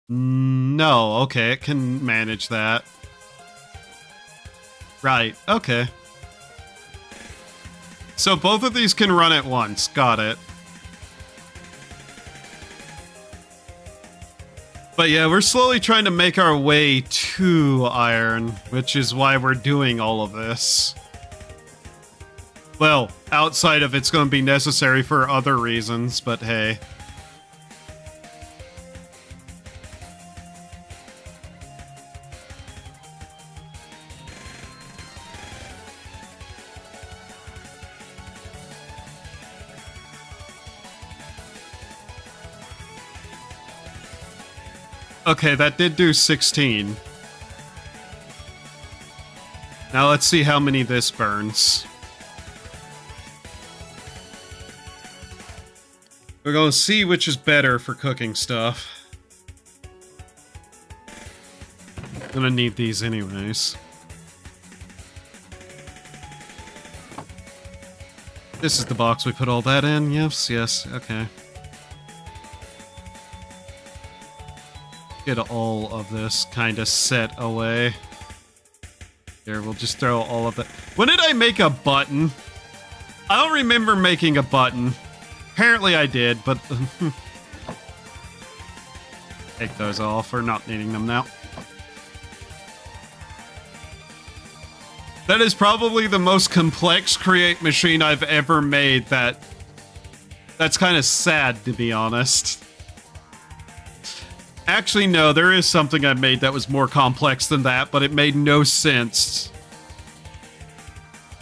No, okay, it can manage that. Right, okay. So both of these can run at once. Got it. But yeah, we're slowly trying to make our way to iron, which is why we're doing all of this. Well, outside of it's going to be necessary for other reasons, but hey. Okay, that did do 16. Now let's see how many this burns. We're gonna see which is better for cooking stuff. I'm gonna need these anyways. This is the box we put all that in. Yes, yes, okay. Get all of this kind of set away. Here, we'll just throw all of it. When did I make a button? I don't remember making a button. Apparently I did, but... Take those off. We're not needing them now. That is probably the most complex create machine I've ever made. That's kind of sad, to be honest. Actually, no, there is something I made that was more complex than that, but it made no sense.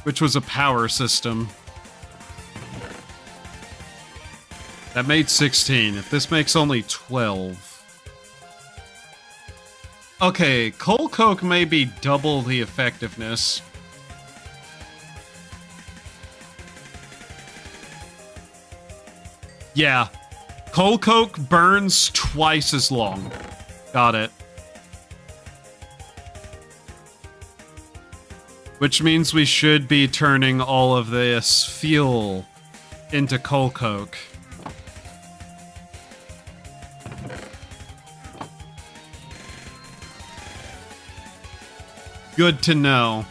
Which was a power system. That made 16. If this makes only 12. Okay, coal coke may be double the effectiveness. Yeah. Coal coke burns twice as long. Got it. Which means we should be turning all of this fuel into coal coke. Good to know.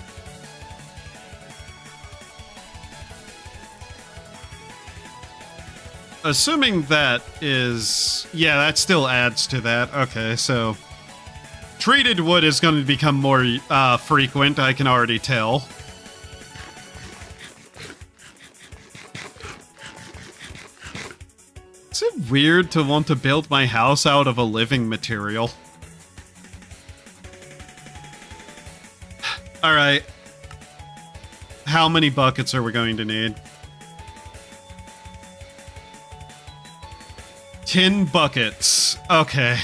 assuming that is... Yeah, that still adds to that. Okay, so... Treated wood is going to become more frequent, I can already tell. Is it weird to want to build my house out of a living material? Alright. How many buckets are we going to need? 10 buckets. Okay.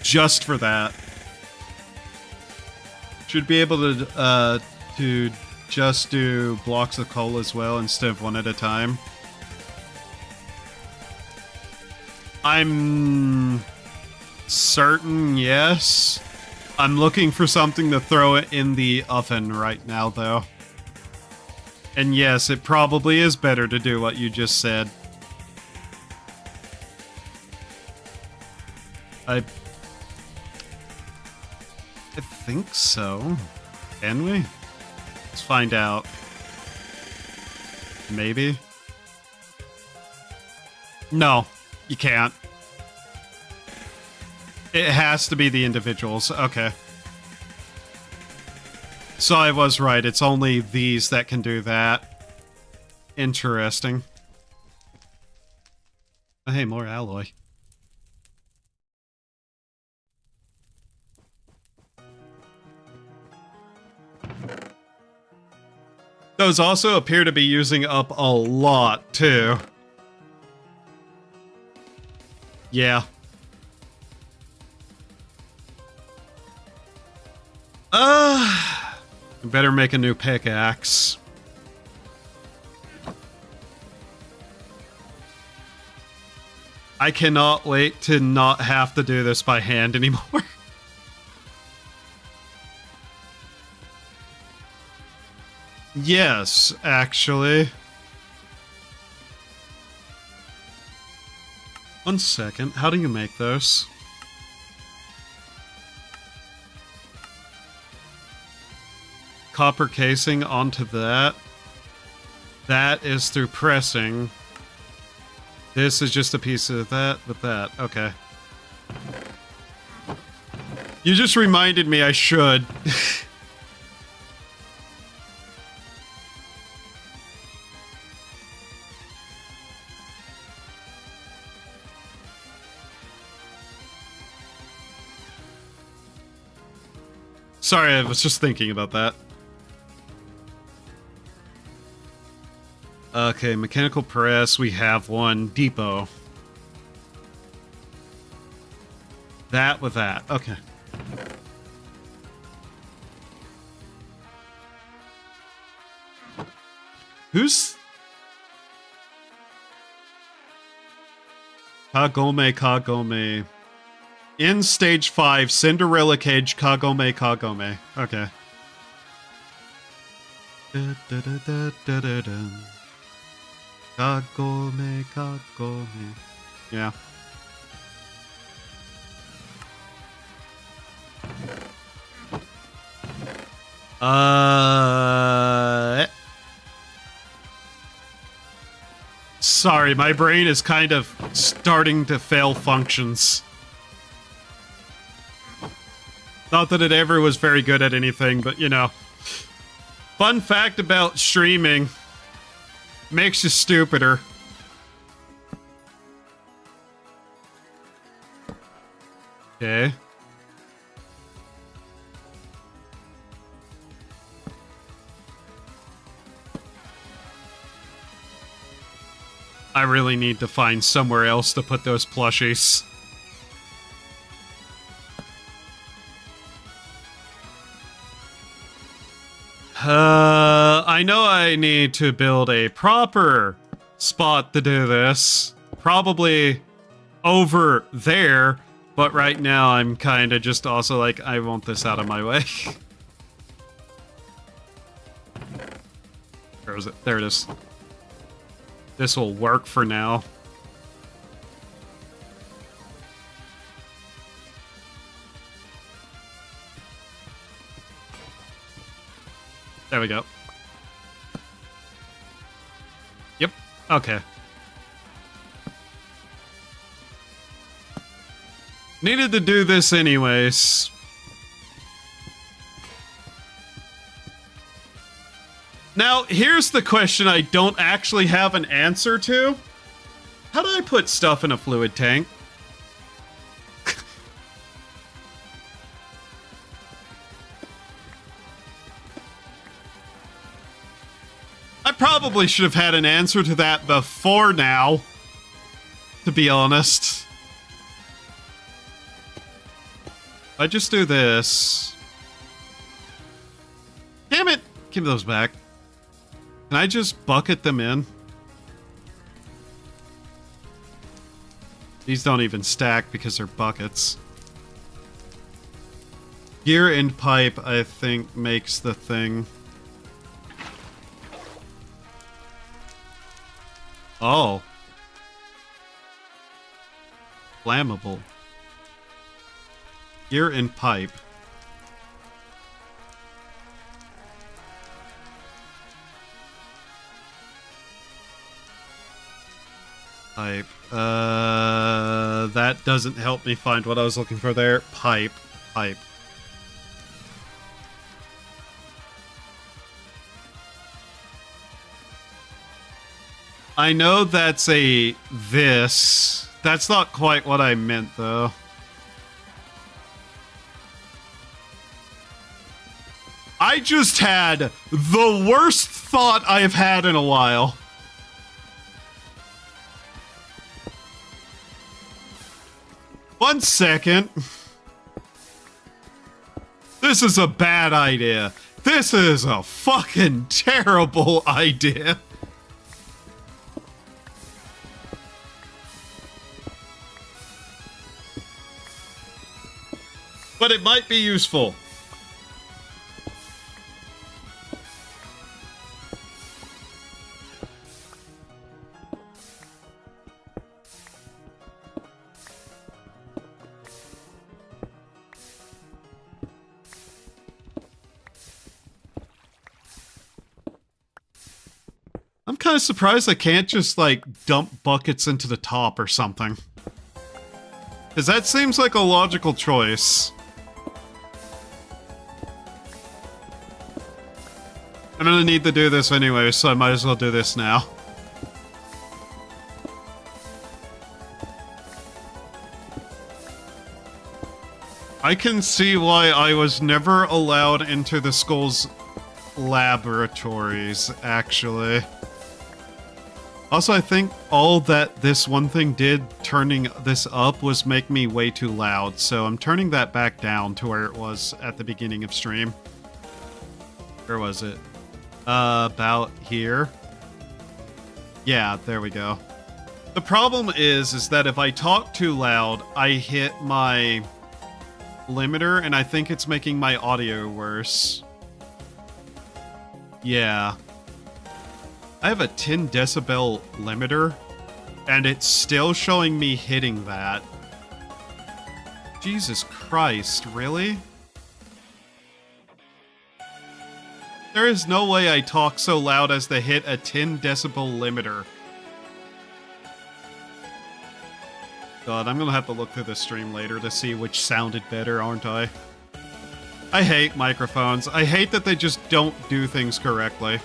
Just for that. Should be able to just do blocks of coal as well instead of one at a time. I'm certain, yes. I'm looking for something to throw it in the oven right now, though. And yes, it probably is better to do what you just said. I think so. Can we? Let's find out. Maybe? No, you can't. It has to be the individuals. Okay. So I was right. It's only these that can do that. Interesting. Oh, hey, more alloy. Those also appear to be using up a lot, too. Yeah. Better make a new pickaxe. I cannot wait to not have to do this by hand anymore. Yes, actually. One second, how do you make those? Copper casing onto that. That is through pressing. This is just a piece of that with that. Okay. You just reminded me I should. Sorry, I was just thinking about that. Okay, mechanical press, we have one. Depot. That with that. Okay. Who's... Kagome. In stage 5, Cinderella Cage, Kagome. Okay. Kagome. Yeah. Sorry, my brain is kind of starting to fail functions. Not that it ever was very good at anything, but you know. Fun fact about streaming. Makes you stupider. Okay. I really need to find somewhere else to put those plushies. I know I need to build a proper spot to do this. Probably over there, but right now I'm kind of just also like, I want this out of my way. Where is it? There it is. This will work for now. There we go. Yep. Okay. Needed to do this anyways. Now, here's the question I don't actually have an answer to. How do I put stuff in a fluid tank? I probably should have had an answer to that before now, to be honest. I just do this. Damn it! Give those back. Can I just bucket them in? These don't even stack because they're buckets. Gear and pipe, I think, makes the thing. Oh. Flammable. Gear and pipe. Pipe. That doesn't help me find what I was looking for there. Pipe. Pipe. I know that's a this. That's not quite what I meant, though. I just had the worst thought I've had in a while. One second. This is a bad idea. This is a fucking terrible idea. But it might be useful. I'm kind of surprised I can't just, like, dump buckets into the top or something. Because that seems like a logical choice. I'm gonna need to do this anyway, so I might as well do this now. I can see why I was never allowed into the school's laboratories, actually. Also, I think all that this one thing did, turning this up, was make me way too loud, so I'm turning that back down to where it was at the beginning of stream. Where was it? About here. Yeah, there we go. The problem is that if I talk too loud, I hit my limiter, and I think it's making my audio worse. Yeah. I have a 10 decibel limiter, and it's still showing me hitting that. Jesus Christ, really? There is no way I talk so loud as to hit a 10 decibel limiter. God, I'm gonna have to look through the stream later to see which sounded better, aren't I? I hate microphones. I hate that they just don't do things correctly.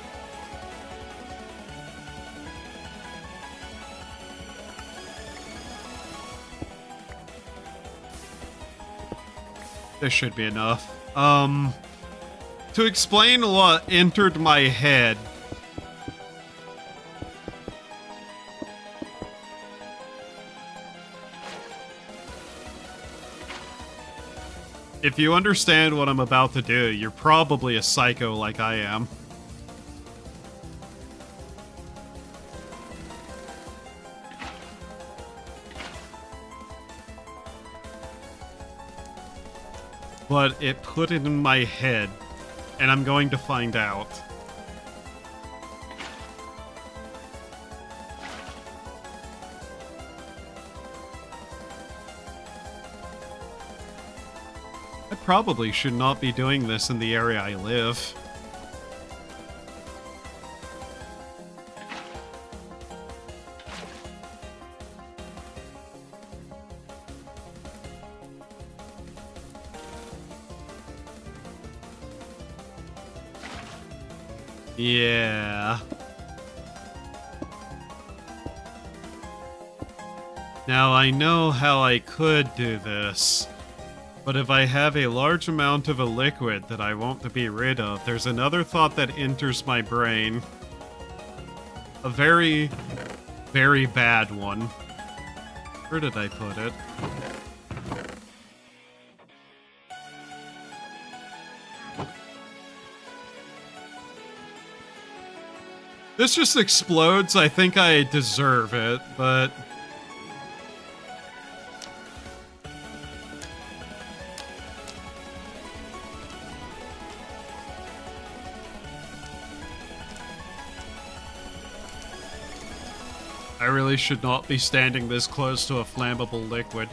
This should be enough. To explain what entered my head. If you understand what I'm about to do, you're probably a psycho like I am. But it put it in my head, and I'm going to find out. I probably should not be doing this in the area I live. Yeah. Now I know how I could do this, but if I have a large amount of a liquid that I want to be rid of, there's another thought that enters my brain. A very, very bad one. Where did I put it? This just explodes. I think I deserve it, but... I really should not be standing this close to a flammable liquid.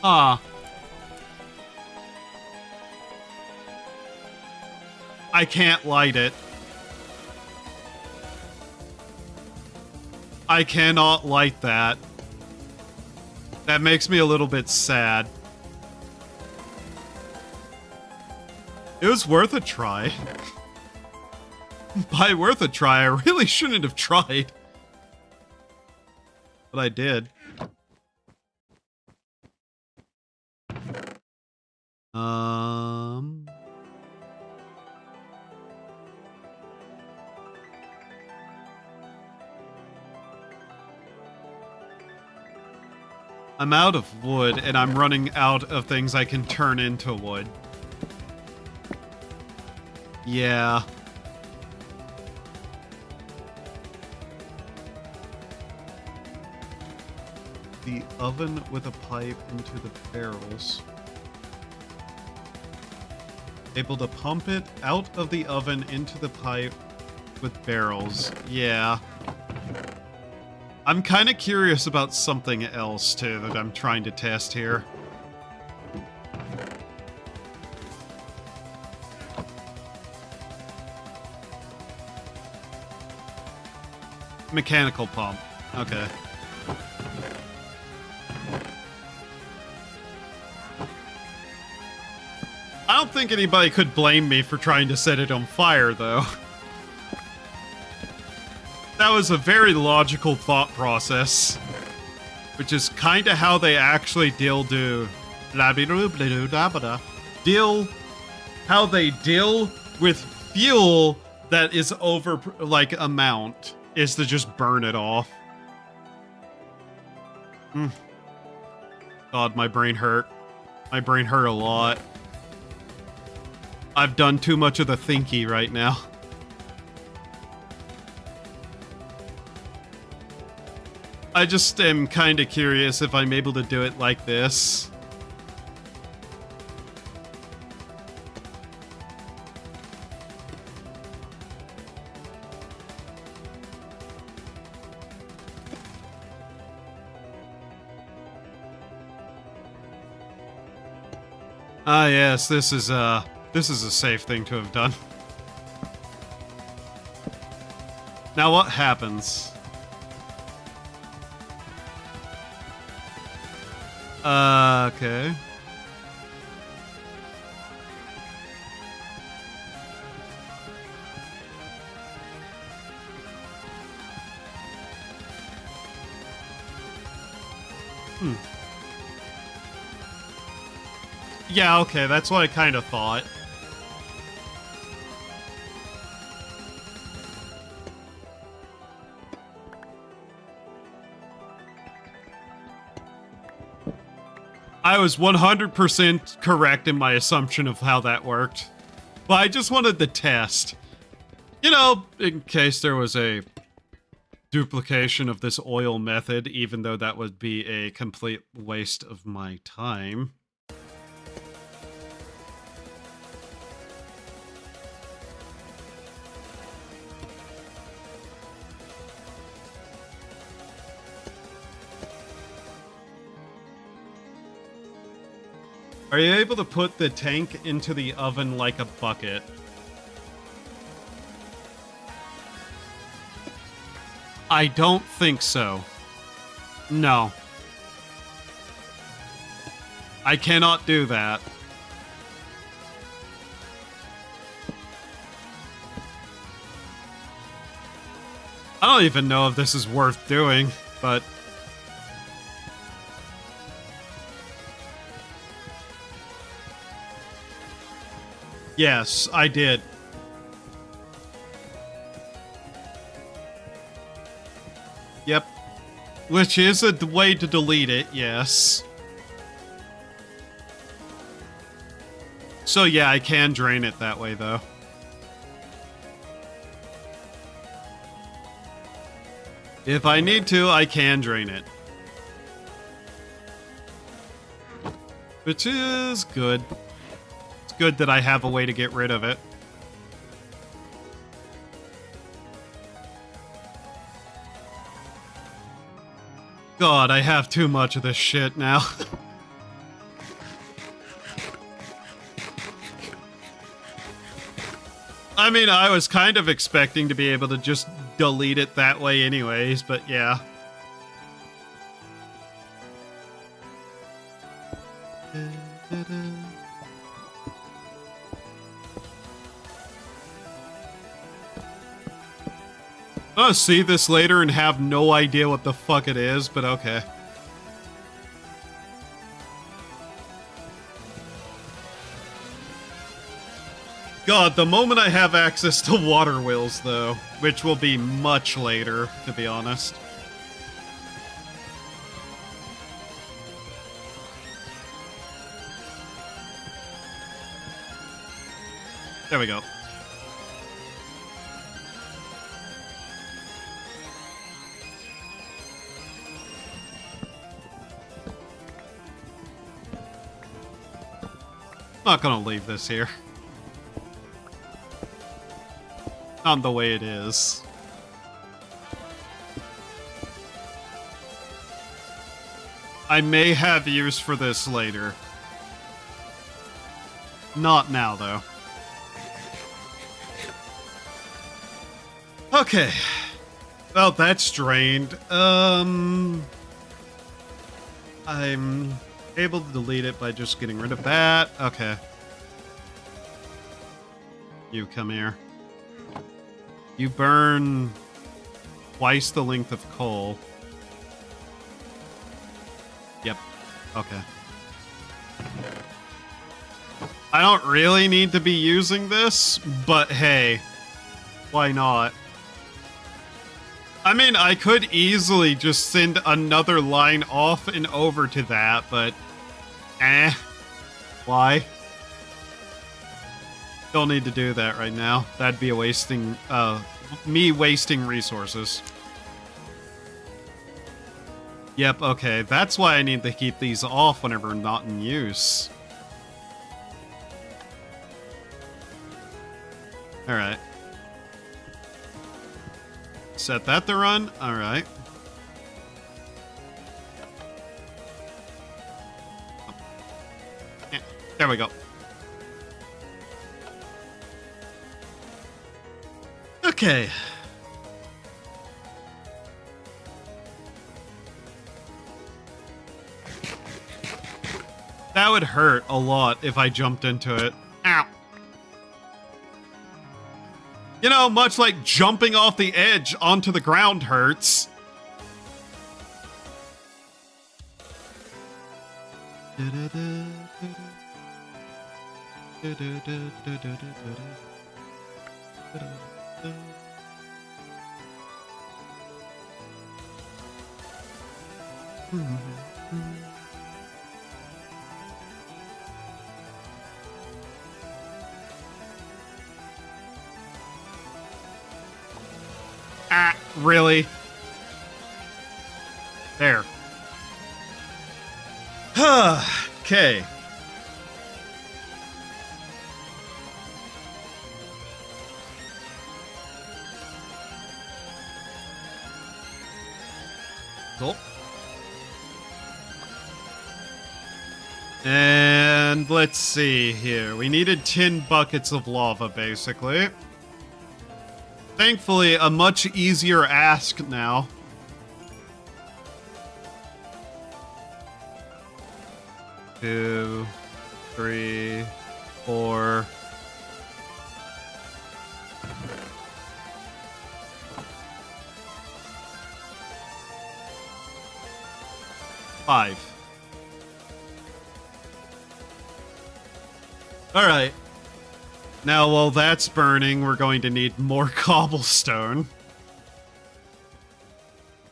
Ah. I can't light it. I cannot light that. That makes me a little bit sad. It was worth a try. By worth a try, I really shouldn't have tried. But I did. I'm out of wood, and I'm running out of things I can turn into wood. Yeah. The oven with a pipe into the barrels. Able to pump it out of the oven into the pipe with barrels. Yeah. I'm kind of curious about something else, too, that I'm trying to test here. Mechanical pump. Okay. I don't think anybody could blame me for trying to set it on fire, though. That was a very logical thought process. Which is kind of how they actually deal how they deal with fuel that is over, like, amount, is to just burn it off. God, my brain hurt. My brain hurt a lot. I've done too much of the thinky right now. I just am kind of curious if I'm able to do it like this. Ah, yes, this is a safe thing to have done. Now what happens? Okay. Yeah, okay, that's what I kind of thought. I was 100% correct in my assumption of how that worked. But I just wanted the test. You know, in case there was a duplication of this oil method, even though that would be a complete waste of my time. Are you able to put the tank into the oven like a bucket? I don't think so. No. I cannot do that. I don't even know if this is worth doing, but... Yes, I did. Yep. Which is a way to delete it, yes. So yeah, I can drain it that way, though. If I need to, I can drain it. Which is good. It's good that I have a way to get rid of it. God, I have too much of this shit now. I mean, I was kind of expecting to be able to just delete it that way anyways, but yeah. I'll see this later and have no idea what the fuck it is, but okay. God, the moment I have access to water wheels, though, which will be much later, to be honest. There we go. Not gonna leave this here. Not the way it is. I may have use for this later. Not now, though. Okay. Well, that's drained. I'm able to delete it by just getting rid of that. Okay. You come here. You burn twice the length of coal. Yep. Okay. I don't really need to be using this, but hey, why not? I mean, I could easily just send another line off and over to that, but why? Don't need to do that right now. That'd be a wasting, me wasting resources. Yep, okay. That's why I need to keep these off whenever not in use. Alright. Set that to run. Alright. There we go. Okay. That would hurt a lot if I jumped into it. Ow. You know, much like jumping off the edge onto the ground hurts. Ah, really? There. Okay. Cool. And let's see here. We needed 10 buckets of lava, basically. Thankfully, a much easier ask now. 2, 3, 4. 5. Alright. Now, while that's burning, we're going to need more cobblestone.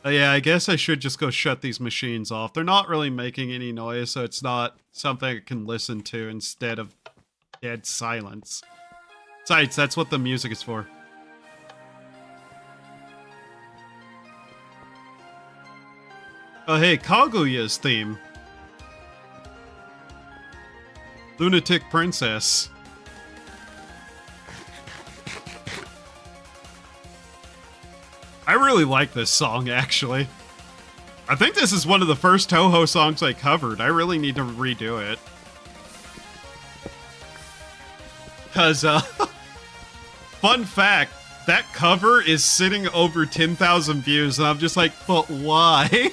Yeah, I guess I should just go shut these machines off. They're not really making any noise, so it's not something I can listen to instead of dead silence. Besides, that's what the music is for. Oh, hey, Kaguya's theme. Lunatic Princess. I really like this song, actually. I think this is one of the first Toho songs I covered. I really need to redo it. Because, fun fact, that cover is sitting over 10,000 views, and I'm just like, but why?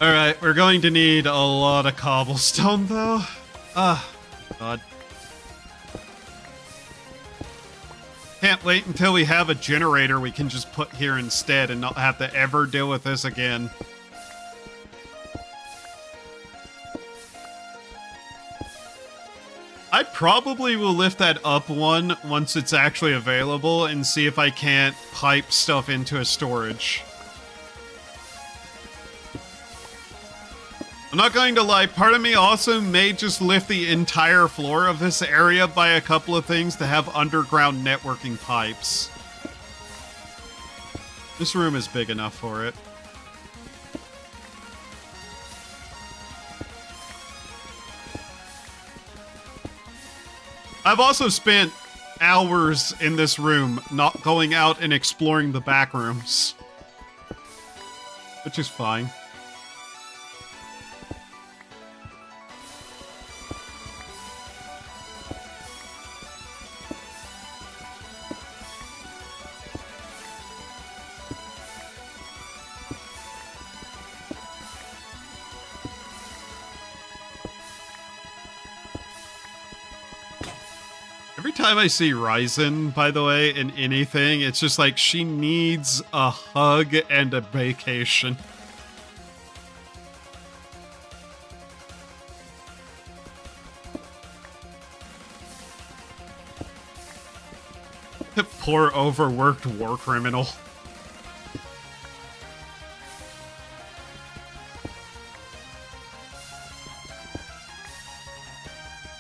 Alright, we're going to need a lot of cobblestone, though. Ah, God. Can't wait until we have a generator we can just put here instead and not have to ever deal with this again. I probably will lift that up one once it's actually available and see if I can't pipe stuff into a storage. I'm not going to lie, part of me also may just lift the entire floor of this area by a couple of things to have underground networking pipes. This room is big enough for it. I've also spent hours in this room not going out and exploring the back rooms, which is fine. Every time I see Ryzen, by the way, in anything, it's just like she needs a hug and a vacation. Poor overworked war criminal.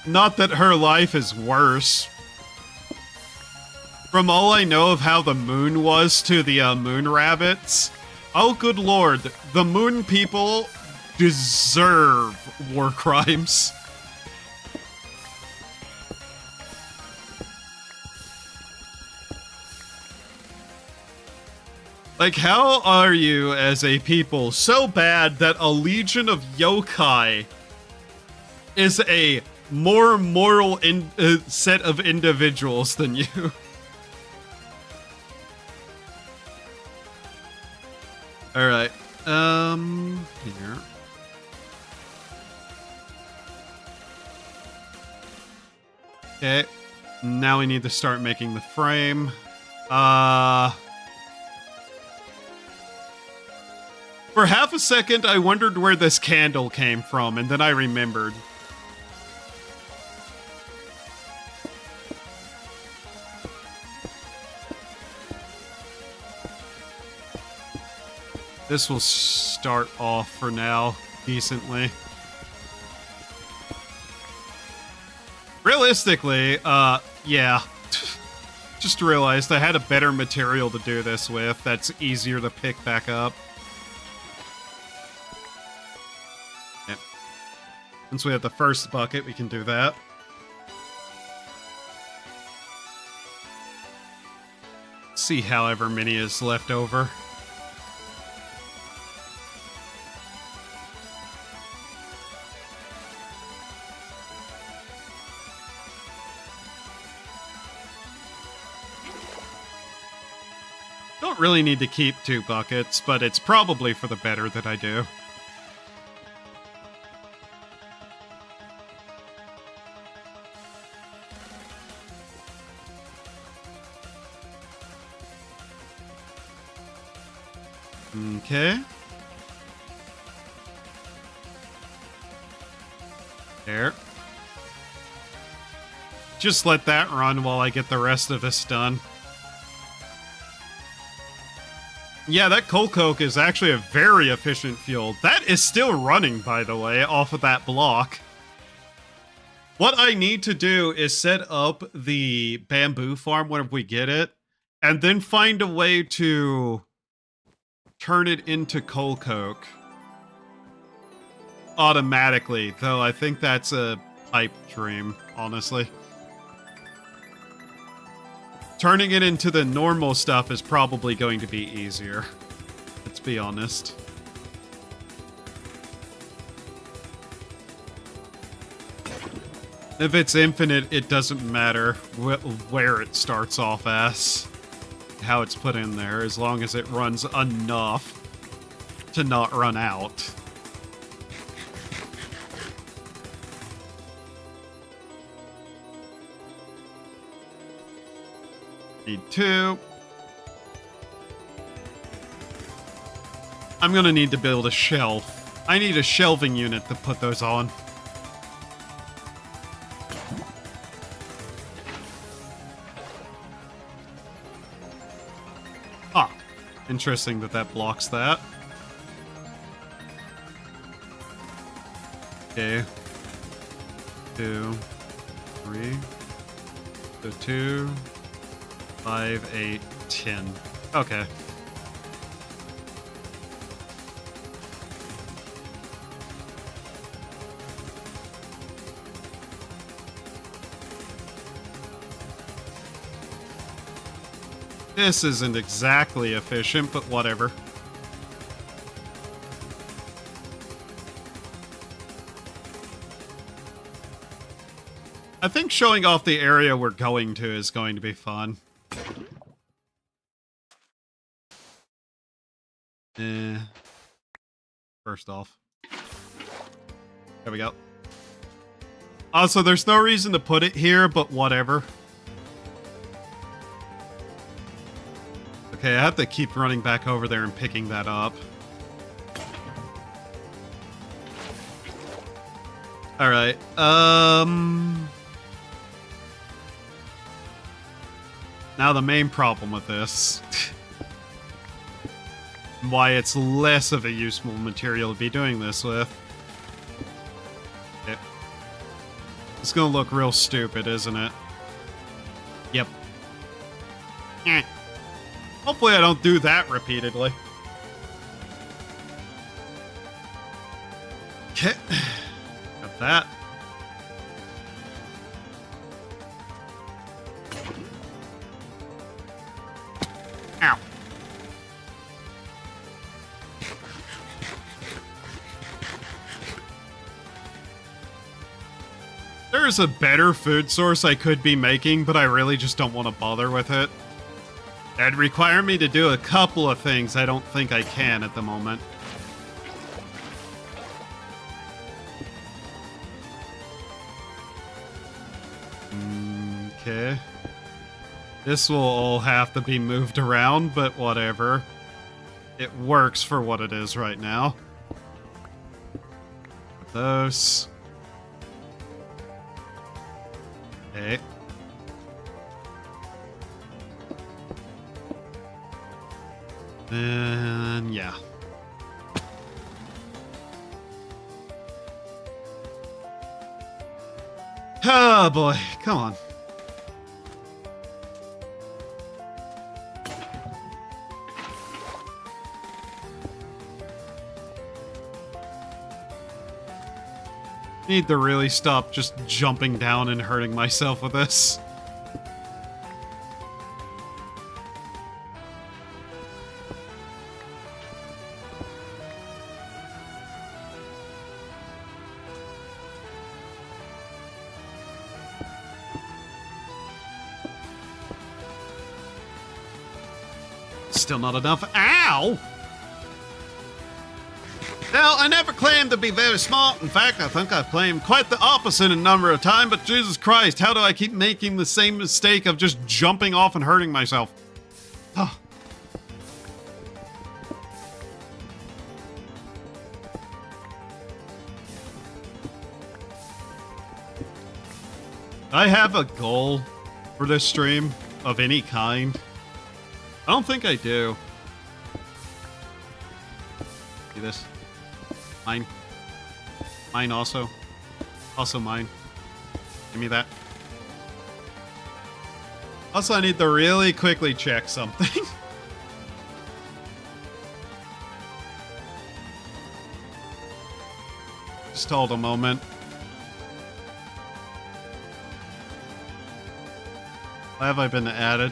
Not that her life is worse. From all I know of how the moon was to the moon rabbits, oh good lord, the moon people deserve war crimes. Like, how are you as a people so bad that a legion of yokai is a more moral set of individuals than you? Alright, here. Okay, now we need to start making the frame. For half a second, I wondered where this candle came from, and then I remembered. This will start off for now decently. Realistically, yeah. Just realized I had a better material to do this with that's easier to pick back up. Yep. Since we have the first bucket, we can do that. See however many is left over. Don't really need to keep 2 buckets, but it's probably for the better that I do. Okay. There. Just let that run while I get the rest of this done. Yeah, that coal coke is actually a very efficient fuel. That is still running, by the way, off of that block. What I need to do is set up the bamboo farm whenever we get it, and then find a way to turn it into coal coke automatically, though I think that's a pipe dream, honestly. Turning it into the normal stuff is probably going to be easier. Let's be honest. If it's infinite, it doesn't matter where it starts off as, how it's put in there, as long as it runs enough to not run out. Need 2. I'm gonna need to build a shelf. I need a shelving unit to put those on. Ah, interesting that that blocks that. Okay. 2, 3. So 2, 5, 8, 10. Okay. This isn't exactly efficient, but whatever. I think showing off the area we're going to is going to be fun. First off. There we go. Also, there's no reason to put it here, but whatever. Okay, I have to keep running back over there and picking that up. Alright, now the main problem with this. Why it's less of a useful material to be doing this with. Okay. It's gonna look real stupid, isn't it? Yep. Eh. Hopefully I don't do that repeatedly. Okay. Got that. Ow. There's a better food source I could be making, but I really just don't want to bother with it. That'd require me to do a couple of things I don't think I can at the moment. Okay. This will all have to be moved around, but whatever. It works for what it is right now. Those. Okay. And yeah. Oh boy, come on. Need to really stop just jumping down and hurting myself with this. Still not enough. Ow! Now, I never claimed to be very smart. In fact, I think I've claimed quite the opposite a number of times, but Jesus Christ, how do I keep making the same mistake of just jumping off and hurting myself? Oh. I have a goal for this stream of any kind. I don't think I do. See this? Mine. Mine also. Also mine. Give me that. Also, I need to really quickly check something. Just hold a moment. Why have I been added?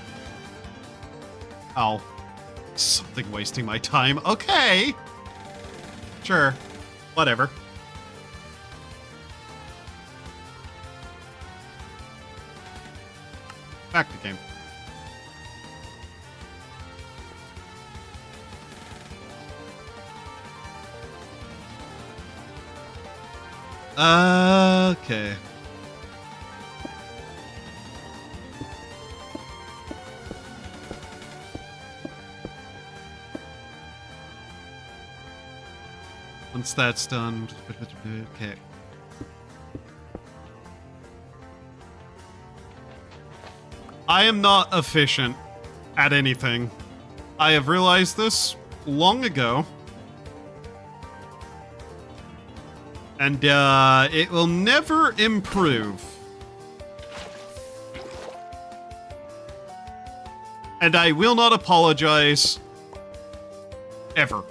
Oh. Something wasting my time. Okay. Sure. Whatever. Back to game. Okay. Once that's done, okay. I am not efficient at anything. I have realized this long ago. And it will never improve. And I will not apologize ever.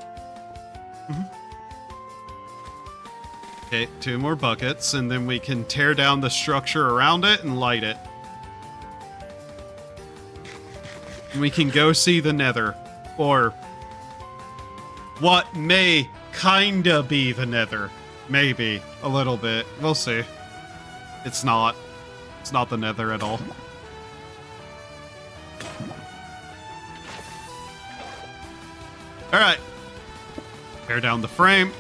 Okay, 2 more buckets, and then we can tear down the structure around it and light it. And we can go see the Nether. Or what may kinda be the Nether. Maybe. A little bit. We'll see. It's not. It's not the Nether at all. Alright. Tear down the frame.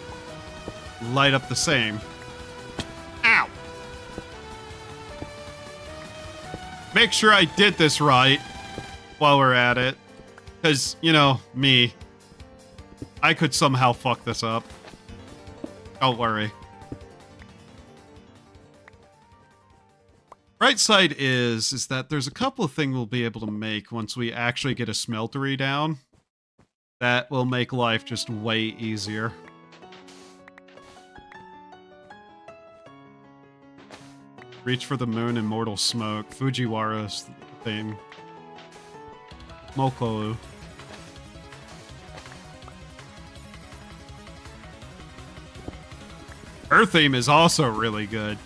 Light up the same. Ow! Make sure I did this right while we're at it. Because, you know, me. I could somehow fuck this up. Don't worry. Right side is that there's a couple of things we'll be able to make once we actually get a smeltery down. That will make life just way easier. Reach for the moon, immortal smoke. Fujiwara's theme. Moko. Her theme is also really good.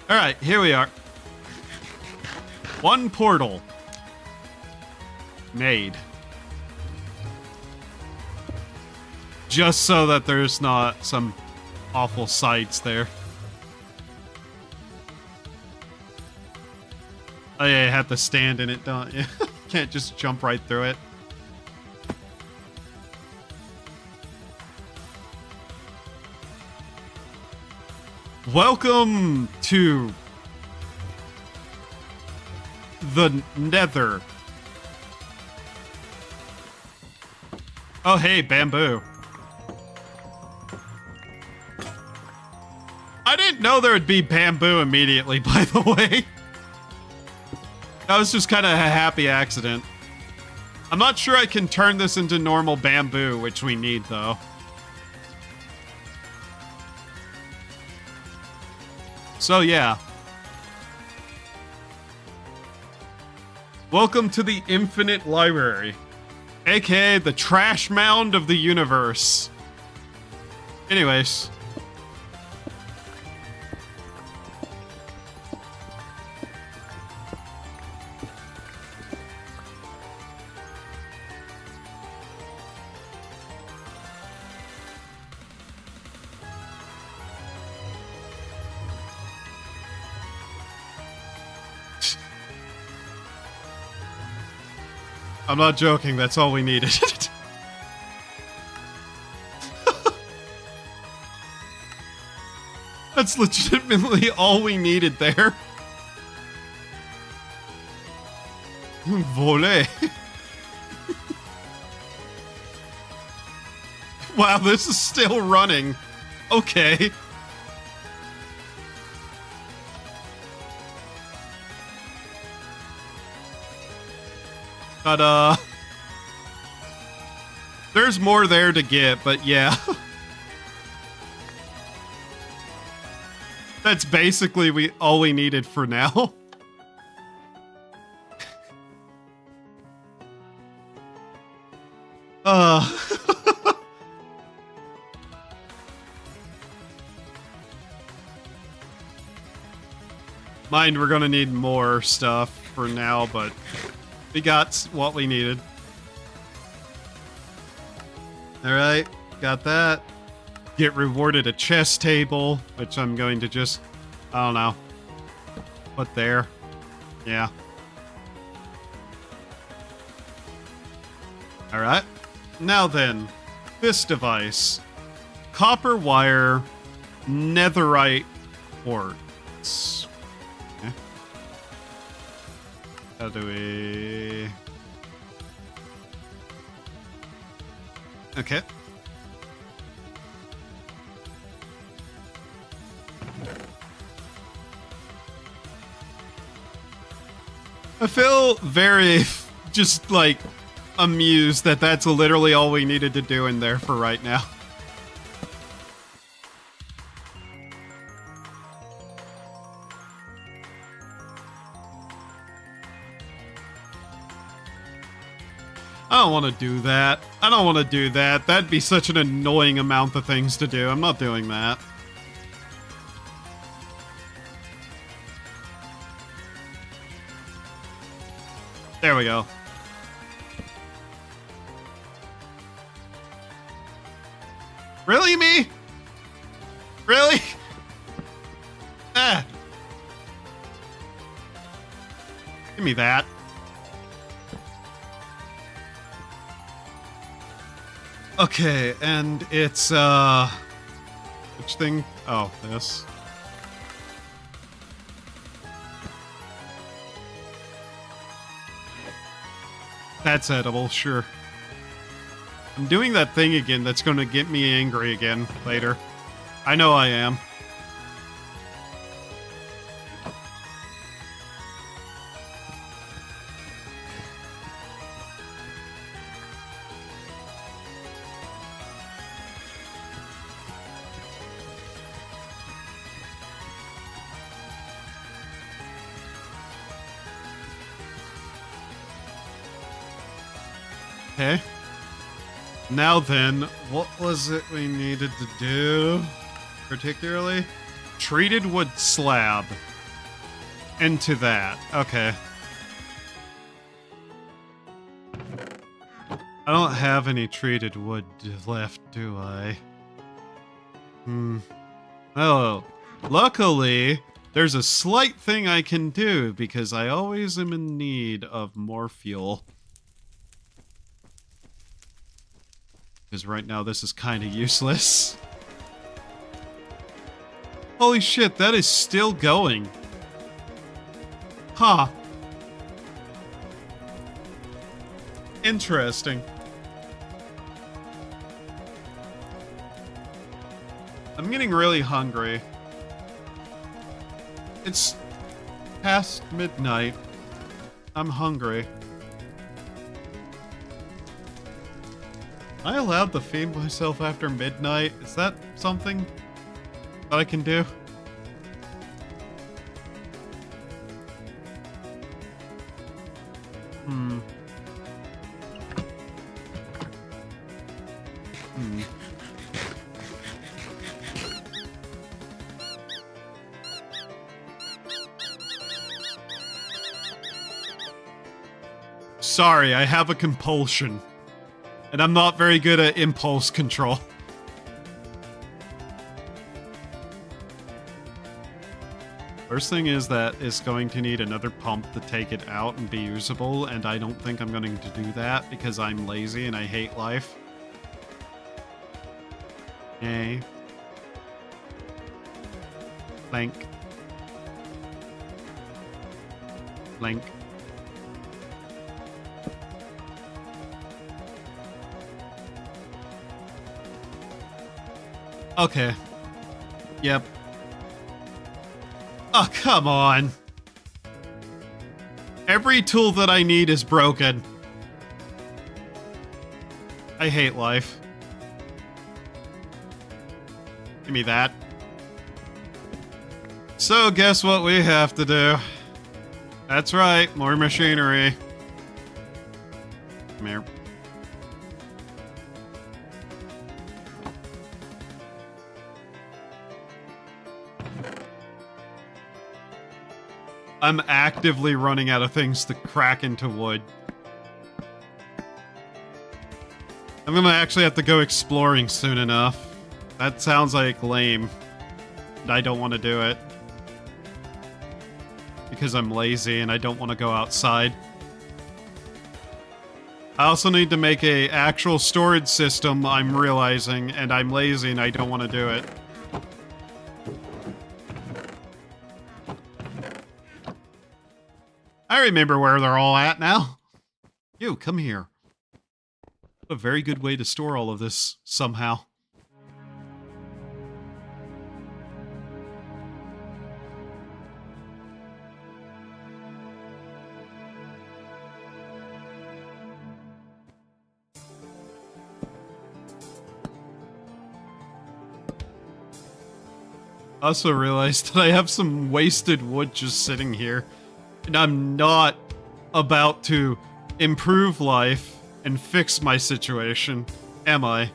Alright, here we are. One portal. Made. Just so that there's not some awful sights there. Oh yeah, you have to stand in it, don't you? Can't just jump right through it. Welcome to the Nether. Oh hey, bamboo. I didn't know there would be bamboo immediately, by the way. That was just kind of a happy accident. I'm not sure I can turn this into normal bamboo, which we need, though. So yeah. Welcome to the Infinite Library, aka the trash mound of the universe. Anyways. I'm not joking, that's all we needed. That's legitimately all we needed there. Voler. Wow, this is still running. Okay. But, there's more there to get, but yeah. That's basically all we needed for now. Mind, we're gonna need more stuff for now, but we got what we needed. Alright, got that. Get rewarded a chess table, which I'm going to just, I don't know, put there. Yeah. Alright. Now then, this device. Copper wire, netherite quartz. Okay. How do we... Okay. I feel very just like amused that that's literally all we needed to do in there for right now. I don't want to do that. I don't want to do that. That'd be such an annoying amount of things to do. I'm not doing that. There we go. Really, me? Really? Ah. Give me that. Okay, and it's, which thing? Oh, this. That's edible, sure. I'm doing that thing again that's gonna get me angry again later. I know I am. Okay. Now then, what was it we needed to do? Particularly? Treated wood slab. Into that. Okay. I don't have any treated wood left, do I? Oh. Luckily, there's a slight thing I can do, because I always am in need of more fuel. Because right now this is kind of useless. Holy shit, that is still going. Huh. Interesting. I'm getting really hungry. It's past midnight. I'm hungry. Am I allowed to feed myself after midnight? Is that something that I can do? Hmm. Hmm. Sorry, I have a compulsion. And I'm not very good at impulse control. First thing is that it's going to need another pump to take it out and be usable, and I don't think I'm going to do that because I'm lazy and I hate life. Okay. Blank. Blank. Okay. Yep. Oh, come on. Every tool that I need is broken. I hate life. Give me that. So, guess what we have to do? That's right, more machinery. Come here. I'm actively running out of things to crack into wood. I'm gonna actually have to go exploring soon enough. That sounds like lame. And I don't want to do it. Because I'm lazy and I don't want to go outside. I also need to make a actual storage system, I'm realizing, and I'm lazy and I don't want to do it. I remember where they're all at now. You, come here. A very good way to store all of this, somehow. I also realized that I have some wasted wood just sitting here. And I'm not about to improve life and fix my situation, am I?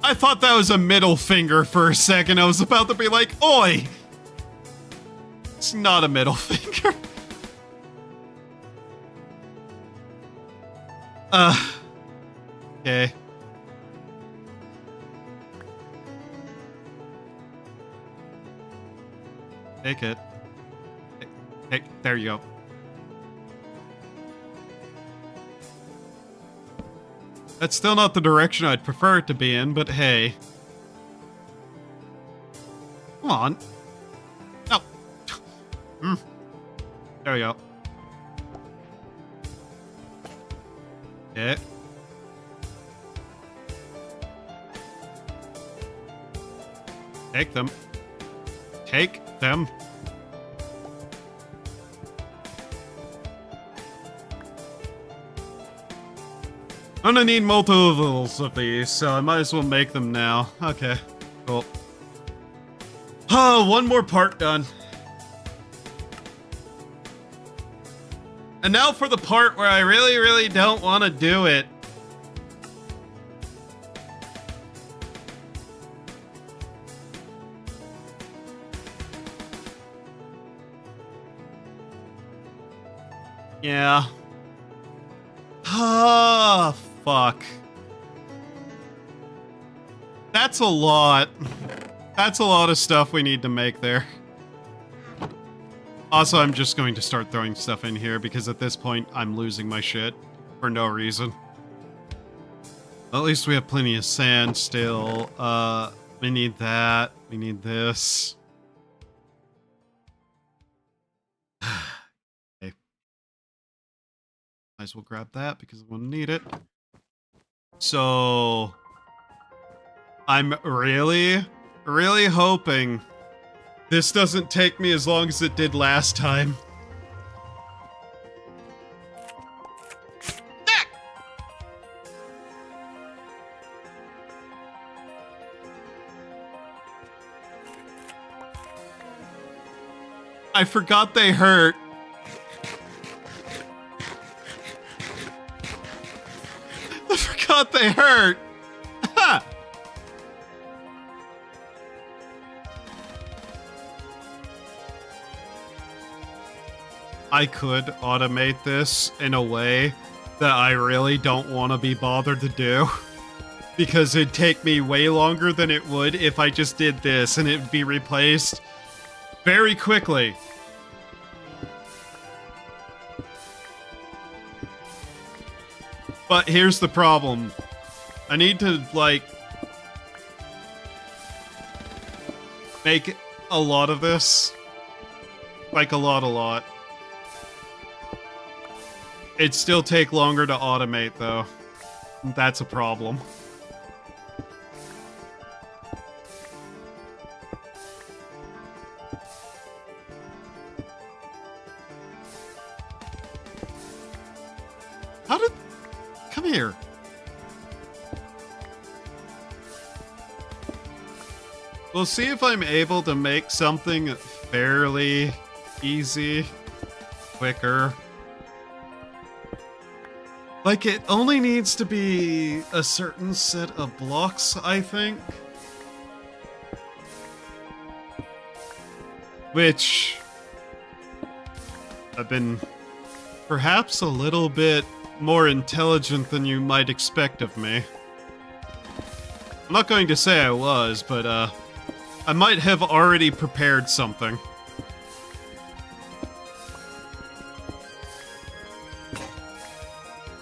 I thought that was a middle finger for a second. I was about to be like, oi! It's not a middle finger. Okay. Take it. Take, there you go. That's still not the direction I'd prefer it to be in, but hey. Come on. No. There we go. Okay. Take them. Take them. I'm gonna need multiples of these, so I might as well make them now. Okay, cool. Oh, one more part done. And now for the part where I really, really don't want to do it. Yeah. Ah, fuck. That's a lot. That's a lot of stuff we need to make there. Also, I'm just going to start throwing stuff in here because at this point, I'm losing my shit for no reason. At least we have plenty of sand still. We need that. We need this. Okay. Might as well grab that because I'm gonna need it. So I'm really, really hoping this doesn't take me as long as it did last time. I forgot they hurt. I forgot they hurt. Ha! I could automate this in a way that I really don't want to be bothered to do. Because it'd take me way longer than it would if I just did this, and it'd be replaced very quickly. But here's the problem. I need to, like, make a lot of this. Like, a lot. It'd still take longer to automate, though. That's a problem. How did... Come here. We'll see if I'm able to make something fairly easy, quicker. Like, it only needs to be a certain set of blocks, I think. Which... I've been perhaps a little bit more intelligent than you might expect of me. I'm not going to say I was, but I might have already prepared something.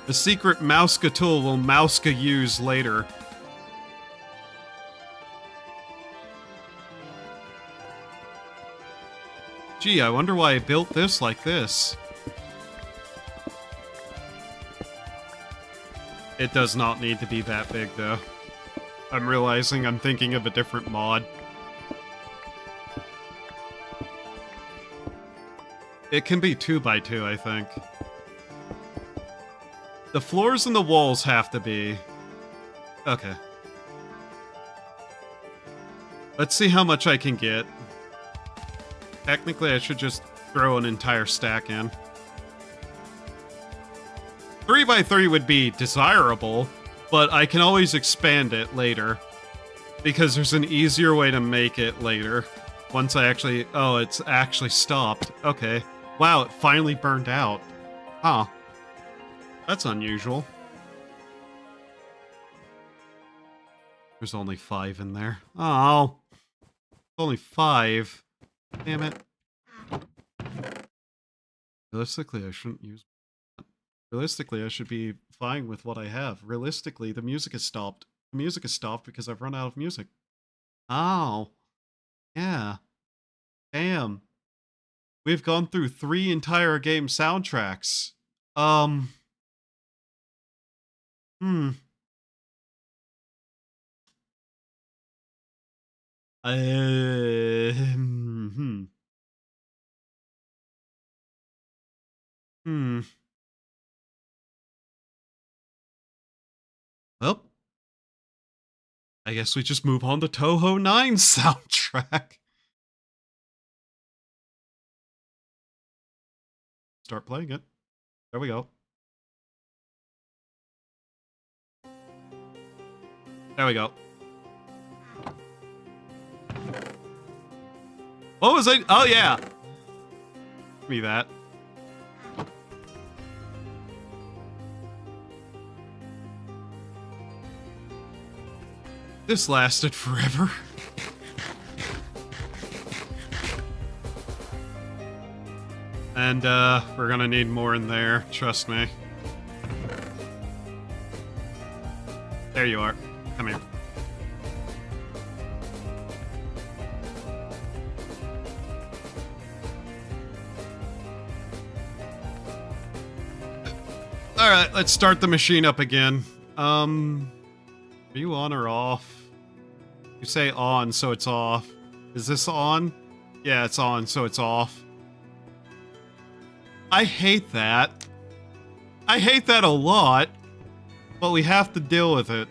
The secret Mouska tool will Mouska use later. Gee, I wonder why I built this like this. It does not need to be that big, though. I'm realizing I'm thinking of a different mod. It can be 2x2, I think. The floors and the walls have to be... Okay. Let's see how much I can get. Technically, I should just throw an entire stack in. 3x3 would be desirable, but I can always expand it later. Because there's an easier way to make it later. Once I actually... Oh, it's actually stopped. Okay. Wow, it finally burned out. Huh. That's unusual. There's only 5 in there. Oh. Only 5. Damn it. Realistically, I shouldn't use... Realistically, I should be fine with what I have. Realistically, the music has stopped. The music has stopped because I've run out of music. Oh. Yeah. Damn. We've gone through 3 entire game soundtracks. Hmm. Well, I guess we just move on to Toho 9's soundtrack. Start playing it. There we go. There we go. What was I? Oh, yeah. Give me that. This lasted forever. And, we're gonna need more in there, trust me. There you are. Come here. Alright, let's start the machine up again. Are you on or off? You say on, so it's off. Is this on? Yeah, it's on, so it's off. I hate that. I hate that a lot, but we have to deal with it.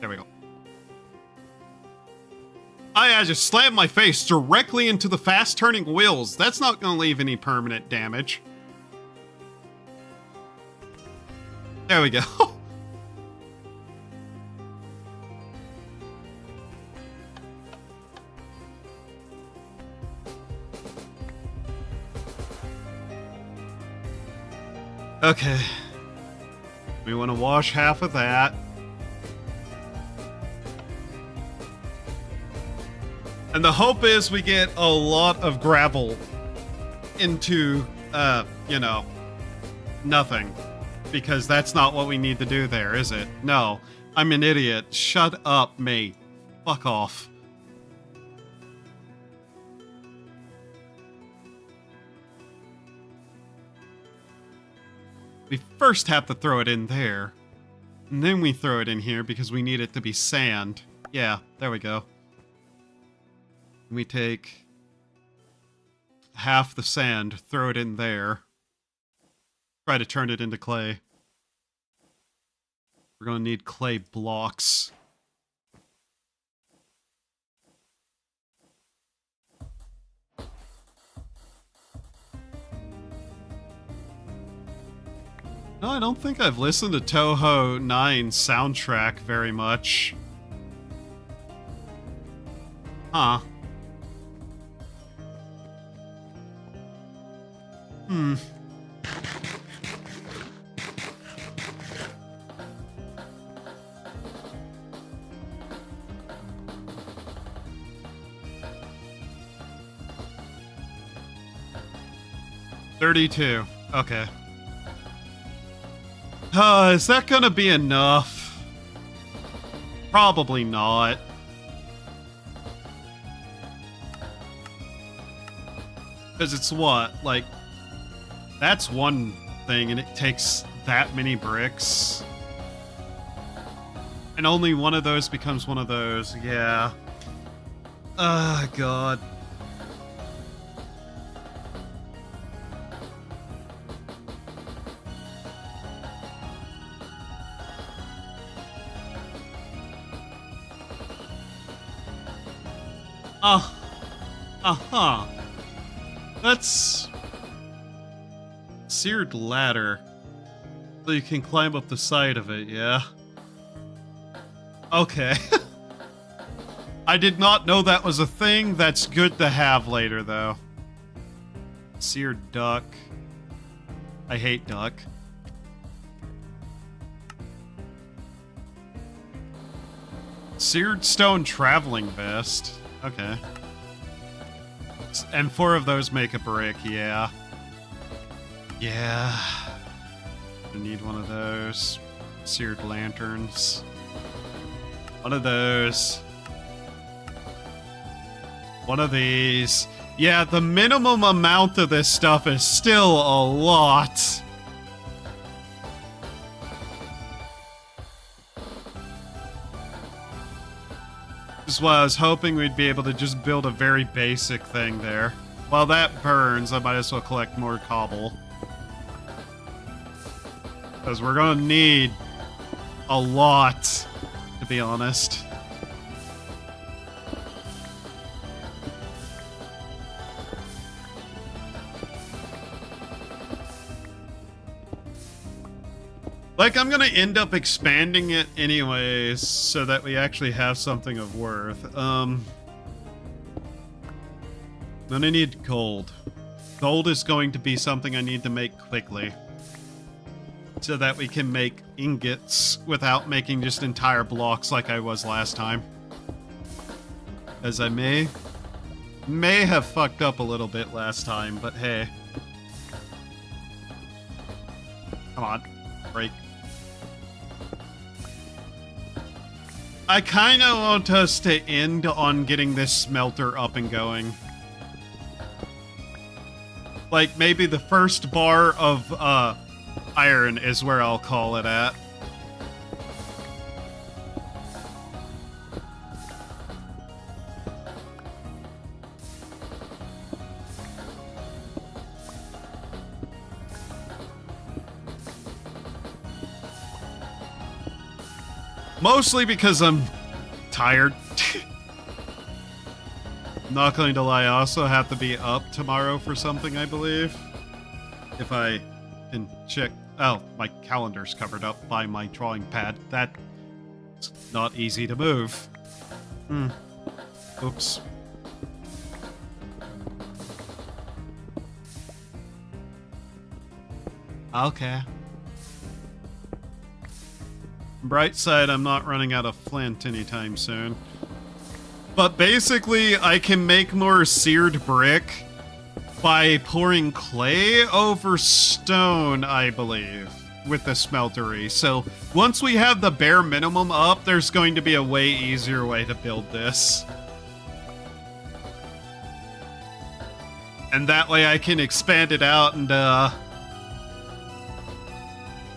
There we go. I just slammed my face directly into the fast-turning wheels. That's not gonna leave any permanent damage. There we go. Okay. We want to wash half of that. And the hope is we get a lot of gravel into, you know, nothing. Because that's not what we need to do there, is it? No. I'm an idiot. Shut up, mate. Fuck off. We first have to throw it in there. And then we throw it in here because we need it to be sand. Yeah, there we go. We take half the sand, throw it in there. Try to turn it into clay. We're gonna need clay blocks. No, I don't think I've listened to Toho 9's soundtrack very much. Huh. Hmm. $32. Okay. Is that gonna be enough? Probably not. Because it's what? Like, that's one thing and it takes that many bricks. And only one of those becomes one of those. Yeah. Oh, God. Uh-huh. That's seared ladder. So you can climb up the side of it, yeah? Okay. I did not know that was a thing. That's good to have later, though. Seared duck. I hate duck. Seared stone traveling vest. Okay. And 4 of those make a brick, yeah. Yeah. I need one of those. Seared lanterns. One of those. One of these. Yeah, the minimum amount of this stuff is still a lot. This is why I was hoping we'd be able to just build a very basic thing there. While that burns, I might as well collect more cobble. Because we're gonna need a lot, to be honest. Like, I'm gonna end up expanding it anyways, so that we actually have something of worth. Then I need gold. Gold is going to be something I need to make quickly. So that we can make ingots without making just entire blocks like I was last time. As I may have fucked up a little bit last time, but hey. Come on, break. I kind of want us to end on getting this smelter up and going. Like, maybe the first bar of, iron is where I'll call it at. Mostly because I'm tired. I'm not going to lie, I also have to be up tomorrow for something, I believe. If I can check... Oh, my calendar's covered up by my drawing pad. That's not easy to move. Oops. Okay. Bright side, I'm not running out of flint anytime soon. But basically, I can make more seared brick by pouring clay over stone, I believe, with the smeltery. So once we have the bare minimum up, there's going to be a way easier way to build this. And that way I can expand it out and, I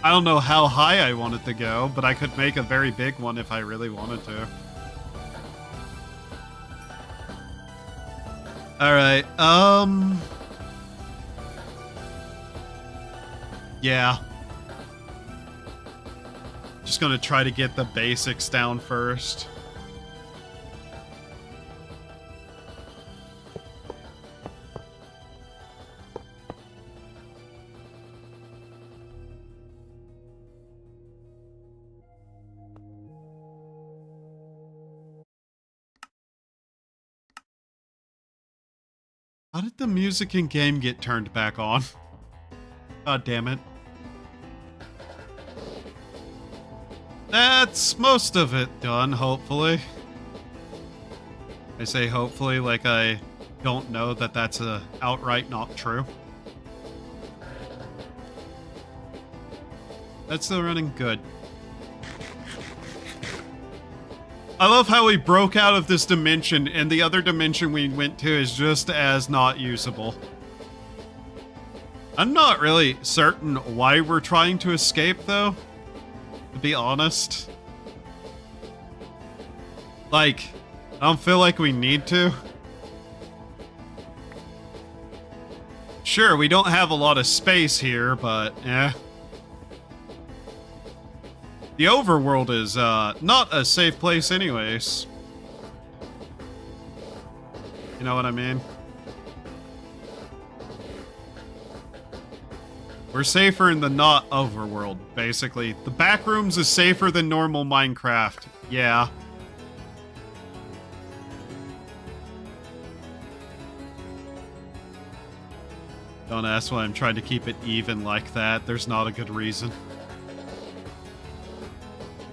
don't know how high I want it to go, but I could make a very big one if I really wanted to. Alright, yeah. Just gonna try to get the basics down first. How did the music in game get turned back on? God damn it. That's most of it done, hopefully. I say hopefully like I don't know that that's outright not true. That's still running good. I love how we broke out of this dimension and the other dimension we went to is just as not usable. I'm not really certain why we're trying to escape, though, to be honest. Like, I don't feel like we need to. Sure, we don't have a lot of space here, but eh. The overworld is, not a safe place anyways. You know what I mean? We're safer in the not overworld, basically. The backrooms is safer than normal Minecraft. Yeah. Don't ask why I'm trying to keep it even like that. There's not a good reason.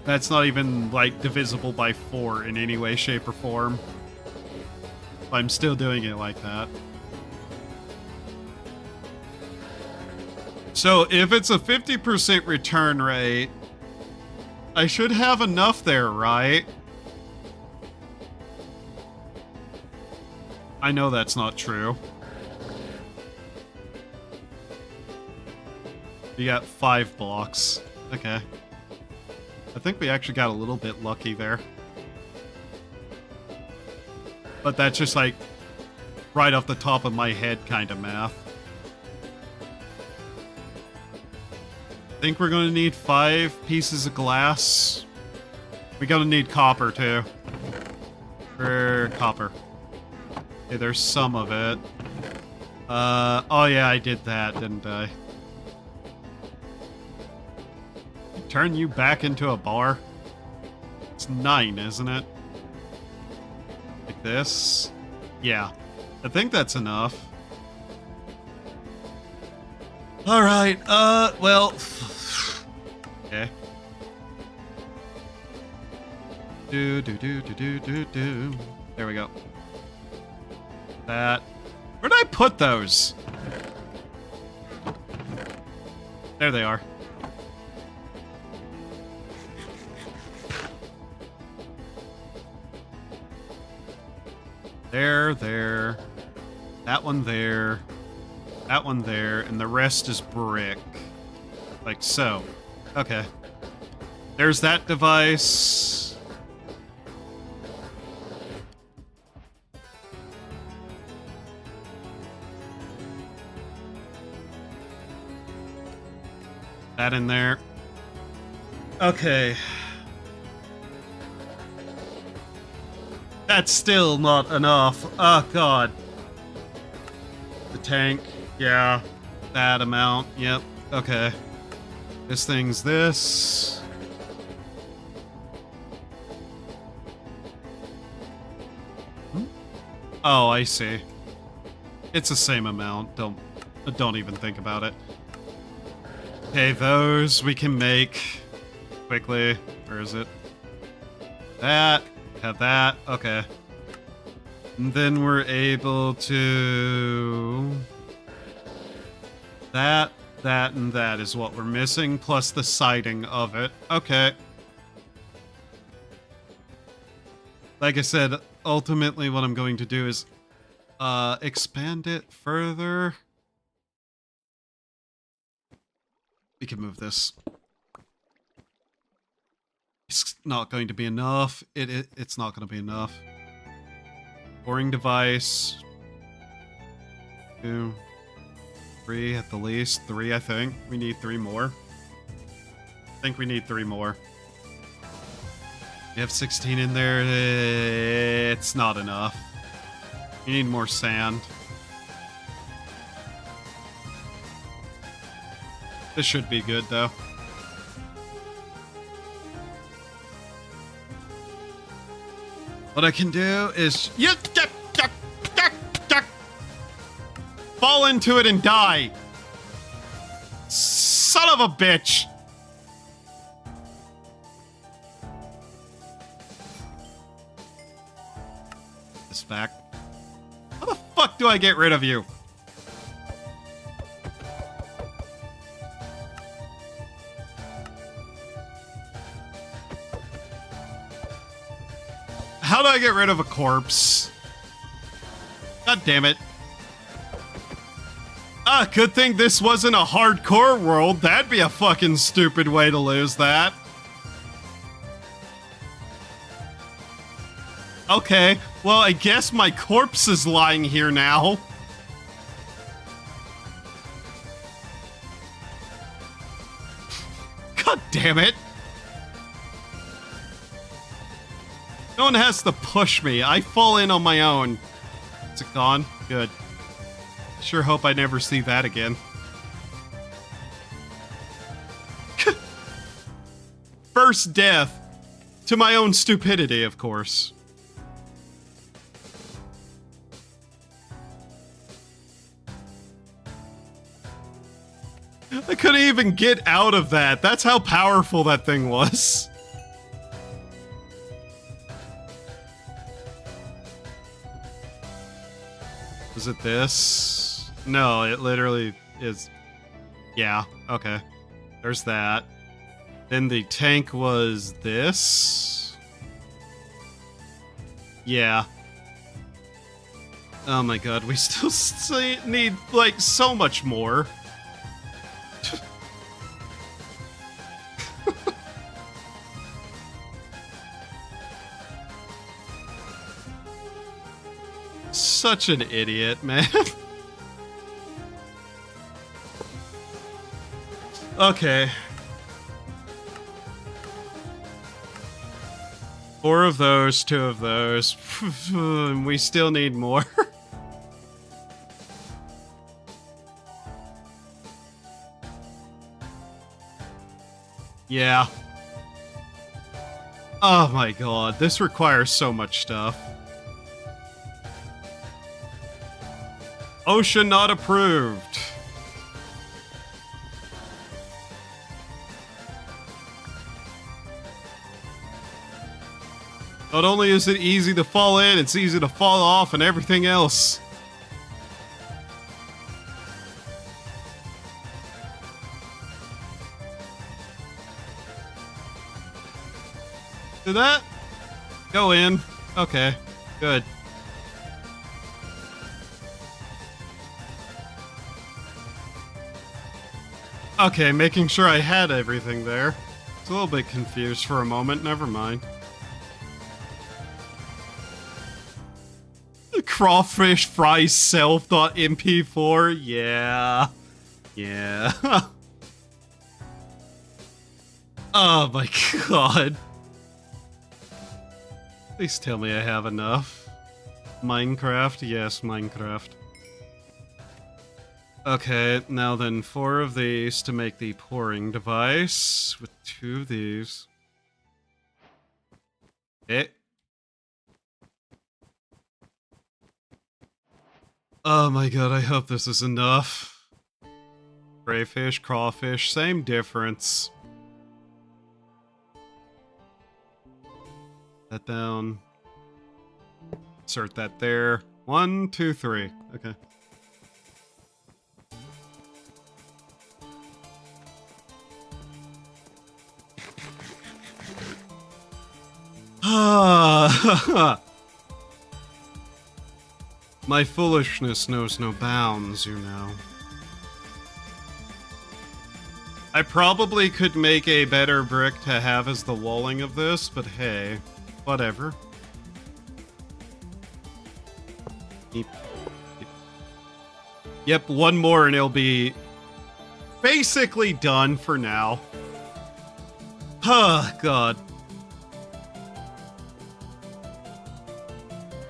That's not even, like, divisible by 4 in any way, shape, or form. I'm still doing it like that. So, if it's a 50% return rate, I should have enough there, right? I know that's not true. You got 5 blocks. Okay. I think we actually got a little bit lucky there. But that's just like right off the top of my head kind of math. I think we're going to need 5 pieces of glass. We're going to need copper too. For copper. Okay, there's some of it. Oh yeah, I did that, didn't I? Turn you back into a bar? It's 9, isn't it? Like this? Yeah. I think that's enough. Alright, well... Okay. Do. There we go. That. Where'd I put those? There they are. There. That one there. that one there, and the rest is brick. Like so. Okay. There's that device. That in there. Okay. That's still not enough. Oh, God. The tank. Yeah. That amount. Yep. Okay. This thing's this. Oh, I see. It's the same amount. Don't even think about it. Okay, those we can make quickly. Where is it? That. Have that. Okay. And then we're able to... That, and that is what we're missing, plus the siding of it. Okay. Like I said, ultimately what I'm going to do is expand it further. We can move this. It's not going to be enough. It's not going to be enough. Boring device. 2, 3 at the least. 3, I think. We need 3 more. I think we need 3 more. You have 16 in there. It's not enough. You need more sand. This should be good, though. What I can do is... Fall into it and die! Son of a bitch! This back. How the fuck do I get rid of you? How do I get rid of a corpse? God damn it. Ah, good thing this wasn't a hardcore world. That'd be a fucking stupid way to lose that. Okay, well, I guess my corpse is lying here now. God damn it. No one has to push me. I fall in on my own. Is it gone? Good. Sure hope I never see that again. First death. To my own stupidity, of course. I couldn't even get out of that. That's how powerful that thing was. Was it this? No, it literally is. Yeah, okay. There's that. Then the tank was this. Yeah. Oh my god, we still need, like, so much more. Such an idiot, man. Okay. 4 of those, 2 of those. We still need more. Yeah. Oh my god, this requires so much stuff. OSHA not approved. Not only is it easy to fall in, it's easy to fall off and everything else. Did that? Go in. Okay, good. Okay, making sure I had everything there. It's a little bit confused for a moment, never mind. The crawfish fry self.mp4, yeah. Yeah. Oh my god. Please tell me I have enough. Minecraft? Yes, Minecraft. Okay, now then 4 of these to make the pouring device, with 2 of these. Okay. Oh my god, I hope this is enough. Crayfish, crawfish, same difference. That down. Insert that there. 1, 2, 3. Okay. My foolishness knows no bounds, you know. I probably could make a better brick to have as the walling of this, but hey, whatever. Yep, 1 more and it'll be basically done for now. Oh, God.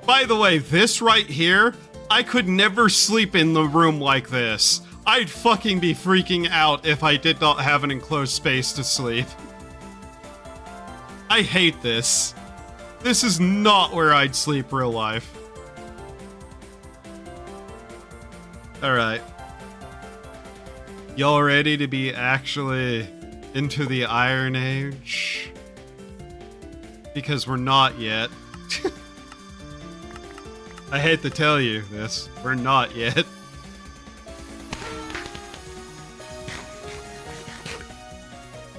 By the way, this right here, I could never sleep in the room like this. I'd fucking be freaking out if I did not have an enclosed space to sleep. I hate this. This is not where I'd sleep real life. Alright. Y'all ready to be actually into the Iron Age? Because we're not yet. I hate to tell you this, we're not yet.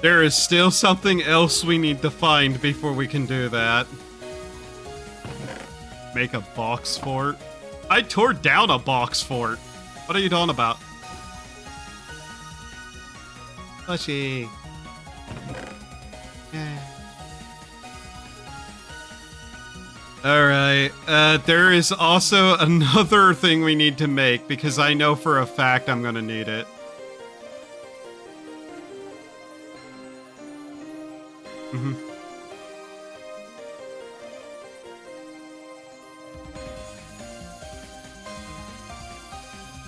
There is still something else we need to find before we can do that. Make a box fort? I tore down a box fort. What are you talking about? Plushy. Yeah. Alright, there is also another thing we need to make, because I know for a fact I'm gonna need it.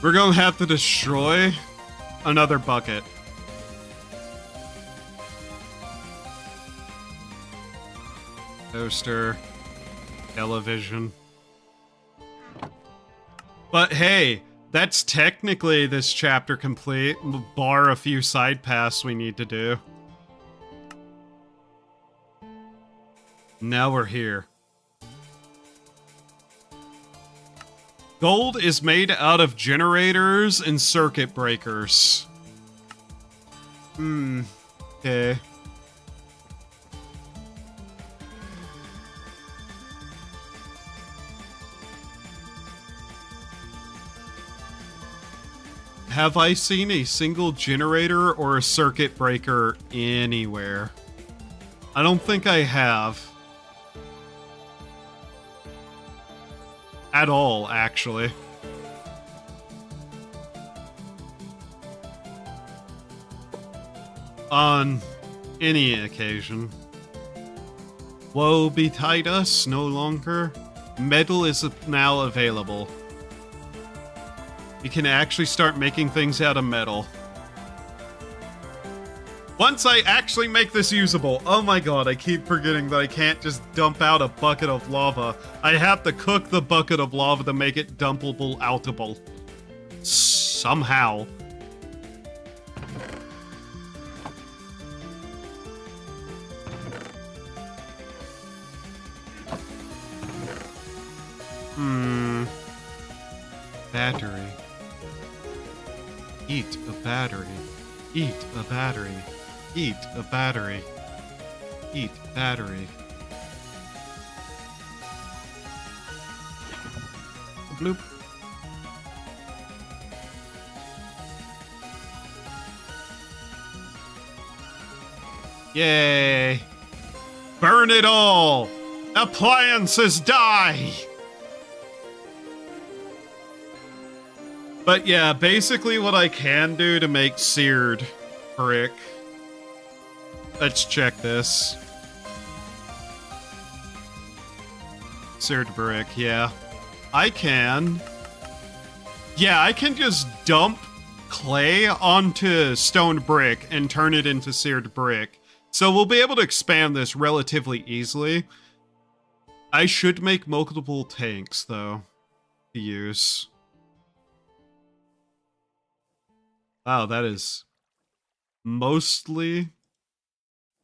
We're gonna have to destroy another bucket. Toaster. Television. But hey, that's technically this chapter complete, bar a few side paths we need to do. Now we're here. Gold is made out of generators and circuit breakers. Okay. Have I seen a single generator or a circuit breaker anywhere? I don't think I have. At all, actually. On any occasion. Woe betide us no longer. Metal is now available. You can actually start making things out of metal. Once I actually make this usable, oh my god, I keep forgetting that I can't just dump out a bucket of lava. I have to cook the bucket of lava to make it dumpable outable. Somehow. Battery. Eat a battery. Eat a battery. Eat a battery. Eat battery. Bloop. Yay. Burn it all! Appliances die! But yeah, basically what I can do to make seared brick. Let's check this. Seared brick, yeah. I can just dump clay onto stone brick and turn it into seared brick. So we'll be able to expand this relatively easily. I should make multiple tanks, though, to use. Wow, that is mostly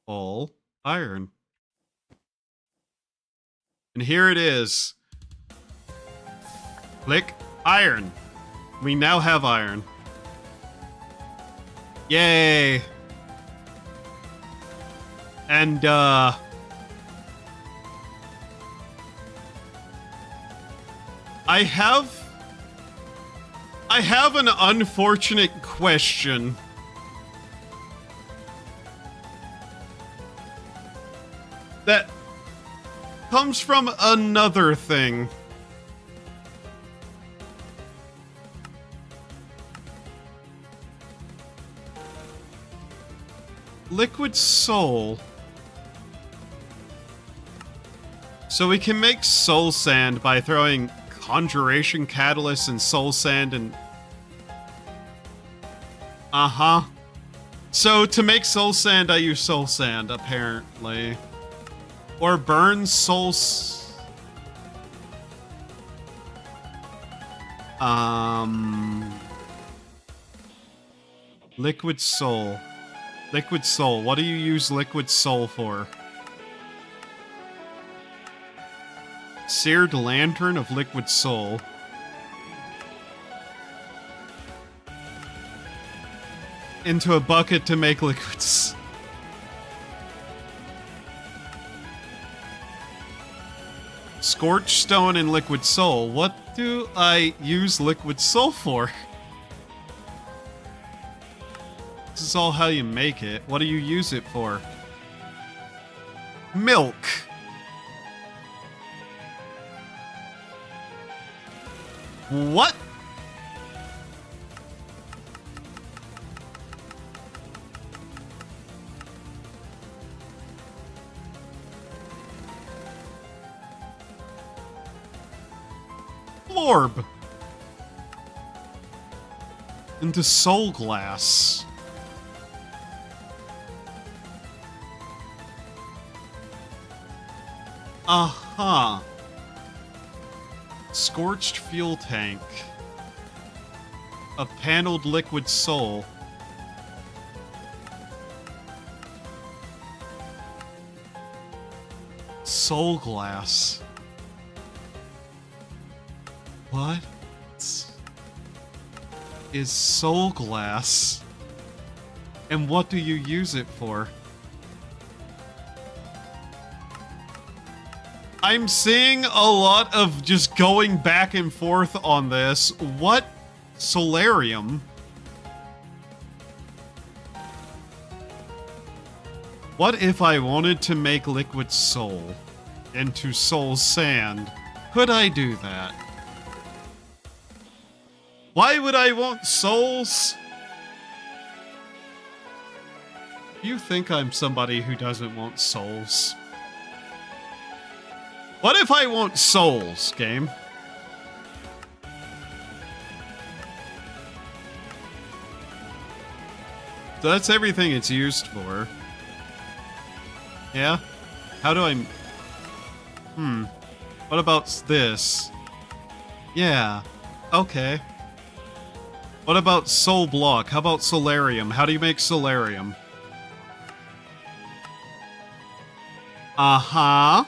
all iron. And here it is. Click iron. We now have iron. Yay. And, I have an unfortunate question. That comes from another thing. Liquid soul. So we can make soul sand by throwing conjuration catalyst and soul sand and... Uh-huh. So to make soul sand, I use soul sand, apparently. Or burn soul... Liquid soul. Liquid soul. What do you use liquid soul for? Seared lantern of liquid soul. Into a bucket to make liquids. Scorched stone and liquid soul. What do I use liquid soul for? This is all how you make it. What do you use it for? Milk. What? Florb. Into soul glass. Uh-huh. Scorched fuel tank. A paneled liquid soul. Soul glass. What is soul glass? And what do you use it for? I'm seeing a lot of just going back and forth on this. What? Solarium? What if I wanted to make liquid soul into soul sand? Could I do that? Why would I want souls? You think I'm somebody who doesn't want souls? What if I want souls, game? So that's everything it's used for. Yeah? How do I... What about this? Yeah. Okay. What about soul block? How about solarium? How do you make solarium? Uh-huh.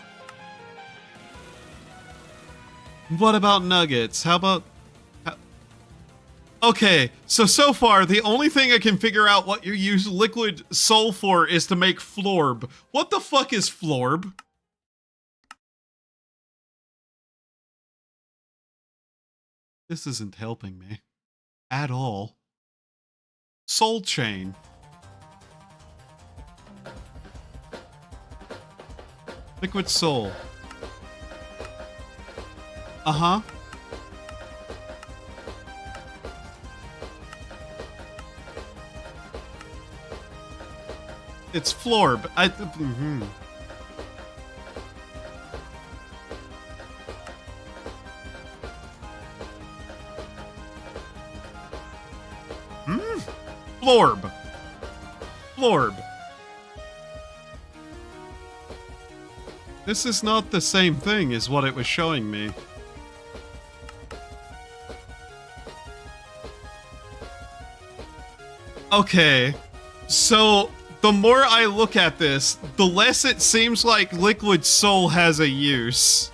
What about nuggets? How about... Okay, so far, the only thing I can figure out what you use liquid soul for is to make florb. What the fuck is florb? This isn't helping me. At all. Soul chain. Liquid soul. Uh-huh. It's Florb. Florb. Florb. This is not the same thing as what it was showing me. Okay, so the more I look at this, the less it seems like Liquid Soul has a use.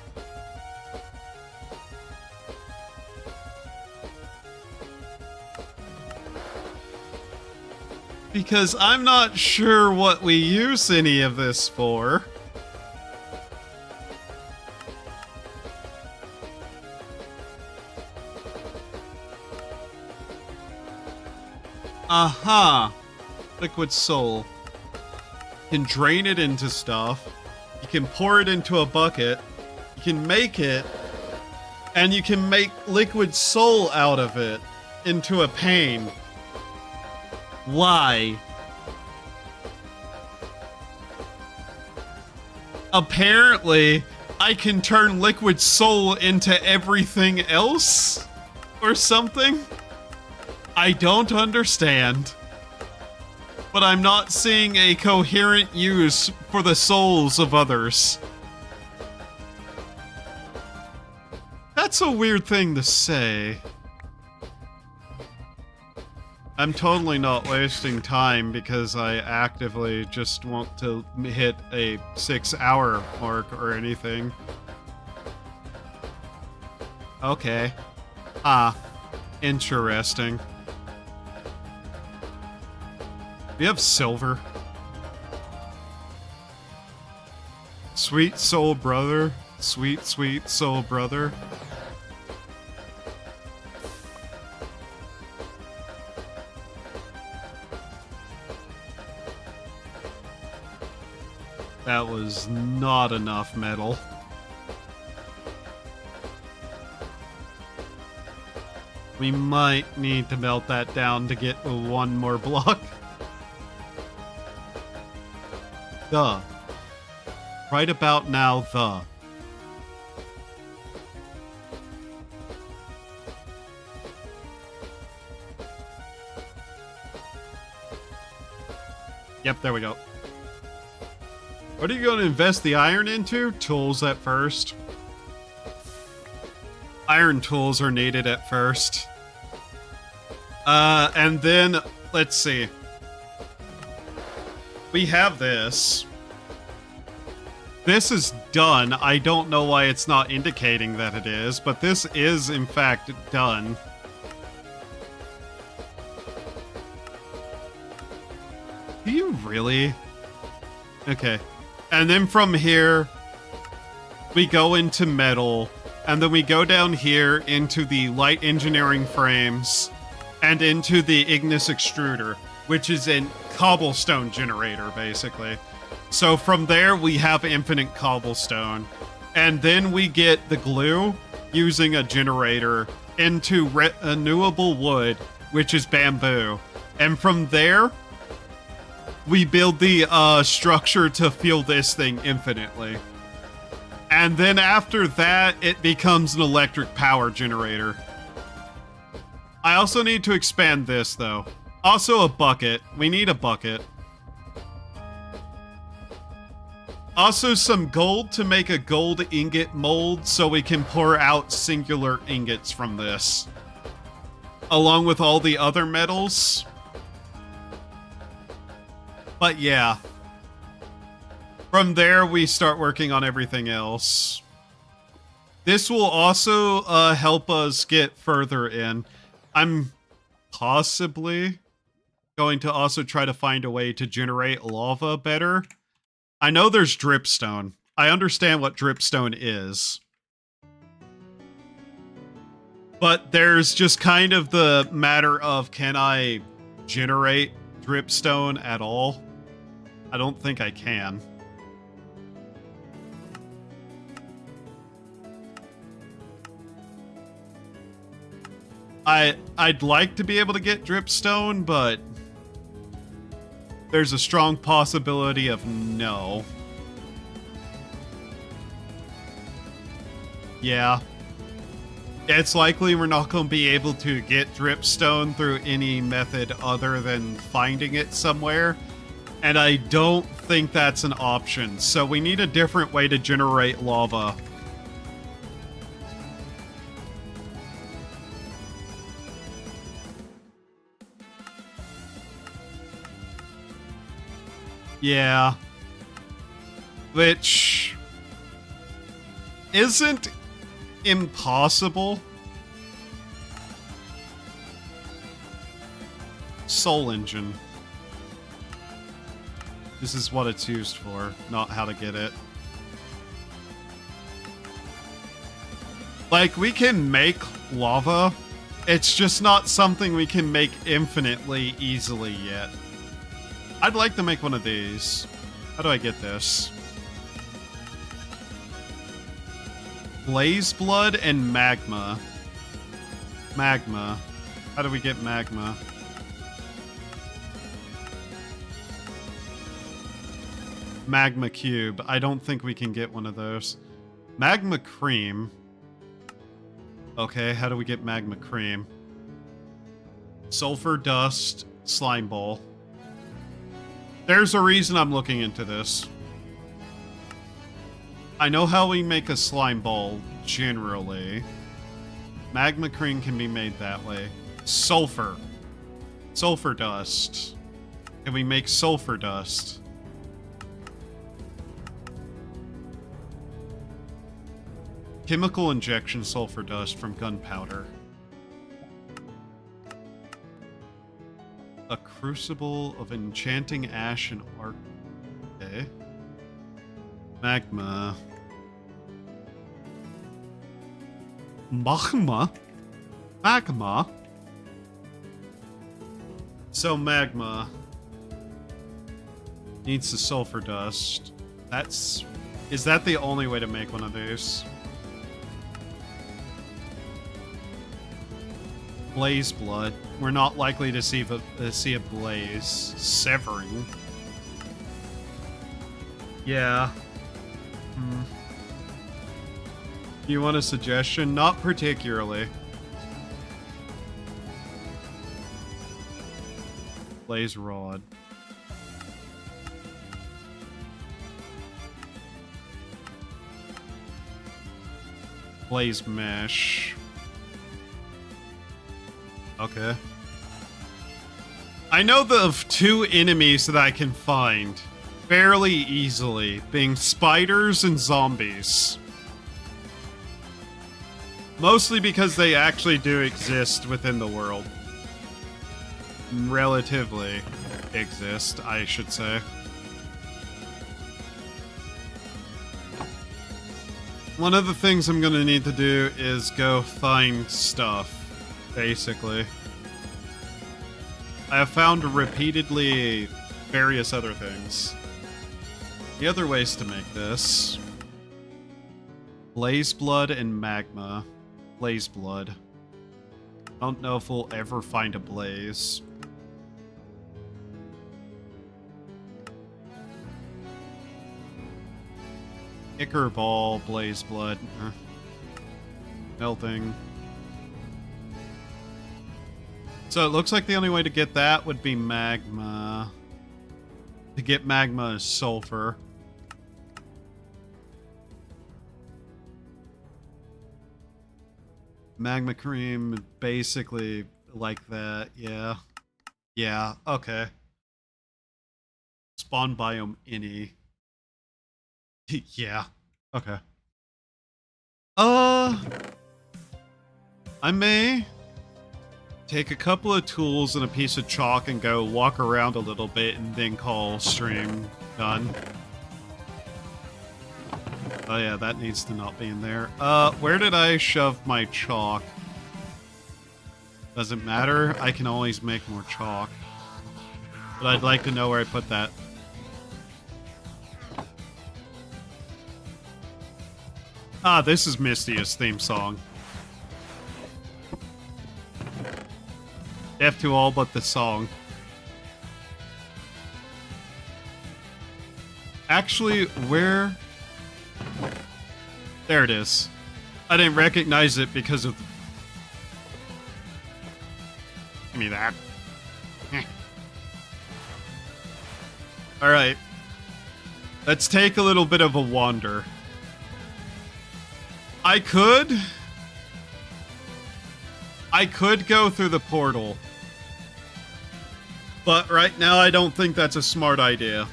Because I'm not sure what we use any of this for. Aha! Liquid Soul. You can drain it into stuff. You can pour it into a bucket. You can make it. And you can make Liquid Soul out of it into a pane. Why? Apparently, I can turn Liquid Soul into everything else? Or something? I don't understand. But I'm not seeing a coherent use for the souls of others. That's a weird thing to say. I'm totally not wasting time because I actively just want to hit a 6-hour mark or anything. Okay. Ah. Interesting. We have silver. Sweet soul brother. Sweet, sweet soul brother. That was not enough metal. We might need to melt that down to get one more block. The. Right about now, the. Yep, there we go. What are you going to invest the iron into? Tools at first. Iron tools are needed at first. And then, let's see. We have this. This is done. I don't know why it's not indicating that it is, but this is, in fact, done. Do you really? Okay. And then from here, we go into metal, and then we go down here into the light engineering frames, and into the Ignis extruder, which is a cobblestone generator, basically. So from there, we have infinite cobblestone, and then we get the glue using a generator into renewable wood, which is bamboo. And from there, we build the structure to fuel this thing infinitely. And then after that, it becomes an electric power generator. I also need to expand this, though. Also a bucket. We need a bucket. Also some gold to make a gold ingot mold so we can pour out singular ingots from this. Along with all the other metals. But yeah. From there, we start working on everything else. This will also help us get further in. I'm possibly going to also try to find a way to generate lava better. I know there's dripstone. I understand what dripstone is. But there's just kind of the matter of, can I generate dripstone at all? I don't think I can. I'd like to be able to get dripstone, but there's a strong possibility of no. Yeah. It's likely we're not going to be able to get dripstone through any method other than finding it somewhere. And I don't think that's an option. So we need a different way to generate lava. Yeah. Which isn't impossible. Soul engine. This is what it's used for, not how to get it. Like, we can make lava. It's just not something we can make infinitely easily yet. I'd like to make one of these. How do I get this? Blaze blood and magma. Magma. How do we get magma? Magma cube. I don't think we can get one of those. Magma cream. Okay, how do we get magma cream? Sulfur dust, slime ball. There's a reason I'm looking into this. I know how we make a slime ball, generally. Magma cream can be made that way. Sulfur. Sulfur dust. Can we make sulfur dust? Chemical injection sulfur dust from gunpowder. A crucible of enchanting ash and arc. Okay. Magma. Magma? Magma? So magma needs the sulfur dust. Is that the only way to make one of these? Blaze blood. We're not likely to see a blaze. Severing. Yeah. Do you want a suggestion? Not particularly. Blaze rod. Blaze mesh. Okay. I know of two enemies that I can find fairly easily, being spiders and zombies. Mostly because they actually do exist within the world. Relatively exist, I should say. One of the things I'm gonna need to do is go find stuff. Basically. I have found repeatedly various other things. The other ways to make this. Blaze blood and magma. Blaze blood. I don't know if we'll ever find a blaze. Ichor ball, blaze blood. Melting. So it looks like the only way to get that would be magma. To get magma is sulfur. Magma cream, basically like that, yeah. Yeah, okay. Spawn biome any. Yeah, okay. I may take a couple of tools and a piece of chalk and go walk around a little bit and then call stream done. Oh yeah, that needs to not be in there. Where did I shove my chalk? Doesn't matter, I can always make more chalk. But I'd like to know where I put that. Ah, this is Misty's theme song. Deaf to all but the song. Actually, where... There it is. I didn't recognize it because of... Give me that. Alright. Let's take a little bit of a wander. I could go through the portal. But right now I don't think that's a smart idea.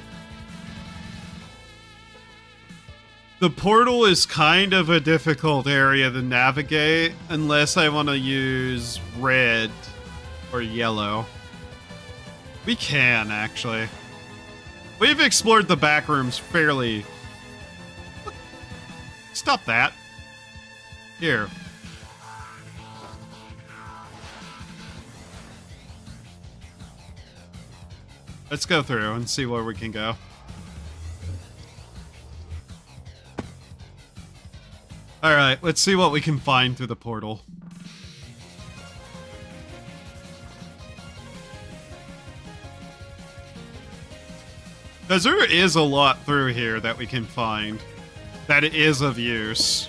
The portal is kind of a difficult area to navigate unless I want to use red or yellow. We can, actually. We've explored the back rooms fairly... Stop that. Here. Let's go through and see where we can go. Alright, let's see what we can find through the portal. Because there is a lot through here that we can find that is of use.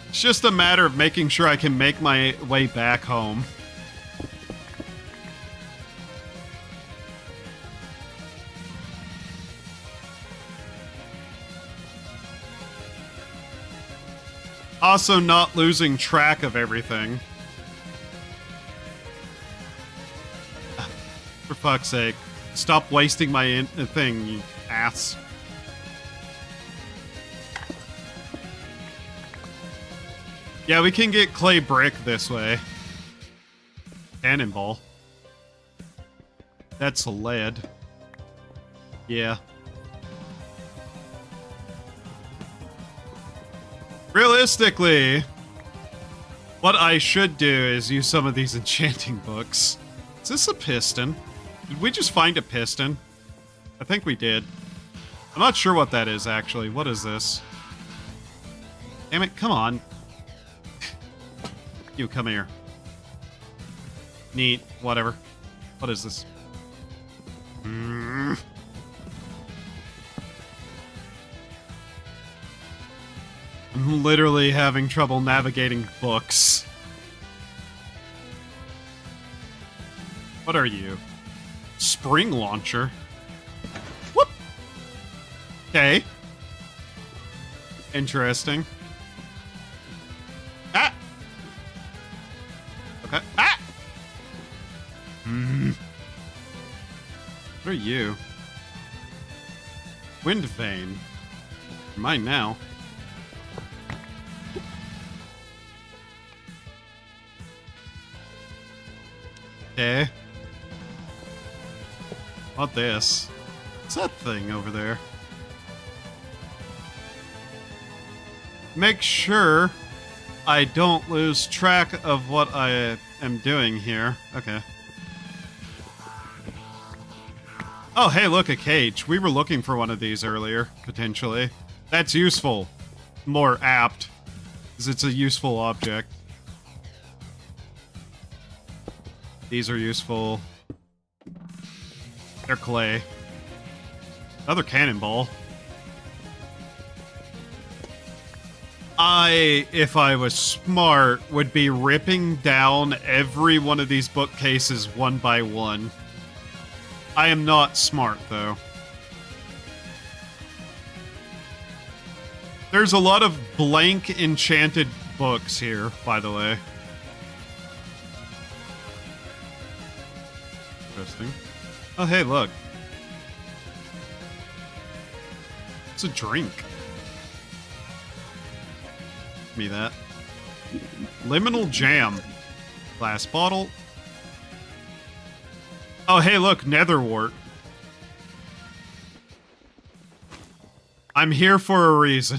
It's just a matter of making sure I can make my way back home. Also, not losing track of everything. For fuck's sake. Stop wasting my thing, you ass. Yeah, we can get clay brick this way. Cannonball. That's lead. Yeah. Realistically, what I should do is use some of these enchanting books. Is this a piston? Did we just find a piston? I think we did. I'm not sure what that is, actually. What is this? Damn it, come on. You, come here. Neat, whatever. What is this? I'm literally having trouble navigating books. What are you? Spring launcher? Whoop! Okay. Interesting. Ah! Okay. Ah! What are you? Wind vane. You're mine now. Okay. What this? What's that thing over there? Make sure I don't lose track of what I am doing here. Okay. Oh, hey, look, a cage. We were looking for one of these earlier, potentially. That's useful. More apt, because it's a useful object. These are useful. They're clay. Another cannonball. If I was smart, would be ripping down every one of these bookcases one by one. I am not smart, though. There's a lot of blank enchanted books here, by the way. Interesting. Oh, hey, look. It's a drink. Give me that. Liminal jam. Glass bottle. Oh, hey, look, netherwort. I'm here for a reason.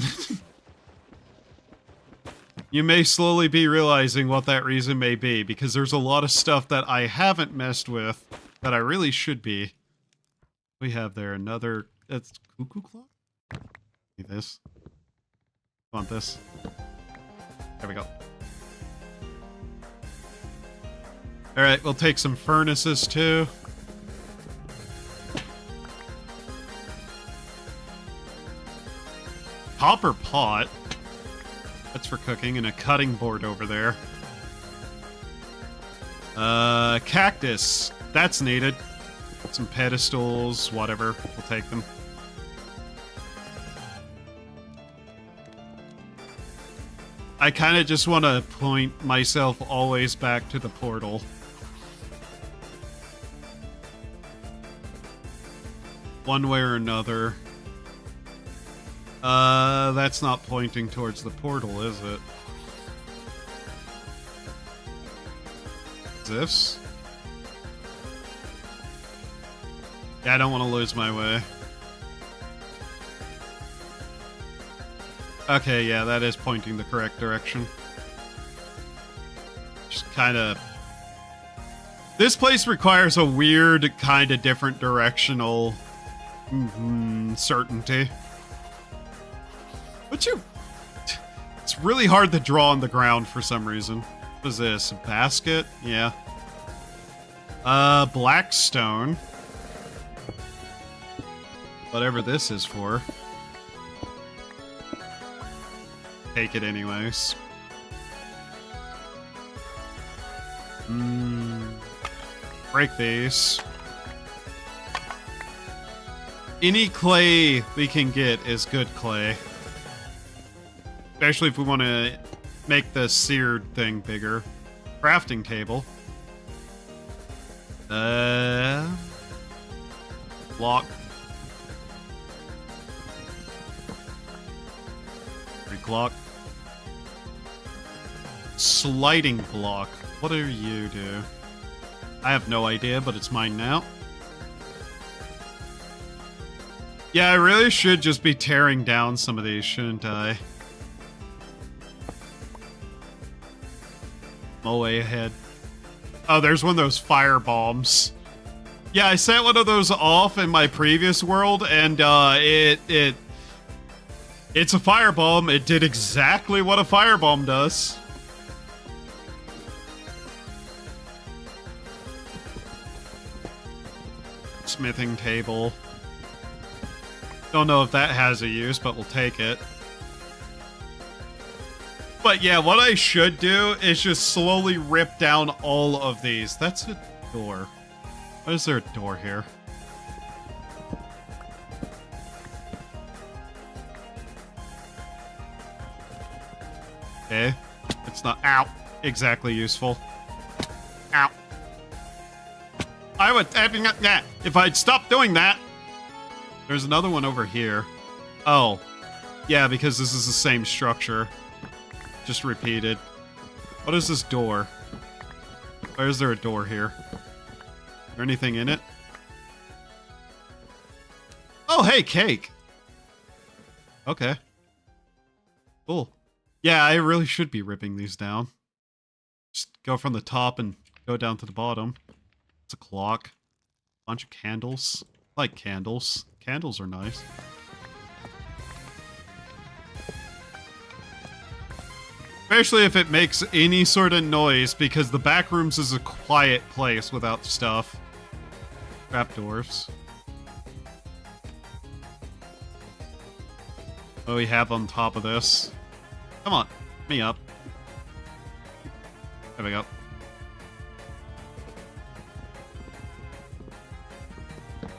You may slowly be realizing what that reason may be, because there's a lot of stuff that I haven't messed with that I really should be. We have there another... That's cuckoo clock? Need this. Want this? There we go. Alright, we'll take some furnaces too. Copper pot. That's for cooking, and a cutting board over there. Cactus. That's needed. Some pedestals, whatever. We'll take them. I kind of just want to point myself always back to the portal. One way or another. That's not pointing towards the portal, is it? This? Yeah, I don't want to lose my way. Okay, yeah, that is pointing the correct direction. Just kind of... This place requires a weird, kind of different directional certainty. But you... It's really hard to draw on the ground for some reason. What is this? A basket? Yeah. Black stone. Whatever this is for. Take it anyways. Break these. Any clay we can get is good clay. Especially if we want to make the seared thing bigger. Crafting table. Block. Block. Sliding block. What do you do? I have no idea, but it's mine now. Yeah, I really should just be tearing down some of these, shouldn't I? I'm way ahead. Oh, there's one of those fire bombs. Yeah, I set one of those off in my previous world, and it's a firebomb. It did exactly what a firebomb does. Smithing table. Don't know if that has a use, but we'll take it. But yeah, what I should do is just slowly rip down all of these. That's a door. Why is there a door here? Okay. It's not, ow, exactly useful. Ow. I would, yeah, if I'd stop doing that. There's another one over here. Oh. Yeah, because this is the same structure. Just repeated. What is this door? Why is there a door here? Is there anything in it? Oh, hey, cake. Okay. Cool. Yeah, I really should be ripping these down. Just go from the top and go down to the bottom. It's a clock. Bunch of candles. I like candles. Candles are nice. Especially if it makes any sort of noise, because the back rooms is a quiet place without stuff. Trapdoors. What do we have on top of this? Come on, me up. There we go.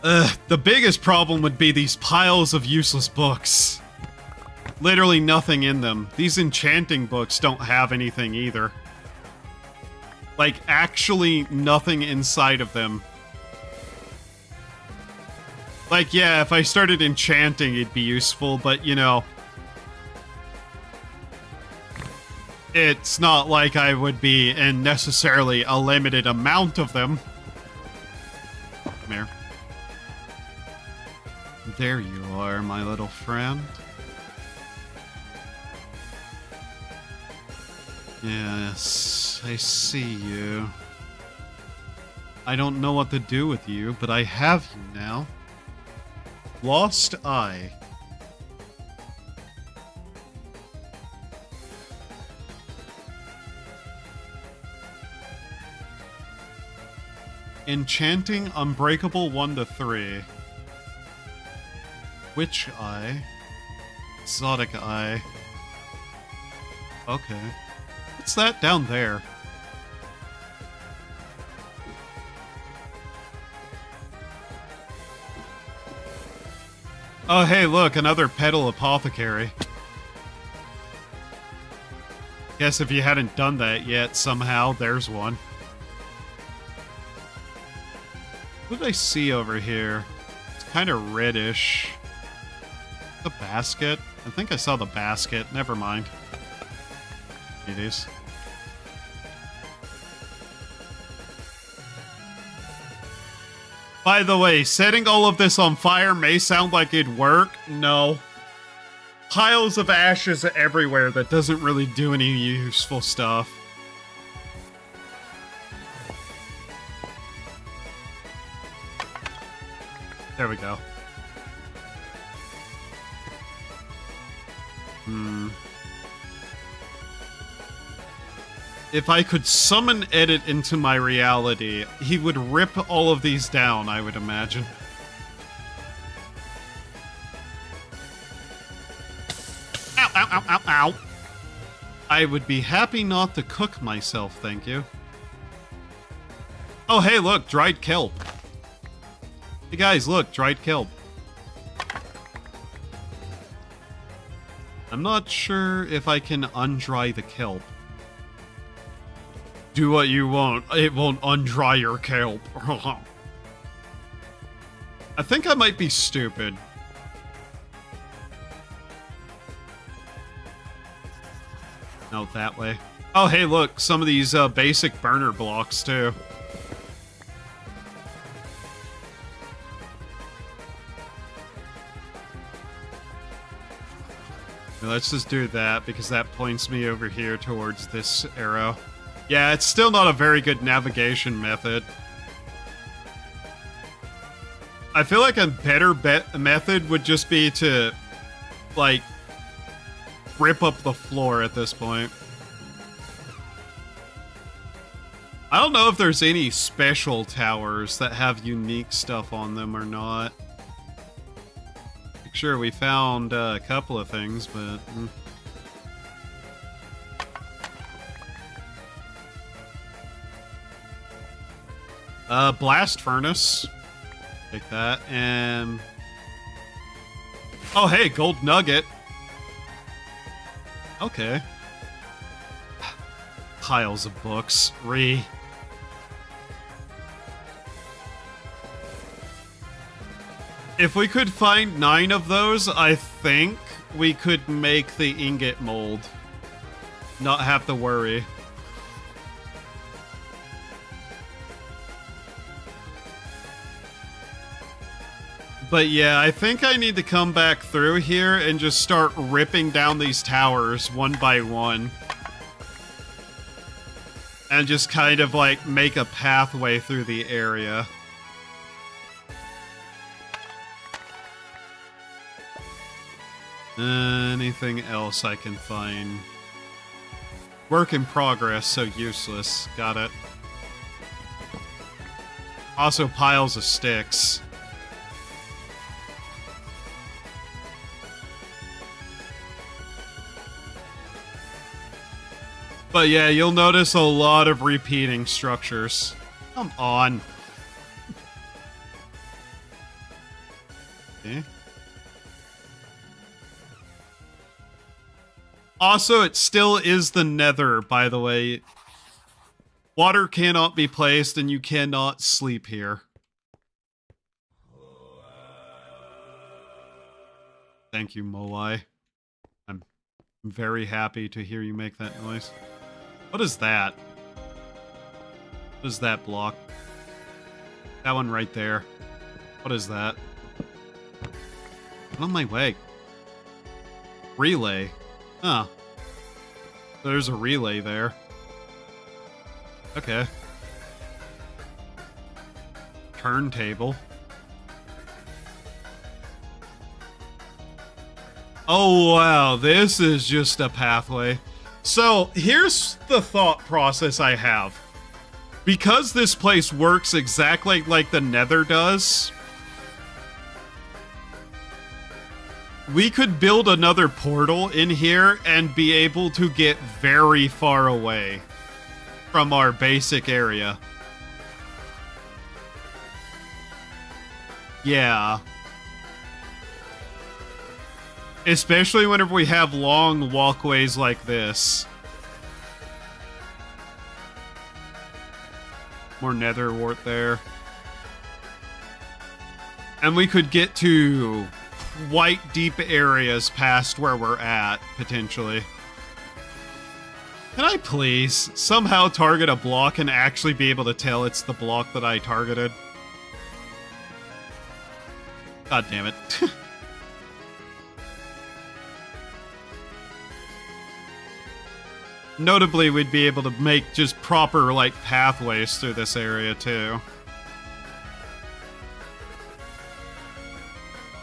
The biggest problem would be these piles of useless books. Literally nothing in them. These enchanting books don't have anything either. Like, actually nothing inside of them. Like, yeah, if I started enchanting, it'd be useful, but, you know... It's not like I would be in necessarily a limited amount of them. Come here. There you are, my little friend. Yes, I see you. I don't know what to do with you, but I have you now. Lost Eye. Enchanting Unbreakable 1 to 3. Witch Eye. Exotic Eye. Okay. What's that down there? Oh, hey, look, another Petal Apothecary. Guess if you hadn't done that yet, somehow, there's one. What did I see over here? It's kind of reddish. The basket? I think I saw the basket. Never mind. It is. By the way, setting all of this on fire may sound like it'd work. No. Piles of ashes everywhere that doesn't really do any useful stuff. There we go. If I could summon Edit into my reality, he would rip all of these down, I would imagine. Ow, ow, ow, ow, ow. I would be happy not to cook myself, thank you. Oh, hey, look, dried kelp. Hey guys, look, dried kelp. I'm not sure if I can undry the kelp. Do what you want, it won't undry your kelp. I think I might be stupid. No, that way. Oh, hey, look, some of these basic burner blocks, too. Let's just do that, because that points me over here towards this arrow. Yeah, it's still not a very good navigation method. I feel like a better method would just be to, like, rip up the floor at this point. I don't know if there's any special towers that have unique stuff on them or not. Sure, we found a couple of things, but... Blast Furnace. Take that, and... Oh, hey, Gold Nugget. Okay. Piles of books. If we could find 9 of those, I think we could make the ingot mold. Not have to worry. But yeah, I think I need to come back through here and just start ripping down these towers one by one. And just kind of like make a pathway through the area. Anything else I can find? Work in progress, so useless. Got it. Also piles of sticks. But yeah, you'll notice a lot of repeating structures. Come on. Okay. Also, it still is the Nether, by the way. Water cannot be placed, and you cannot sleep here. Thank you, Moai. I'm very happy to hear you make that noise. What is that? What is that block? That one right there. What is that? Get on my way. Relay. Huh. There's a relay there. Okay. Turntable. Oh wow, this is just a pathway. So, here's the thought process I have. Because this place works exactly like the Nether does, we could build another portal in here and be able to get very far away from our basic area. Yeah. Especially whenever we have long walkways like this. More nether wart there. And we could get to quite deep areas past where we're at, potentially. Can I please somehow target a block and actually be able to tell it's the block that I targeted? God damn it. Notably, we'd be able to make just proper, like, pathways through this area, too.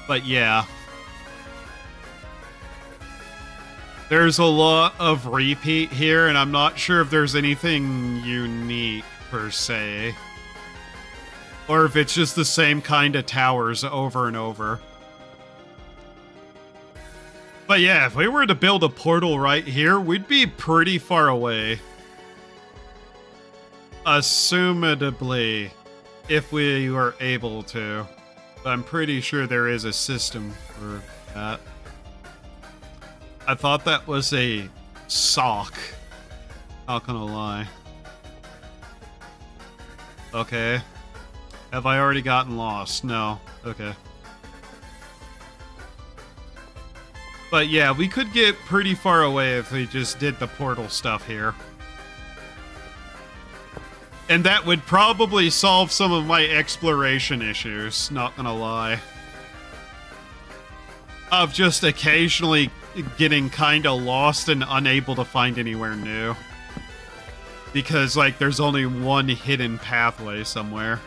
But yeah. There's a lot of repeat here, and I'm not sure if there's anything unique, per se. Or if it's just the same kind of towers over and over. But yeah, if we were to build a portal right here, we'd be pretty far away. Assumedly, if we were able to. But I'm pretty sure there is a system for that. I thought that was a sock. Not gonna lie. Okay. Have I already gotten lost? No. Okay. But yeah, we could get pretty far away if we just did the portal stuff here. And that would probably solve some of my exploration issues, not gonna lie. Of just occasionally getting kinda lost and unable to find anywhere new. Because, like, there's only one hidden pathway somewhere.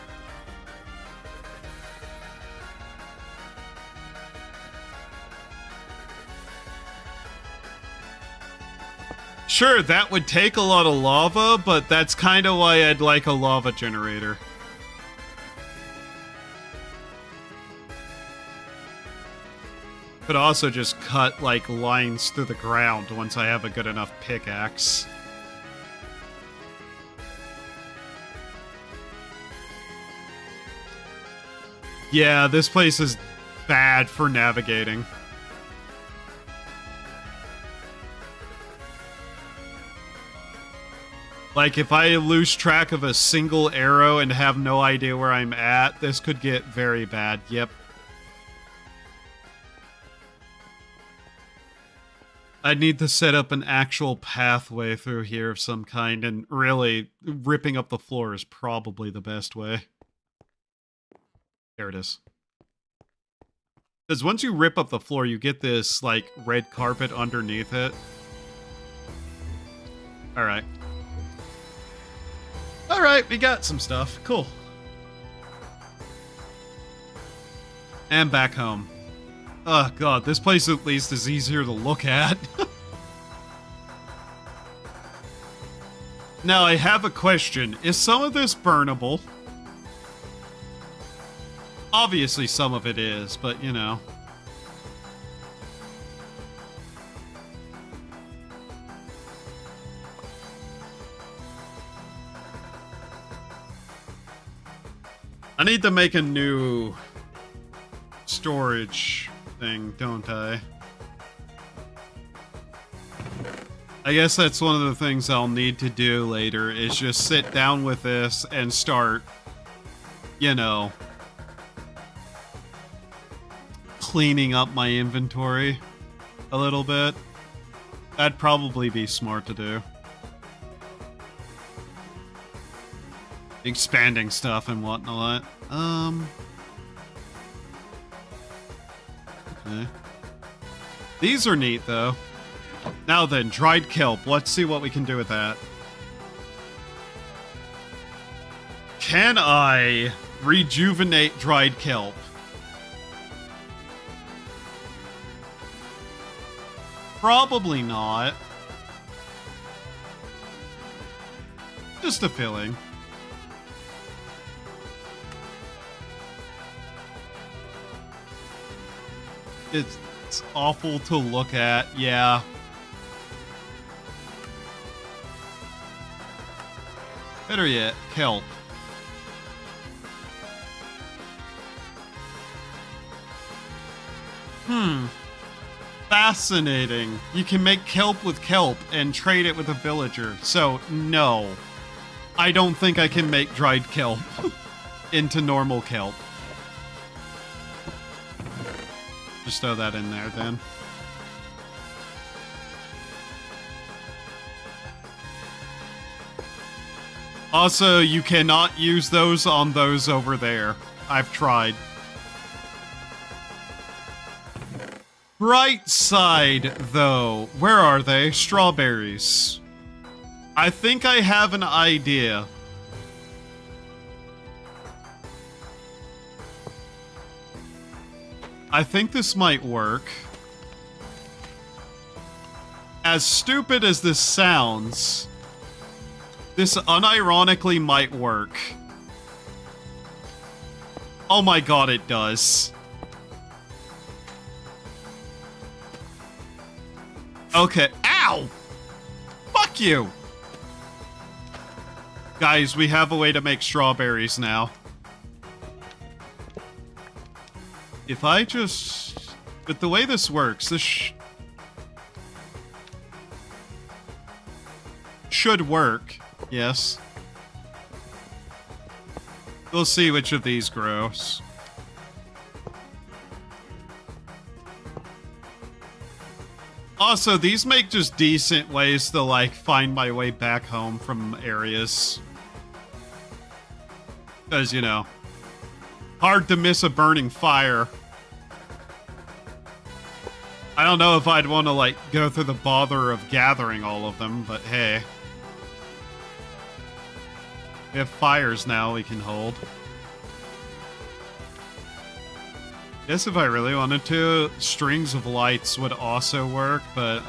Sure, that would take a lot of lava, but that's kind of why I'd like a lava generator. Could also just cut, like, lines through the ground once I have a good enough pickaxe. Yeah, this place is bad for navigating. Like, if I lose track of a single arrow and have no idea where I'm at, this could get very bad. Yep. I'd need to set up an actual pathway through here of some kind, and really, ripping up the floor is probably the best way. There it is. Because once you rip up the floor, you get this, like, red carpet underneath it. Alright. Alright, we got some stuff. Cool. And back home. Oh god, this place at least is easier to look at. Now, I have a question. Is some of this burnable? Obviously some of it is, but you know. I need to make a new storage thing, don't I? I guess that's one of the things I'll need to do later, is just sit down with this and start, you know, cleaning up my inventory a little bit. That'd probably be smart to do. Expanding stuff and whatnot. Okay. These are neat, though. Now then, dried kelp. Let's see what we can do with that. Can I rejuvenate dried kelp? Probably not. Just a feeling. It's awful to look at, yeah. Better yet, kelp. Fascinating. You can make kelp with kelp and trade it with a villager. So, no. I don't think I can make dried kelp into normal kelp. Just throw that in there, then. Also, you cannot use those on those over there. I've tried. Bright side, though. Where are they? Strawberries. I think I have an idea. I think this might work. As stupid as this sounds, this unironically might work. Oh my god, it does. Okay. Ow! Fuck you! Guys, we have a way to make strawberries now. If I just... But the way this works, this should work. Yes. We'll see which of these grows. Also, these make just decent ways to, like, find my way back home from areas. Because, you know, hard to miss a burning fire. I don't know if I'd want to, like, go through the bother of gathering all of them, but hey. We have fires now we can hold. Guess if I really wanted to, strings of lights would also work, but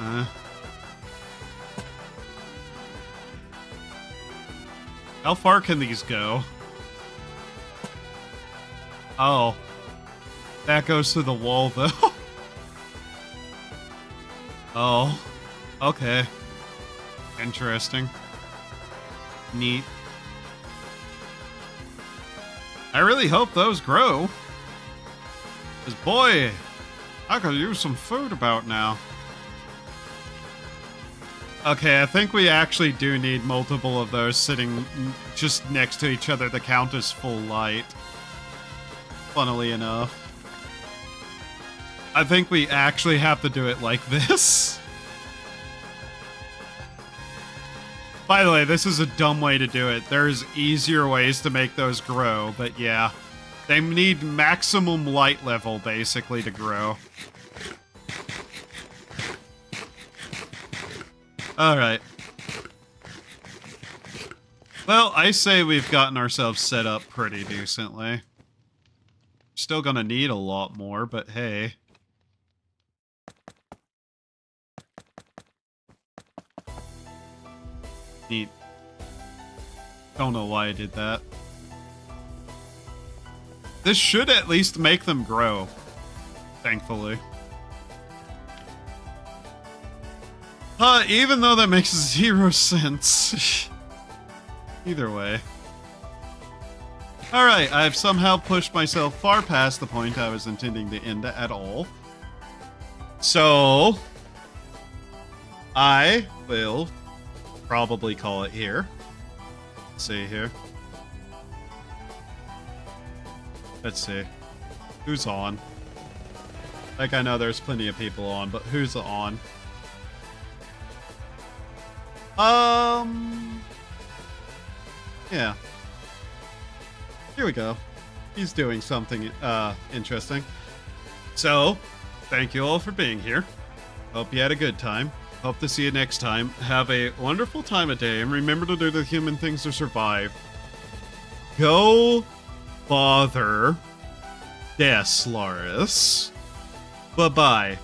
how far can these go? Oh. That goes to the wall, though. Oh. Okay. Interesting. Neat. I really hope those grow. Because, boy, I could use some food about now. Okay, I think we actually do need multiple of those sitting just next to each other to count as full light. Funnily enough. I think we actually have to do it like this. By the way, this is a dumb way to do it. There's easier ways to make those grow, but yeah. They need maximum light level, basically, to grow. Alright. Well, I say we've gotten ourselves set up pretty decently. Still gonna need a lot more, but hey. Neat. Don't know why I did that. This should at least make them grow. Thankfully. Even though that makes 0 sense. Either way. Alright, I've somehow pushed myself far past the point I was intending to end at all. So... I will probably call it here. Let's see here. Let's see. Who's on? Like, I know there's plenty of people on, but who's on? Yeah. Here we go. He's doing something, interesting. So, thank you all for being here. Hope you had a good time. Hope to see you next time. Have a wonderful time of day, and remember to do the human things to survive. Go bother Deslaris. Bye-bye.